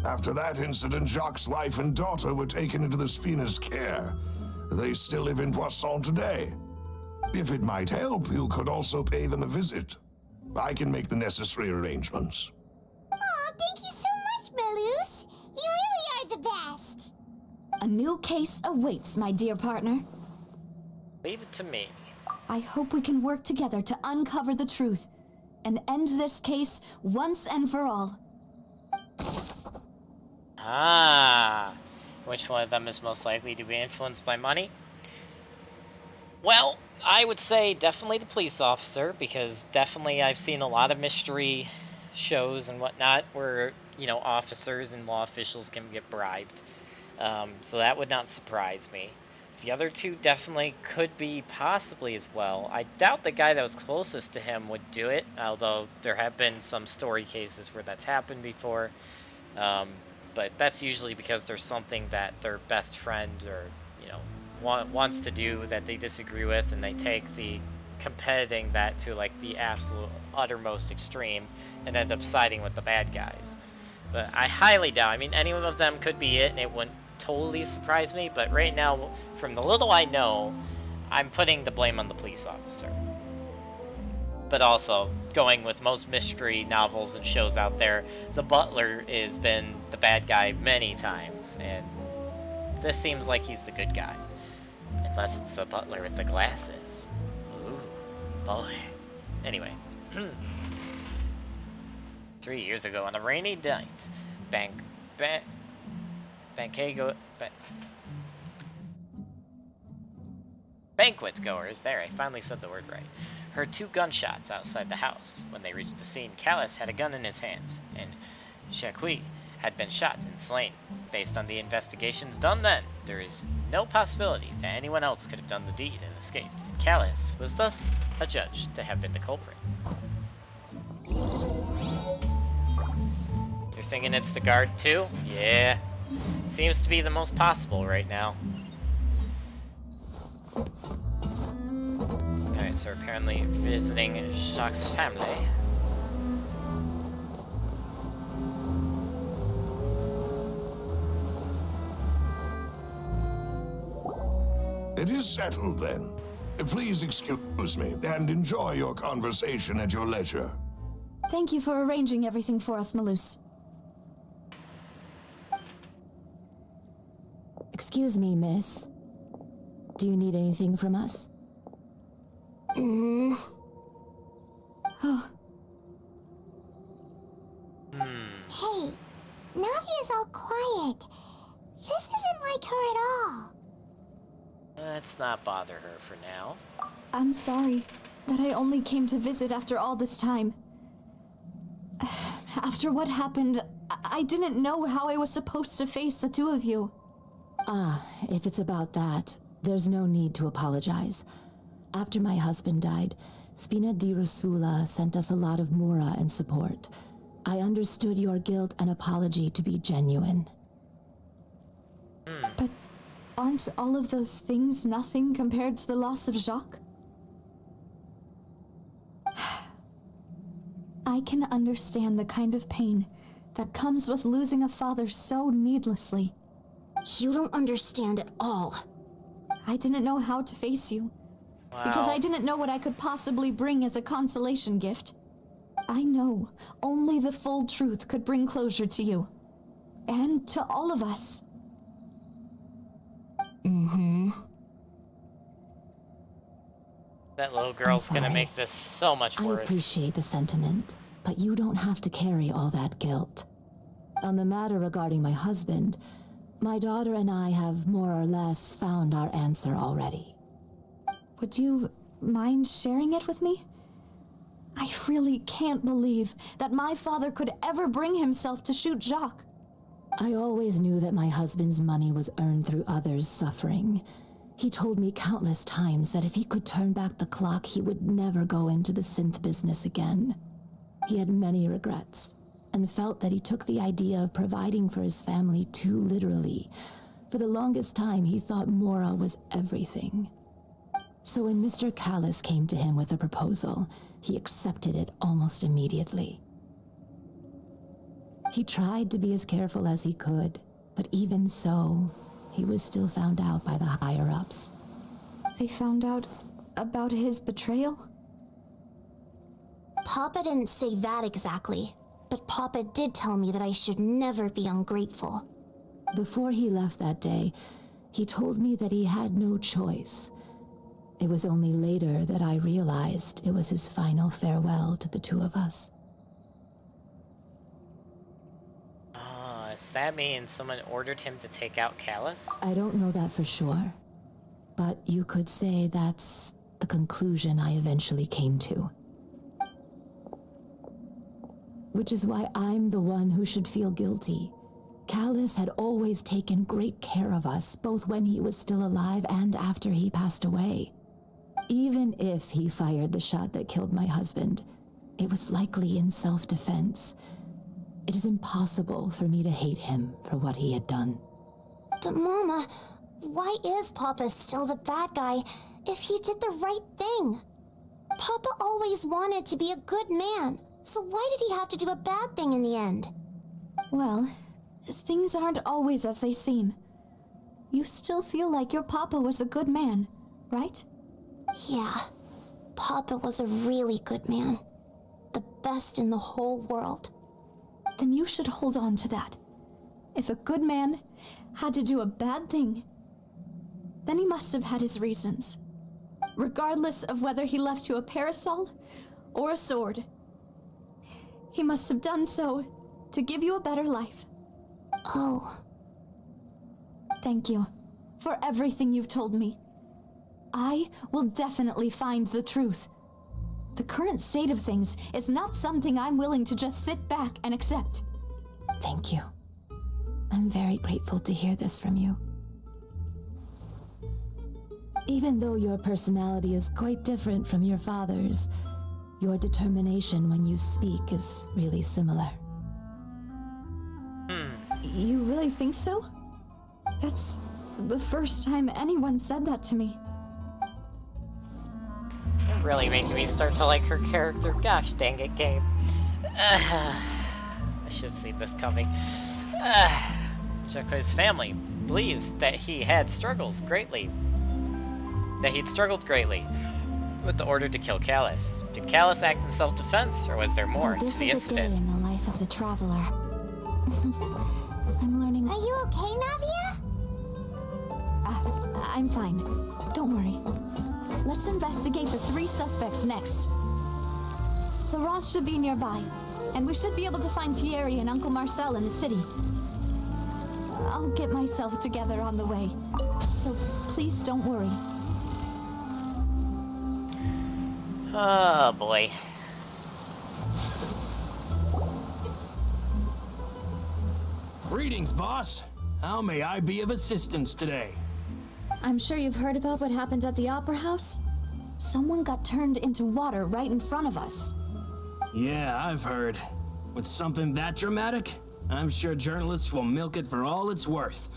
After that incident, Jacques' wife and daughter were taken into the Spina's care. They still live in Poisson today. If it might help, you could also pay them a visit. I can make the necessary arrangements. Aw, thank you so much, A new case awaits, my dear partner. Leave it to me. I hope we can work together to uncover the truth and end this case once and for all. Ah, which one of them is most likely to be influenced by money? Well, I would say definitely the police officer, because definitely I've seen a lot of mystery shows and whatnot where, you know, officers and law officials can get bribed. So that would not surprise me. The other two definitely could be possibly as well. I doubt the guy that was closest to him would do it, although there have been some story cases where that's happened before. But that's usually because there's something that their best friend or, you know, wants to do that they disagree with, and they take the competing that to like the absolute uttermost extreme and end up siding with the bad guys. But I highly doubt. I mean, any one of them could be it, and it wouldn't totally surprise me. But right now, from the little I know, I'm putting the blame on the police officer. But also, going with most mystery novels and shows out there, the butler has been the bad guy many times, and this seems like he's the good guy. Unless it's the butler with the glasses. Ooh, boy. Anyway. 3 years ago on a rainy night, banquet goers, there, I finally said the word right, heard 2 gunshots outside the house. When they reached the scene, Callis had a gun in his hands, and Jacques had been shot and slain. Based on the investigations done then, there is no possibility that anyone else could have done the deed and escaped, and Callis was thus adjudged to have been the culprit. You're thinking it's the guard too? Yeah. Seems to be the most possible right now. Alright, so we're apparently visiting Jacques' family. It is settled then. Please excuse me and enjoy your conversation at your leisure. Thank you for arranging everything for us, Malus. Excuse me, miss. Do you need anything from us? Oh. Hey, Navia's all quiet. This isn't like her at all. Let's not bother her for now. I'm sorry that I only came to visit after all this time. After what happened, I didn't know how I was supposed to face the two of you. Ah, if it's about that, there's no need to apologize. After my husband died, Spina di Rusula sent us a lot of mora and support. I understood your guilt and apology to be genuine. But aren't all of those things nothing compared to the loss of Jacques? I can understand the kind of pain that comes with losing a father so needlessly. You don't understand at all. I didn't know how to face you. Wow. Because I didn't know what I could possibly bring as a consolation gift. I know only the full truth could bring closure to you. And to all of us. That little girl's gonna make this so much worse. I appreciate the sentiment, but you don't have to carry all that guilt. On the matter regarding my husband, my daughter and I have more or less found our answer already. Would you mind sharing it with me? I really can't believe that my father could ever bring himself to shoot Jacques. I always knew that my husband's money was earned through others' suffering. He told me countless times that if he could turn back the clock, he would never go into the synth business again. He had many regrets, and felt that he took the idea of providing for his family too literally. For the longest time, he thought Mora was everything. So when Mr. Callis came to him with a proposal, he accepted it almost immediately. He tried to be as careful as he could, but even so, he was still found out by the higher-ups. They found out about his betrayal? Papa didn't say that exactly, but Papa did tell me that I should never be ungrateful. Before he left that day, he told me that he had no choice. It was only later that I realized it was his final farewell to the two of us. Does that mean someone ordered him to take out Callus? I don't know that for sure, but you could say that's the conclusion I eventually came to. Which is why I'm the one who should feel guilty. Callus had always taken great care of us, both when he was still alive and after he passed away. Even if he fired the shot that killed my husband, it was likely in self-defense. It is impossible for me to hate him for what he had done. But Mama, why is Papa still the bad guy if he did the right thing? Papa always wanted to be a good man, so why did he have to do a bad thing in the end? Well, things aren't always as they seem. You still feel like your Papa was a good man, right? Yeah, Papa was a really good man. The best in the whole world. Then you should hold on to that. If a good man had to do a bad thing, then he must have had his reasons. Regardless of whether he left you a parasol or a sword, he must have done so to give you a better life. Oh. Thank you for everything you've told me. I will definitely find the truth. The current state of things is not something I'm willing to just sit back and accept. Thank you. I'm very grateful to hear this from you. Even though your personality is quite different from your father's, your determination when you speak is really similar. You really think so? That's the first time anyone said that to me. You're really making me start to like her character. Gosh dang it, game. I should have seen this coming. Joko's family believes that he had struggled greatly with the order to kill Callus. Did Callus act in self-defense, or was there more to the incident? This is a day in the life of the traveler. I'm learning. Are you okay, Navia? I'm fine. Don't worry. Let's investigate the 3 suspects next. Florent should be nearby, and we should be able to find Thierry and Uncle Marcel in the city. I'll get myself together on the way, so please don't worry. Oh boy. Greetings, boss. How may I be of assistance today? I'm sure you've heard about what happened at the Opera House. Someone got turned into water right in front of us. Yeah, I've heard. With something that dramatic, I'm sure journalists will milk it for all it's worth.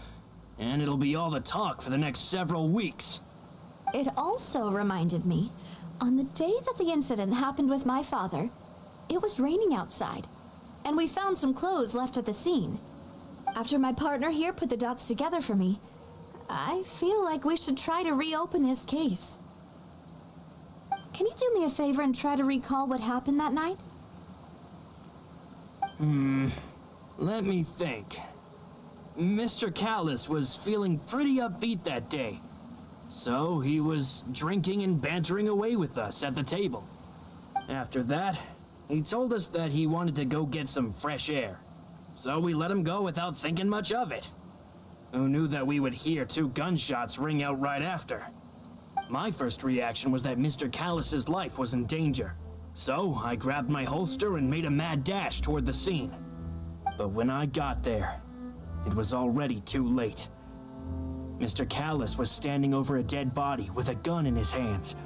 And it'll be all the talk for the next several weeks. It also reminded me, on the day that the incident happened with my father, it was raining outside, and we found some clothes left at the scene. After my partner here put the dots together for me, I feel like we should try to reopen his case. Can you do me a favor and try to recall what happened that night? Let me think. Mr. Callus was feeling pretty upbeat that day. So he was drinking and bantering away with us at the table. After that, he told us that he wanted to go get some fresh air. So we let him go without thinking much of it. Who knew that we would hear 2 gunshots ring out right after? My first reaction was that Mr. Callus's life was in danger. So I grabbed my holster and made a mad dash toward the scene. But when I got there, it was already too late. Mr. Callus was standing over a dead body with a gun in his hands.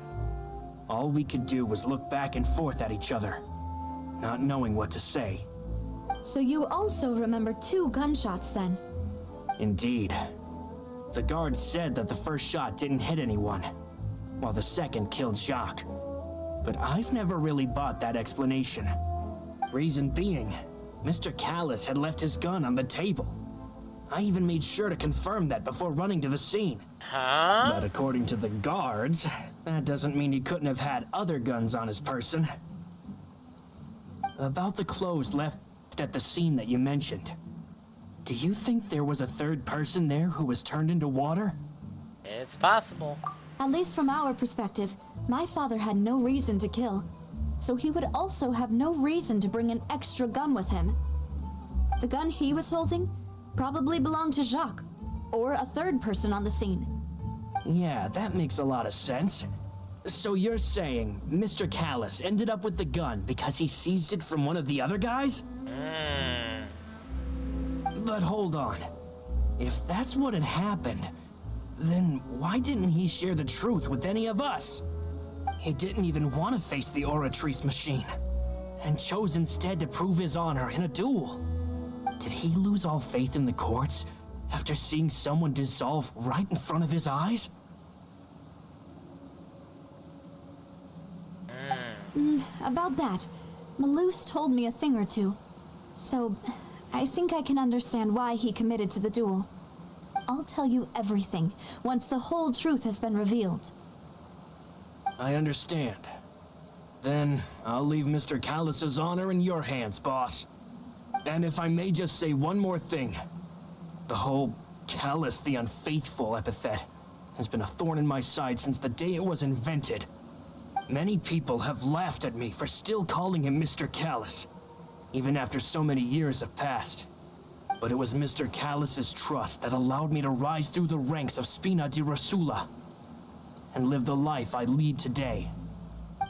All we could do was look back and forth at each other, not knowing what to say. So you also remember 2 gunshots then? Indeed. The guards said that the first shot didn't hit anyone, while the second killed Jacques. But I've never really bought that explanation. Reason being, Mr. Callus had left his gun on the table. I even made sure to confirm that before running to the scene. Huh? But according to the guards, that doesn't mean he couldn't have had other guns on his person. About the clothes left at the scene that you mentioned. Do you think there was a third person there who was turned into water? It's possible. At least from our perspective, my father had no reason to kill. So he would also have no reason to bring an extra gun with him. The gun he was holding probably belonged to Jacques, or a third person on the scene. Yeah, that makes a lot of sense. So you're saying Mr. Callus ended up with the gun because he seized it from one of the other guys? But hold on. If that's what had happened, then why didn't he share the truth with any of us? He didn't even want to face the Oratrice machine, and chose instead to prove his honor in a duel. Did he lose all faith in the courts after seeing someone dissolve right in front of his eyes? About that, Malus told me a thing or two. So, I think I can understand why he committed to the duel. I'll tell you everything once the whole truth has been revealed. I understand. Then I'll leave Mr. Callus's honor in your hands, boss. And if I may just say one more thing. The whole Callus the Unfaithful epithet has been a thorn in my side since the day it was invented. Many people have laughed at me for still calling him Mr. Callus, even after so many years have passed. But it was Mr. Callus's trust that allowed me to rise through the ranks of Spina di Rosula and live the life I lead today.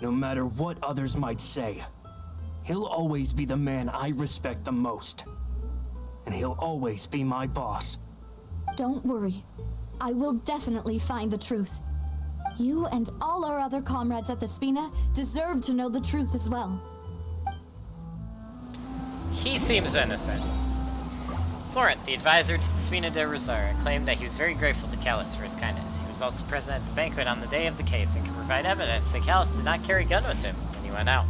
No matter what others might say, he'll always be the man I respect the most. And he'll always be my boss. Don't worry. I will definitely find the truth. You and all our other comrades at the Spina deserve to know the truth as well. He seems innocent. Florent, the advisor to the Spina de Rosara, claimed that he was very grateful to Callus for his kindness. He was also present at the banquet on the day of the case and could provide evidence that Callus did not carry a gun with him when he went out.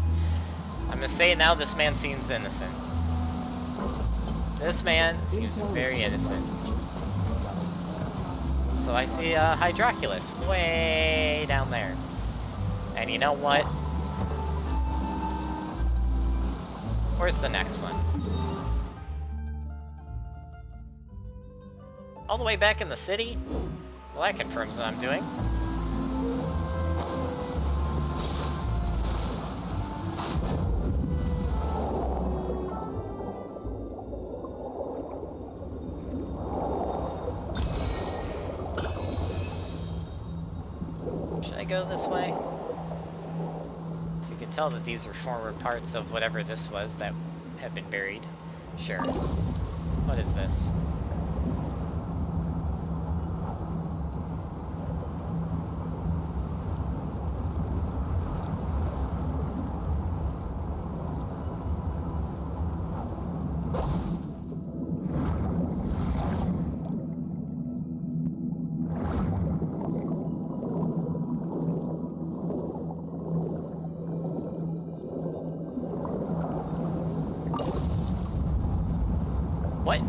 I'm gonna say it now, this man seems innocent. This man seems very innocent. So I see Hydroculus way down there. And you know what? Where's the next one? All the way back in the city? Well, that confirms what I'm doing. Should I go this way? So you can tell that these are former parts of whatever this was that have been buried. Sure. What is this? What?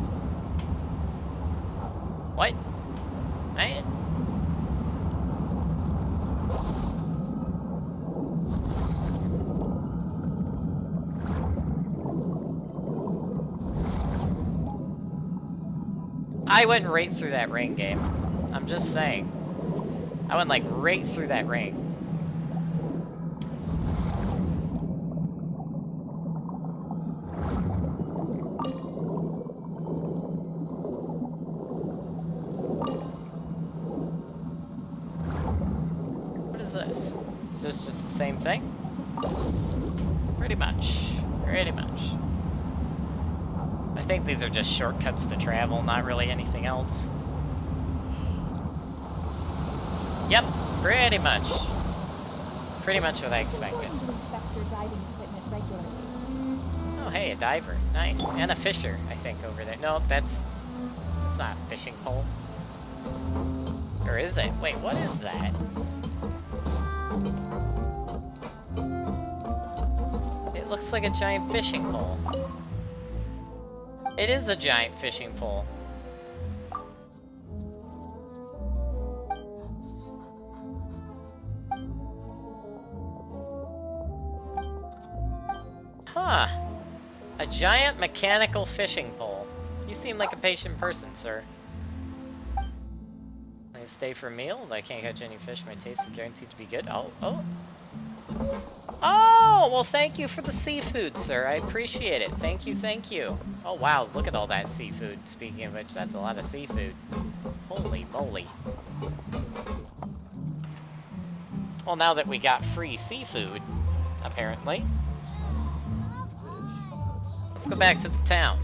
What? I went right through that ring, game. I'm just saying. I went like right through that ring. What is this? Is this just the same thing? Pretty much. Pretty much. I think these are just shortcuts to travel, not really anything else. Yep, pretty much. Pretty much what I expected. Oh, hey, a diver. Nice. And a fisher, I think, over there. No, that's not a fishing pole. Or is it? Wait, what is that? It looks like a giant fishing pole. It is a giant fishing pole. Huh. A giant mechanical fishing pole. You seem like a patient person, sir. I stay for a meal? I can't catch any fish. My taste is guaranteed to be good. Oh. Oh, well, thank you for the seafood, sir. I appreciate it. Thank you. Oh, wow, look at all that seafood. Speaking of which, that's a lot of seafood. Holy moly. Well, now that we got free seafood, apparently, let's go back to the town.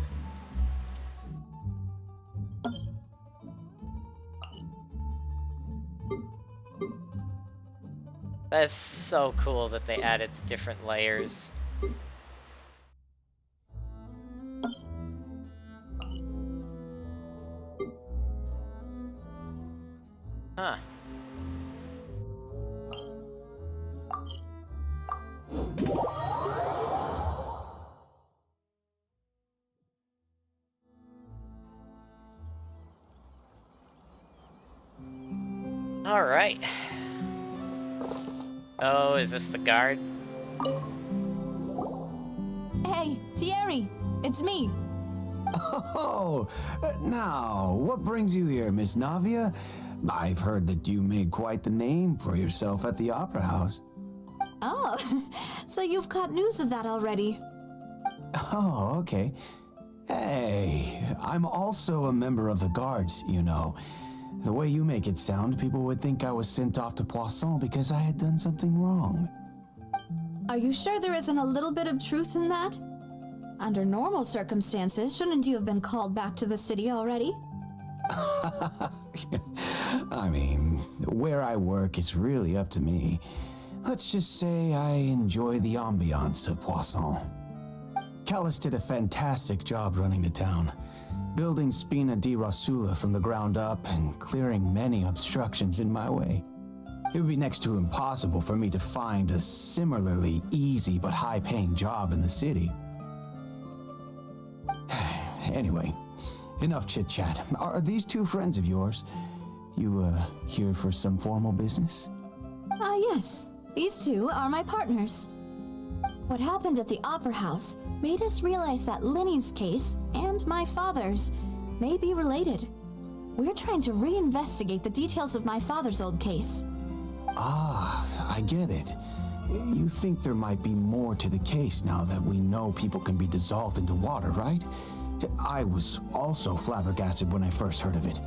That is so cool that they added the different layers. Huh. All right. Oh, is this the guard? Hey, Thierry, it's me. Oh, now, what brings you here, Miss Navia? I've heard that you made quite the name for yourself at the Opera House. Oh, so you've caught news of that already. Oh, okay. Hey, I'm also a member of the guards, you know. The way you make it sound, people would think I was sent off to Poisson because I had done something wrong. Are you sure there isn't a little bit of truth in that? Under normal circumstances, shouldn't you have been called back to the city already? I mean, where I work is really up to me. Let's just say I enjoy the ambiance of Poisson. Callis did a fantastic job running the town, building Spina di Rosula from the ground up and clearing many obstructions in my way. It would be next to impossible for me to find a similarly easy but high-paying job in the city. Anyway, enough chit-chat. Are these two friends of yours? You, here for some formal business? Yes. These two are my partners. What happened at the Opera House made us realize that Linny's case and my father's may be related. We're trying to reinvestigate the details of my father's old case. Ah, I get it. You think there might be more to the case now that we know people can be dissolved into water, right? I was also flabbergasted when I first heard of it.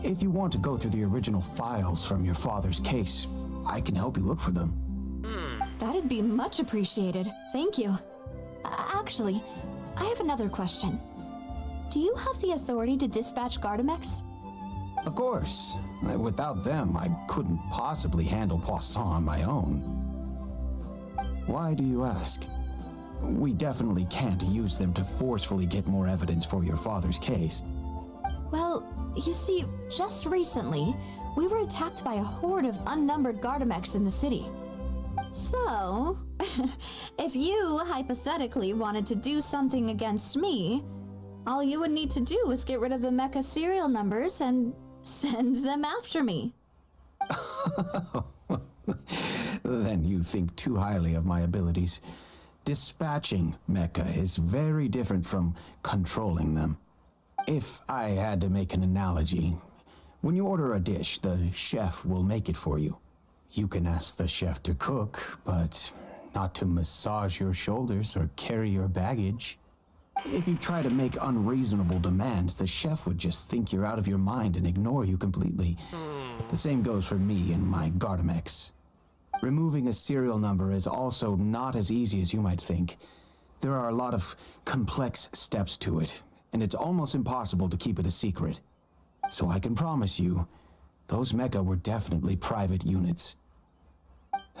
If you want to go through the original files from your father's case, I can help you look for them. That'd be much appreciated. Thank you. Actually, I have another question. Do you have the authority to dispatch Gardamex? Of course. Without them, I couldn't possibly handle Poisson on my own. Why do you ask? We definitely can't use them to forcefully get more evidence for your father's case. Well, you see, just recently, we were attacked by a horde of unnumbered Gardamex in the city. So, if you hypothetically wanted to do something against me, all you would need to do is get rid of the mecha serial numbers and send them after me. Then you think too highly of my abilities. Dispatching mecha is very different from controlling them. If I had to make an analogy, when you order a dish, the chef will make it for you. You can ask the chef to cook, but not to massage your shoulders or carry your baggage. If you try to make unreasonable demands, the chef would just think you're out of your mind and ignore you completely. The same goes for me and my Gardamex. Removing a serial number is also not as easy as you might think. There are a lot of complex steps to it, and it's almost impossible to keep it a secret. So I can promise you, those mecha were definitely private units.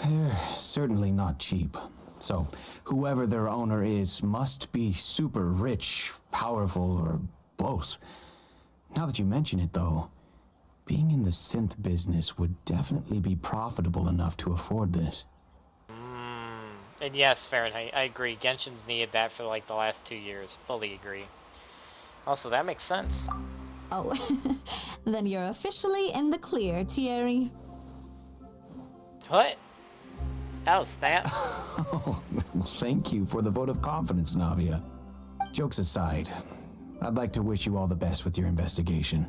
They're certainly not cheap. So, whoever their owner is must be super rich, powerful, or both. Now that you mention it, though, being in the synth business would definitely be profitable enough to afford this. And yes, Fahrenheit, I agree. Genshin's needed that for like the last 2 years. Fully agree. Also, that makes sense. Oh, then you're officially in the clear, Thierry. What? Oh, snap. Oh, thank you for the vote of confidence, Navia. Jokes aside, I'd like to wish you all the best with your investigation.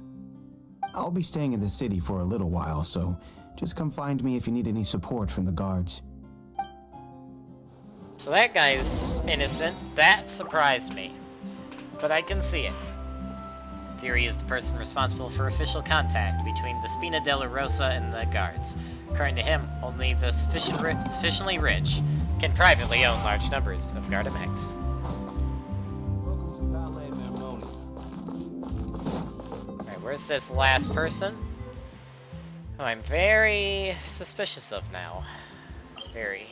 I'll be staying in the city for a little while, so just come find me if you need any support from the guards. So that guy's innocent. That surprised me. But I can see it. Theory is the person responsible for official contact between the Spina della Rosa and the guards. According to him, only the sufficiently rich can privately own large numbers of Gardamex. Alright, where's this last person? Who I'm very suspicious of now. Very.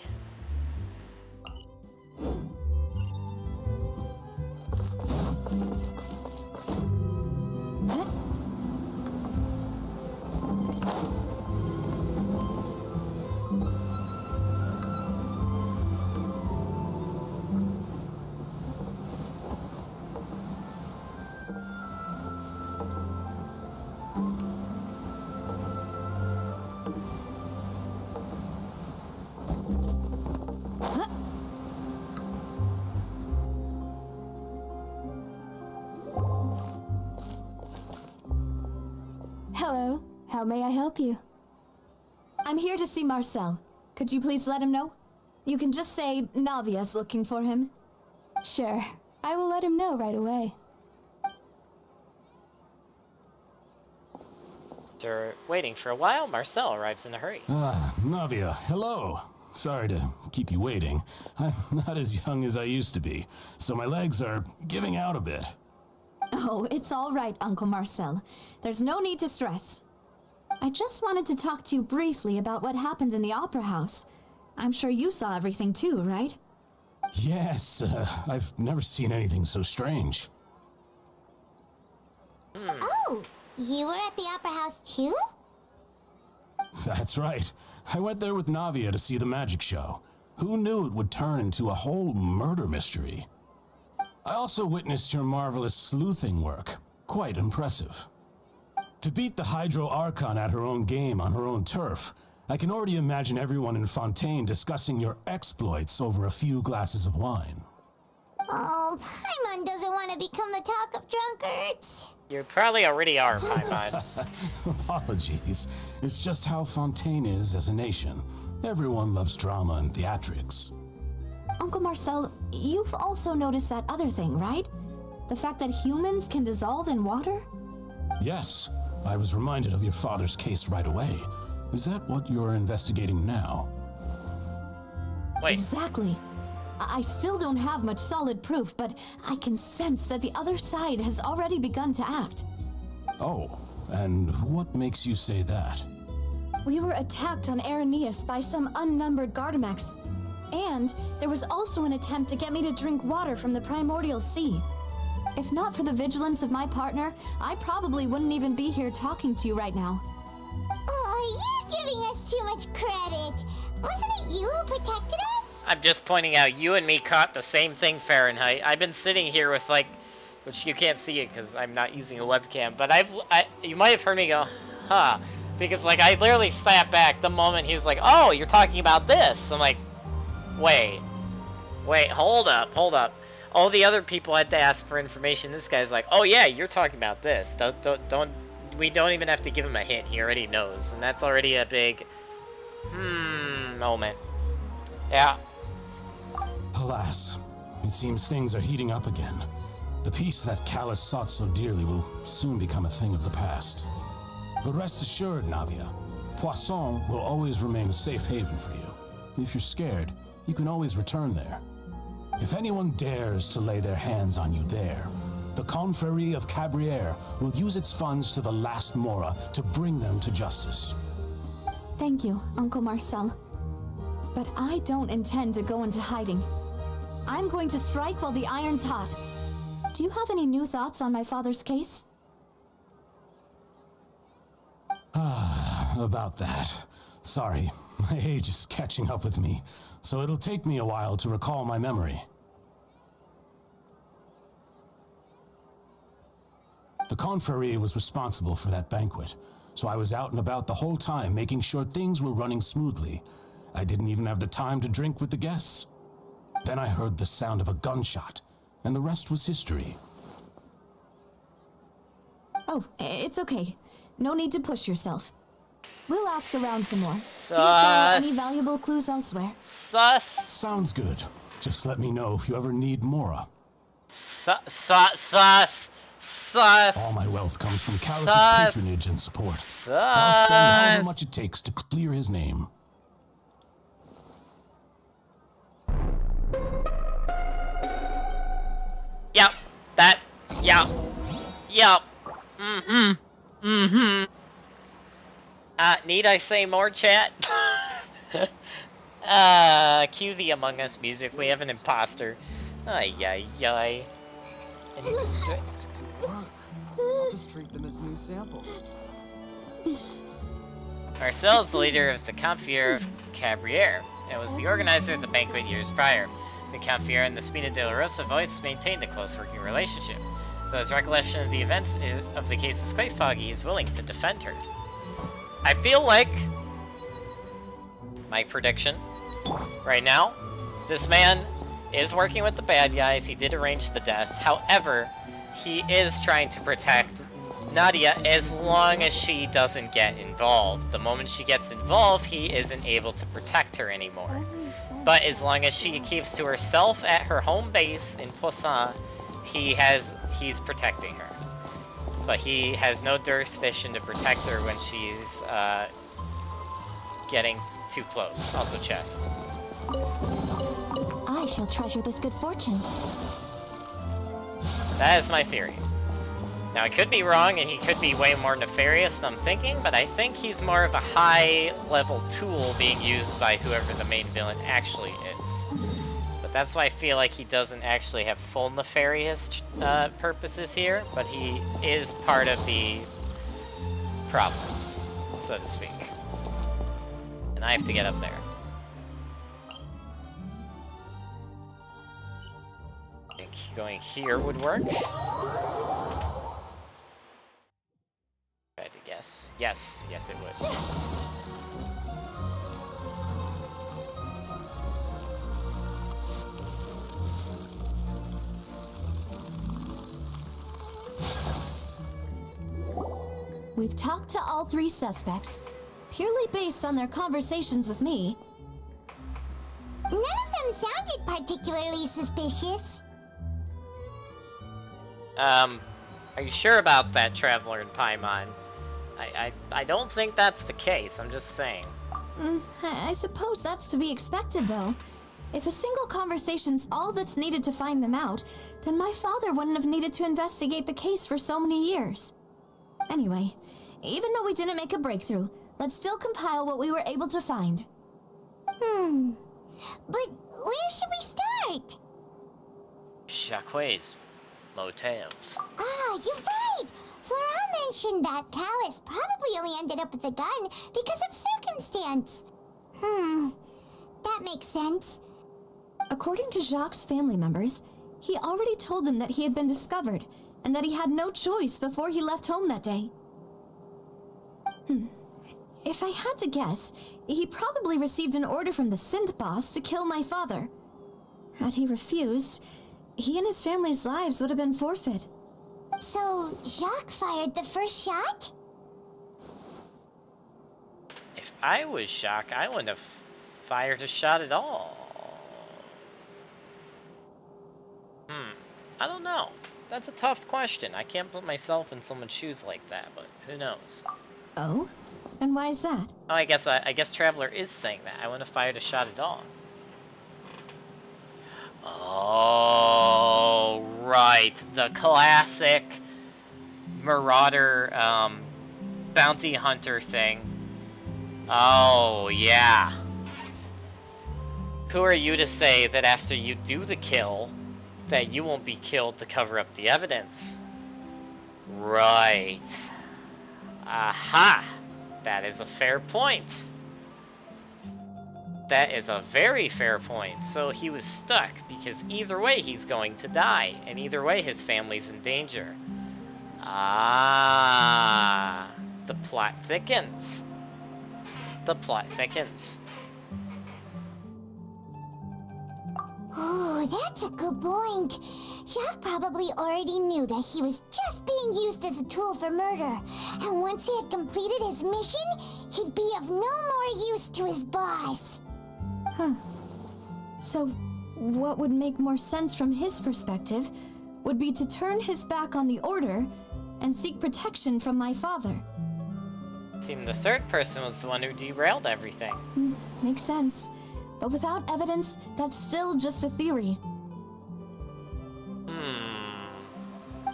Hello, how may I help you? I'm here to see Marcel. Could you please let him know? You can just say Navia's looking for him. Sure, I will let him know right away. After waiting for a while, Marcel arrives in a hurry. Navia, hello. Sorry to keep you waiting. I'm not as young as I used to be, so my legs are giving out a bit. Oh, it's all right, Uncle Marcel. There's no need to stress. I just wanted to talk to you briefly about what happened in the Opera House. I'm sure you saw everything too, right? Yes, I've never seen anything so strange. Oh, you were at the Opera House too? That's right. I went there with Navia to see the magic show. Who knew it would turn into a whole murder mystery? I also witnessed your marvelous sleuthing work. Quite impressive. To beat the Hydro Archon at her own game on her own turf, I can already imagine everyone in Fontaine discussing your exploits over a few glasses of wine. Oh, Paimon doesn't want to become the talk of drunkards. You probably already are, Paimon. Apologies. It's just how Fontaine is as a nation. Everyone loves drama and theatrics. Uncle Marcel, you've also noticed that other thing, right? The fact that humans can dissolve in water? Yes, I was reminded of your father's case right away. Is that what you're investigating now? Wait. Exactly. I still don't have much solid proof, but I can sense that the other side has already begun to act. Oh, and what makes you say that? We were attacked on Arrhenius by some unnumbered Gardamex. And there was also an attempt to get me to drink water from the primordial sea. If not for the vigilance of my partner, I probably wouldn't even be here talking to you right now. Oh, you're giving us too much credit. Wasn't it you who protected us? I'm just pointing out, you and me caught the same thing, Fahrenheit. I've been sitting here with, like, which you can't see it because I'm not using a webcam, but you might have heard me go, huh, because, like, I literally sat back the moment he was like, oh, you're talking about this. I'm like, wait, hold up. All the other people had to ask for information. This guy's like, oh yeah, you're talking about this. We don't even have to give him a hint. He already knows, and that's already a big, moment. Yeah. Alas, it seems things are heating up again. The peace that Callus sought so dearly will soon become a thing of the past. But rest assured, Navia, Poisson will always remain a safe haven for you. If you're scared, you can always return there. If anyone dares to lay their hands on you there, the Confrérie of Cabrières will use its funds to the last Mora to bring them to justice. Thank you, Uncle Marcel. But I don't intend to go into hiding. I'm going to strike while the iron's hot. Do you have any new thoughts on my father's case? About that. Sorry, my age is catching up with me, so it'll take me a while to recall my memory. The Confrérie was responsible for that banquet, so I was out and about the whole time making sure things were running smoothly. I didn't even have the time to drink with the guests. Then I heard the sound of a gunshot, and the rest was history. Oh, it's okay. No need to push yourself. We'll ask around some more. See if there are any valuable clues elsewhere. Sus. Sounds good. Just let me know if you ever need Mora. Sus. All my wealth comes from Callus's patronage and support. I'll spend however much it takes to clear his name. Yep. That. Yep. Yep. Mm-hmm. Mm-hmm. Need I say more, chat? Cue the Among Us music. We have an imposter. Ay, ay, ay. This can work. I'll just treat them as new samples. Marcel is the leader of the Confier of Cabriere, and was the organizer of the banquet years prior. The Confier and the Spina de la Rosa voice maintained a close working relationship. Though his recollection of the events of the case is quite foggy, he is willing to defend her. I feel like, my prediction, right now, this man is working with the bad guys. He did arrange the death. However, he is trying to protect Nadia as long as she doesn't get involved. The moment she gets involved, he isn't able to protect her anymore. But as long as she keeps to herself at her home base in Poisson, he's protecting her. But he has no jurisdiction to protect her when she's getting too close. Also chest. I shall treasure this good fortune. That is my theory. Now, I could be wrong, and he could be way more nefarious than I'm thinking, but I think he's more of a high-level tool being used by whoever the main villain actually is. But that's why I feel like he doesn't actually have full nefarious purposes here, but he is part of the problem, so to speak. And I have to get up there. I think going here would work. I had to guess. Yes, it would. We've talked to all three suspects, purely based on their conversations with me. None of them sounded particularly suspicious. Are you sure about that, Traveler in Paimon? I don't think that's the case, I'm just saying. I suppose that's to be expected, though. If a single conversation's all that's needed to find them out, then my father wouldn't have needed to investigate the case for so many years. Anyway, even though we didn't make a breakthrough, let's still compile what we were able to find. But where should we start? Jacques' motel. Ah, you're right! Flora mentioned that Callus probably only ended up with the gun because of circumstance. That makes sense. According to Jacques' family members, he already told them that he had been discovered, and that he had no choice before he left home that day. If I had to guess, he probably received an order from the synth boss to kill my father. Had he refused, he and his family's lives would have been forfeit. So, Jacques fired the first shot? If I was Jacques, I wouldn't have fired a shot at all. I don't know. That's a tough question. I can't put myself in someone's shoes like that, but who knows? Oh? And why is that? Oh, I guess Traveler is saying that. I wouldn't have fired a shot at all. Oh, right. The classic Marauder bounty hunter thing. Oh, yeah. Who are you to say that after you do the kill, that you won't be killed to cover up the evidence? Right. Aha! That is a fair point. That is a very fair point. So he was stuck, because either way he's going to die, and either way his family's in danger. Ah, the plot thickens. The plot thickens. Ooh, that's a good point. Jacques probably already knew that he was just being used as a tool for murder. And once he had completed his mission, he'd be of no more use to his boss. Huh. So, what would make more sense from his perspective would be to turn his back on the Order and seek protection from my father. Seemed the third person was the one who derailed everything. Makes sense. But without evidence, that's still just a theory.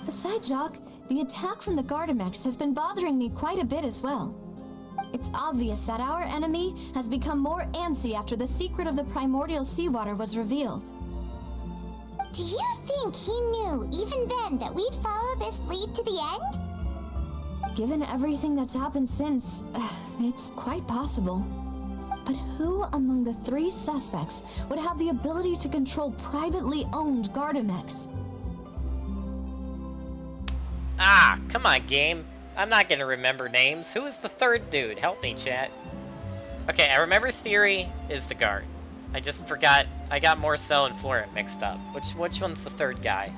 Besides Jacques, the attack from the Gardamex has been bothering me quite a bit as well. It's obvious that our enemy has become more antsy after the secret of the primordial seawater was revealed. Do you think he knew, even then, that we'd follow this lead to the end? Given everything that's happened since, it's quite possible. But who among the three suspects would have the ability to control privately owned Gardamex? Ah, come on, game. I'm not gonna remember names. Who is the third dude? Help me, chat. Okay, I remember Theory is the guard. I just forgot. I got Marcel and Florent mixed up. Which one's the third guy?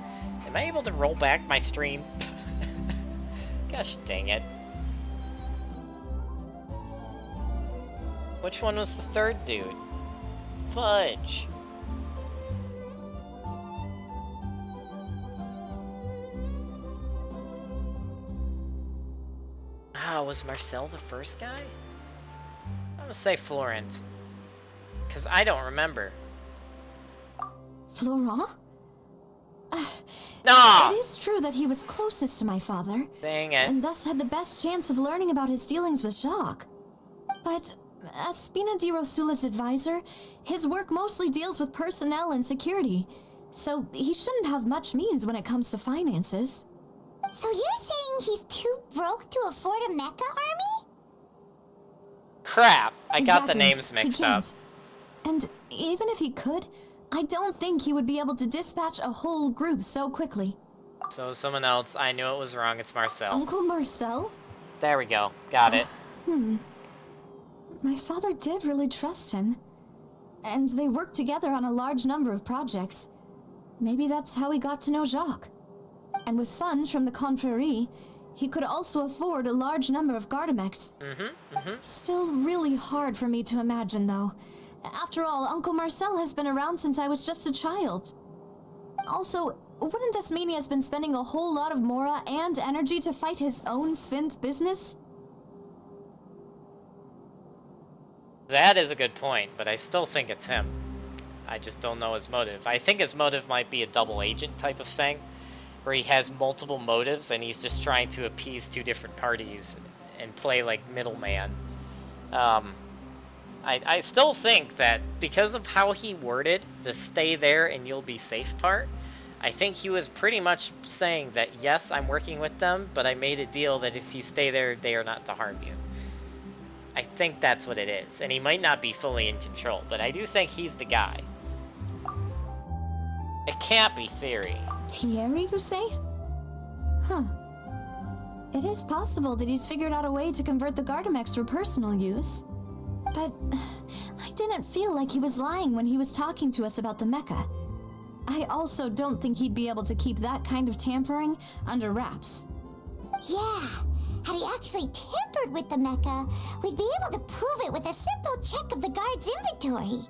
Am I able to roll back my stream? Gosh dang it. Which one was the third dude? Fudge. Ah, was Marcel the first guy? I'm gonna say Florent. Because I don't remember. Florent? No! It is true that he was closest to my father. Dang it. And thus had the best chance of learning about his dealings with Jacques. But as Spina di Rosula's advisor, his work mostly deals with personnel and security. So he shouldn't have much means when it comes to finances. So you're saying he's too broke to afford a mecha army? Crap, I got the Exactly. names mixed He up. can't. And even if he could, I don't think he would be able to dispatch a whole group so quickly. So someone else, I knew it was wrong, it's Marcel. Uncle Marcel? There we go, got it. My father did really trust him. And they worked together on a large number of projects. Maybe that's how he got to know Jacques. And with funds from the Confrérie, he could also afford a large number of Gardamex. Still really hard for me to imagine, though. After all, Uncle Marcel has been around since I was just a child. Also, wouldn't this mean he has been spending a whole lot of Mora and energy to fight his own synth business? That is a good point, but I still think it's him. I just don't know his motive. I think his motive might be a double agent type of thing, where he has multiple motives and he's just trying to appease two different parties and play like middleman. I still think that because of how he worded the stay there and you'll be safe part, I think he was pretty much saying that yes, I'm working with them, but I made a deal that if you stay there, they are not to harm you. I think that's what it is, and he might not be fully in control, but I do think he's the guy. It can't be Theory. Thierry, you say? Huh. It is possible that he's figured out a way to convert the Gardamex for personal use. But I didn't feel like he was lying when he was talking to us about the mecha. I also don't think he'd be able to keep that kind of tampering under wraps. Yeah, had he actually tampered with the mecha, we'd be able to prove it with a simple check of the guard's inventory.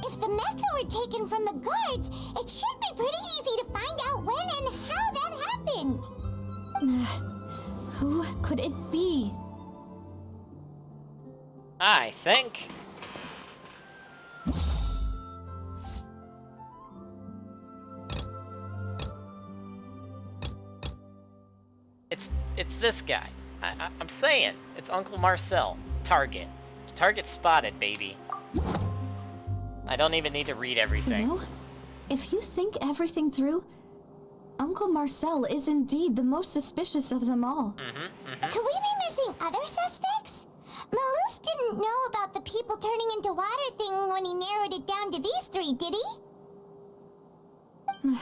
If the mecha were taken from the guards, it should be pretty easy to find out when and how that happened. Who could it be? I think... It's this guy. I'm saying, it's Uncle Marcel. Target. Target spotted, baby. I don't even need to read everything. You know, if you think everything through, Uncle Marcel is indeed the most suspicious of them all. Could we be missing other suspects? Malus didn't know about the people turning into water thing when he narrowed it down to these three, did he?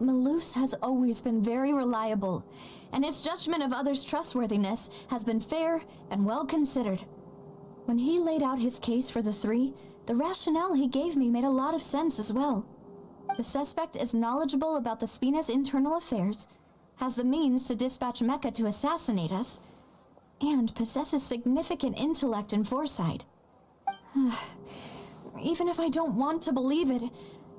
Malus has always been very reliable, and his judgment of others' trustworthiness has been fair and well considered. When he laid out his case for the three, the rationale he gave me made a lot of sense as well. The suspect is knowledgeable about the Spina's internal affairs, has the means to dispatch Mecha to assassinate us, and possesses significant intellect and foresight. Even if I don't want to believe it,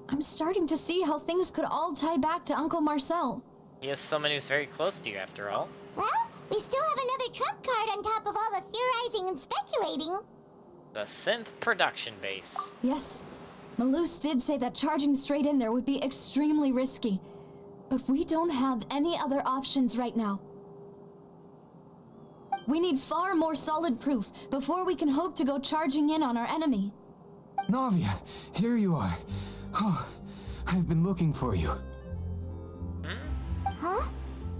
I'm starting to see how things could all tie back to Uncle Marcel. He is someone who's very close to you, after all. Well, we still have another trump card on top of all the theorizing and speculating. The synth production base. Yes, Malus did say that charging straight in there would be extremely risky, but we don't have any other options right now. We need far more solid proof before we can hope to go charging in on our enemy. Navia, here you are. Oh, I've been looking for you. Huh?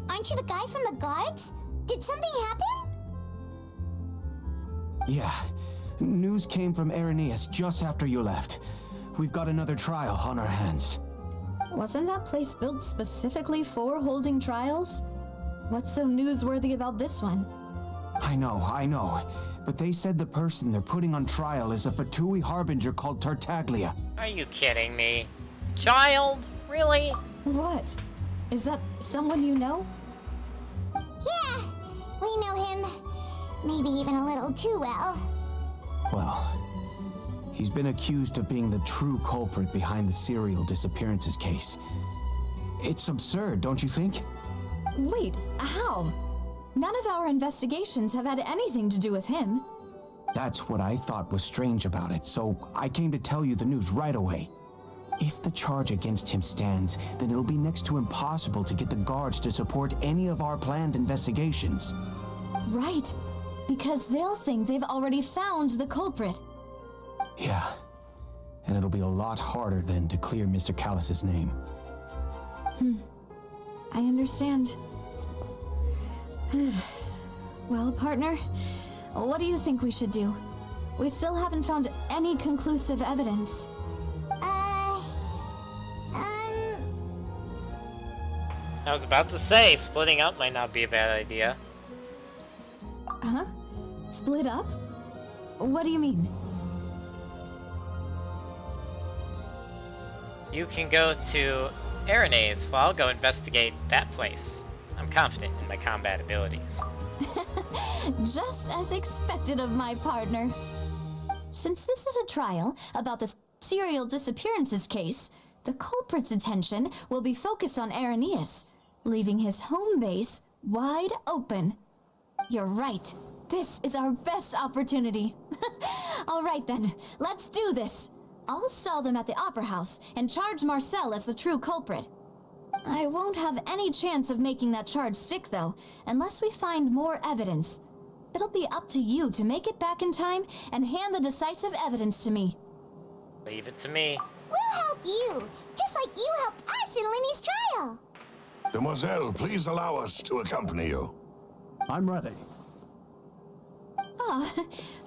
Aren't you the guy from the guards? Did something happen? Yeah. News came from Irenaeus just after you left. We've got another trial on our hands. Wasn't that place built specifically for holding trials? What's so newsworthy about this one? I know. But they said the person they're putting on trial is a Fatui harbinger called Tartaglia. Are you kidding me? Child? Really? What? Is that someone you know? Yeah, we know him. Maybe even a little too well. Well, he's been accused of being the true culprit behind the serial disappearances case. It's absurd, don't you think? Wait, how? None of our investigations have had anything to do with him. That's what I thought was strange about it, so I came to tell you the news right away. If the charge against him stands, then it'll be next to impossible to get the guards to support any of our planned investigations. Right, because they'll think they've already found the culprit. Yeah, and it'll be a lot harder then to clear Mr. Callus's name. I understand. Well, partner, what do you think we should do? We still haven't found any conclusive evidence. I was about to say, splitting up might not be a bad idea. Huh? Split up? What do you mean? You can go to Irenaeus while I'll go investigate that place. I'm confident in my combat abilities. Just as expected of my partner. Since this is a trial about the serial disappearances case, the culprit's attention will be focused on Irenaeus, leaving his home base wide open. You're right. This is our best opportunity. All right then, let's do this. I'll stall them at the Opera House and charge Marcel as the true culprit. I won't have any chance of making that charge stick, though, unless we find more evidence. It'll be up to you to make it back in time and hand the decisive evidence to me. Leave it to me. We'll help you, just like you helped us in Lenny's trial. Demoiselle, please allow us to accompany you. I'm ready. Ah,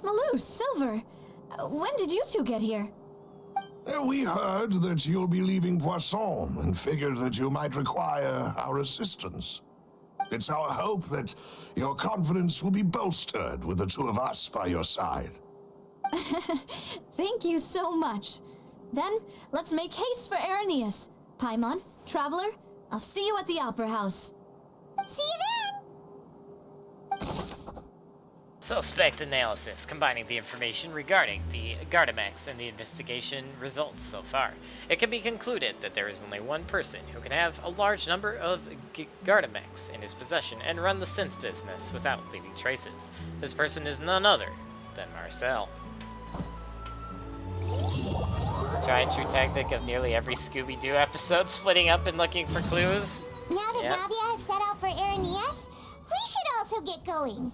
Malus, Silver. When did you two get here? We heard that you'll be leaving Poisson and figured that you might require our assistance. It's our hope that your confidence will be bolstered with the two of us by your side. Thank you so much. Then, let's make haste for Irenaeus. Paimon, Traveler, I'll see you at the Opera House. See you then! Suspect analysis, combining the information regarding the Gardamex and the investigation results so far. It can be concluded that there is only one person who can have a large number of Gardamex in his possession and run the synth business without leaving traces. This person is none other than Marcel. Tried and true tactic of nearly every Scooby-Doo episode, splitting up and looking for clues. Now that Navia has set out for Irenaeus, we should also get going.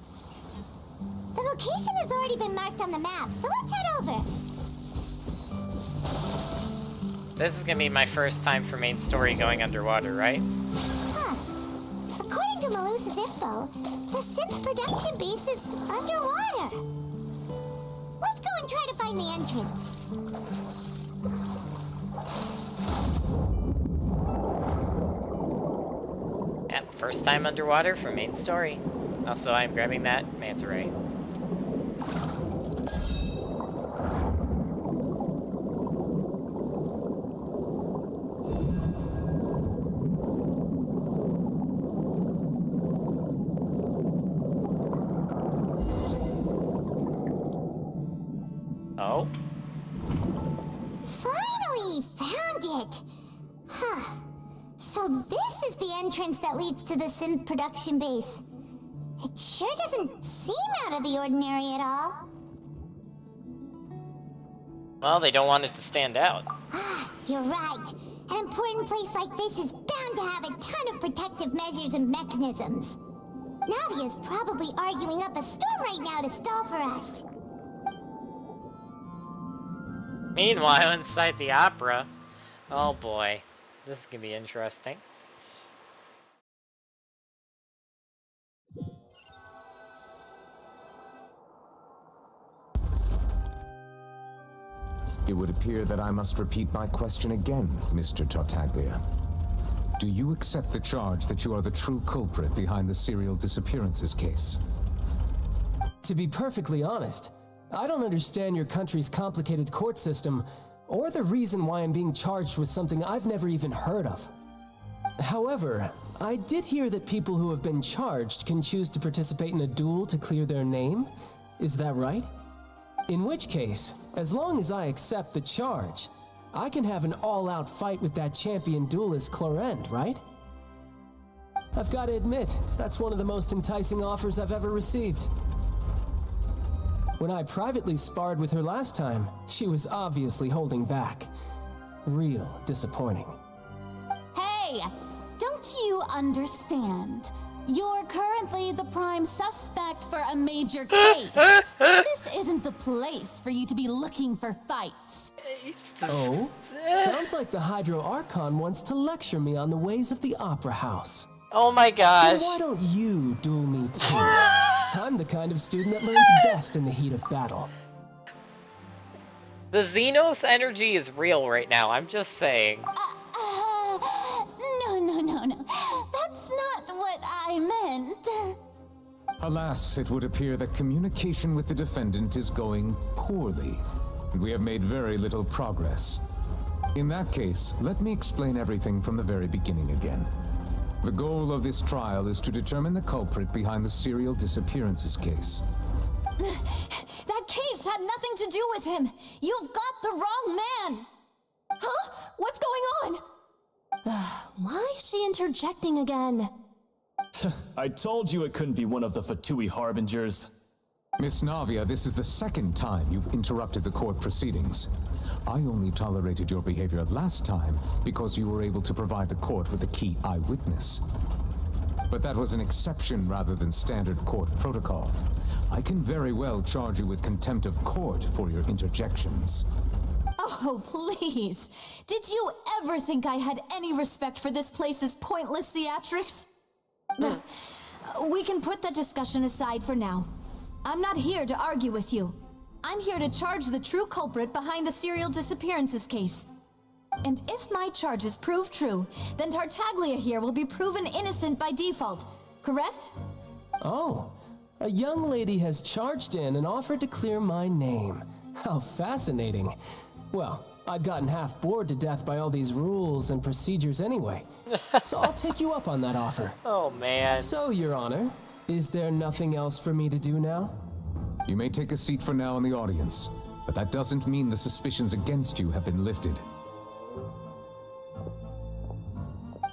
The location has already been marked on the map, so let's head over. This is gonna be my first time for main story going underwater, right? Huh. According to Malus's info, the synth production base is underwater. Let's go and try to find the entrance. Yep, first time underwater for main story. Also, I'm grabbing that manta ray. is the entrance that leads to the synth production base. It sure doesn't seem out of the ordinary at all. Well, they don't want it to stand out. You're right. An important place like this is bound to have a ton of protective measures and mechanisms. Navia's probably arguing up a storm right now to stall for us. Meanwhile, inside the opera... Oh boy. This is gonna be interesting. It would appear that I must repeat my question again, Mr. Tartaglia. Do you accept the charge that you are the true culprit behind the serial disappearances case? To be perfectly honest, I don't understand your country's complicated court system, or the reason why I'm being charged with something I've never even heard of. However, I did hear that people who have been charged can choose to participate in a duel to clear their name. Is that right? In which case, as long as I accept the charge, I can have an all-out fight with that champion duelist Clorend, right? I've got to admit, that's one of the most enticing offers I've ever received. When I privately sparred with her last time, she was obviously holding back. Real disappointing. Hey! Don't you understand? You're currently the prime suspect for a major case. This isn't the place for you to be looking for fights. Oh? Sounds like the Hydro Archon wants to lecture me on the ways of the Opera House. Oh my gosh. Then why don't you duel me too? I'm the kind of student that learns best in the heat of battle. The Xenos energy is real right now, I'm just saying. No. That's not what I meant. Alas, it would appear that communication with the defendant is going poorly, and we have made very little progress. In that case, let me explain everything from the very beginning again. The goal of this trial is to determine the culprit behind the serial disappearances case. That case had nothing to do with him. You've got the wrong man. Huh? What's going on? Why is she interjecting again? I told you it couldn't be one of the Fatui Harbingers. Miss Navia, this is the second time you've interrupted the court proceedings. I only tolerated your behavior last time because you were able to provide the court with a key eyewitness. But that was an exception rather than standard court protocol. I can very well charge you with contempt of court for your interjections. Oh, please. Did you ever think I had any respect for this place's pointless theatrics? We can put that discussion aside for now. I'm not here to argue with you. I'm here to charge the true culprit behind the serial disappearances case. And if my charges prove true, then Tartaglia here will be proven innocent by default, correct? Oh, a young lady has charged in and offered to clear my name. How fascinating. Well, I'd gotten half bored to death by all these rules and procedures anyway. So I'll take you up on that offer. Oh, man. So, Your Honor, is there nothing else for me to do now? You may take a seat for now in the audience, but that doesn't mean the suspicions against you have been lifted.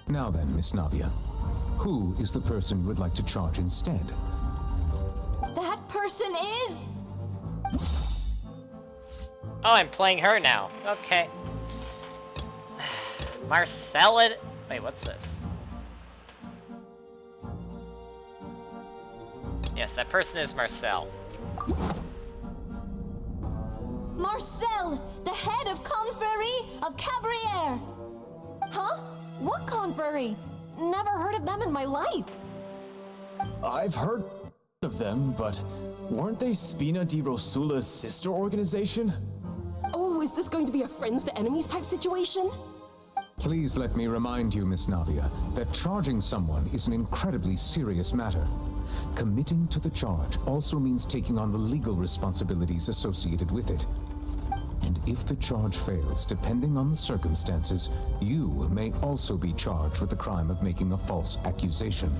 Now then, Miss Navia, who is the person you would like to charge instead? That person is... Oh, I'm playing her now. Okay. Marcella... Wait, what's this? Yes, that person is Marcel. Marcel, the head of Confrérie of Cabriere. Huh? What confrérie? Never heard of them in my life. I've heard of them, but weren't they Spina di Rosula's sister organization? Oh, is this going to be a friends to enemies type situation? Please let me remind you, Miss Navia, that charging someone is an incredibly serious matter. Committing to the charge also means taking on the legal responsibilities associated with it. And if the charge fails, depending on the circumstances, you may also be charged with the crime of making a false accusation.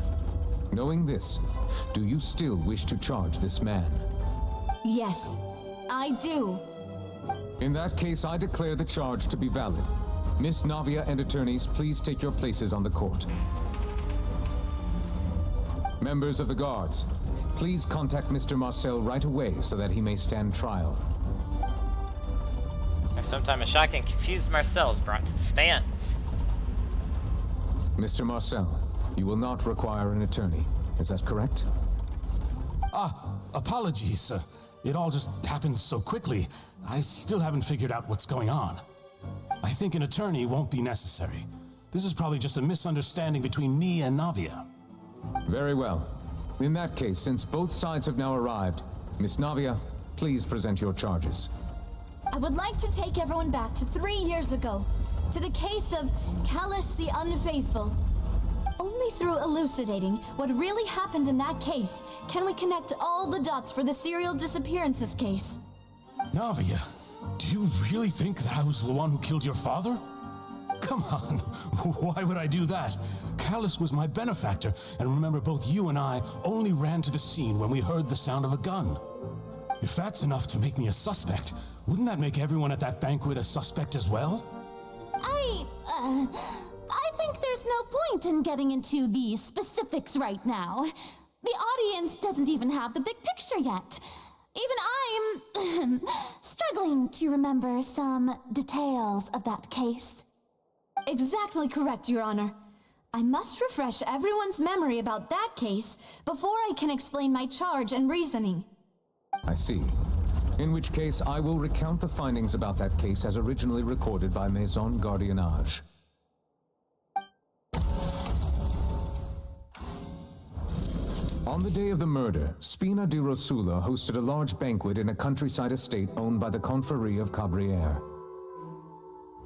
Knowing this, do you still wish to charge this man? Yes, I do. In that case, I declare the charge to be valid. Miss Navia and attorneys, please take your places on the court. Members of the guards, please contact Mr. Marcel right away so that he may stand trial. Sometime a shocked and confused Marcel is brought to the stands. Mr. Marcel, you will not require an attorney. Is that correct? Apologies. It all just happened so quickly. I still haven't figured out what's going on. I think an attorney won't be necessary. This is probably just a misunderstanding between me and Navia. Very well. In that case, since both sides have now arrived, Miss Navia, please present your charges. I would like to take everyone back to 3 years ago, to the case of Callus the Unfaithful. Only through elucidating what really happened in that case can we connect all the dots for the serial disappearances case. Navia, do you really think that I was the one who killed your father? Come on, why would I do that? Callus was my benefactor, and remember both you and I only ran to the scene when we heard the sound of a gun. If that's enough to make me a suspect, wouldn't that make everyone at that banquet a suspect as well? I think there's no point in getting into the specifics right now. The audience doesn't even have the big picture yet. Even I'm struggling to remember some details of that case. Exactly correct, Your Honor. I must refresh everyone's memory about that case before I can explain my charge and reasoning. I see. In which case, I will recount the findings about that case as originally recorded by Maison Gardiennage. On the day of the murder, Spina di Rosula hosted a large banquet in a countryside estate owned by the Confrérie of Cabrières.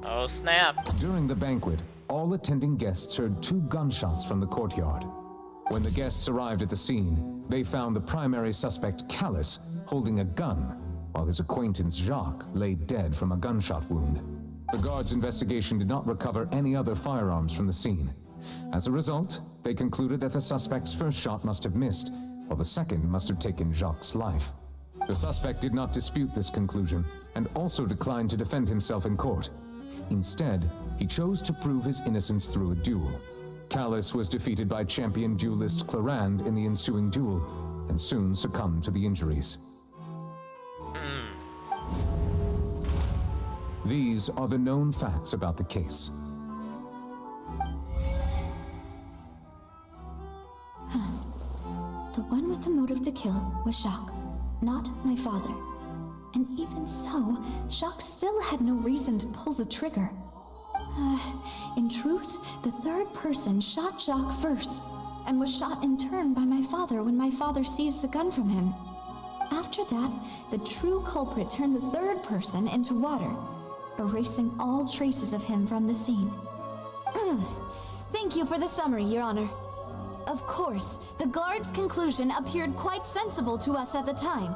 Oh snap. During the banquet, all attending guests heard 2 gunshots from the courtyard. When the guests arrived at the scene, they found the primary suspect, Callus, holding a gun, while his acquaintance Jacques lay dead from a gunshot wound. The guards' investigation did not recover any other firearms from the scene. As a result, they concluded that the suspect's first shot must have missed, while the second must have taken Jacques' life. The suspect did not dispute this conclusion, and also declined to defend himself in court. Instead, he chose to prove his innocence through a duel. Callus was defeated by champion duelist Clarand in the ensuing duel, and soon succumbed to the injuries. These are the known facts about the case. The one with the motive to kill was Jacques, not my father. And even so, Jacques still had no reason to pull the trigger. In truth, the third person shot Jacques first, and was shot in turn by my father when my father seized the gun from him. After that, the true culprit turned the third person into water, erasing all traces of him from the scene. Thank you for the summary, Your Honor. Of course, the guard's conclusion appeared quite sensible to us at the time.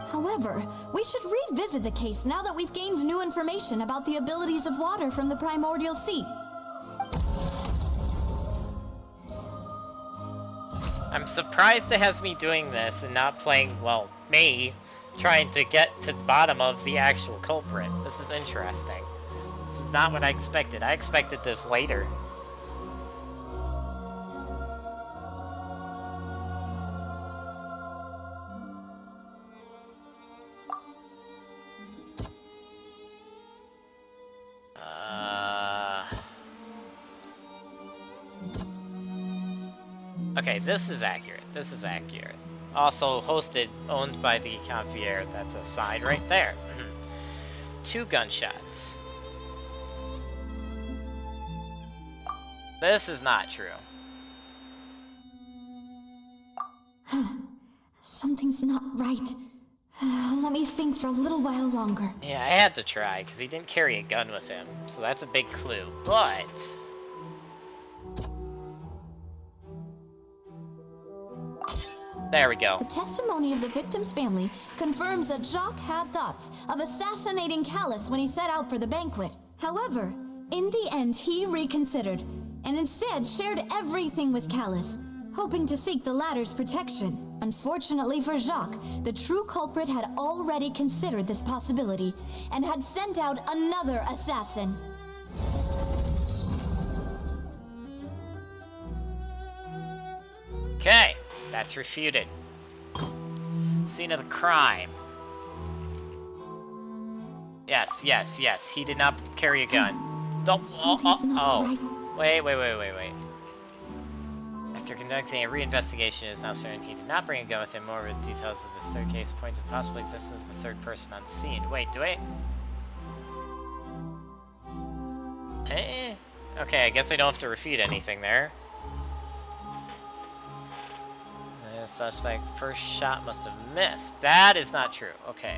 However, we should revisit the case now that we've gained new information about the abilities of water from the primordial sea. I'm surprised it has me doing this and not playing, well, me trying to get to the bottom of the actual culprit. This is interesting. This is not what I expected. I expected this later. Okay, this is accurate. This is accurate. Also hosted, owned by the Confrérie. That's a sign right there. 2 gunshots. This is not true. Something's not right. Let me think for a little while longer. Yeah, I had to try, because he didn't carry a gun with him. So that's a big clue. But there we go. The testimony of the victim's family confirms that Jacques had thoughts of assassinating Callus when he set out for the banquet. However, in the end, he reconsidered, and instead shared everything with Callus, hoping to seek the latter's protection. Unfortunately for Jacques, the true culprit had already considered this possibility, and had sent out another assassin. Okay, that's refuted. Scene of the crime. Yes, yes, yes. He did not carry a gun. Wait. After conducting a reinvestigation, it is now certain he did not bring a gun with him. More with details of this third case point to the possible existence of a third person on the scene. Wait, do I? Okay, I guess I don't have to refute anything there. The suspect first shot must have missed. That is not true. Okay.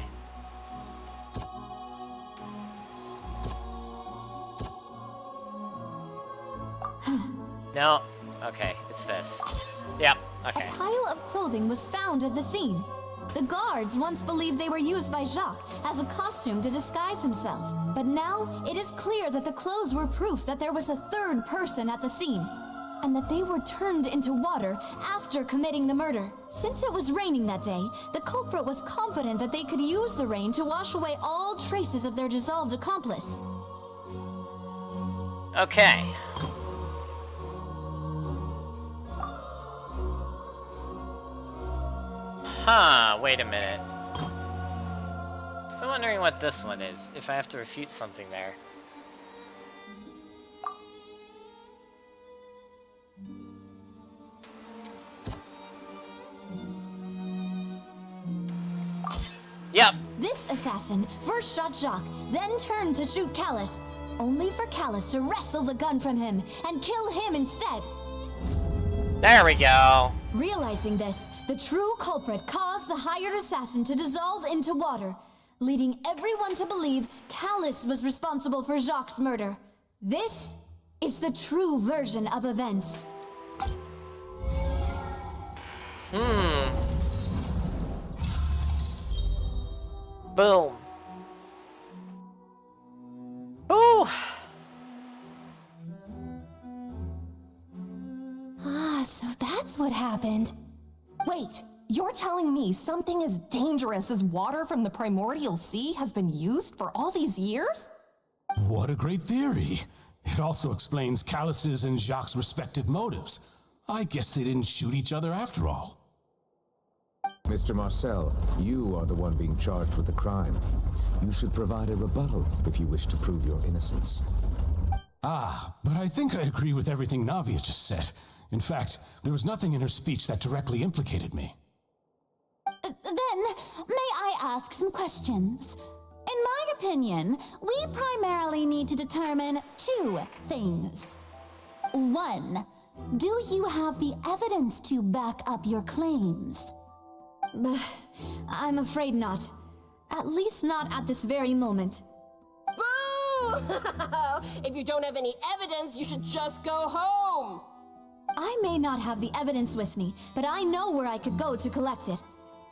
No. Okay, it's this. Yep, okay. A pile of clothing was found at the scene. The guards once believed they were used by Jacques as a costume to disguise himself. But now, it is clear that the clothes were proof that there was a third person at the scene, and that they were turned into water after committing the murder. Since it was raining that day, the culprit was confident that they could use the rain to wash away all traces of their dissolved accomplice. Okay. Huh, wait a minute. Still wondering what this one is, if I have to refute something there. Yep. This assassin first shot Jacques, then turned to shoot Callus, only for Callus to wrestle the gun from him and kill him instead. There we go. Realizing this, the true culprit caused the hired assassin to dissolve into water, leading everyone to believe Callus was responsible for Jacques' murder. This is the true version of events. Boom. Ooh. So that's what happened. Wait, you're telling me something as dangerous as water from the primordial sea has been used for all these years? What a great theory. It also explains Callus's and Jacques' respective motives. I guess they didn't shoot each other after all. Mr. Marcel, you are the one being charged with the crime. You should provide a rebuttal if you wish to prove your innocence. Ah, but I think I agree with everything Navia just said. In fact, there was nothing in her speech that directly implicated me. Then, may I ask some questions? In my opinion, we primarily need to determine two things. One, do you have the evidence to back up your claims? I'm afraid not. At least not at this very moment. Boo! If you don't have any evidence, you should just go home! I may not have the evidence with me, but I know where I could go to collect it.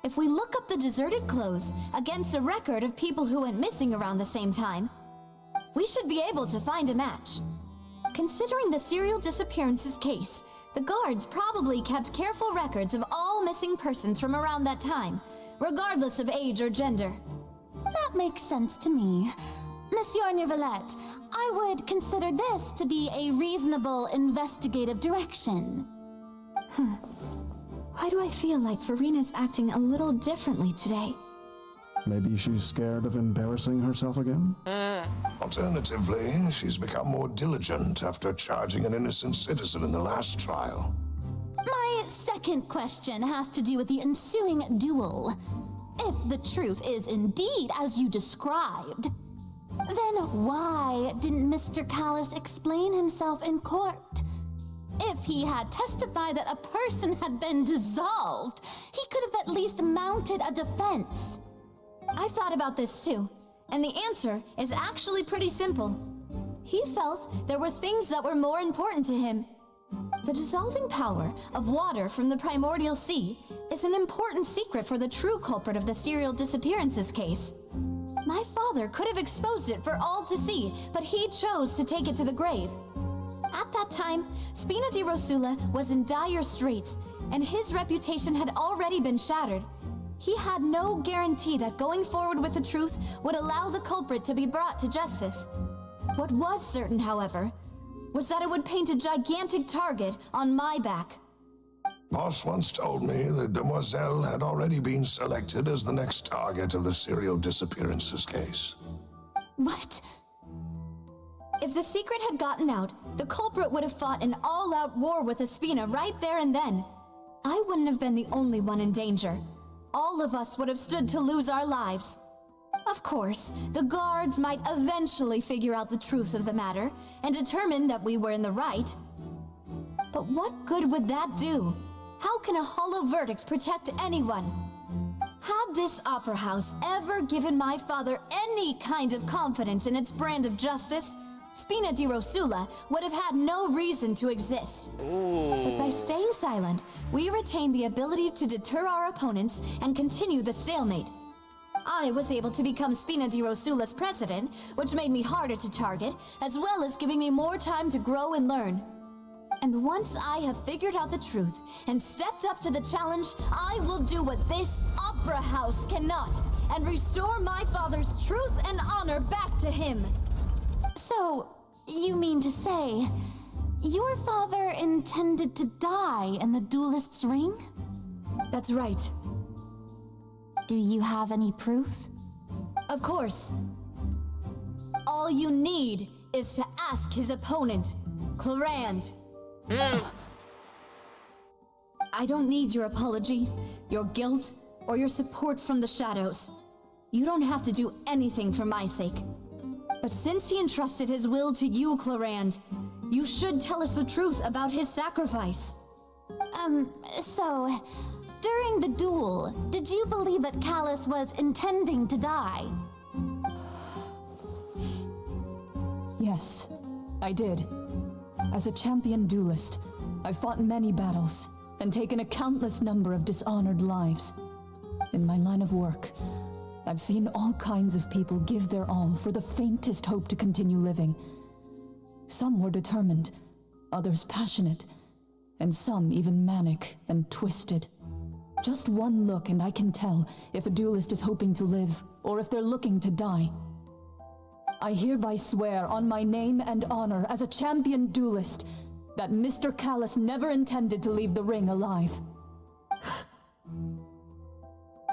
If we look up the deserted clothes against a record of people who went missing around the same time, we should be able to find a match. Considering the serial disappearances case, the guards probably kept careful records of all missing persons from around that time, regardless of age or gender. That makes sense to me. Monsieur Neuvillette, I would consider this to be a reasonable investigative direction. Why do I feel like Farina's acting a little differently today? Maybe she's scared of embarrassing herself again? Alternatively, she's become more diligent after charging an innocent citizen in the last trial. My second question has to do with the ensuing duel. If the truth is indeed as you described, then why didn't Mr. Callus explain himself in court? If he had testified that a person had been dissolved, he could have at least mounted a defense. I've thought about this too, and the answer is actually pretty simple. He felt there were things that were more important to him. The dissolving power of water from the primordial sea is an important secret for the true culprit of the serial disappearances case. My father could have exposed it for all to see, but he chose to take it to the grave. At that time, Spina di Rosula was in dire straits, and his reputation had already been shattered. He had no guarantee that going forward with the truth would allow the culprit to be brought to justice. What was certain, however, was that it would paint a gigantic target on my back. Boss once told me that Demoiselle had already been selected as the next target of the serial disappearances case. What? If the secret had gotten out, the culprit would have fought an all-out war with Espina right there and then. I wouldn't have been the only one in danger. All of us would have stood to lose our lives. Of course, the guards might eventually figure out the truth of the matter and determine that we were in the right. But what good would that do? How can a hollow verdict protect anyone? Had this opera house ever given my father any kind of confidence in its brand of justice, Spina di Rosula would have had no reason to exist. But by staying silent, we retain the ability to deter our opponents and continue the stalemate. I was able to become Spina di Rosula's president, which made me harder to target, as well as giving me more time to grow and learn. And once I have figured out the truth and stepped up to the challenge, I will do what this opera house cannot, and restore my father's truth and honor back to him. So, you mean to say, your father intended to die in the duelist's ring? That's right. Do you have any proof? Of course. All you need is to ask his opponent, Clarand. I don't need your apology, your guilt, or your support from the shadows. You don't have to do anything for my sake. But since he entrusted his will to you, Clarand, you should tell us the truth about his sacrifice. So, during the duel, did you believe that Callus was intending to die? Yes, I did. As a champion duelist, I've fought many battles and taken a countless number of dishonored lives. In my line of work, I've seen all kinds of people give their all for the faintest hope to continue living. Some were determined, others passionate, and some even manic and twisted. Just one look and I can tell if a duelist is hoping to live or if they're looking to die. I hereby swear on my name and honor as a champion duelist that Mr. Callus never intended to leave the ring alive.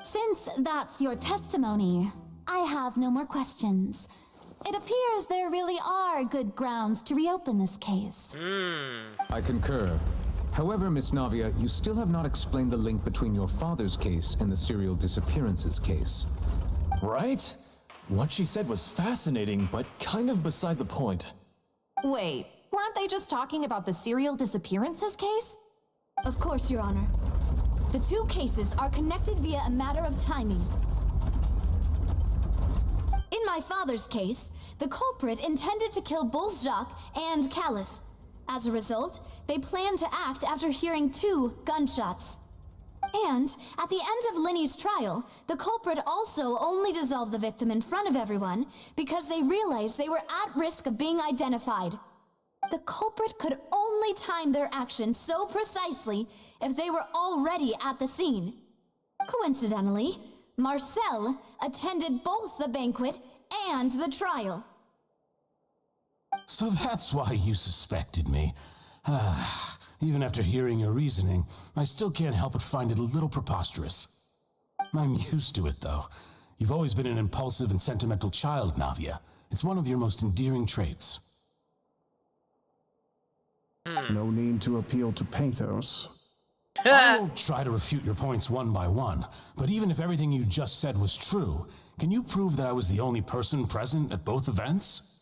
Since that's your testimony, I have no more questions. It appears there really are good grounds to reopen this case. I concur. However, Miss Navia, you still have not explained the link between your father's case and the serial disappearances case. Right? What she said was fascinating, but kind of beside the point. Wait, weren't they just talking about the serial disappearances case? Of course, Your Honor. The two cases are connected via a matter of timing. In my father's case, the culprit intended to kill both Jacques and Callus. As a result, they planned to act after hearing 2 gunshots. And at the end of Linny's trial, the culprit also only dissolved the victim in front of everyone because they realized they were at risk of being identified. The culprit could only time their actions so precisely if they were already at the scene. Coincidentally, Marcel attended both the banquet and the trial. So that's why you suspected me. Even after hearing your reasoning, I still can't help but find it a little preposterous. I'm used to it, though. You've always been an impulsive and sentimental child, Navia. It's one of your most endearing traits. No need to appeal to pathos. I won't try to refute your points one by one, but even if everything you just said was true, can you prove that I was the only person present at both events?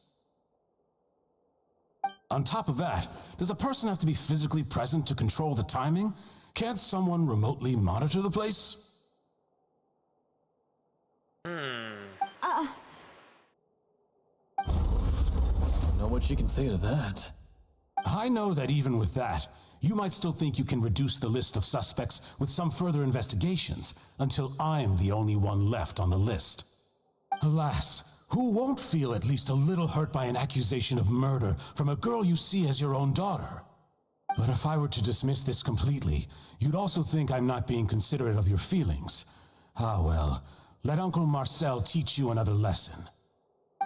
On top of that, does a person have to be physically present to control the timing? Can't someone remotely monitor the place? Know what she can say to that. I know that even with that, you might still think you can reduce the list of suspects with some further investigations, until I'm the only one left on the list. Alas, who won't feel at least a little hurt by an accusation of murder from a girl you see as your own daughter? But if I were to dismiss this completely, you'd also think I'm not being considerate of your feelings. Ah well, let Uncle Marcel teach you another lesson.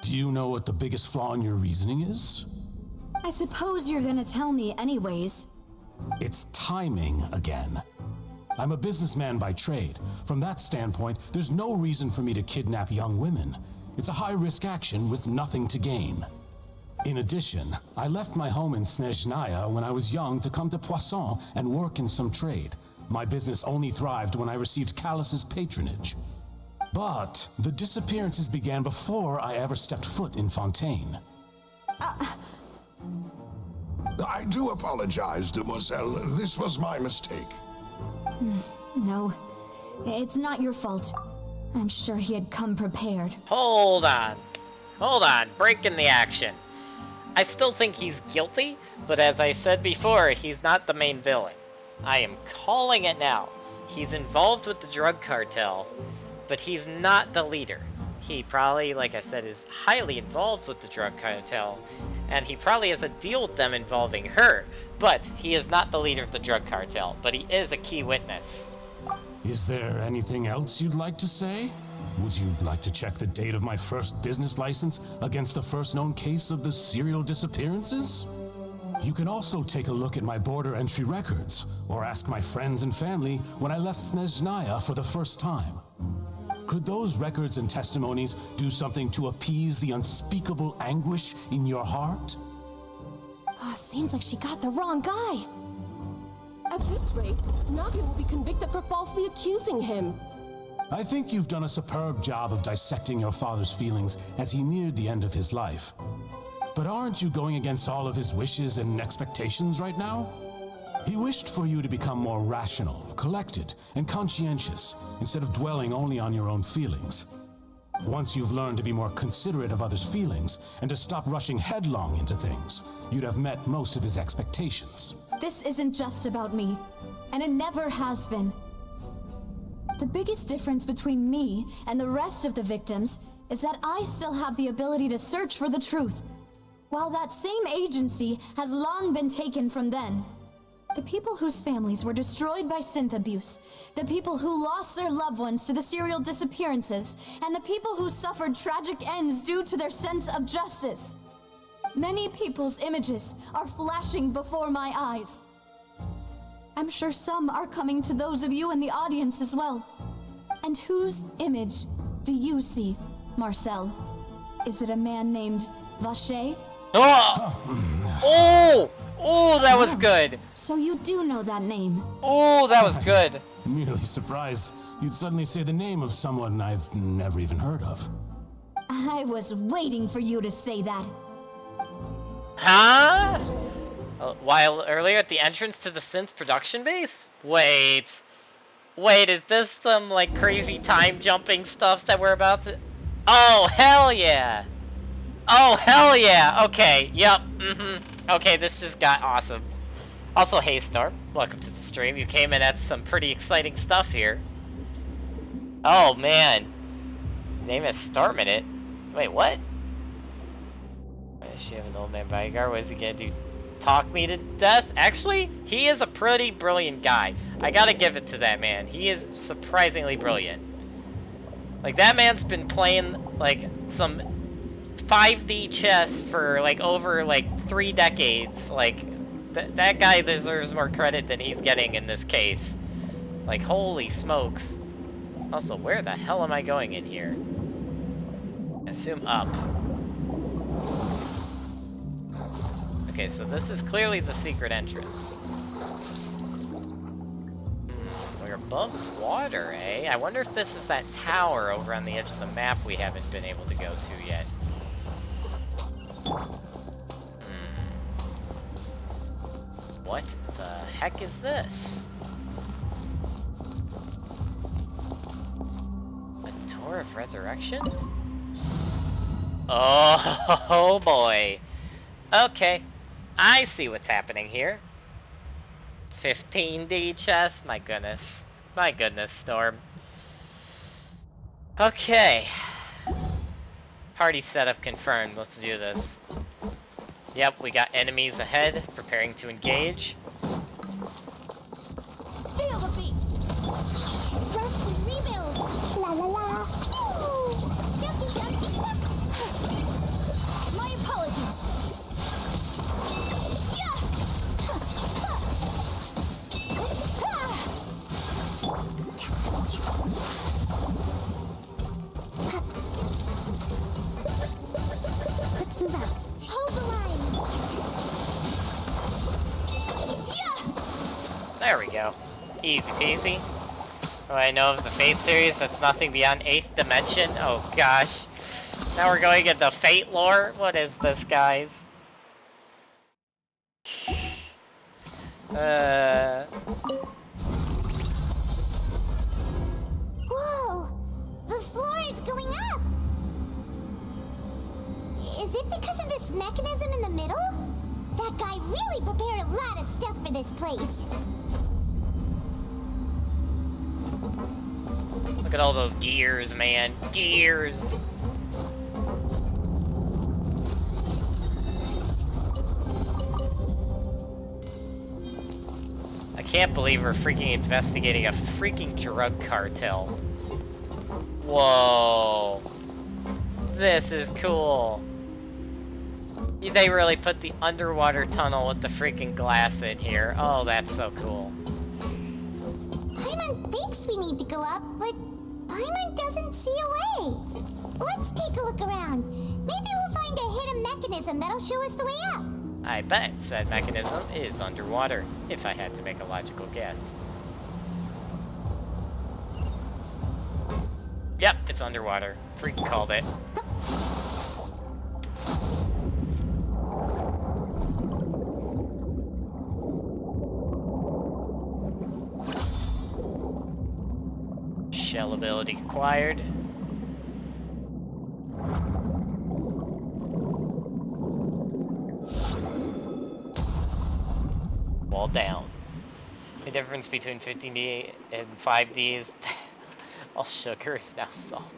Do you know what the biggest flaw in your reasoning is? I suppose you're gonna tell me anyways. It's timing again. I'm a businessman by trade. From that standpoint, there's no reason for me to kidnap young women. It's a high-risk action with nothing to gain. In addition, I left my home in Snezhnaya when I was young to come to Poisson and work in some trade. My business only thrived when I received Callus's patronage. But the disappearances began before I ever stepped foot in Fontaine. I do apologize, demoiselle. This was my mistake. No, it's not your fault. I'm sure he had come prepared. Hold on. Hold on. Breaking the action. I still think he's guilty, but as I said before, he's not the main villain. I am calling it now. He's involved with the drug cartel, but he's not the leader. He probably, like I said, is highly involved with the drug cartel, and he probably has a deal with them involving her, but he is not the leader of the drug cartel, but he is a key witness. Is there anything else you'd like to say? Would you like to check the date of my first business license against the first known case of the serial disappearances? You can also take a look at my border entry records, or ask my friends and family when I left Snezhnaya for the first time. Could those records and testimonies do something to appease the unspeakable anguish in your heart? Seems like she got the wrong guy. At this rate, Navia will be convicted for falsely accusing him. I think you've done a superb job of dissecting your father's feelings as he neared the end of his life. But aren't you going against all of his wishes and expectations right now? He wished for you to become more rational, collected, and conscientious, instead of dwelling only on your own feelings. Once you've learned to be more considerate of others' feelings, and to stop rushing headlong into things, you'd have met most of his expectations. This isn't just about me, and it never has been. The biggest difference between me and the rest of the victims is that I still have the ability to search for the truth, while that same agency has long been taken from them. The people whose families were destroyed by synth abuse, the people who lost their loved ones to the serial disappearances, and the people who suffered tragic ends due to their sense of justice. Many people's images are flashing before my eyes. I'm sure some are coming to those of you in the audience as well. And whose image do you see, Marcel? Is it a man named Vacher? Oh! Oh, that was good. So you do know that name. Oh, that was good. I'm merely surprised you'd suddenly say the name of someone I've never even heard of. I was waiting for you to say that. Huh? While earlier at the entrance to the synth production base? Wait, is this some like crazy time jumping stuff that we're about to... Oh, hell yeah. Oh, hell yeah. Okay, yep, Okay, this just got awesome. Also, hey Storm, welcome to the stream. You came in at some pretty exciting stuff here. Oh man, name is Storm in it. Wait, what? Why does she have an old man bodyguard? What is he gonna do? Talk me to death? Actually, he is a pretty brilliant guy. I gotta give it to that man. He is surprisingly brilliant. Like, that man's been playing like some 5D chess for like over like 3 decades. Like that guy deserves more credit than he's getting in this case. Like, holy smokes. Also, where the hell am I going in here? Assume up. Okay, so this is clearly the secret entrance. We're above water, eh? I wonder if this is that tower over on the edge of the map we haven't been able to go to yet. What the heck is this? A Door of Resurrection? Oh boy. Okay, I see what's happening here. 15D chess? My goodness. My goodness, Storm. Okay. Party setup confirmed. Let's do this. Yep, we got enemies ahead, preparing to engage. Feel the beat! Rest and rebuild! La la la! Pew! Yucky, yucky, yuck! My apologies! Yeah! There we go. Easy peasy. Oh, I know of the Fate series, that's nothing beyond 8th dimension. Oh gosh. Now we're going into Fate lore? What is this, guys? Whoa! The floor is going up! Is it because of this mechanism in the middle? That guy really prepared a lot of stuff for this place. Look at all those gears, man. Gears! I can't believe we're freaking investigating a freaking drug cartel. Whoa. This is cool. They really put the underwater tunnel with the freaking glass in here. Oh, that's so cool. Paimon thinks we need to go up, but Paimon doesn't see a way. Let's take a look around. Maybe we'll find a hidden mechanism that'll show us the way up. I bet said mechanism is underwater, if I had to make a logical guess. Yep, it's underwater. Freaking called it. Shell ability acquired. Wall down. The difference between 15D and 5D is all sugar is now salt.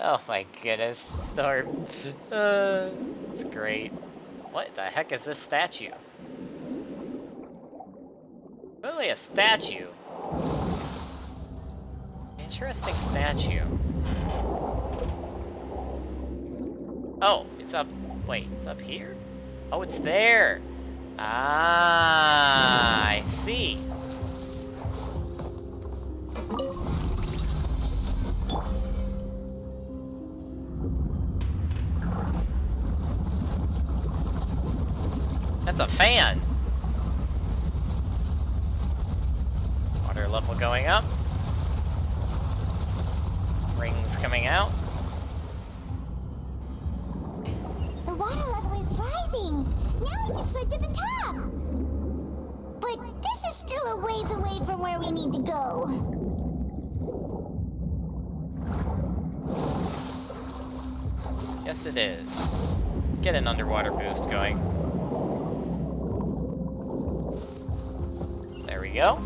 Oh my goodness, Storm. It's great. What the heck is this statue? Really a statue. Interesting statue. Oh, it's up. Wait, it's up here? Oh, it's there. Ah, I see. That's a fan. Water level going up. Rings coming out. The water level is rising. Now we can swim to the top. But this is still a ways away from where we need to go. Yes, it is. Get an underwater boost going. There we go.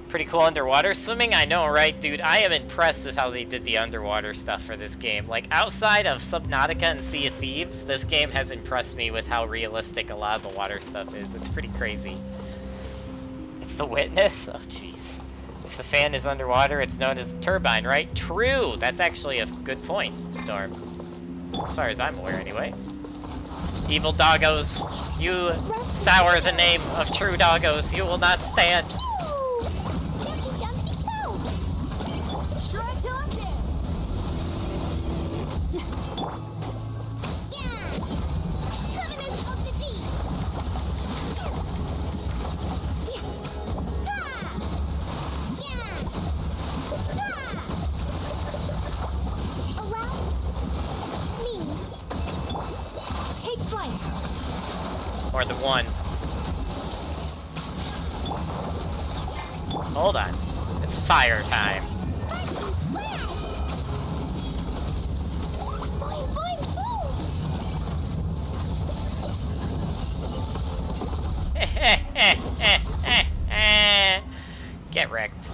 Pretty cool underwater swimming, I know, right? Dude, I am impressed with how they did the underwater stuff for this game. Like, outside of Subnautica and Sea of Thieves, this game has impressed me with how realistic a lot of the water stuff is. It's pretty crazy. It's the Witness? Oh, jeez. If the fan is underwater, it's known as a turbine, right? True! That's actually a good point, Storm. As far as I'm aware, anyway. Evil doggos, you sour the name of true doggos. You will not stand. Or the one. Hold on. It's fire time. Get wrecked.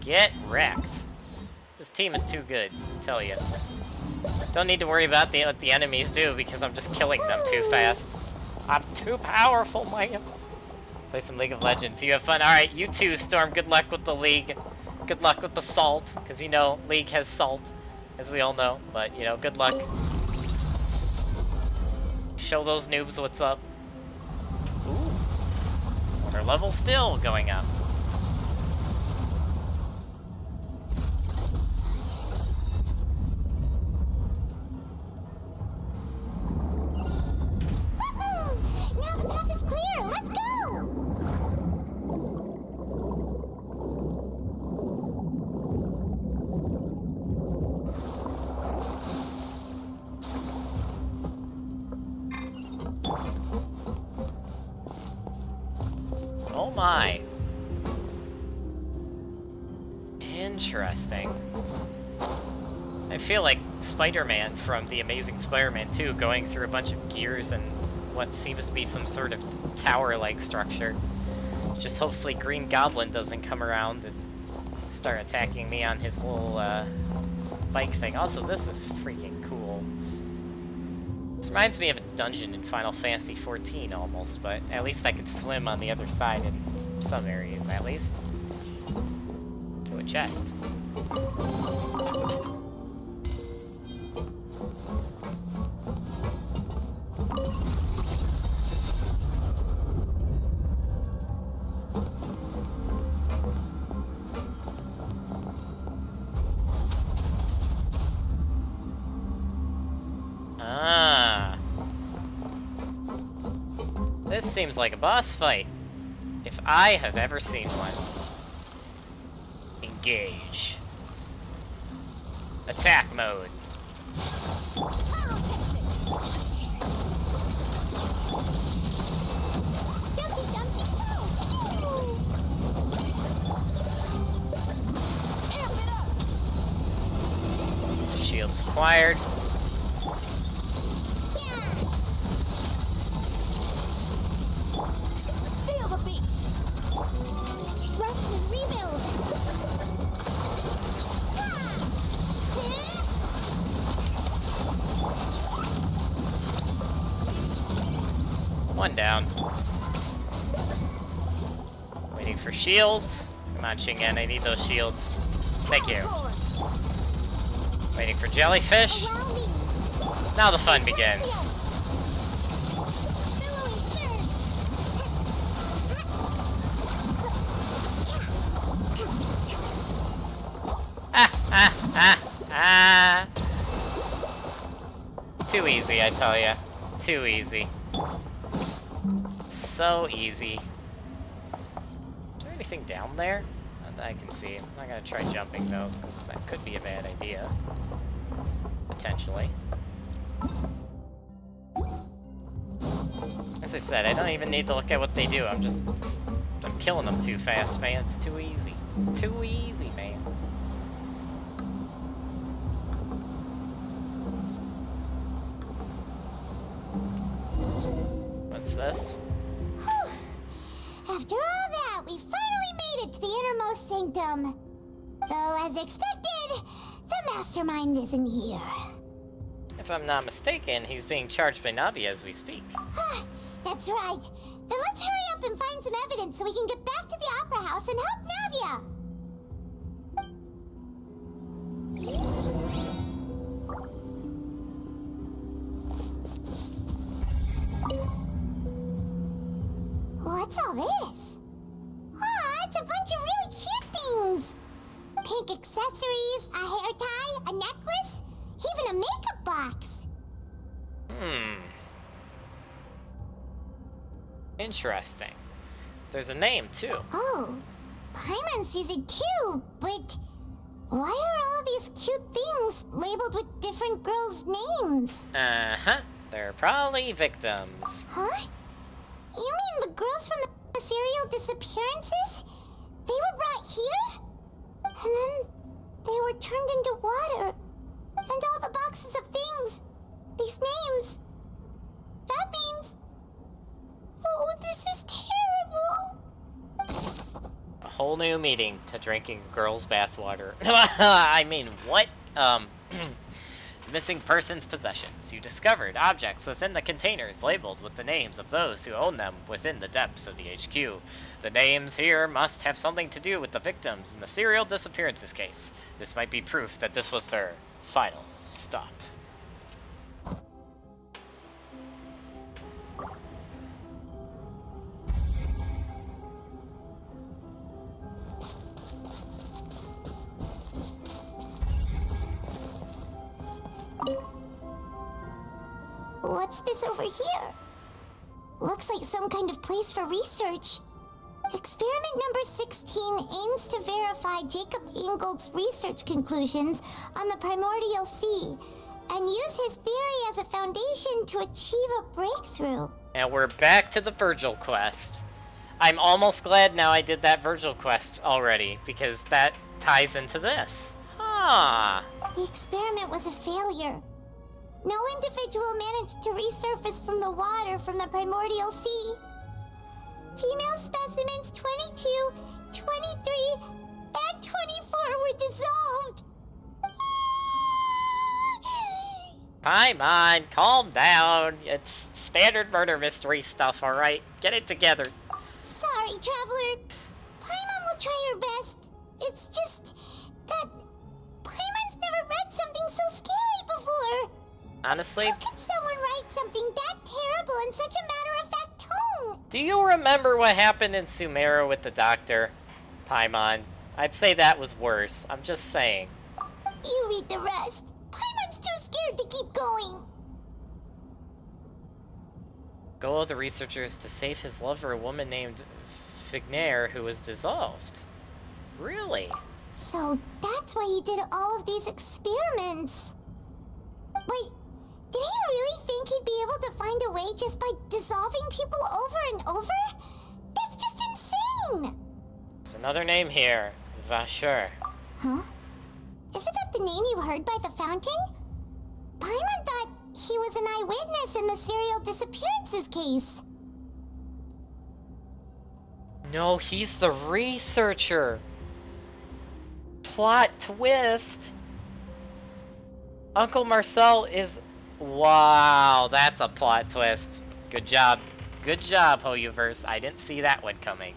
Get wrecked. This team is too good, I tell you. Don't need to worry about what the enemies do because I'm just killing them too fast. I'm too powerful, man. Play some League of Legends. You have fun. Alright, you too, Storm. Good luck with the League. Good luck with the salt, because you know, League has salt, as we all know. But, you know, good luck. Show those noobs what's up. Ooh. Water level still going up. my. Interesting. I feel like Spider-Man from The Amazing Spider-Man 2 going through a bunch of gears and what seems to be some sort of tower-like structure. Just hopefully Green Goblin doesn't come around and start attacking me on his little bike thing. Also, this is freaking cool. This reminds me of a dungeon in Final Fantasy XIV almost, but at least I could swim on the other side in some areas at least. To a chest. This seems like a boss fight, if I have ever seen one. Engage. Attack mode. Shields acquired. One down. Waiting for shields. Come on, Shingen, I need those shields. Thank you. Waiting for jellyfish. Now the fun begins. Too easy, I tell ya. Too easy. So easy. Is there anything down there that I can see? I'm not gonna try jumping though, because that could be a bad idea. Potentially. As I said, I don't even need to look at what they do. I'm killing them too fast, man. It's too easy. Too easy, man. What's this? After all that, we finally made it to the innermost sanctum. Though, as expected, the mastermind isn't here. If I'm not mistaken, he's being charged by Navi as we speak. That's right. Then let's hurry up and find some evidence so we can get back to the Opera House and help Navia. What's all this? Aw, it's a bunch of really cute things. Pink accessories, a hair tie, a necklace, even a makeup box. Interesting. There's a name, too. Oh, Paimon sees it too, but why are all these cute things labeled with different girls' names? Uh-huh. They're probably victims. Huh? You mean the girls from the serial disappearances? They were brought here? And then they were turned into water. And all the boxes of things. These names. That means... Oh, this is terrible. A whole new meaning to drinking girls' bathwater. I mean, what? Missing persons' possessions. You discovered objects within the containers labeled with the names of those who own them within the depths of the HQ. The names here must have something to do with the victims in the serial disappearances case. This might be proof that this was their final stop. What's this over here? Looks like some kind of place for research. Experiment number 16 aims to verify Jacob Ingold's research conclusions on the primordial sea and use his theory as a foundation to achieve a breakthrough. And we're back to the Virgil quest. I'm almost glad now I did that Virgil quest already, because that ties into this. Ah. The experiment was a failure. No individual managed to resurface from the water from the primordial sea. Female specimens 22, 23, and 24 were dissolved. Paimon, calm down. It's standard murder mystery stuff, alright? Get it together. Sorry, Traveler. Paimon will try her best. It's just that Paimon's never read something so scary before. Honestly, how can someone write something that terrible in such a matter-of-fact tone? do you remember what happened in Sumeru with the doctor, Paimon? I'd say that was worse. I'm just saying. You read the rest. Paimon's too scared to keep going. Goal of the researchers to save his lover, a woman named Vignair, who was dissolved. Really? So that's why he did all of these experiments. Wait, did he really think he'd be able to find a way just by dissolving people over and over? That's just insane! There's another name here. Vashur. Huh? Isn't that the name you heard by the fountain? Paimon thought he was an eyewitness in the serial disappearances case. No, he's the researcher. Plot twist. Uncle Marcel is... Wow, that's a plot twist. Good job. Good job, Hoyoverse. I didn't see that one coming.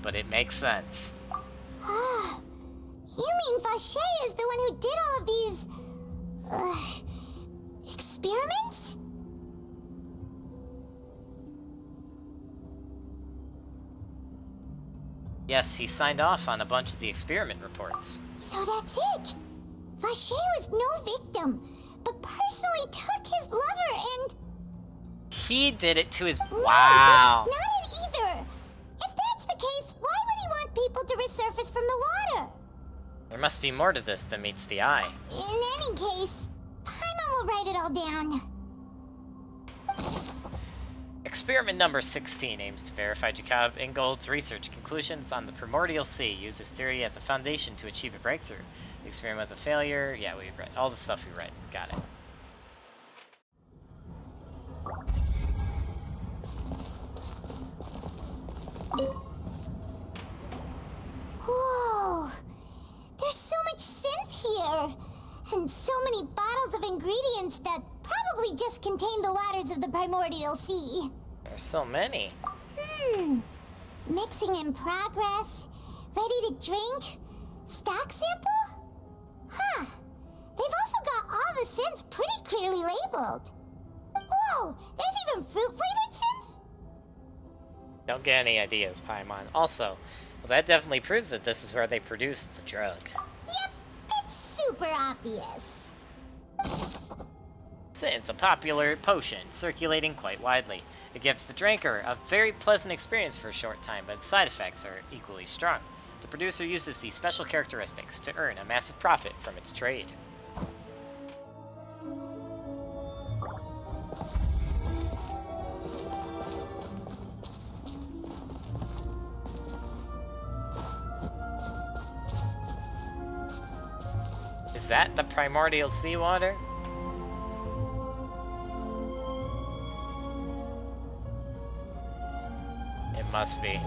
But it makes sense. You mean Vache is the one who did all of these... experiments? Yes, he signed off on a bunch of the experiment reports. So that's it! Vache was no victim, but personally took his lover and... He did it to his... No, wow! that's not it either! If that's the case, why would he want people to resurface from the water? There must be more to this than meets the eye. In any case, Paimon will write it all down. Experiment number 16 aims to verify Jacob Ingold's research conclusions on the primordial sea. Use his theory as a foundation to achieve a breakthrough. The experiment was a failure. Yeah, we read all the stuff we read. Got it. Whoa! There's so much synth here! And so many bottles of ingredients that probably just contain the waters of the primordial sea. There's so many. Mixing in progress. Ready to drink? Stock sample? Huh. They've also got all the synth pretty clearly labeled. Whoa! There's even fruit-flavored synth? Don't get any ideas, Paimon. Also, well, that definitely proves that this is where they produced the drug. Yep, it's super obvious. It's a popular potion, circulating quite widely. It gives the drinker a very pleasant experience for a short time, but its side effects are equally strong. The producer uses these special characteristics to earn a massive profit from its trade. Is that the primordial seawater? It must be.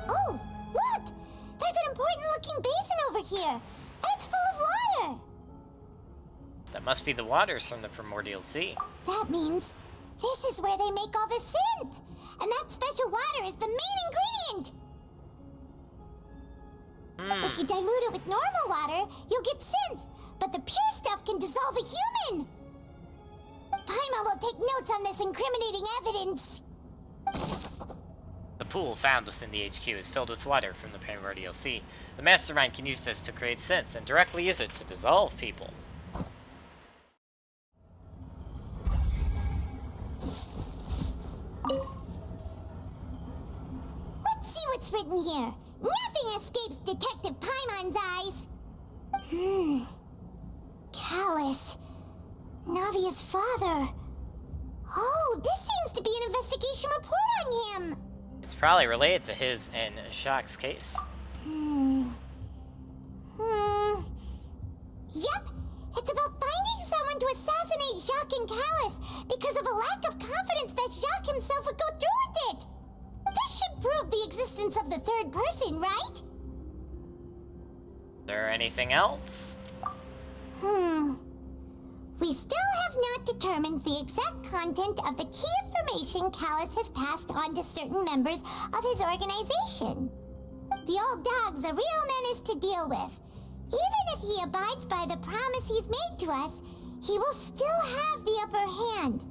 Oh, look! There's an important looking basin over here, and it's full of water! That must be the waters from the primordial sea. That means this is where they make all the synth! And that special water is the main ingredient! If you dilute it with normal water, you'll get synth, but the pure stuff can dissolve a human! Paimon will take notes on this incriminating evidence! The pool found within the HQ is filled with water from the primordial sea. The mastermind can use this to create synth and directly use it to dissolve people. Let's see what's written here. Nothing escapes Detective Paimon's eyes. Callous. Navia's father. Oh, this seems to be an investigation report on him. It's probably related to his and Jacques' case. Yep, it's about finding someone to assassinate Jacques and Callus because of a lack of confidence that Jacques himself would go through with it. This should prove the existence of the third person, right? Is there anything else? We still have not determined the exact content of the key information Callus has passed on to certain members of his organization. The old dog's a real menace to deal with. Even if he abides by the promise he's made to us, he will still have the upper hand.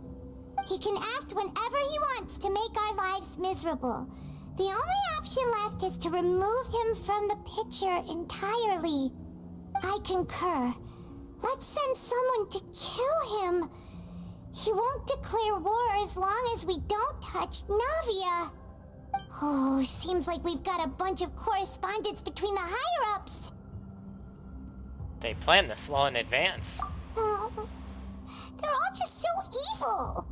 He can act whenever he wants to make our lives miserable. The only option left is to remove him from the picture entirely. I concur. Let's send someone to kill him. He won't declare war as long as we don't touch Navia. Oh, seems like we've got a bunch of correspondence between the higher-ups. They planned this well in advance. Oh, they're all just so evil.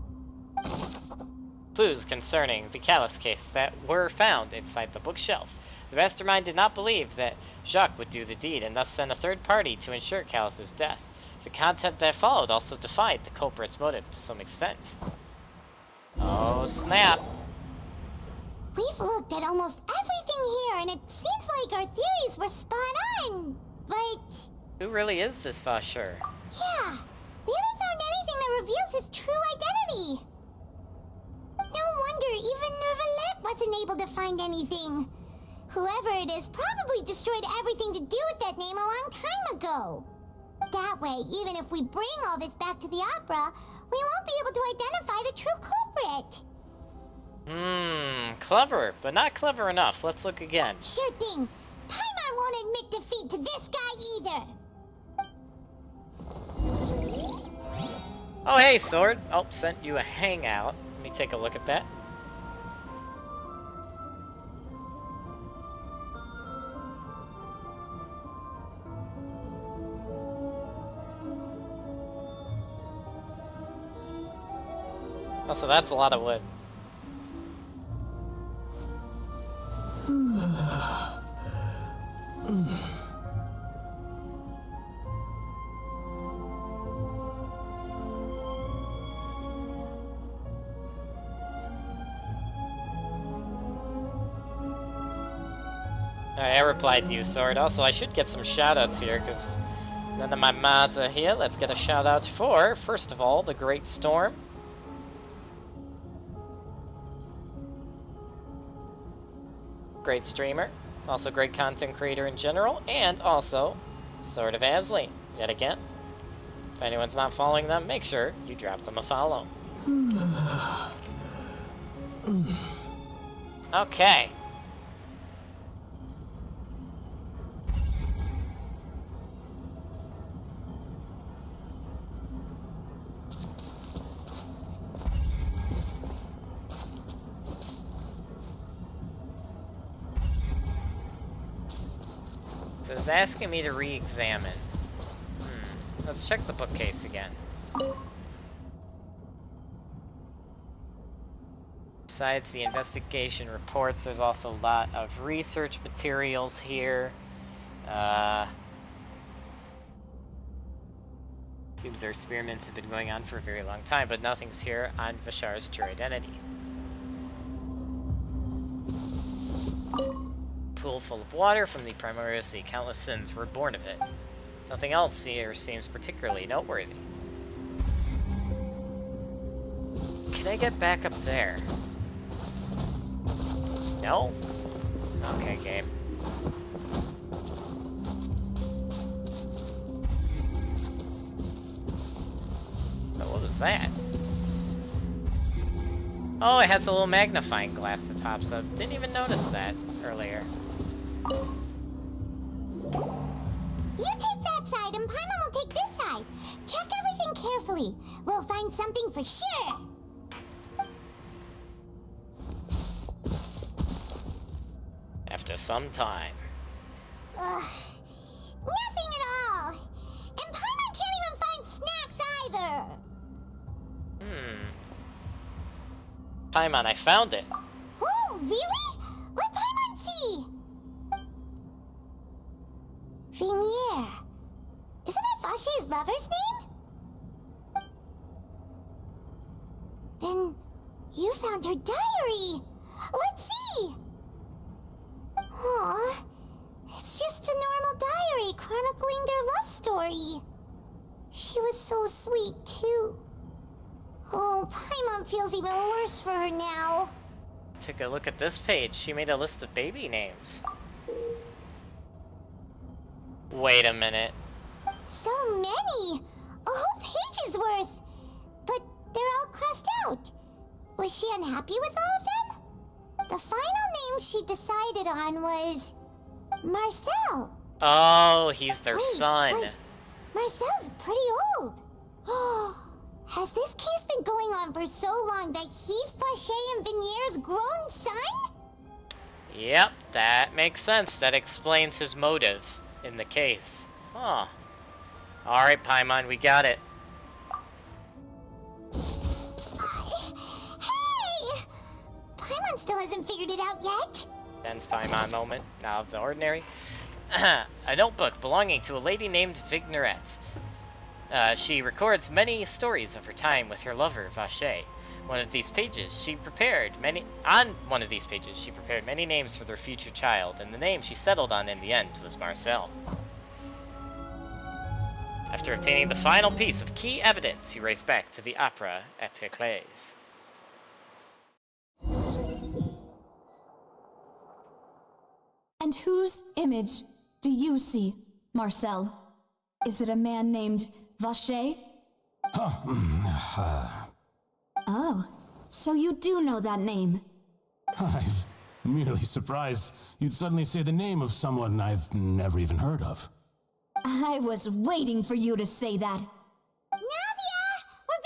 Clues concerning the Callus case that were found inside the bookshelf. The mastermind did not believe that Jacques would do the deed and thus sent a third party to ensure Callus's death. The content that followed also defied the culprit's motive to some extent. Oh snap! We've looked at almost everything here and it seems like our theories were spot on, but... Who really is this Vashur? Yeah, we haven't found anything that reveals his true identity. No wonder even Neuvillette wasn't able to find anything. Whoever it is probably destroyed everything to do with that name a long time ago. That way, even if we bring all this back to the opera, we won't be able to identify the true culprit. Clever, but not clever enough. Let's look again. Sure thing. Paimon won't admit defeat to this guy either. Oh, hey, Sword. Oh, sent you a hangout. Let me take a look at that. Oh, so that's a lot of wood. Alright, I replied to you, Sword. Also, I should get some shoutouts here, because none of my mods are here. Let's get a shoutout for, first of all, the Great Storm. Great streamer, also great content creator in general, and also Sword of Ashley, yet again. If anyone's not following them, make sure you drop them a follow. Okay. So it's asking me to re-examine. Let's check the bookcase again. Besides the investigation reports, there's also a lot of research materials here. Seems their experiments have been going on for a very long time, but nothing's here on Vashur's true identity. Pool full of water from the primordial sea. Countless sins were born of it. Nothing else here seems particularly noteworthy. Can I get back up there? No? Okay, game. But what was that? Oh, it has a little magnifying glass that pops up. Didn't even notice that earlier. You take that side and Paimon will take this side. Check everything carefully. We'll find something for sure. After some time. Nothing at all. And Paimon can't even find snacks either. Paimon, I found it. Oh, really? What Paimon see? Vinier. Isn't that Vache's lover's name? Then you found her diary. Let's see. Aw, it's just a normal diary chronicling their love story. She was so sweet, too. Oh, Paimon feels even worse for her now. Take a look at this page. She made a list of baby names. Wait a minute. So many! A whole page's worth! But they're all crossed out. Was she unhappy with all of them? The final name she decided on was... Marcel. Oh, he's their son. Wait. Marcel's pretty old. Oh, has this case been going on for so long that he's Vache and Vinier's grown son? Yep, that makes sense. That explains his motive in the case. Huh. Alright, Paimon, we got it. Hey! Paimon still hasn't figured it out yet. Tense Paimon moment, now of the ordinary. A notebook belonging to a lady named Vignerette. She records many stories of her time with her lover, Vache. On one of these pages, she prepared many names for their future child, and the name she settled on in the end was Marcel. After obtaining the final piece of key evidence, you race back to the Opera Epiclese. And whose image do you see, Marcel? Is it a man named Vache? Oh, so you do know that name. I'm merely surprised you'd suddenly say the name of someone I've never even heard of. I was waiting for you to say that. Navia! We're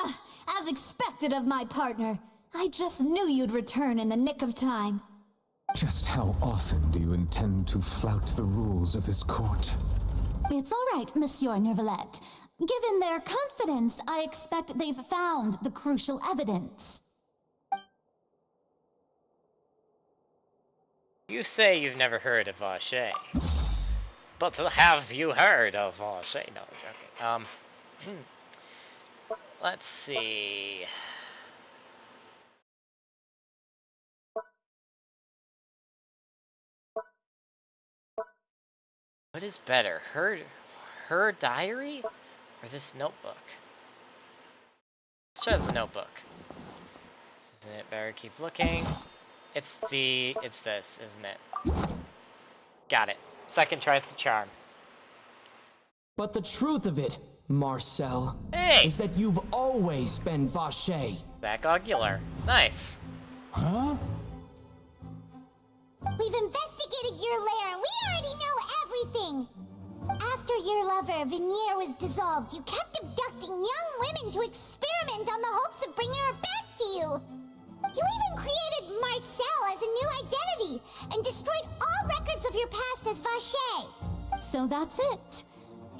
back! As expected of my partner. I just knew you'd return in the nick of time. Just how often do you intend to flout the rules of this court? It's all right, Monsieur Neuvillette. Given their confidence, I expect they've found the crucial evidence. You say you've never heard of Vache. But have you heard of Vache? No, okay. Let's see. What is better, her diary or this notebook? Let's try the notebook. Isn't it better? Keep looking. It's this, isn't it? Got it. Second tries the charm. But the truth of it, Marcel, is that you've always been Vache. Back Ocular. Nice. Huh? We've investigated your lair and we already know everything. After your lover, Vinier, was dissolved, you kept abducting young women to experiment on the hopes of bringing her back to you. You even created Marcel as a new identity and destroyed all records of your past as Vache. So that's it.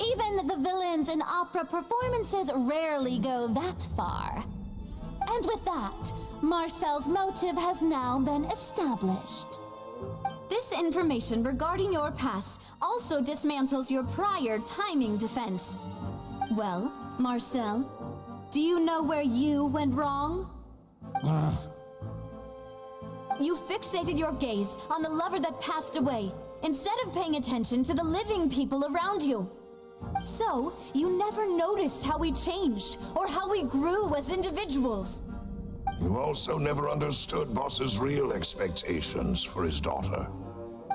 Even the villains in opera performances rarely go that far. And with that, Marcel's motive has now been established. This information regarding your past also dismantles your prior timing defense. Well, Marcel, do you know where you went wrong? You fixated your gaze on the lover that passed away, instead of paying attention to the living people around you. So, you never noticed how we changed, or how we grew as individuals. You also never understood Boss's real expectations for his daughter.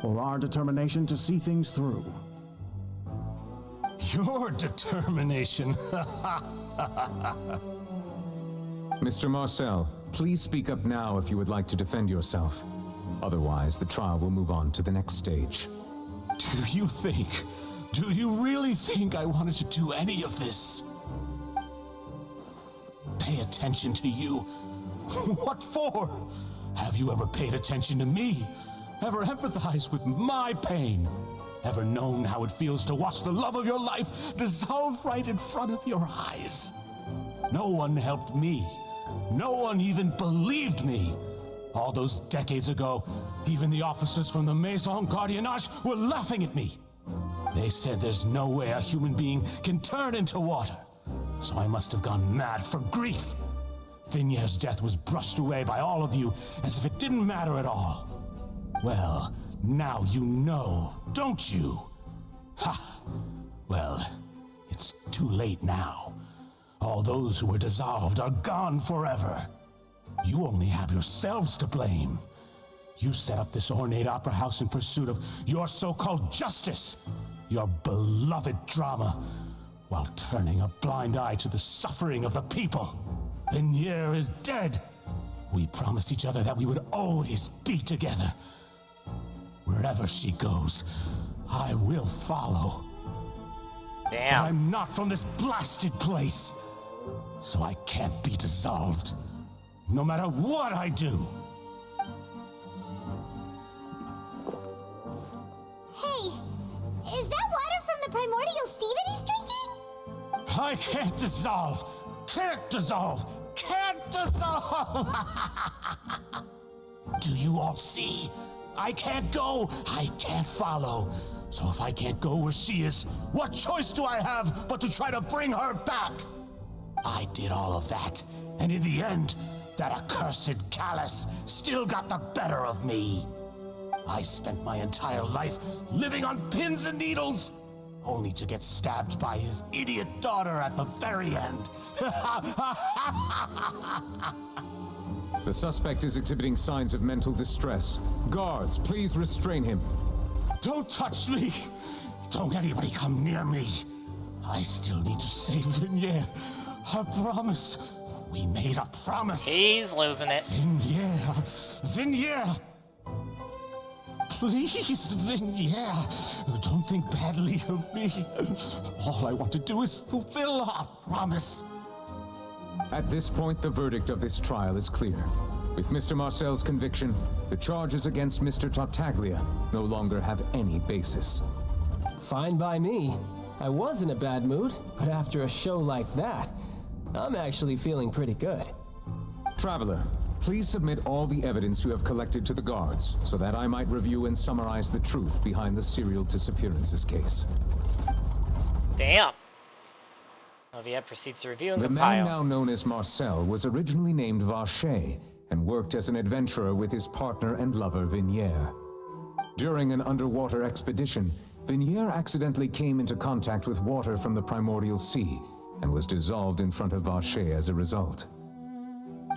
Or our determination to see things through. Your determination. Mr. Marcel, please speak up now if you would like to defend yourself. Otherwise, the trial will move on to the next stage. Do you really think I wanted to do any of this? Pay attention to you? What for? Have you ever paid attention to me? Ever empathized with my pain? Ever known how it feels to watch the love of your life dissolve right in front of your eyes? No one helped me, No one even believed me. All those decades ago, even the officers from the Maison Gardiennage were laughing at me. They said there's no way a human being can turn into water. So I must have gone mad from grief. Vignier's death was brushed away by all of you as if it didn't matter at all. Well, now you know, don't you? Ha! Well, it's too late now. All those who were dissolved are gone forever. You only have yourselves to blame. You set up this ornate opera house in pursuit of your so-called justice, your beloved drama, while turning a blind eye to the suffering of the people. Vignier is dead. We promised each other that we would always be together. Wherever she goes, I will follow. Damn. But I'm not from this blasted place, so I can't be dissolved, no matter what I do. Hey, is that water from the primordial sea that he's drinking? I can't dissolve! Can't dissolve! Can't dissolve! Do you all see? I can't go, I can't follow. So if I can't go where she is, what choice do I have but to try to bring her back? I did all of that, and in the end, that accursed Callus still got the better of me. I spent my entire life living on pins and needles, only to get stabbed by his idiot daughter at the very end. The suspect is exhibiting signs of mental distress. Guards, please restrain him. Don't touch me! Don't anybody come near me! I still need to save Vignier. I promise. We made a promise. He's losing it. Vignier. Vignier. Please, Vignier. Don't think badly of me. All I want to do is fulfill our promise. At this point, the verdict of this trial is clear. With Mr. Marcel's conviction, the charges against Mr. Tartaglia no longer have any basis. Fine by me. I was in a bad mood, but after a show like that, I'm actually feeling pretty good. Traveler, please submit all the evidence you have collected to the guards, so that I might review and summarize the truth behind the serial disappearances case. Damn. Olivia proceeds to review and The compile. man now known as Marcel was originally named Vacher and worked as an adventurer with his partner and lover Vignier. During an underwater expedition, Vignier accidentally came into contact with water from the primordial sea and was dissolved in front of Vacher as a result.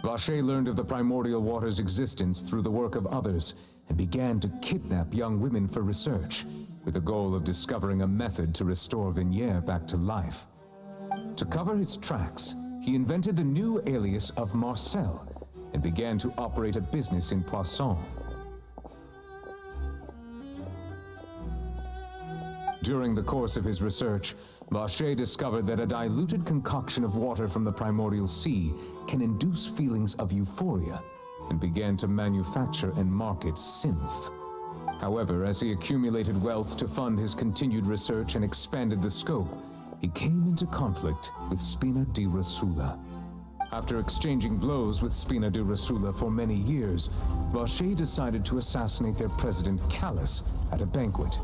Vacher learned of the primordial water's existence through the work of others and began to kidnap young women for research, with the goal of discovering a method to restore Vignier back to life. To cover his tracks, he invented the new alias of Marcel and began to operate a business in Poisson. During the course of his research, Vacher discovered that a diluted concoction of water from the primordial sea can induce feelings of euphoria, and began to manufacture and market synth. However, as he accumulated wealth to fund his continued research and expanded the scope, he came into conflict with Spina di Rosula. After exchanging blows with Spina di Rosula for many years, Vacher decided to assassinate their president Callus at a banquet.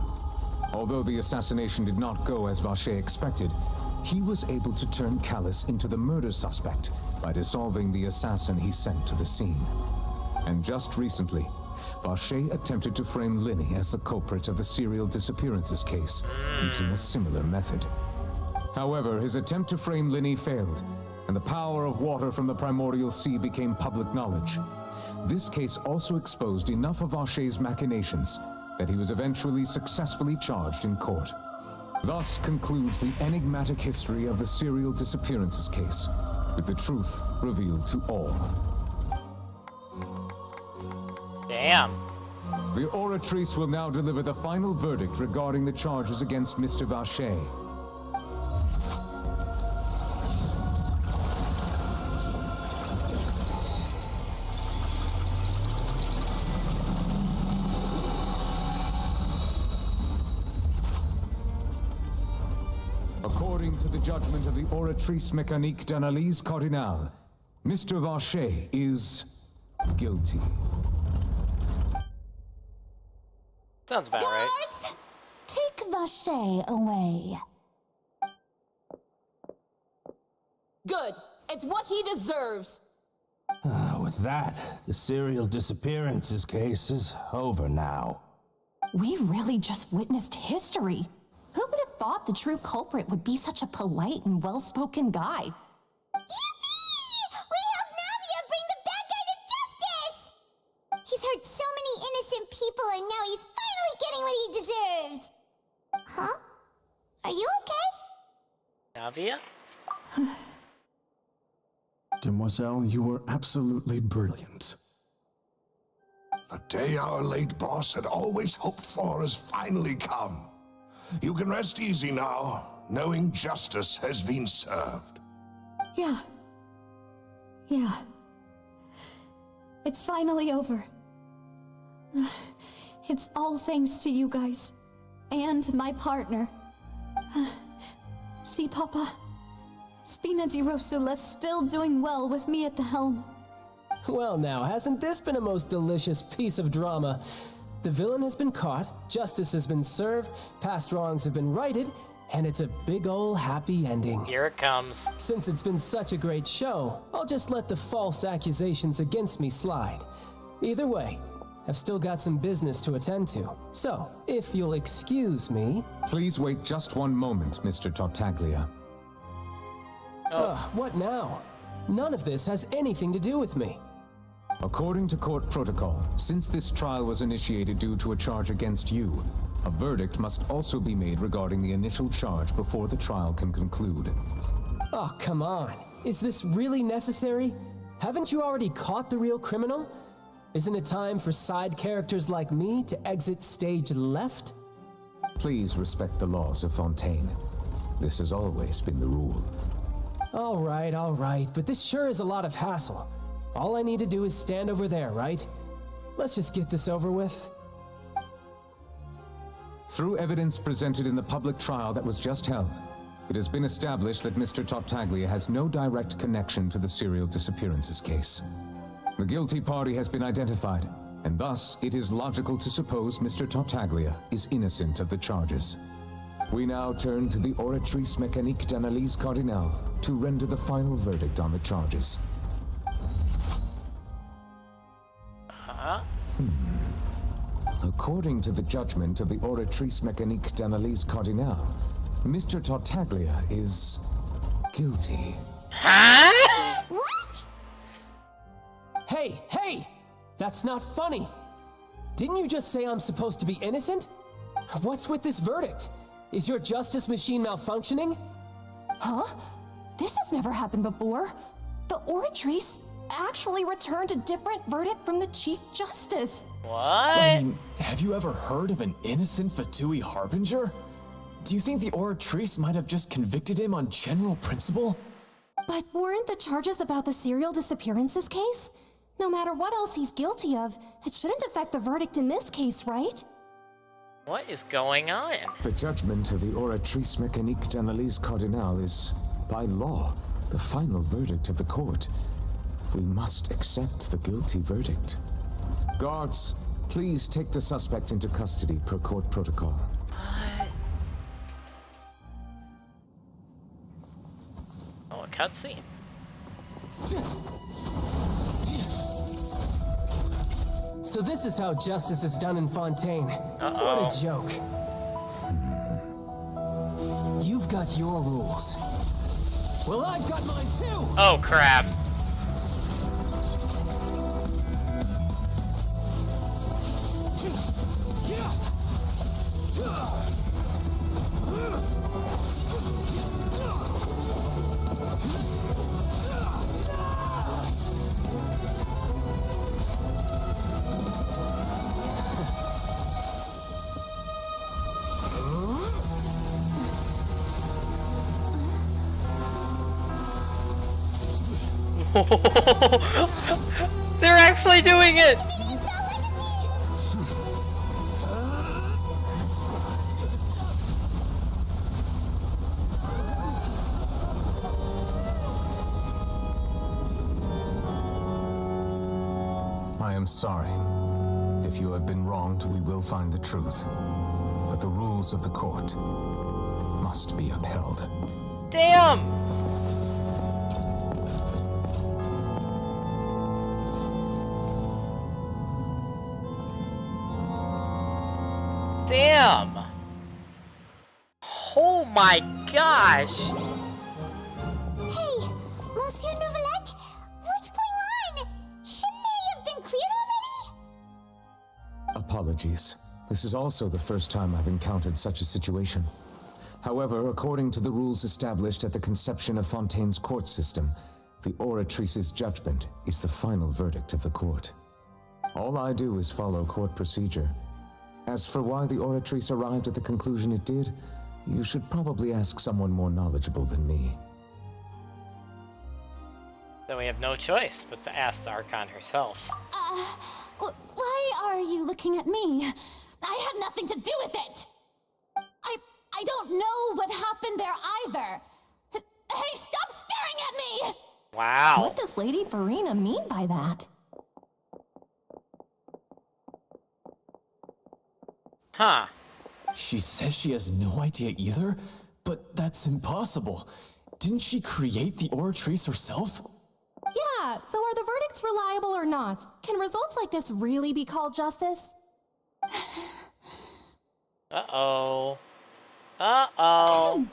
Although the assassination did not go as Vacher expected, he was able to turn Callus into the murder suspect by dissolving the assassin he sent to the scene. And just recently, Vacher attempted to frame Linny as the culprit of the serial disappearances case, using a similar method. However, his attempt to frame Linny failed, and the power of water from the primordial sea became public knowledge. This case also exposed enough of Vacher's machinations that he was eventually successfully charged in court. Thus concludes the enigmatic history of the serial disappearances case, with the truth revealed to all. Damn. The Oratrice will now deliver the final verdict regarding the charges against Mr. Vacher. According to the judgment of the Oratrice Mécanique d'Analyse Cardinale, Mr. Vacher is guilty. Sounds about right. Guards, take Vacher away. Good. It's what he deserves. With that, the serial disappearances case is over now. We really just witnessed history. Who would have thought the true culprit would be such a polite and well-spoken guy? Yippee! We helped Navia bring the bad guy to justice! He's hurt so many innocent people and now he's finally getting what he deserves! Huh? Are you okay? Navia? Demoiselle, you were absolutely brilliant. The day our late boss had always hoped for has finally come. You can rest easy now, knowing justice has been served. Yeah. It's finally over. It's all thanks to you guys. And my partner. See, Papa? Spina di Rosula's still doing well with me at the helm. Well now, hasn't this been a most delicious piece of drama? The villain has been caught, justice has been served, past wrongs have been righted, and it's a big ol' happy ending. Here it comes. Since it's been such a great show, I'll just let the false accusations against me slide. Either way, I've still got some business to attend to. So, if you'll excuse me... Please wait just one moment, Mr. Tartaglia. What now? None of this has anything to do with me. According to court protocol, since this trial was initiated due to a charge against you, a verdict must also be made regarding the initial charge before the trial can conclude. Oh, come on. Is this really necessary? Haven't you already caught the real criminal? Isn't it time for side characters like me to exit stage left? Please respect the laws of Fontaine. This has always been the rule. All right, but this sure is a lot of hassle. All I need to do is stand over there, right? Let's just get this over with. Through evidence presented in the public trial that was just held, it has been established that Mr. Tartaglia has no direct connection to the serial disappearances case. The guilty party has been identified, and thus it is logical to suppose Mr. Tartaglia is innocent of the charges. We now turn to the Oratrice Mécanique d'Analyse Cardinale to render the final verdict on the charges. According to the judgment of the Oratrice Mécanique d'Analyse Cardinale, Mr. Tartaglia is guilty. What? Hey! That's not funny! Didn't you just say I'm supposed to be innocent? What's with this verdict? Is your justice machine malfunctioning? Huh? This has never happened before. The Oratrice actually returned a different verdict from the Chief Justice. What? I mean, have you ever heard of an innocent Fatui Harbinger? Do you think the Oratrice might have just convicted him on general principle? But weren't the charges about the serial disappearances case? No matter what else he's guilty of, it shouldn't affect the verdict in this case, right? What is going on? The judgment of the Oratrice Mécanique d'Analyse Cardinale is, by law, the final verdict of the court. We must accept the guilty verdict. Guards, please take the suspect into custody per court protocol. What? Oh, a cutscene. So this is how justice is done in Fontaine. Uh-oh. What a joke. You've got your rules. Well, I've got mine too! Oh, crap. They're actually doing it! am sorry. If you have been wronged, we will find the truth. But the rules of the court must be upheld. Damn! Damn! Oh my gosh! Hey, Monsieur Nouvelette, what's going on? Shouldn't they have been cleared already? Apologies. This is also the first time I've encountered such a situation. However, according to the rules established at the conception of Fontaine's court system, the Oratrice's judgment is the final verdict of the court. All I do is follow court procedure. As for why the Oratrice arrived at the conclusion it did, you should probably ask someone more knowledgeable than me. Then we have no choice but to ask the Archon herself. Why are you looking at me? I had nothing to do with it! I don't know what happened there either! Hey, stop staring at me! Wow. What does Lady Farina mean by that? Huh. She says she has no idea either? But that's impossible. Didn't she create the Oratrice herself? Yeah, so are the verdicts reliable or not? Can results like this really be called justice? Uh-oh. Uh-oh.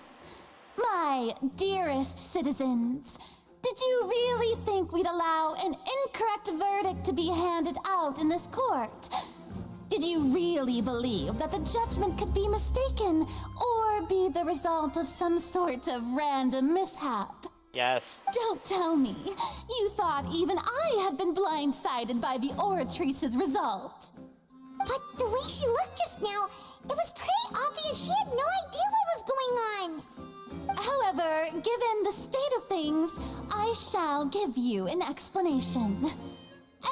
My dearest citizens, did you really think we'd allow an incorrect verdict to be handed out in this court? Did you really believe that the judgment could be mistaken or be the result of some sort of random mishap? Yes. Don't tell me. You thought even I had been blindsided by the Oratrice's result. But the way she looked just now, it was pretty obvious she had no idea what was going on. However, given the state of things, I shall give you an explanation.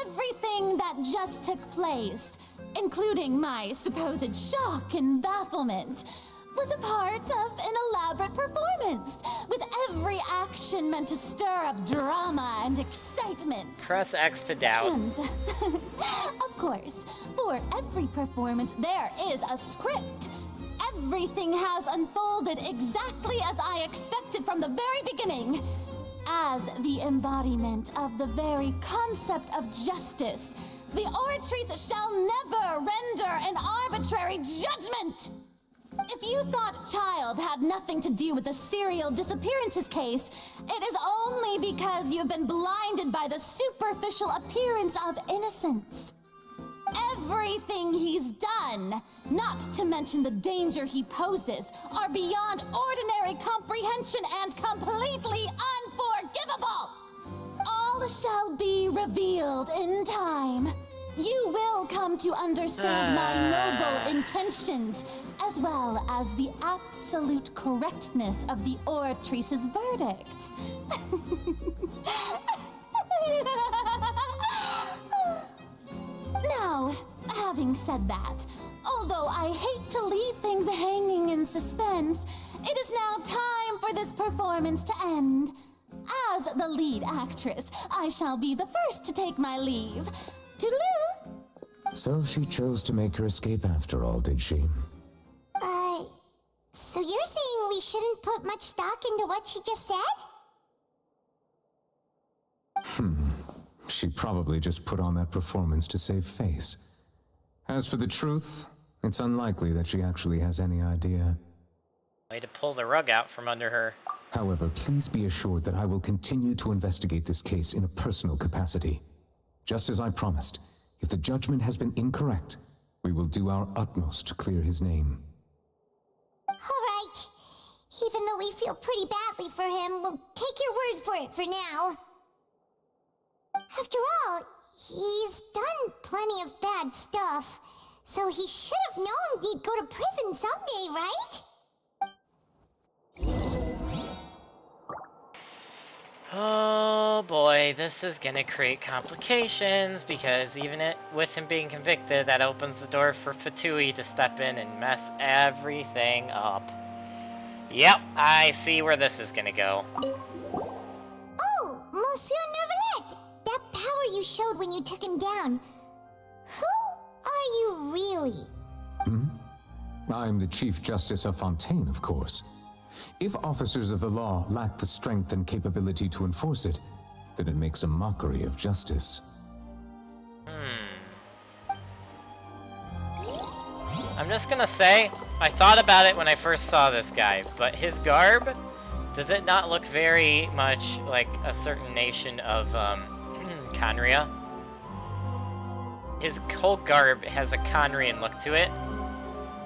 Everything that just took place, including my supposed shock and bafflement, was a part of an elaborate performance, with every action meant to stir up drama and excitement. Press X to doubt. And, of course, for every performance there is a script. Everything has unfolded exactly as I expected from the very beginning. As the embodiment of the very concept of justice, the Oratrice shall never render an arbitrary judgment! If you thought Child had nothing to do with the serial disappearances case, it is only because you've been blinded by the superficial appearance of innocence. Everything he's done, not to mention the danger he poses, are beyond ordinary comprehension and completely unforgivable! All shall be revealed in time. You will come to understand my noble intentions, as well as the absolute correctness of the Oratrice's verdict. Now, having said that, although I hate to leave things hanging in suspense, it is now time for this performance to end. As the lead actress, I shall be the first to take my leave. Toodaloo! So she chose to make her escape after all, did she? So you're saying we shouldn't put much stock into what she just said? She probably just put on that performance to save face. As for the truth, it's unlikely that she actually has any idea. Way to pull the rug out from under her. However, please be assured that I will continue to investigate this case in a personal capacity. Just as I promised, if the judgment has been incorrect, we will do our utmost to clear his name. Alright. Even though we feel pretty badly for him, we'll take your word for it for now. After all, he's done plenty of bad stuff, so he should have known he'd go to prison someday, right? Oh boy, this is gonna create complications, because even with him being convicted, that opens the door for Fatui to step in and mess everything up. Yep, I see where this is gonna go. Oh, Monsieur Nervalet! That power you showed when you took him down. really? I'm the Chief Justice of Fontaine, of course. If officers of the law lack the strength and capability to enforce it, then it makes a mockery of justice. I'm just gonna say, I thought about it when I first saw this guy, but his garb, does it not look very much like a certain nation of Conria? His whole garb has a Conrian look to it.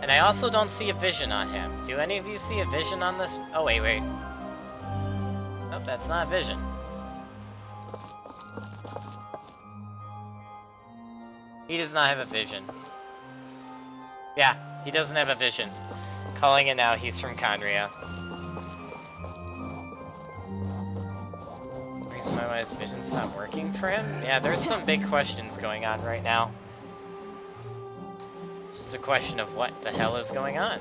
And I also don't see a vision on him. Do any of you see a vision on this? Oh, wait. Nope, that's not a vision. He does not have a vision. Yeah, he doesn't have a vision. Calling it now, he's from Conria. Reason why his vision's not working for him? Yeah, there's some big questions going on right now. It's a question of what the hell is going on.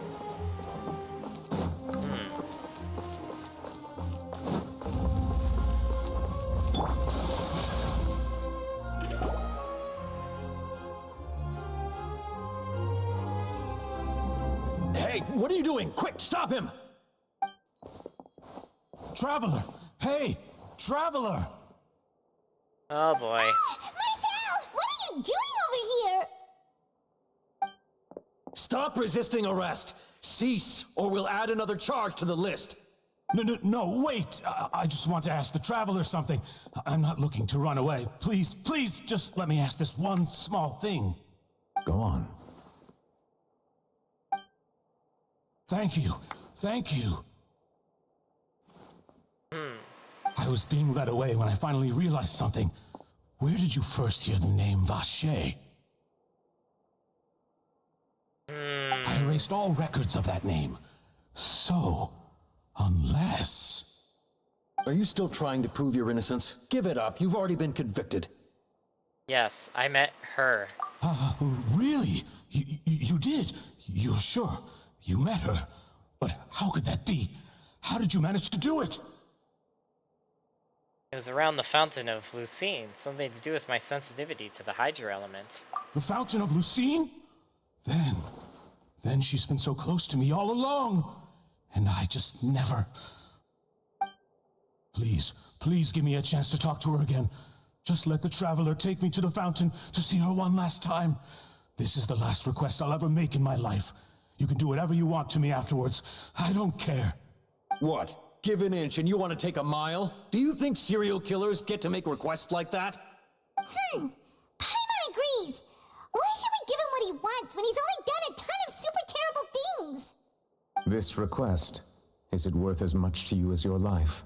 Hey, what are you doing? Quick, stop him! Traveler! Hey, Traveler! Oh boy. Marcel, what are you doing over here? Stop resisting arrest! Cease, or we'll add another charge to the list! No, wait! I just want to ask the Traveler something. I'm not looking to run away. Please, just let me ask this one small thing. Go on. Thank you. I was being led away when I finally realized something. Where did you first hear the name Vacher? I erased all records of that name. So, unless... Are you still trying to prove your innocence? Give it up. You've already been convicted. Yes, I met her. Really? You did? You're sure? You met her? But how could that be? How did you manage to do it? It was around the Fountain of Lucine, something to do with my sensitivity to the Hydra element. The Fountain of Lucine? Then she's been so close to me all along. And I just never... Please give me a chance to talk to her again. Just let the Traveler take me to the Fountain to see her one last time. This is the last request I'll ever make in my life. You can do whatever you want to me afterwards. I don't care. What? Give an inch and you want to take a mile? Do you think serial killers get to make requests like that? Paimon agrees. Why should we give him what he wants when he's only done a ton of super terrible things? This request, is it worth as much to you as your life?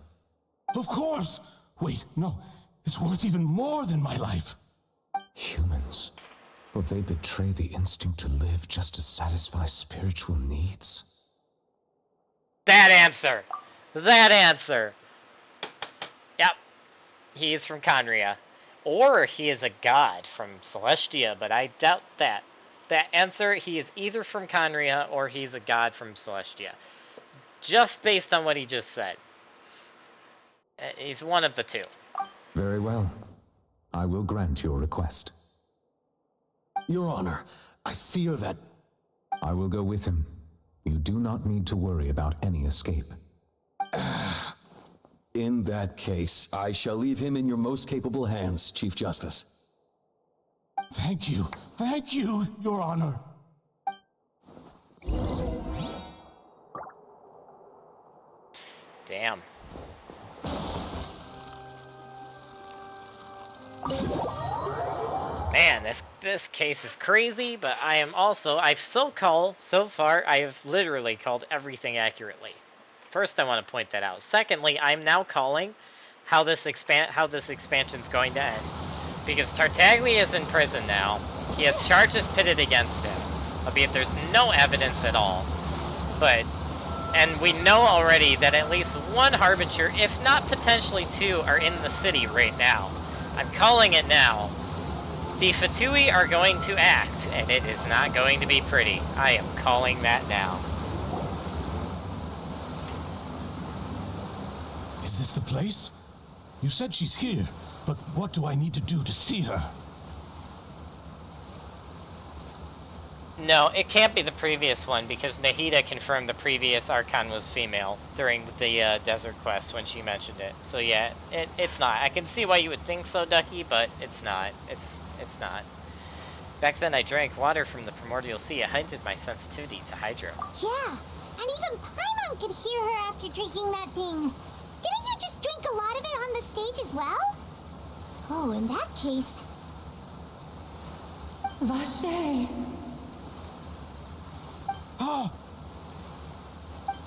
Of course! Wait, no. It's worth even more than my life. Humans. Will they betray the instinct to live just to satisfy spiritual needs? That answer! Yep. He is from Conria. Or he is a god from Celestia, but I doubt that. That answer, he is either from Conria or he's a god from Celestia. Just based on what he just said. He's one of the two. Very well. I will grant your request. Your Honor, I fear that... I will go with him. You do not need to worry about any escape. In that case, I shall leave him in your most capable hands, Chief Justice. Thank you, Your Honor. Damn. Man, this case is crazy, but I am also, so far, I have literally called everything accurately. First, I want to point that out. Secondly, I'm now calling how this expansion's going to end. Because Tartaglia is in prison now. He has charges pitted against him. Albeit there's no evidence at all. And we know already that at least one Harbinger, if not potentially two, are in the city right now. I'm calling it now. The Fatui are going to act, and it is not going to be pretty. I am calling that now. Is this the place? You said she's here, but what do I need to do to see her? No, it can't be the previous one because Nahida confirmed the previous Archon was female during the desert quest when she mentioned it. So yeah, it's not. I can see why you would think so, Ducky, but it's not. It's not. Back then I drank water from the primordial sea. It heightened my sensitivity to hydro. Yeah, and even Paimon could hear her after drinking that thing. Didn't you just drink a lot of it on the stage as well? Oh, in that case... Vache! Ah!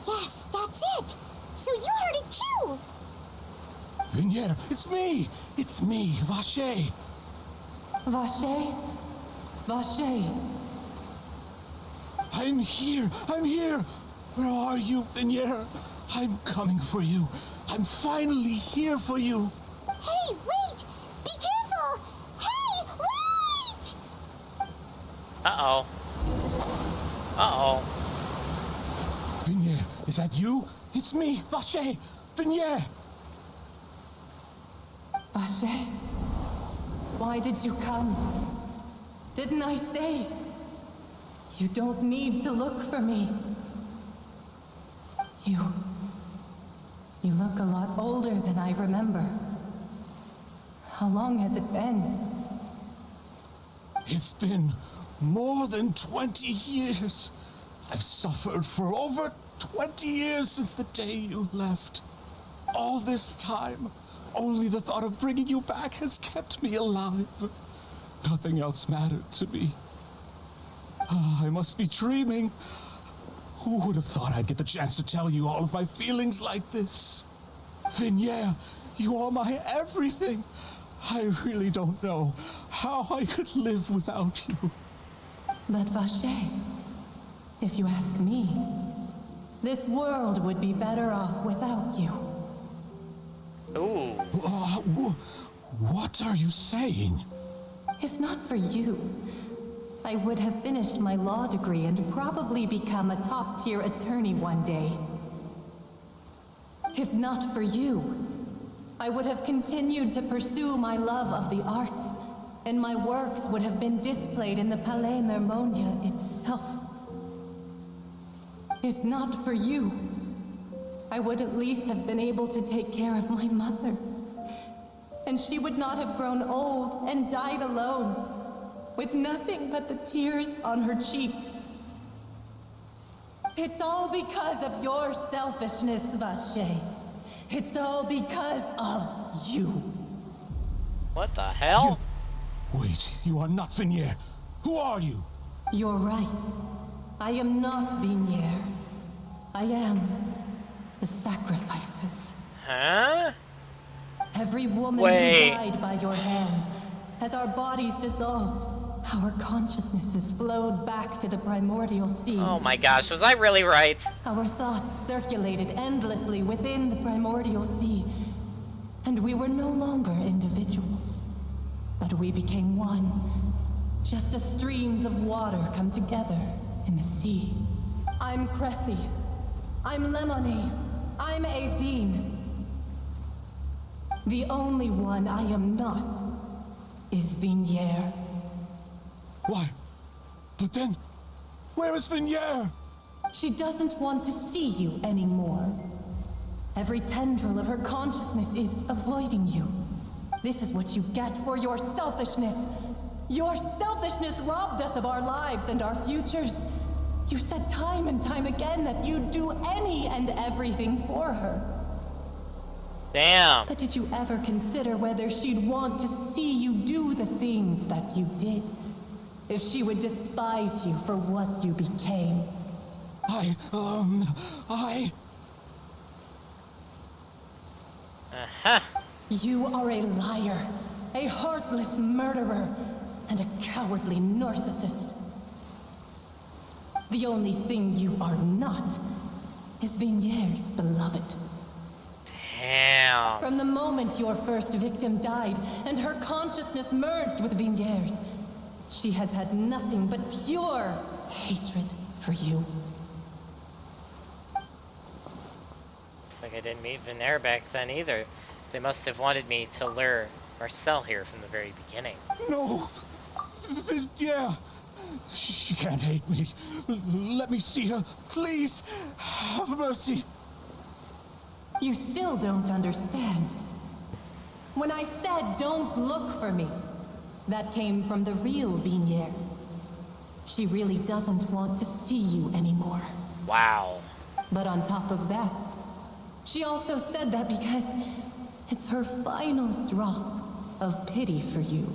Yes, that's it! So you heard it too! Vignier, it's me! It's me, Vache! Vache? Vache! I'm here! I'm here! Where are you, Vignier? I'm coming for you. I'm finally here for you. Hey, wait! Be careful! Hey, wait! Uh-oh. Uh-oh. Vignier, is that you? It's me, Vache! Vignier! Vache? Why did you come? Didn't I say? You don't need to look for me. You look a lot older than I remember. How long has it been? It's been more than 20 years. I've suffered for over 20 years since the day you left. All this time, only the thought of bringing you back has kept me alive. Nothing else mattered to me. I must be dreaming. Who would have thought I'd get the chance to tell you all of my feelings like this? Vignier, you are my everything. I really don't know how I could live without you. But Vache, if you ask me, this world would be better off without you. Ooh. What are you saying? If not for you, I would have finished my law degree and probably become a top-tier attorney one day. If not for you, I would have continued to pursue my love of the arts, and my works would have been displayed in the Palais Mermonia itself. If not for you, I would at least have been able to take care of my mother. And she would not have grown old and died alone, with nothing but the tears on her cheeks. It's all because of your selfishness, Vache. It's all because of you. What the hell? Wait, you are not Vignier. Who are you? You're right. I am not Vignier. I am the sacrifices. Huh? Every woman who died by your hand, as our bodies dissolved, our consciousnesses flowed back to the primordial sea. Oh my gosh, was I really right? Our thoughts circulated endlessly within the primordial sea, and we were no longer individuals, but we became one, just as streams of water come together in the sea. I'm Cressy. I'm Lemony. I'm Azine. The only one I am not is Vignier. Why? But then, where is Vignier? She doesn't want to see you anymore. Every tendril of her consciousness is avoiding you. This is what you get for your selfishness. Your selfishness robbed us of our lives and our futures. You said time and time again that you'd do any and everything for her. Damn. But did you ever consider whether she'd want to see you do the things that you did? If she would despise you for what you became? You are a liar, a heartless murderer, and a cowardly narcissist. The only thing you are not is Vignier's beloved. Damn. From the moment your first victim died and her consciousness merged with Vignier's, she has had nothing but pure hatred for you. Looks like I didn't meet Vignier back then either. They must have wanted me to lure Marcel here from the very beginning. No! Vignier! She can't hate me. Let me see her, please. Have mercy. You still don't understand. When I said don't look for me, that came from the real Vignier. She really doesn't want to see you anymore. Wow. But on top of that, she also said that because it's her final drop of pity for you.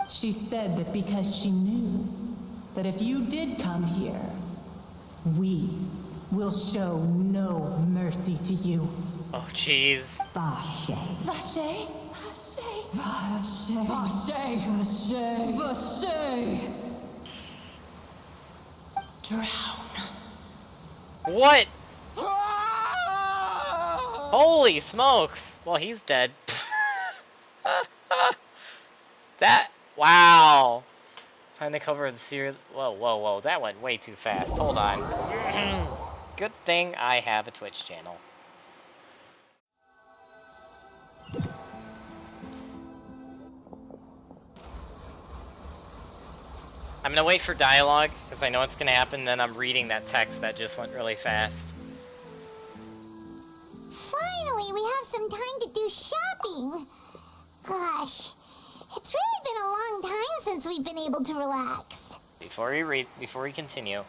She said that because she knew that if you did come here, we will show no mercy to you. Oh, jeez. Vache. Vache? Vache. Vache. Vache. Vache. Drown. What? Holy smokes. Well, he's dead. That, wow. Find the cover of the series. Whoa, whoa, whoa. That went way too fast. Hold on. Good thing I have a Twitch channel. I'm gonna wait for dialogue, because I know what's gonna happen, then I'm reading that text that just went really fast. Finally, we have some time to do shopping. Gosh, it's really been a long time since we've been able to relax. Before we continue,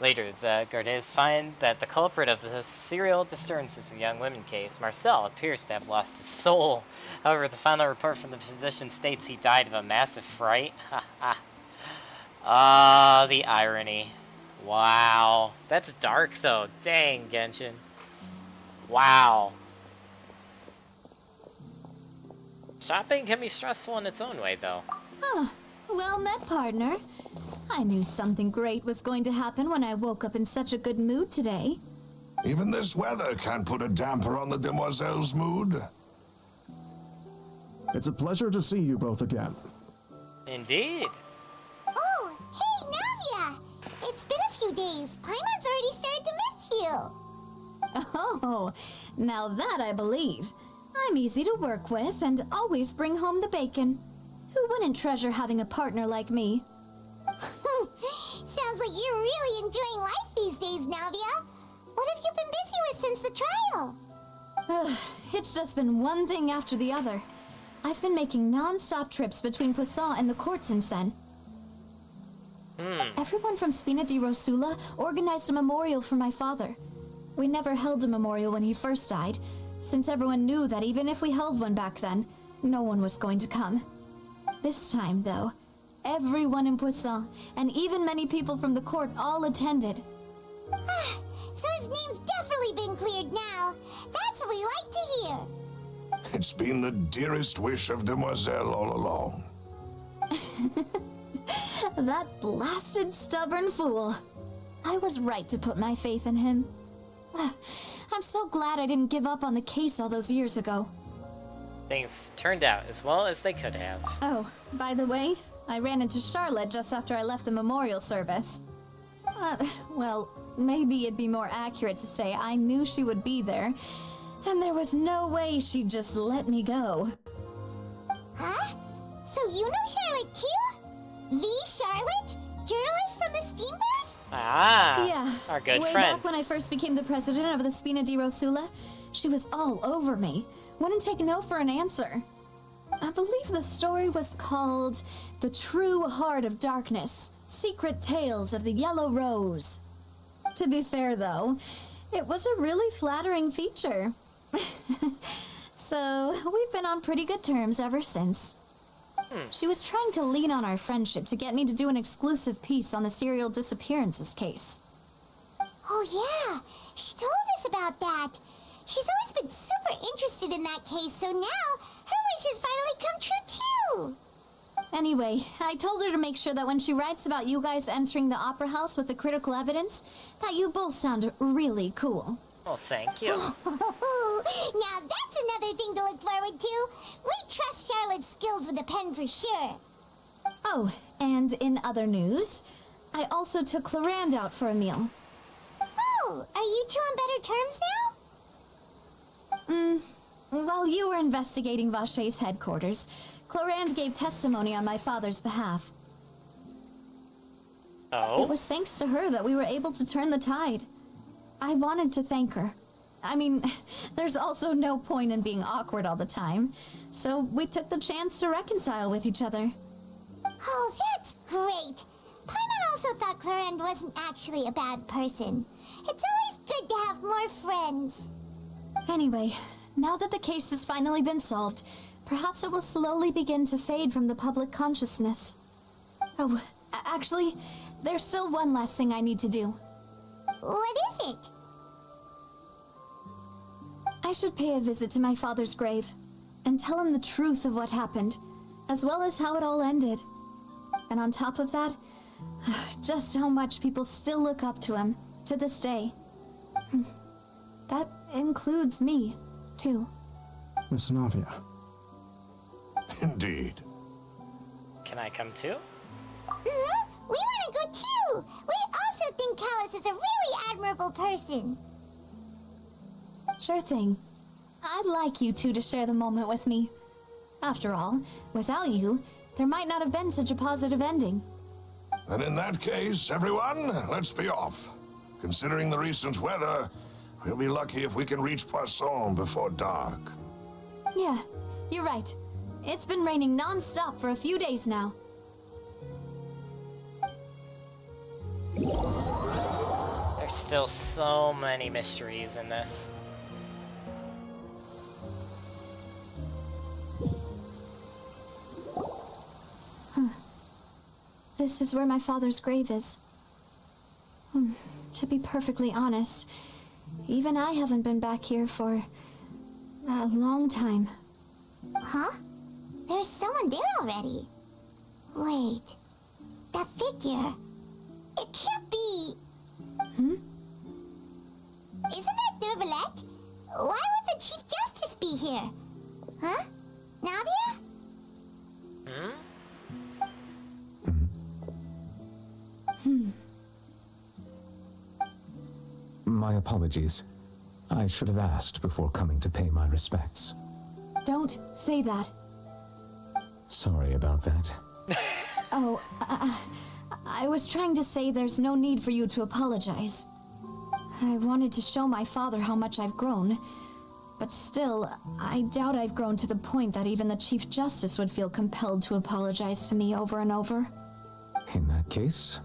later the Gardes find that the culprit of the serial disturbances of young women case, Marcel, appears to have lost his soul. However, the final report from the physician states he died of a massive fright. Ha ha. Ah, the irony. Wow. That's dark though. Dang, Genshin. Wow. Shopping can be stressful in its own way though. Oh, well met, partner. I knew something great was going to happen when I woke up in such a good mood today. Even this weather can't put a damper on the demoiselle's mood. It's a pleasure to see you both again. Indeed. Oh, hey, Navia! It's been a few days. Paimon's already started to miss you. Oh, now that I believe. I'm easy to work with and always bring home the bacon. Who wouldn't treasure having a partner like me? Sounds like you're really enjoying life these days, Navia. What have you been busy with since the trial? It's just been one thing after the other. I've been making non-stop trips between Poisson and the court since then. Everyone from Spina di Rosula organized a memorial for my father. We never held a memorial when he first died, since everyone knew that even if we held one back then, no one was going to come. This time, though, everyone in Poisson, and even many people from the court, all attended. So his name's definitely been cleared now. That's what we like to hear. It's been the dearest wish of Demoiselle all along. That blasted stubborn fool. I was right to put my faith in him. I'm so glad I didn't give up on the case all those years ago. Things turned out as well as they could have. Oh, by the way, I ran into Charlotte just after I left the memorial service. Well, maybe it'd be more accurate to say I knew she would be there, and there was no way she'd just let me go. Huh? So you know Charlotte too? The Charlotte? Journalist from the Steambird? Ah, yeah, our good way friend. back when I first became the president of the Spina di Rosula, she was all over me. Wouldn't take no for an answer. I believe the story was called The True Heart of Darkness, Secret Tales of the Yellow Rose. To be fair, though, it was a really flattering feature. So, we've been on pretty good terms ever since. She was trying to lean on our friendship to get me to do an exclusive piece on the serial disappearances case. Oh yeah, she told us about that. She's always been super interested in that case, so now her wish has finally come true too. Anyway, I told her to make sure that when she writes about you guys entering the opera house with the critical evidence, that you both sound really cool. Well, thank you. Now that's another thing to look forward to. We trust Charlotte's skills with a pen for sure. Oh, and in other news, I also took Clorand out for a meal. Oh, are you two on better terms now? While you were investigating Vache's headquarters, Clorand gave testimony on my father's behalf. Oh? It was thanks to her that we were able to turn the tide. I wanted to thank her. I mean, there's also no point in being awkward all the time, so we took the chance to reconcile with each other. Oh, that's great. Paimon also thought Clorinde wasn't actually a bad person. It's always good to have more friends. Anyway, now that the case has finally been solved, perhaps it will slowly begin to fade from the public consciousness. Oh, actually, there's still one last thing I need to do. What is it? I should pay a visit to my father's grave and tell him the truth of what happened, as well as how it all ended. And on top of that, just how much people still look up to him to this day. That includes me, too. Miss Navia. Indeed. Can I come too? Mm-hmm. We want to go too! We also think Callus is a really admirable person. Sure thing. I'd like you two to share the moment with me. After all, without you, there might not have been such a positive ending. And in that case, everyone, let's be off. Considering the recent weather, we'll be lucky if we can reach Poisson before dark. Yeah, you're right. It's been raining non-stop for a few days now. There's still so many mysteries in this. This is where my father's grave is. To be perfectly honest, even I haven't been back here for a long time. Huh? There's someone there already. Wait. That figure. It can't be... Isn't that Dervalette? Why would the Chief Justice be here? Huh? Navia? My apologies. I should have asked before coming to pay my respects. Don't say that. Sorry about that. Oh, I was trying to say there's no need for you to apologize. I wanted to show my father how much I've grown, but still, I doubt I've grown to the point that even the Chief Justice would feel compelled to apologize to me over and over. In that case,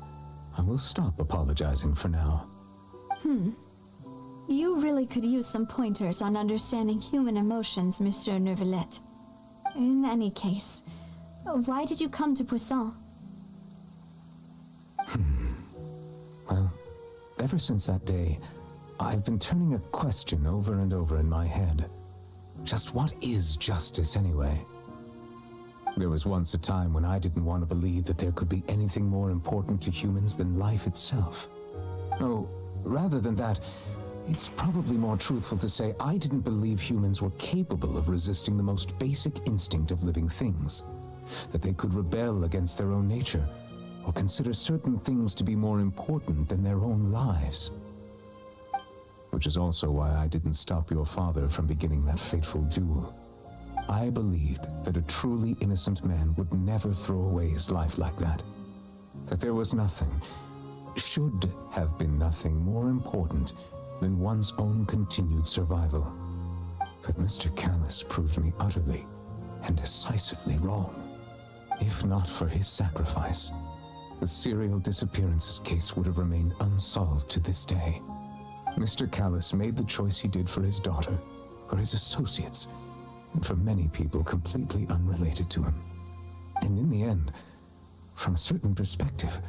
I will stop apologizing for now. You really could use some pointers on understanding human emotions, Monsieur Neuvillette. In any case, why did you come to Poisson? Well, ever since that day, I've been turning a question over and over in my head. Just what is justice anyway? There was once a time when I didn't want to believe that there could be anything more important to humans than life itself. No, rather than that, it's probably more truthful to say I didn't believe humans were capable of resisting the most basic instinct of living things. That they could rebel against their own nature, or consider certain things to be more important than their own lives. Which is also why I didn't stop your father from beginning that fateful duel. I believed that a truly innocent man would never throw away his life like that. That there was nothing, should have been nothing more important than one's own continued survival. But Mr. Callus proved me utterly and decisively wrong. If not for his sacrifice, the serial disappearances case would have remained unsolved to this day. Mr. Callus made the choice he did for his daughter, for his associates, and for many people completely unrelated to him. And in the end, from a certain perspective,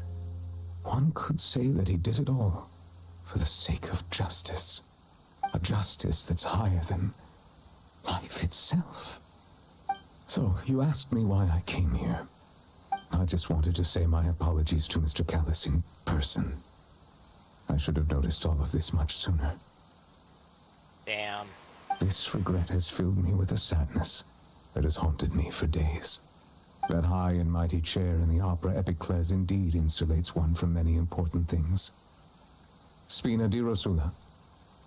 one could say that he did it all for the sake of justice. A justice that's higher than life itself. So, you asked me why I came here. I just wanted to say my apologies to Mr. Callus in person. I should have noticed all of this much sooner. Damn. This regret has filled me with a sadness that has haunted me for days. That high and mighty chair in the Opera Epiclese indeed insulates one from many important things. Spina di Rosula,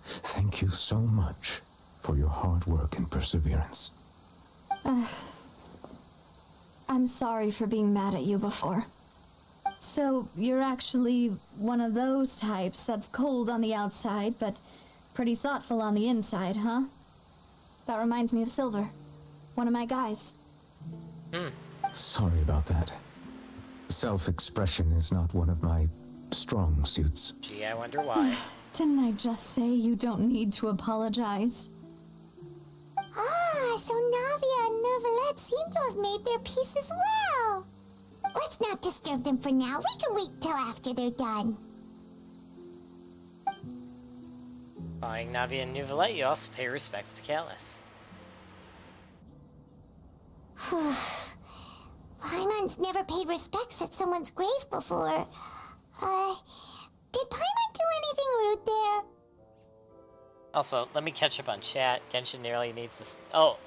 thank you so much for your hard work and perseverance. I'm sorry for being mad at you before. So you're actually one of those types that's cold on the outside, but pretty thoughtful on the inside, huh? That reminds me of Silver, one of my guys. Sorry about that. Self-expression is not one of my strong suits. Gee, I wonder why. Didn't I just say you don't need to apologize? Ah, so Navia and Neuvillette seem to have made their peace as well. Let's not disturb them for now. We can wait till after they're done. Following Navia and Neuvillette, you also pay respects to Callus. Paimon's never paid respects at someone's grave before. Did Paimon do anything rude there? Also, let me catch up on chat. Genshin nearly needs to... Oh!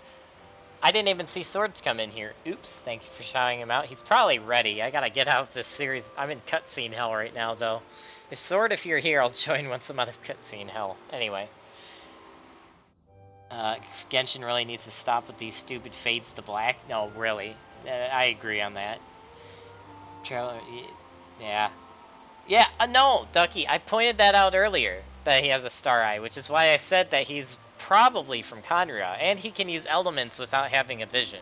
I didn't even see Swords come in here. Oops, thank you for shouting him out. He's probably ready. I gotta get out of this series. I'm in cutscene hell right now, though. If you're here, I'll join once I'm out of cutscene hell. Anyway. Genshin really needs to stop with these stupid fades to black. No, really. I agree on that. Trailer... Yeah. Yeah, no, Ducky, I pointed that out earlier, that he has a star eye, which is why I said that he's probably from Conria, and he can use elements without having a vision.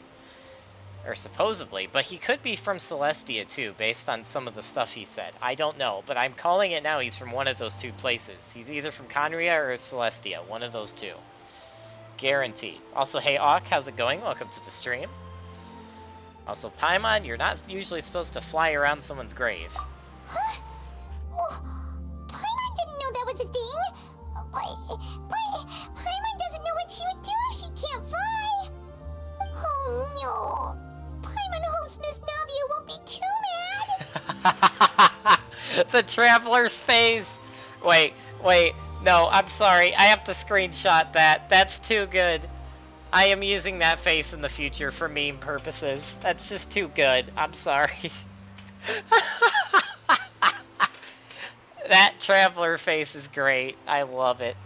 Or supposedly, but he could be from Celestia too, based on some of the stuff he said. I don't know, but I'm calling it now he's from one of those two places. He's either from Conria or Celestia, one of those two. Guaranteed. Also, hey Auk, how's it going? Welcome to the stream. Also, Paimon, you're not usually supposed to fly around someone's grave. Huh? Oh, Paimon didn't know that was a thing. But Paimon doesn't know what she would do if she can't fly. Oh no. Paimon hopes Miss Navia won't be too mad. The traveler's face. Wait. No, I'm sorry. I have to screenshot that. That's too good. I am using that face in the future for meme purposes. That's just too good. I'm sorry. That traveler face is great. I love it.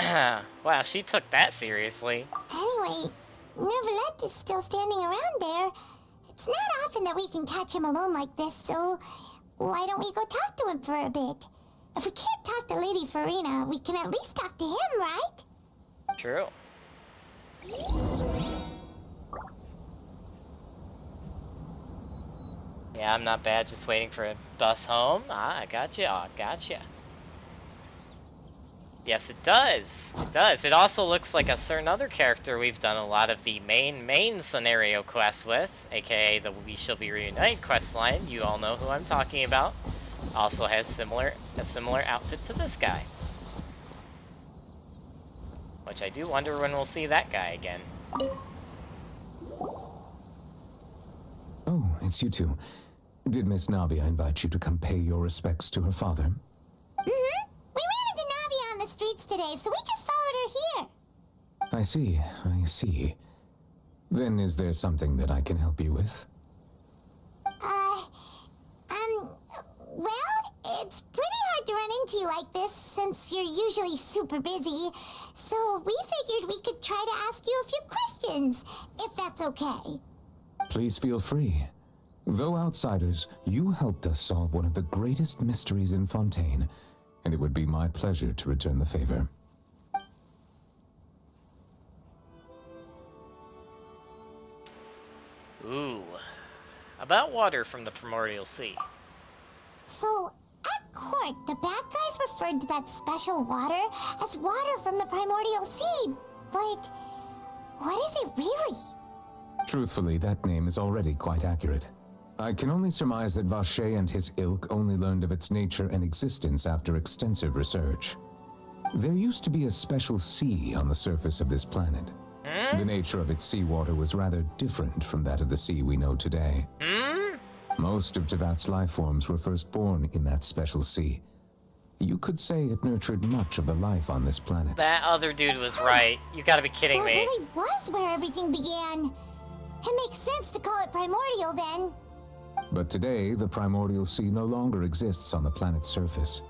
Wow, she took that seriously. Anyway, Neuvillette is still standing around there. It's not often that we can catch him alone like this, so why don't we go talk to him for a bit? If we can't talk to Lady Farina, we can at least talk to him, right? True. Yeah, I'm not bad, just waiting for a bus home. Ah, I gotcha. Oh, gotcha. Yes, it does. It does. It also looks like a certain other character we've done a lot of the main scenario quests with, aka the We Shall Be Reunited quest line. You all know who I'm talking about. Also has a similar outfit to this guy. Which I do wonder when we'll see that guy again. Oh, it's you two. Did Miss Navia invite you to come pay your respects to her father? Mm-hmm. We ran into Navia on the streets today, so we just followed her here. I see. Then is there something that I can help you with? Well, it's pretty hard to run into you like this since you're usually super busy. So we figured we could try to ask you a few questions, if that's okay. Please feel free. Though outsiders, you helped us solve one of the greatest mysteries in Fontaine, and it would be my pleasure to return the favor. Ooh. About water from the Primordial Sea. So, at court, the bad guys referred to that special water as water from the Primordial Sea. But what is it really? Truthfully, that name is already quite accurate. I can only surmise that Vacher and his ilk only learned of its nature and existence after extensive research. There used to be a special sea on the surface of this planet. The nature of its seawater was rather different from that of the sea we know today. Most of Tevat's life forms were first born in that special sea. You could say it nurtured much of the life on this planet. That other dude was right. You gotta be kidding me. So it really was where everything began. It makes sense to call it primordial then. But today, the primordial sea no longer exists on the planet's surface.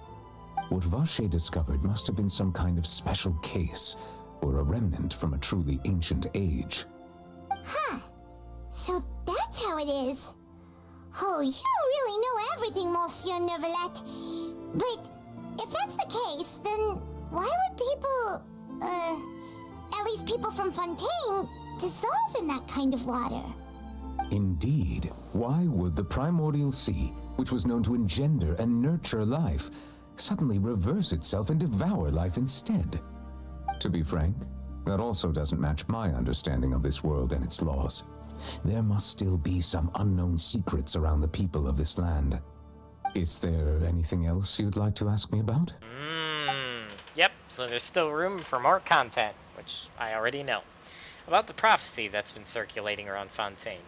What Vacher discovered must have been some kind of special case, or a remnant from a truly ancient age. Huh. So that's how it is. Oh, you really know everything, Monsieur Neuvillette. But if that's the case, then why would people, at least people from Fontaine, dissolve in that kind of water? Indeed. Why would the primordial sea, which was known to engender and nurture life, suddenly reverse itself and devour life instead? To be frank, that also doesn't match my understanding of this world and its laws. There must still be some unknown secrets around the people of this land. Is there anything else you'd like to ask me about? Yep, so there's still room for more content, which I already know. About the prophecy that's been circulating around Fontaine.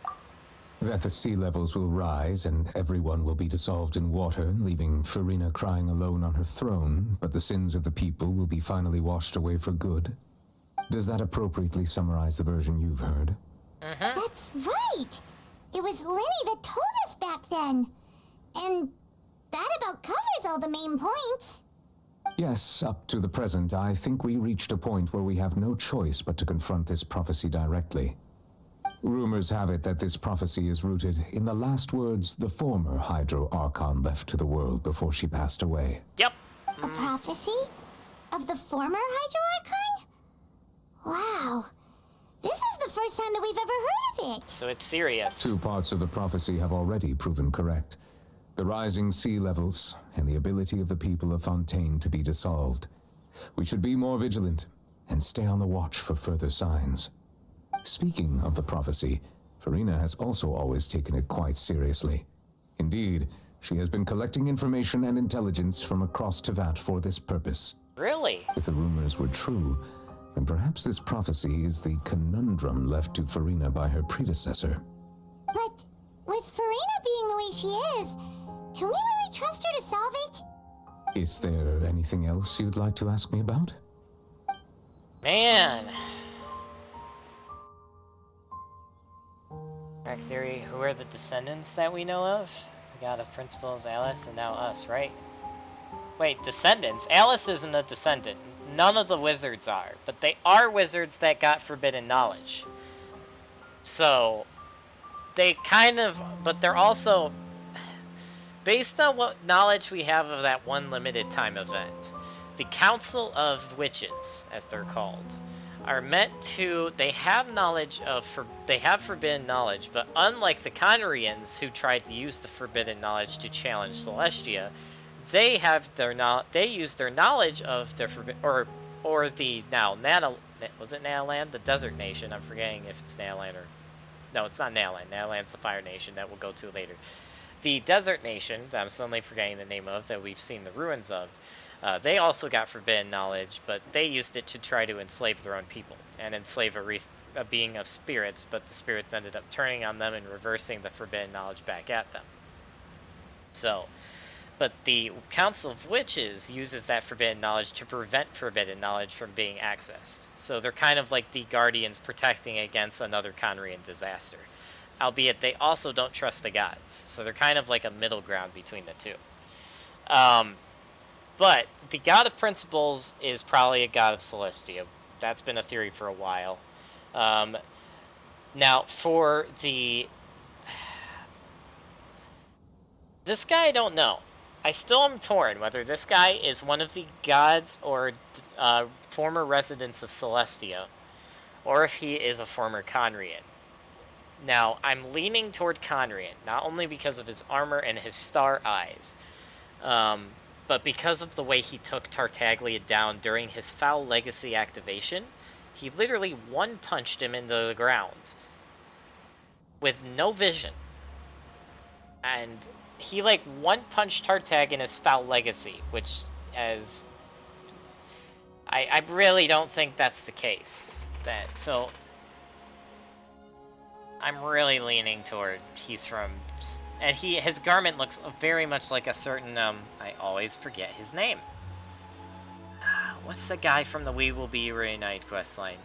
That the sea levels will rise and everyone will be dissolved in water, leaving Farina crying alone on her throne, but the sins of the people will be finally washed away for good. Does that appropriately summarize the version you've heard? That's right! It was Lenny that told us back then. And that about covers all the main points. Yes, up to the present, I think we reached a point where we have no choice but to confront this prophecy directly. Rumors have it that this prophecy is rooted in the last words the former Hydro Archon left to the world before she passed away. Yep. A prophecy? Of the former Hydro Archon? Wow. This is the first time that we've ever heard of it. So it's serious. 2 parts of the prophecy have already proven correct. The rising sea levels and the ability of the people of Fontaine to be dissolved. We should be more vigilant and stay on the watch for further signs. Speaking of the prophecy, Farina has also always taken it quite seriously. Indeed, she has been collecting information and intelligence from across Tevat for this purpose. Really? If the rumors were true, then perhaps this prophecy is the conundrum left to Farina by her predecessor. But with Farina being the way she is, can we really trust her to solve it? Is there anything else you'd like to ask me about? Man. Crack theory, who are the descendants that we know of? The god of principles, Alice, and now us, right? Wait, descendants? Alice isn't a descendant. None of the wizards are. But they are wizards that got forbidden knowledge. So, they kind of... But they're also... Based on what knowledge we have of that one limited time event, the Council of Witches, as they're called, are meant to... They have knowledge of... They have forbidden knowledge, but unlike the Conrians, who tried to use the forbidden knowledge to challenge Celestia, they have their they use their knowledge of their or the now was it Nanaland? The Desert Nation. I'm forgetting if it's Nanaland or no, it's not Nanaland. Nanaland's the Fire Nation that we'll go to later. The Desert Nation that I'm suddenly forgetting the name of, that we've seen the ruins of. They also got forbidden knowledge, but they used it to try to enslave their own people and enslave a being of spirits. But the spirits ended up turning on them and reversing the forbidden knowledge back at them. So. But the Council of Witches uses that forbidden knowledge to prevent forbidden knowledge from being accessed. So they're kind of like the guardians protecting against another Conrian disaster. Albeit they also don't trust the gods. So they're kind of like a middle ground between the two. But the god of principles is probably a god of Celestia. That's been a theory for a while. Now, for the... This guy I don't know. I still am torn whether this guy is one of the gods or former residents of Celestia, or if he is a former Conrian. Now, I'm leaning toward Conrian, not only because of his armor and his star eyes, but because of the way he took Tartaglia down during his Foul Legacy activation. He literally one-punched him into the ground with no vision. And he like one-punched Tartag in his Foul Legacy, which as I really don't think that's the case. So I'm really leaning toward he's from, and his garment looks very much like a certain I always forget his name. What's the guy from the We Will Be Reunited questline?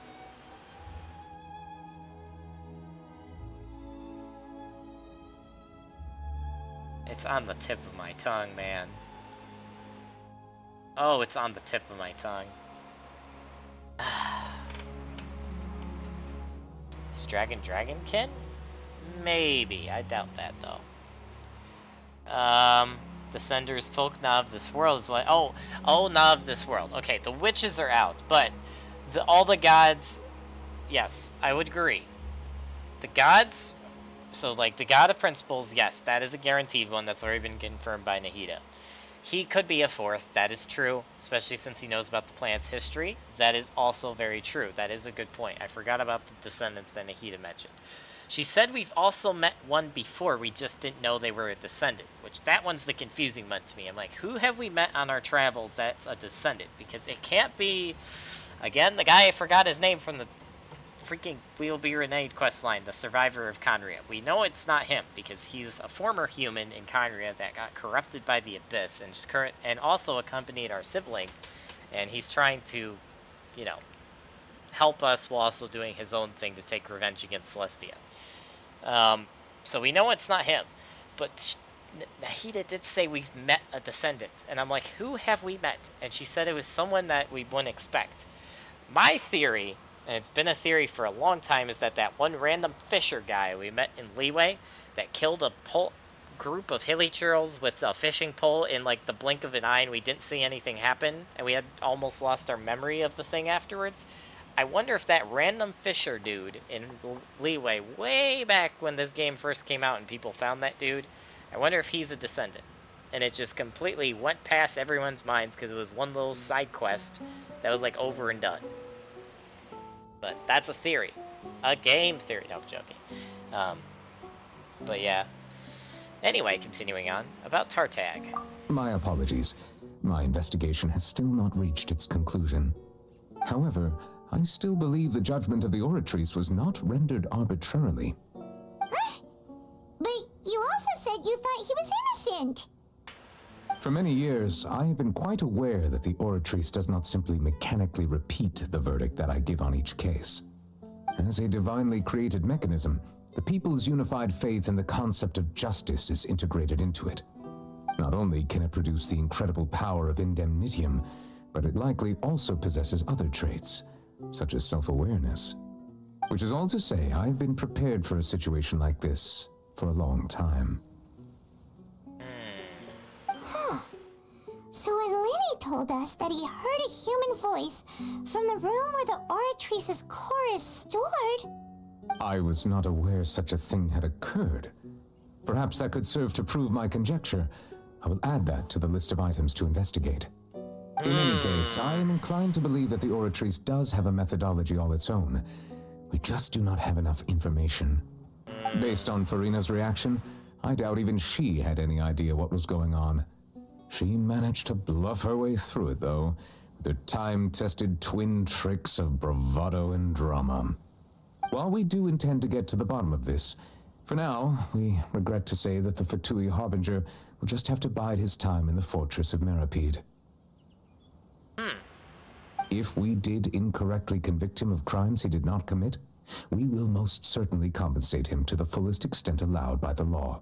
It's on the tip of my tongue, man. Oh, it's on the tip of my tongue. Is Dragonkin? Maybe. I doubt that, though. Descenders, folk, na of this world is what. Oh, na of this world. Okay, the witches are out, but all the gods. Yes, I would agree. The gods. So, like, the god of principles, yes, that is a guaranteed one. That's already been confirmed by Nahida. He could be a fourth. That is true, especially since he knows about the planet's history. That is also very true. That is a good point. I forgot about the descendants that Nahida mentioned. She said we've also met one before, we just didn't know they were a descendant, which that one's the confusing one to me. I'm like, who have we met on our travels that's a descendant? Because it can't be, again, the guy I forgot his name from the freaking We'll Be Reneged questline, the survivor of Conria. We know it's not him, because he's a former human in Conria that got corrupted by the Abyss, and also accompanied our sibling, and he's trying to, you know, help us while also doing his own thing to take revenge against Celestia. So we know it's not him, but Nahida did say we've met a descendant, and I'm like, who have we met? And she said it was someone that we wouldn't expect. My theory, and it's been a theory for a long time, is that one random fisher guy we met in Leeway that killed a group of hilly churls with a fishing pole in like the blink of an eye, and we didn't see anything happen, and we had almost lost our memory of the thing afterwards. I wonder if that random fisher dude in Leeway, way back when this game first came out and people found that dude, I wonder if he's a descendant. And it just completely went past everyone's minds because it was one little side quest that was like over and done. But that's a theory. A game theory. No, I'm joking. But yeah. Anyway, continuing on. About Tartag. My apologies. My investigation has still not reached its conclusion. However, I still believe the judgment of the Oratrice was not rendered arbitrarily. Huh? But you also said you thought he was innocent. For many years, I have been quite aware that the Oratrice does not simply mechanically repeat the verdict that I give on each case. As a divinely created mechanism, the people's unified faith in the concept of justice is integrated into it. Not only can it produce the incredible power of indemnitium, but it likely also possesses other traits, such as self-awareness. Which is all to say, I've been prepared for a situation like this for a long time. Huh. So when Lenny told us that he heard a human voice from the room where the Oratrice's core is stored... I was not aware such a thing had occurred. Perhaps that could serve to prove my conjecture. I will add that to the list of items to investigate. In any case, I am inclined to believe that the Oratrice does have a methodology all its own. We just do not have enough information. Based on Farina's reaction, I doubt even she had any idea what was going on. She managed to bluff her way through it, though, with her time-tested twin tricks of bravado and drama. While we do intend to get to the bottom of this, for now, we regret to say that the Fatui Harbinger will just have to bide his time in the fortress of Meripede. If we did incorrectly convict him of crimes he did not commit, we will most certainly compensate him to the fullest extent allowed by the law.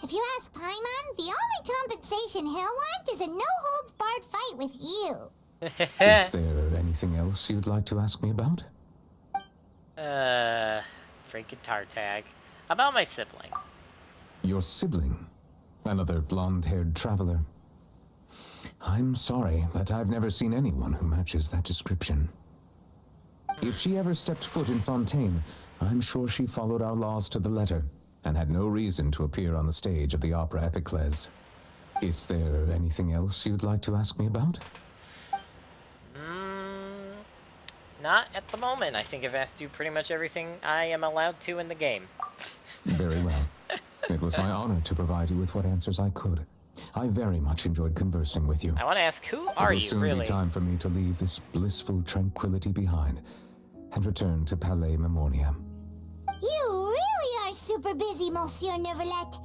If you ask Paimon, the only compensation he'll want is a no-holds-barred fight with you. Is there anything else you'd like to ask me about? Freaking Tartag. About my sibling. Your sibling? Another blonde-haired traveler? I'm sorry, but I've never seen anyone who matches that description. If she ever stepped foot in Fontaine, I'm sure she followed our laws to the letter, and had no reason to appear on the stage of the opera Epiclese. Is there anything else you'd like to ask me about? Not at the moment. I think I've asked you pretty much everything I am allowed to in the game. Very well. It was my honor to provide you with what answers I could. I very much enjoyed conversing with you. I want to ask, who are you, really? It will soon be time for me to leave this blissful tranquility behind and return to Palais Memoria. You really are super busy, Monsieur Neuvillette.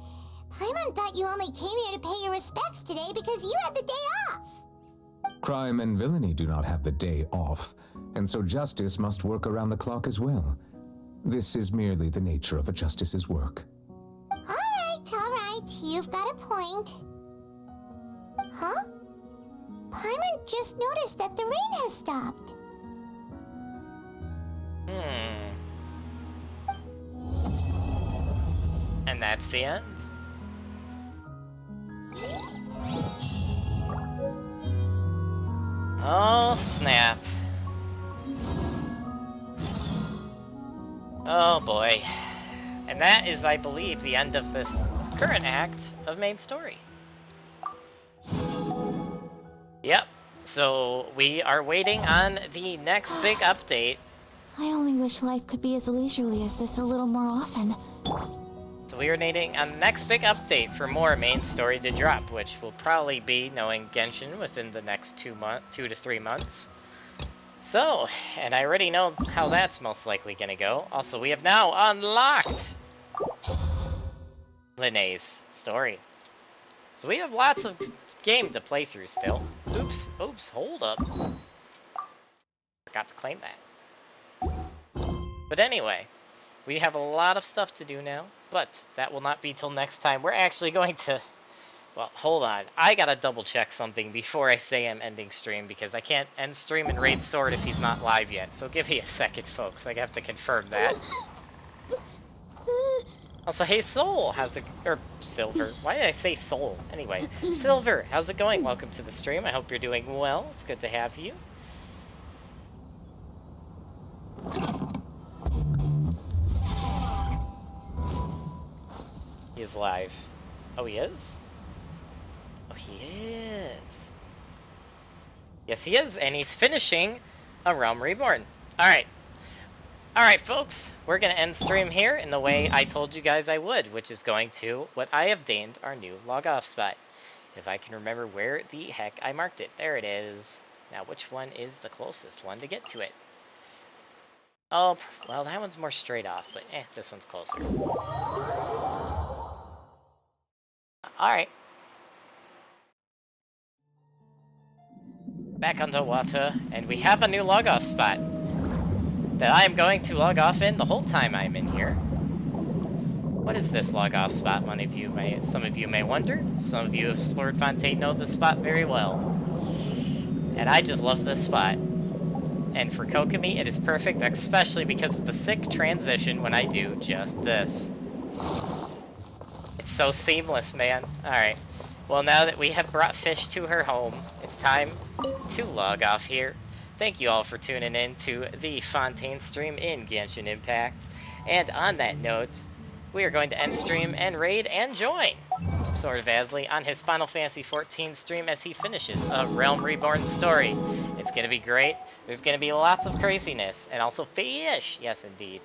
Paimon thought you only came here to pay your respects today because you had the day off. Crime and villainy do not have the day off, and so justice must work around the clock as well. This is merely the nature of a justice's work. All right, you've got a point. Huh? Paimon just noticed that the rain has stopped. And that's the end? snap. Oh boy. And that is, I believe, the end of this current act of main story. Yep. So we are waiting on the next big update. I only wish life could be as leisurely as this a little more often. So we are waiting on the next big update for more main story to drop, which will probably be knowing Genshin within the next 2 to 3 months. So, and I already know how that's most likely gonna go. Also, we have now unlocked Linnea's story. So we have lots of game to play through still. Oops, hold up. Forgot to claim that. But anyway, we have a lot of stuff to do now, but that will not be till next time. We're actually going to... Well, hold on. I gotta double check something before I say I'm ending stream, because I can't end stream and raid Sword if he's not live yet. So give me a second, folks. I have to confirm that. Also, hey Soul, how's it... or Silver. Why did I say Soul? Anyway, Silver, how's it going? Welcome to the stream. I hope you're doing well. It's good to have you. He is live. Oh, he is? Oh, he is. Yes, he is, and he's finishing A Realm Reborn. Alright. Alright, folks. We're going to end stream here in the way I told you guys I would, which is going to what I have named our new log-off spot. If I can remember where the heck I marked it. There it is. Now, which one is the closest one to get to it? Oh, well, that one's more straight off, but this one's closer. Alright. Back onto water, and we have a new log-off spot that I am going to log off in the whole time I'm in here. What is this log-off spot? Some of you may wonder. Some of you who have explored Fontaine know this spot very well. And I just love this spot. And for Kokomi, it is perfect, especially because of the sick transition when I do just this. It's so seamless, man. Alright. Well, now that we have brought Fish to her home, it's time to log off here. Thank you all for tuning in to the Fontaine stream in Genshin Impact. And on that note, we are going to end stream and raid and join Sword of Vasily on his Final Fantasy XIV stream as he finishes A Realm Reborn story. It's going to be great. There's going to be lots of craziness and also fish. Yes, indeed.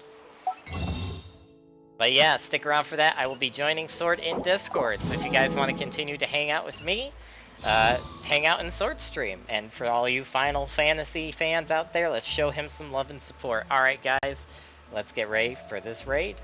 But yeah, stick around for that. I will be joining Sword in Discord. So if you guys want to continue to hang out with me, hang out in Sword stream. And for all you Final Fantasy fans out there, let's show him some love and support. Alright guys, let's get ready for this raid.